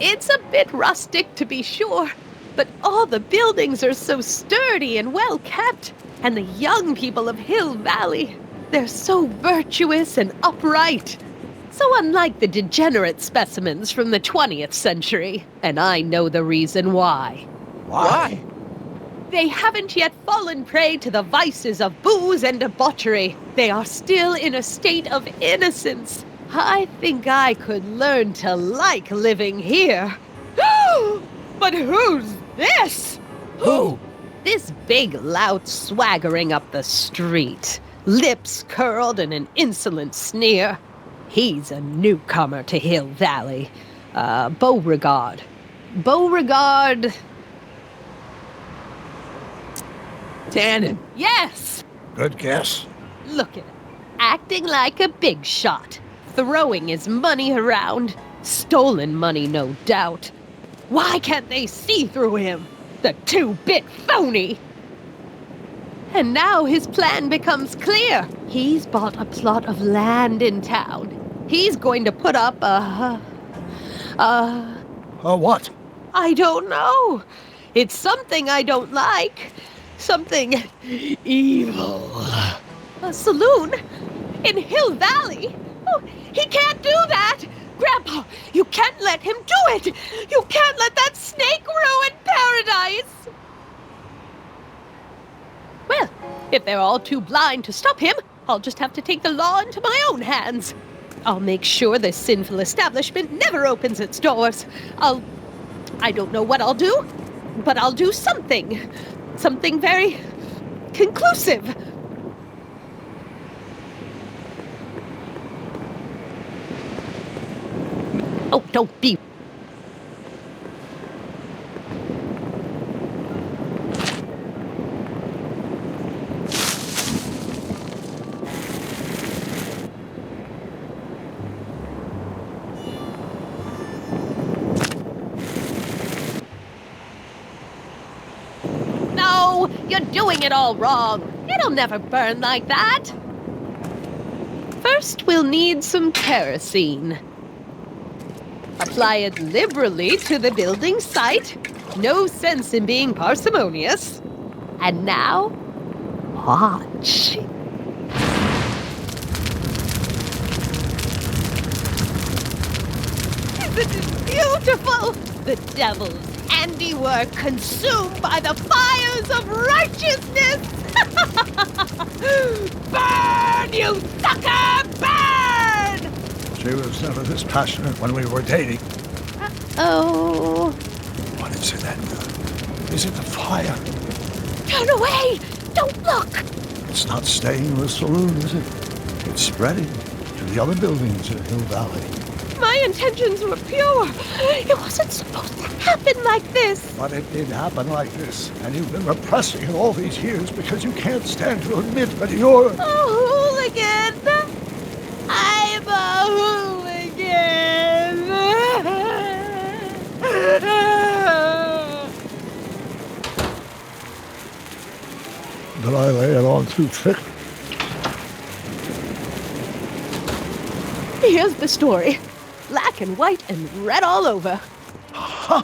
It's a bit rustic, to be sure, but all the buildings are so sturdy and well kept. And the young people of Hill Valley, they're so virtuous and upright. So unlike the degenerate specimens from the 20th century. And I know the reason why. Why? They haven't yet fallen prey to the vices of booze and debauchery. They are still in a state of innocence. I think I could learn to like living here. But who's this? Who? This big lout swaggering up the street, lips curled in an insolent sneer. He's a newcomer to Hill Valley. Beauregard. Beauregard... Tannen. Yes! Good guess. Look at him, acting like a big shot, throwing his money around. Stolen money, no doubt. Why can't they see through him? The two-bit phony! And now his plan becomes clear. He's bought a plot of land in town. He's going to put up a what? I don't know. It's something I don't like. Something evil. A saloon? In Hill Valley? Oh, he can't do that! Grandpa, you can't let him do it! You can't let that snake ruin paradise! Well, if they're all too blind to stop him, I'll just have to take the law into my own hands. I'll make sure this sinful establishment never opens its doors. I don't know what I'll do, but I'll do something. Something very conclusive. Oh, don't be... You're doing it all wrong. It'll never burn like that. First, we'll need some kerosene. Apply it liberally to the building site. No sense in being parsimonious. And now, watch. Isn't it beautiful? The devil's handiwork consumed by the fires of righteousness! Burn, you sucker! Burn! She was never this passionate when we were dating. Oh. What is it, Edna? Is it the fire? Turn away! Don't look! It's not staying in the saloon, is it? It's spreading to the other buildings in Hill Valley. My intentions were pure. It wasn't supposed to happen like this. But it did happen like this, and you've been repressing it all these years because you can't stand to admit that you're... A hooligan! I'm a hooligan! Did I lay it on too thick? Here's the story. Black and white and red all over. Huh.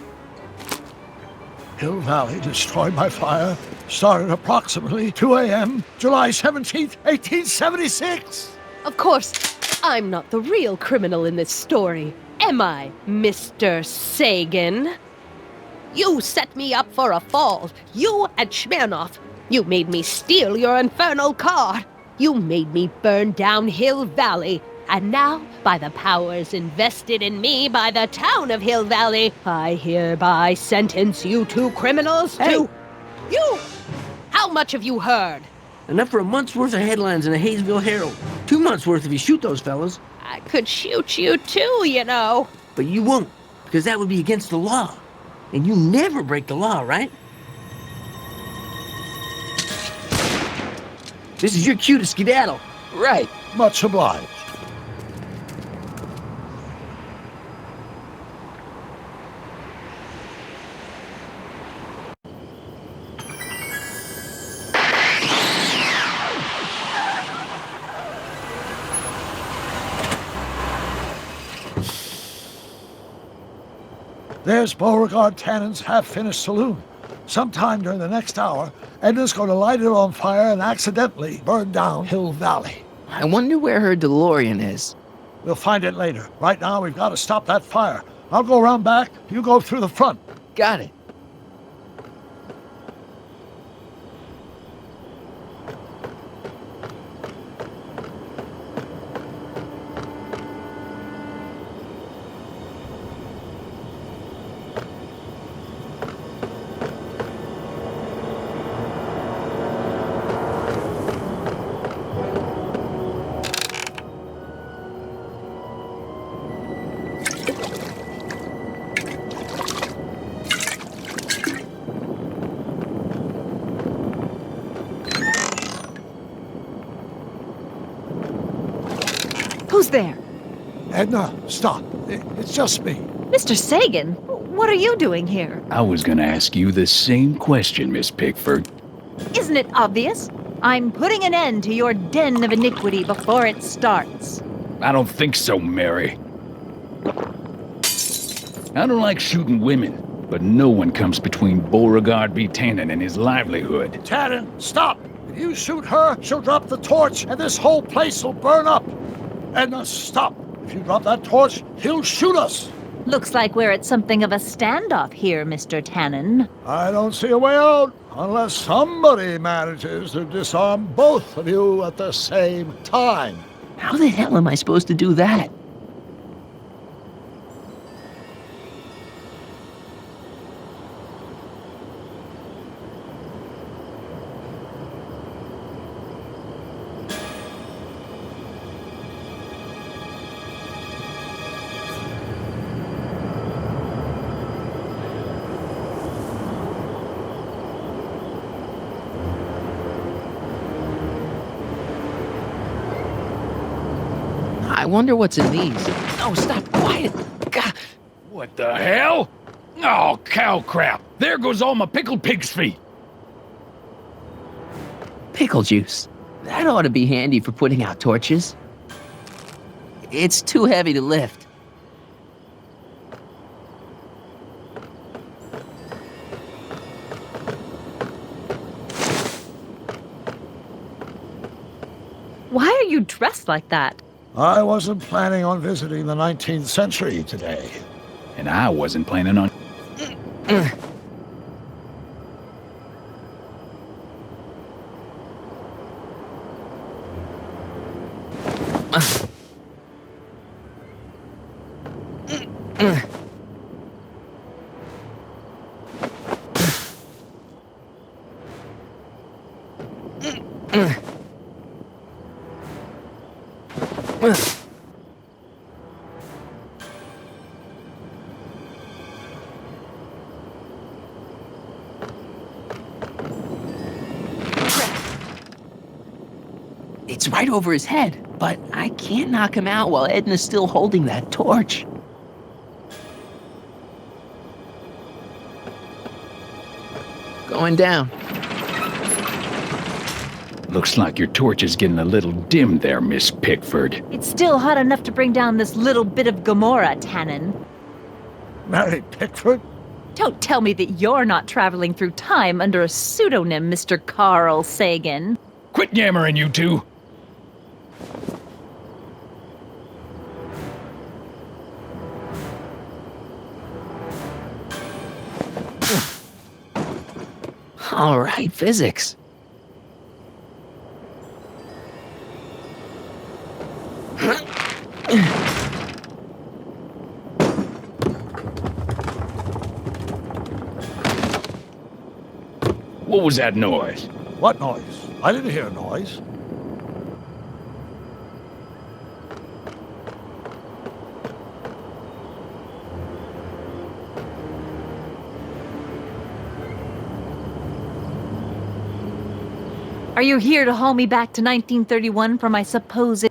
Hill Valley destroyed by fire started approximately 2 a.m., July 17th, 1876. Of course, I'm not the real criminal in this story, am I, Mr. Sagan? You set me up for a fall. You and Smirnoff. You made me steal your infernal car. You made me burn down Hill Valley. And now, by the powers invested in me by the town of Hill Valley, I hereby sentence you two criminals to... You! How much have you heard? Enough for a month's worth of headlines in the Hayesville Herald. 2 months worth if you shoot those fellas. I could shoot you too, you know. But you won't, because that would be against the law. And you never break the law, right? This is your cue to skedaddle. Right. Much obliged. There's Beauregard Tannen's half-finished saloon. Sometime during the next hour, Edna's going to light it on fire and accidentally burn down Hill Valley. I wonder where her DeLorean is. We'll find it later. Right now, we've got to stop that fire. I'll go around back. You go through the front. Got it. Who's there? Edna, stop. It's just me. Mr. Sagan, what are you doing here? I was gonna ask you the same question, Miss Pickford. Isn't it obvious? I'm putting an end to your den of iniquity before it starts. I don't think so, Mary. I don't like shooting women, but no one comes between Beauregard B. Tannen and his livelihood. Tannen, stop! If you shoot her, she'll drop the torch, and this whole place will burn up. Edna, stop! If you drop that torch, he'll shoot us! Looks like we're at something of a standoff here, Mr. Tannen. I don't see a way out, unless somebody manages to disarm both of you at the same time. How the hell am I supposed to do that? I wonder what's in these. Oh, stop, quiet. God. What the hell? Oh, cow crap. There goes all my pickled pig's feet. Pickle juice. That ought to be handy for putting out torches. It's too heavy to lift. Why are you dressed like that? I wasn't planning on visiting the 19th century today. And I wasn't planning on... It's right over his head, but I can't knock him out while Edna's still holding that torch. Going down. Looks like your torch is getting a little dim there, Miss Pickford. It's still hot enough to bring down this little bit of Gomorrah, Tannen. Mary Pickford? Don't tell me that you're not traveling through time under a pseudonym, Mr. Carl Sagan. Quit yammering, you two! All right, physics. What was that noise? What noise? I didn't hear a noise. Are you here to haul me back to 1931 for my supposed...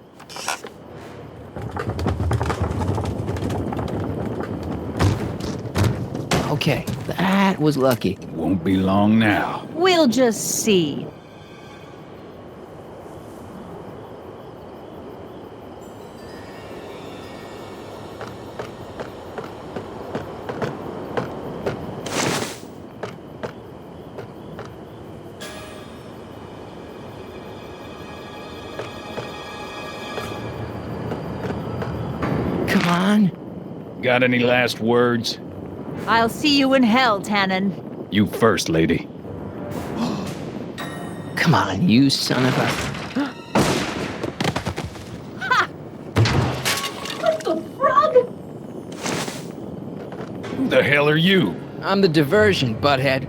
Okay, that was lucky. Won't be long now. We'll just see. Come on. Got any last words? I'll see you in hell, Tannen. You first, lady. Come on, you son of a... Ha! What the frog? Who the hell are you? I'm the diversion, butthead.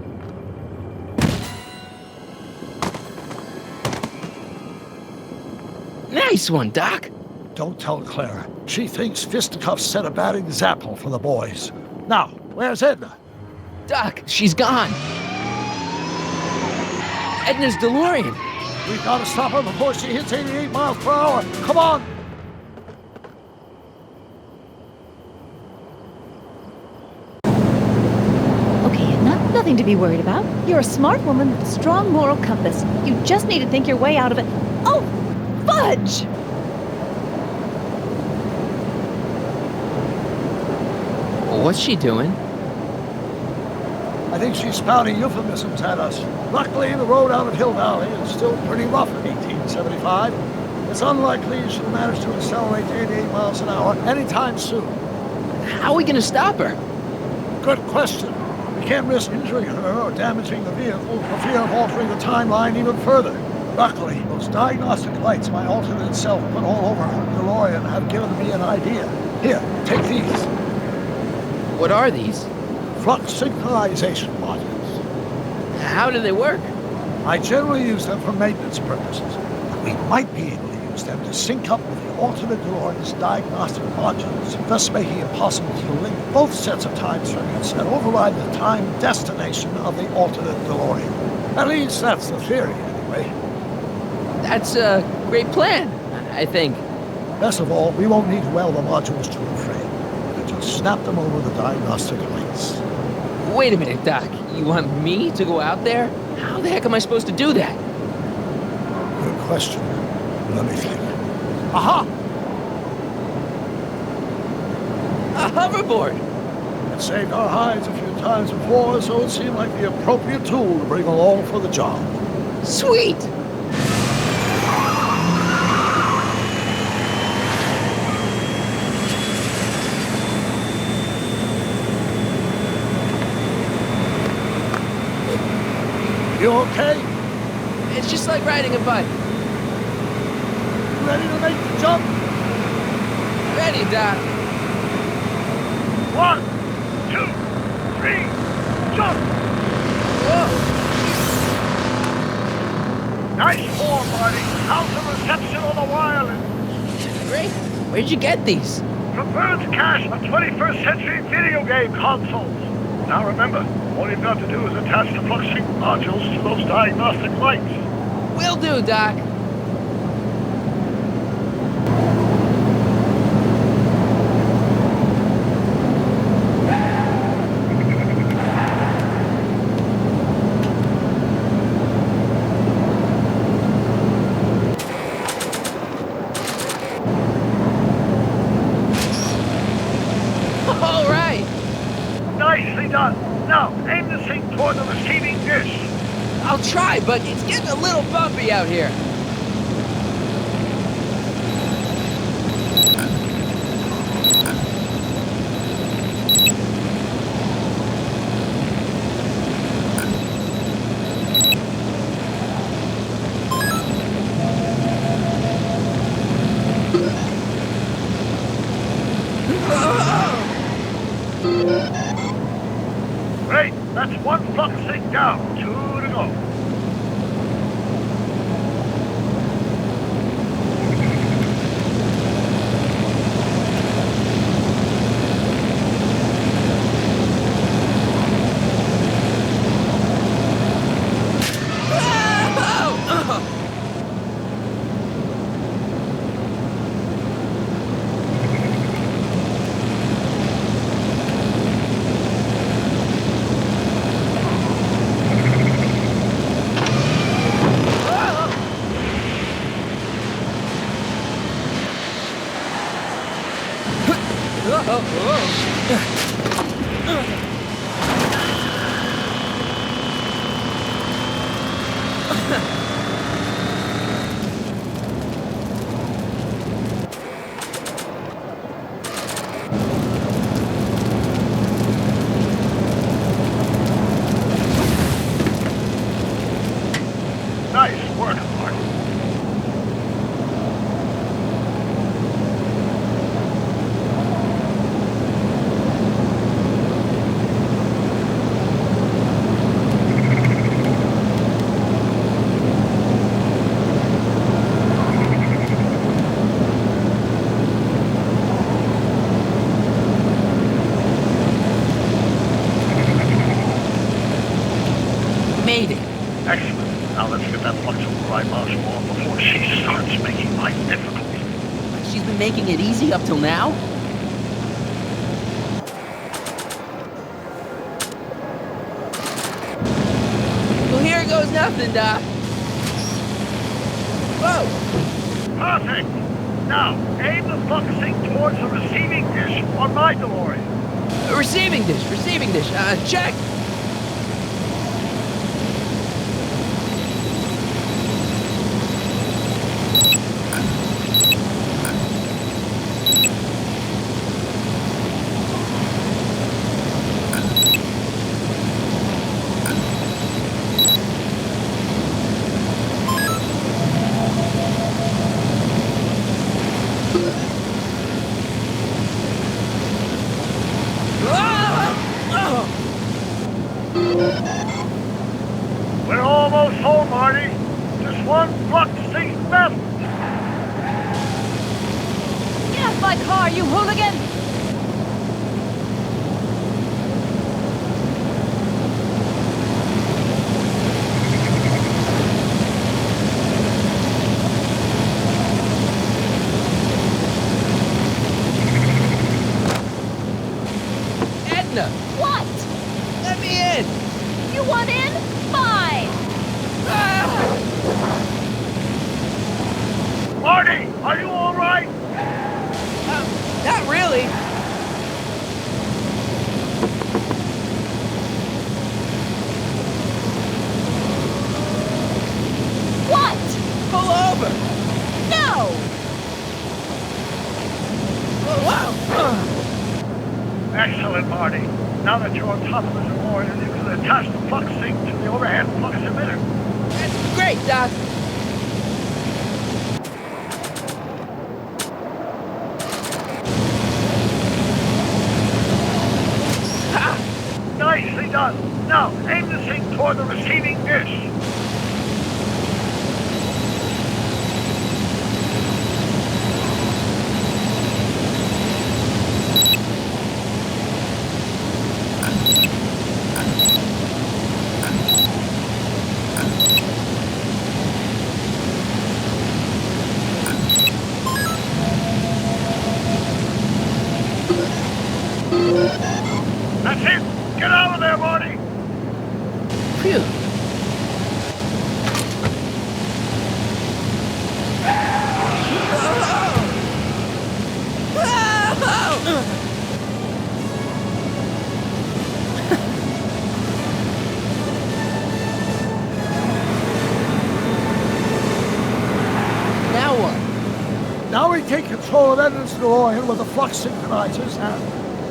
Nice one, Doc. Don't tell Clara. She thinks fisticuffs set a bad example for the boys. Now, where's Edna? Doc, she's gone. Edna's DeLorean. We gotta stop her before she hits 88 miles per hour. Come on! Okay, Edna, nothing to be worried about. You're a smart woman with a strong moral compass. You just need to think your way out of it. Oh, fudge! What's she doing? I think she's spouting euphemisms at us. Luckily, the road out of Hill Valley is still pretty rough in 1875. It's unlikely she'll manage to accelerate to 88 miles an hour anytime soon. How are we gonna stop her? Good question. We can't risk injuring her or damaging the vehicle for fear of altering the timeline even further. Luckily, those diagnostic lights my alternate self put all over her DeLorean have given me an idea. Here, take these. What are these? Flux synchronization modules. How do they work? I generally use them for maintenance purposes, but we might be able to use them to sync up with the alternate DeLorean's diagnostic modules, thus making it possible to link both sets of time circuits and override the time destination of the alternate DeLorean. At least that's the theory, anyway. That's a great plan, I think. Best of all, we won't need to weld the modules to a frame. Just snap them over the diagnostic lights. Wait a minute, Doc. You want me to go out there? How the heck am I supposed to do that? question. Let me think. Aha! A hoverboard! It saved our hides a few times before, so it seemed like the appropriate tool to bring along for the job. Sweet! You okay? It's just like riding a bike. Ready to make the jump? Ready, Doc. 1, 2, 3, jump! Whoa! Nice form, Marty. How's the reception on the wireless? Great. Where'd you get these? From Bird's cache of 21st century video game consoles. Now remember, all you've got to do is attach the Flux modules to those diagnostic lights. Will do, Doc. All right. Nicely done. Now, aim the thing toward the receiving dish. I'll try, but it's getting a little bumpy out here. Great, that's one Flux thing down. 2 to go. Nice work, Marty. Made it. Excellent. Now let's get that Flux override module on before she starts making life difficult. She's been making it easy up till now? Well, here goes nothing, Doc. Whoa! Perfect. Now, aim the Flux thing towards the receiving dish on my DeLorean. Receiving dish. Check. We're almost home, Marty. Just one Flux thing left. Get off my car, you hooligan! Edna! What? Let me in! You want in? Fine! Are you all right? Not really. What? Pull over. No! Excellent, Marty. Now that you're on top of the DeLorean, you can attach the Flux sync to the overhead Flux emitter. That's great, Doc. Nicely done. Now, aim the sync toward the receiving dish. That's it. Get out of there, Marty. Phew. Now what? Now we take control of Edna's DeLorean with the Flux synchronizers.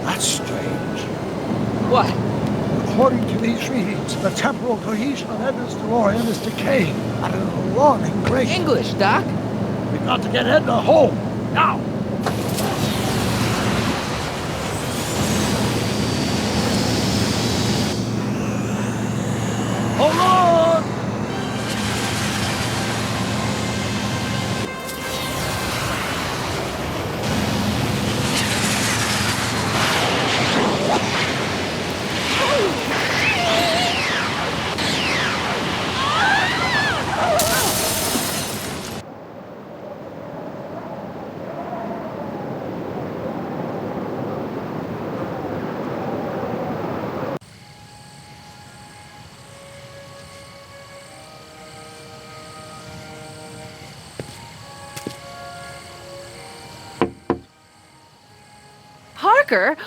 That's strange. What? According to these readings, the temporal cohesion of Edna's DeLorean is decaying at an alarming rate. English, Doc. We've got to get Edna home, now! Hold on! Parker?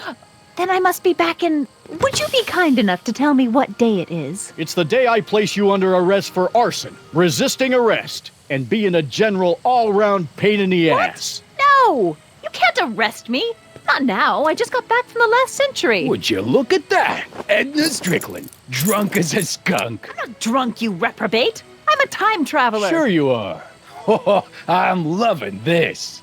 Then I must be back in... Would you be kind enough to tell me what day it is? It's the day I place you under arrest for arson, resisting arrest, and being a general all-round pain in the ass. No! You can't arrest me. Not now. I just got back from the last century. Would you look at that? Edna Strickland, drunk as a skunk. I'm not drunk, you reprobate. I'm a time traveler. Sure you are. Oh, I'm loving this.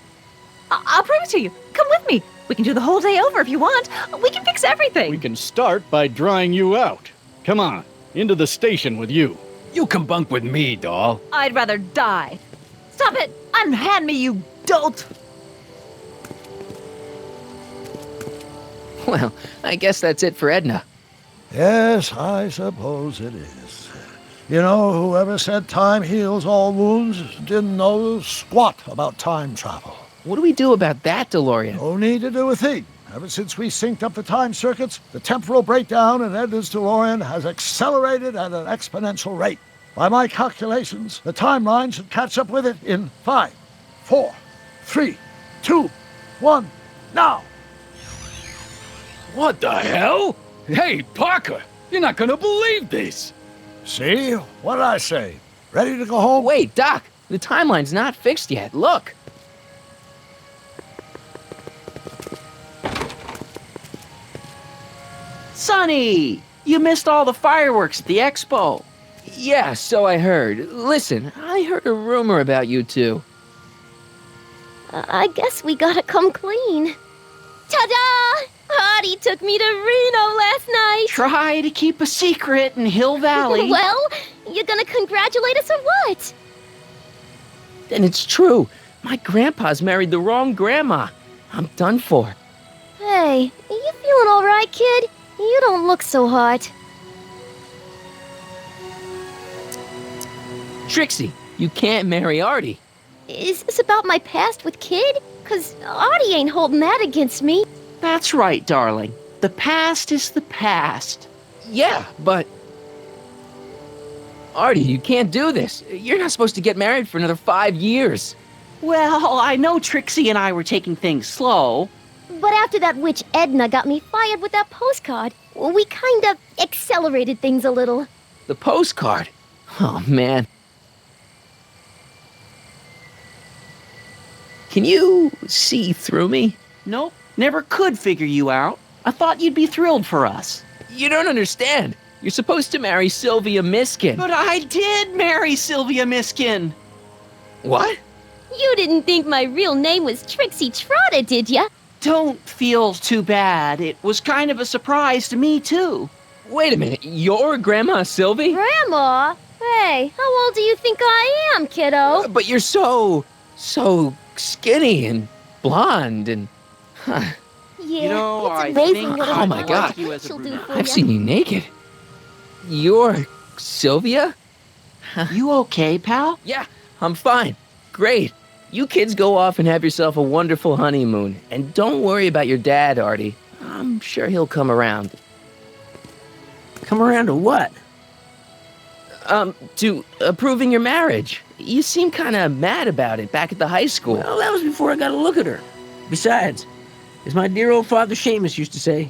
I'll prove it to you. Come with me. We can do the whole day over if you want. We can fix everything. We can start by drying you out. Come on, into the station with you. You can bunk with me, doll. I'd rather die. Stop it! Unhand me, you dolt! Well, I guess that's it for Edna. Yes, I suppose it is. You know, whoever said time heals all wounds didn't know squat about time travel. What do we do about that, DeLorean? No need to do a thing. Ever since we synced up the time circuits, the temporal breakdown in Edna's DeLorean has accelerated at an exponential rate. By my calculations, the timeline should catch up with it in 5, 4, 3, 2, 1, now! What the hell? Hey, Parker, you're not gonna believe this. See? What did I say? Ready to go home? Wait, Doc, the timeline's not fixed yet. Look. Sonny, you missed all the fireworks at the expo. Yeah, so I heard. Listen, I heard a rumor about you two. I guess we gotta come clean. Ta-da! Hardy took me to Reno last night. Try to keep a secret in Hill Valley. Well, you gonna congratulate us or what? And it's true. My grandpa's married the wrong grandma. I'm done for. Hey, you feeling all right, kid? You don't look so hot. Trixie, you can't marry Artie. Is this about my past with Kid? 'Cause Artie ain't holding that against me. That's right, darling. The past is the past. Yeah, but... Artie, you can't do this. You're not supposed to get married for another 5 years. Well, I know Trixie and I were taking things slow. But after that witch Edna got me fired with that postcard, we kind of accelerated things a little. The postcard? Oh, man. Can you see through me? Nope, never could figure you out. I thought you'd be thrilled for us. You don't understand. You're supposed to marry Sylvia Miskin. But I did marry Sylvia Miskin. What? You didn't think my real name was Trixie Trotter, did ya? Don't feel too bad. It was kind of a surprise to me, too. Wait a minute, you're Grandma Sylvie? Grandma? Hey, how old do you think I am, kiddo? But you're so skinny and blonde and... Huh. Yeah, You know, I it's amazing think what Oh my God. she'll do for I've ya. seen you naked. You're Sylvia? You okay, pal? Yeah, I'm fine. Great. You kids go off and have yourself a wonderful honeymoon. And don't worry about your dad, Artie. I'm sure he'll come around. Come around to what? To approving your marriage. You seem kind of mad about it back at the high school. Well, that was before I got a look at her. Besides, as my dear old father Seamus used to say,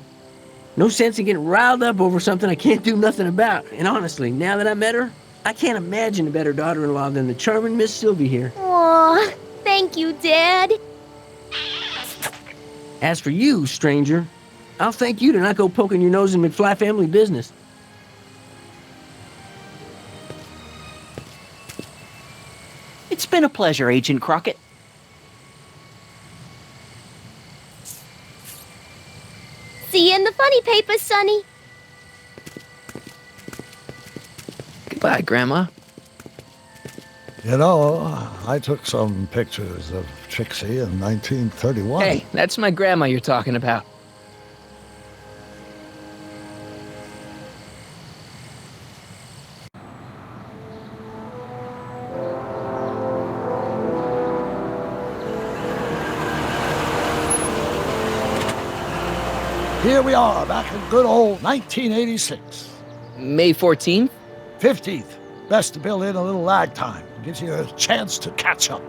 no sense in getting riled up over something I can't do nothing about. And honestly, now that I met her, I can't imagine a better daughter-in-law than the charming Miss Sylvie here. Aw, thank you, Dad. As for you, stranger, I'll thank you to not go poking your nose in McFly family business. It's been a pleasure, Agent Crockett. See you in the funny paper, Sonny. Goodbye, Grandma. You know, I took some pictures of Trixie in 1931. Hey, that's my grandma you're talking about. Here we are, back in good old 1986. May 14th? 15th. Best to build in a little lag time. Gives you a chance to catch up.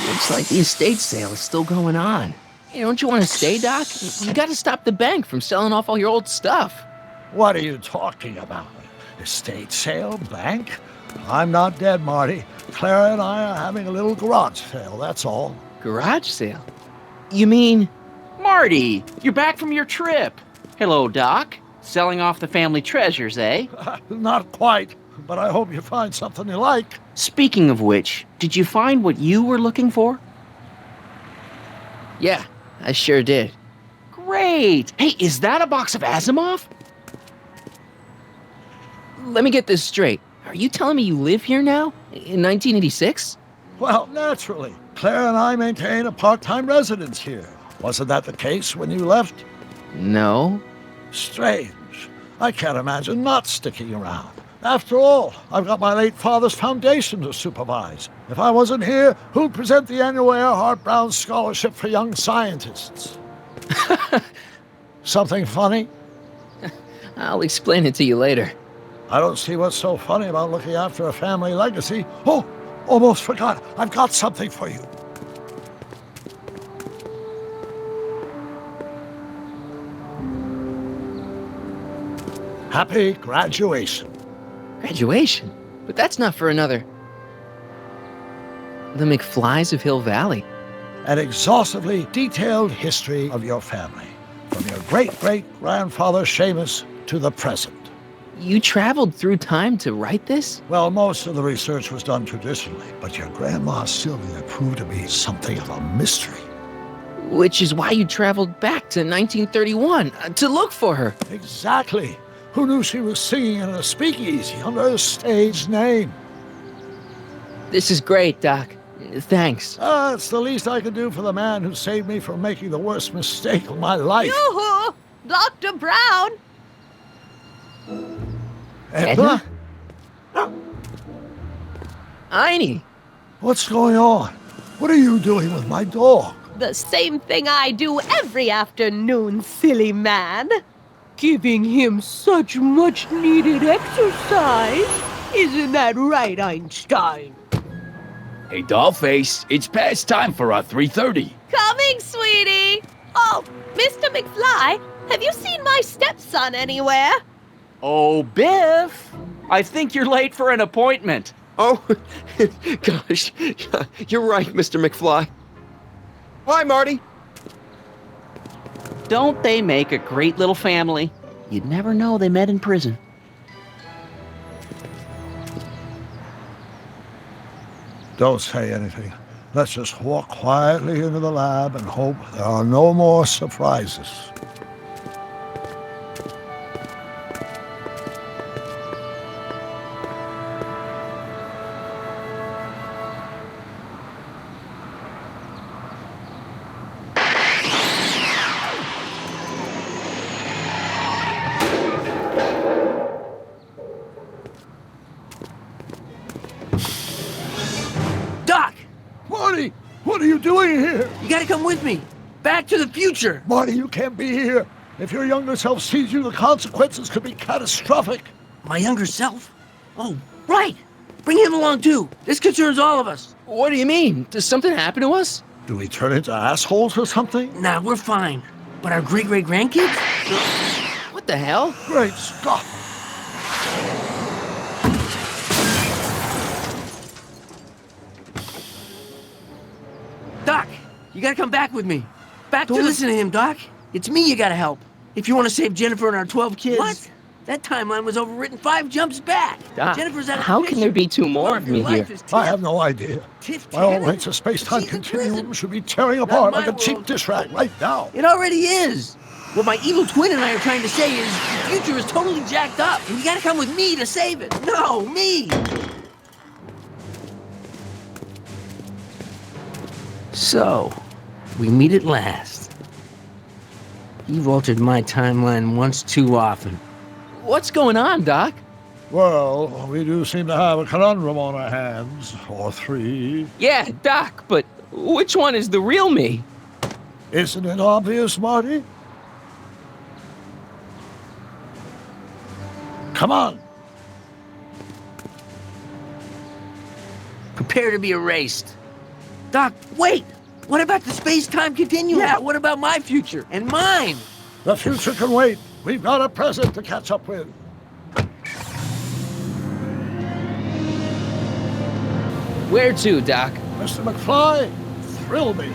Looks like the estate sale is still going on. Hey, don't you want to stay, Doc? You gotta stop the bank from selling off all your old stuff. What are you talking about? Estate sale? Bank? I'm not dead, Marty. Clara and I are having a little garage sale, that's all. Garage sale? You mean... Marty, you're back from your trip. Hello, Doc. Selling off the family treasures, eh? Not quite, but I hope you find something you like. Speaking of which, did you find what you were looking for? Yeah, I sure did. Great. Hey, is that a box of Asimov? Let me get this straight. Are you telling me you live here now? In 1986? Well, naturally. Claire and I maintain a part-time residence here. Wasn't that the case when you left? No. Strange. I can't imagine not sticking around. After all, I've got my late father's foundation to supervise. If I wasn't here, who'd present the annual Earhart Brown Scholarship for Young Scientists? Something funny? I'll explain it to you later. I don't see what's so funny about looking after a family legacy. Oh, almost forgot. I've got something for you. Happy graduation. Graduation? But that's not for another... The McFlys of Hill Valley. An exhaustively detailed history of your family, from your great-great-grandfather Seamus to the present. You traveled through time to write this? Well, most of the research was done traditionally, but your grandma Sylvia proved to be something of a mystery. Which is why you traveled back to 1931, to look for her. Exactly. Who knew she was singing in a speakeasy under a stage name? This is great, Doc. Thanks. It's the least I could do for the man who saved me from making the worst mistake of my life. Yoo-hoo! Dr. Brown! Edna? Einie! What's going on? What are you doing with my dog? The same thing I do every afternoon, silly man. Giving him such much-needed exercise. Isn't that right, Einstein? Hey, Dollface, it's past time for our 3:30. Coming, sweetie! Oh, Mr. McFly, have you seen my stepson anywhere? Oh, Biff! I think you're late for an appointment. Oh, gosh. You're right, Mr. McFly. Hi, Marty. Don't they make a great little family? You'd never know they met in prison. Don't say anything. Let's just walk quietly into the lab and hope there are no more surprises. Doc! Marty! What are you doing here? You gotta come with me. Back to the future. Marty, you can't be here. If your younger self sees you, the consequences could be catastrophic. My younger self? Oh, right. Bring him along too. This concerns all of us. What do you mean? Does something happen to us? Do we turn into assholes or something? Nah, we're fine. But our great-great-grandkids? What the hell? Great Scott! Doc, you gotta come back with me. Don't listen to him, Doc. It's me you gotta help. If you want to save Jennifer and our 12 kids. What? That timeline was overwritten 5 jumps back. Doc, Jennifer's out of how the can there be 2 more of me here? I have no idea. By all rights, a space-time continuum should be tearing apart like a cheap dish rag right now. It already is. What my evil twin and I are trying to say is the future is totally jacked up, and you gotta come with me to save it. No, me! So, we meet at last. You've altered my timeline once too often. What's going on, Doc? Well, we do seem to have a conundrum on our hands, or 3. Yeah, Doc, but which one is the real me? Isn't it obvious, Marty? Come on. Prepare to be erased. Doc, wait! What about the space-time continuum? Yeah, what about my future? And mine? The future can wait. We've got a present to catch up with. Where to, Doc? Mr. McFly, thrill me.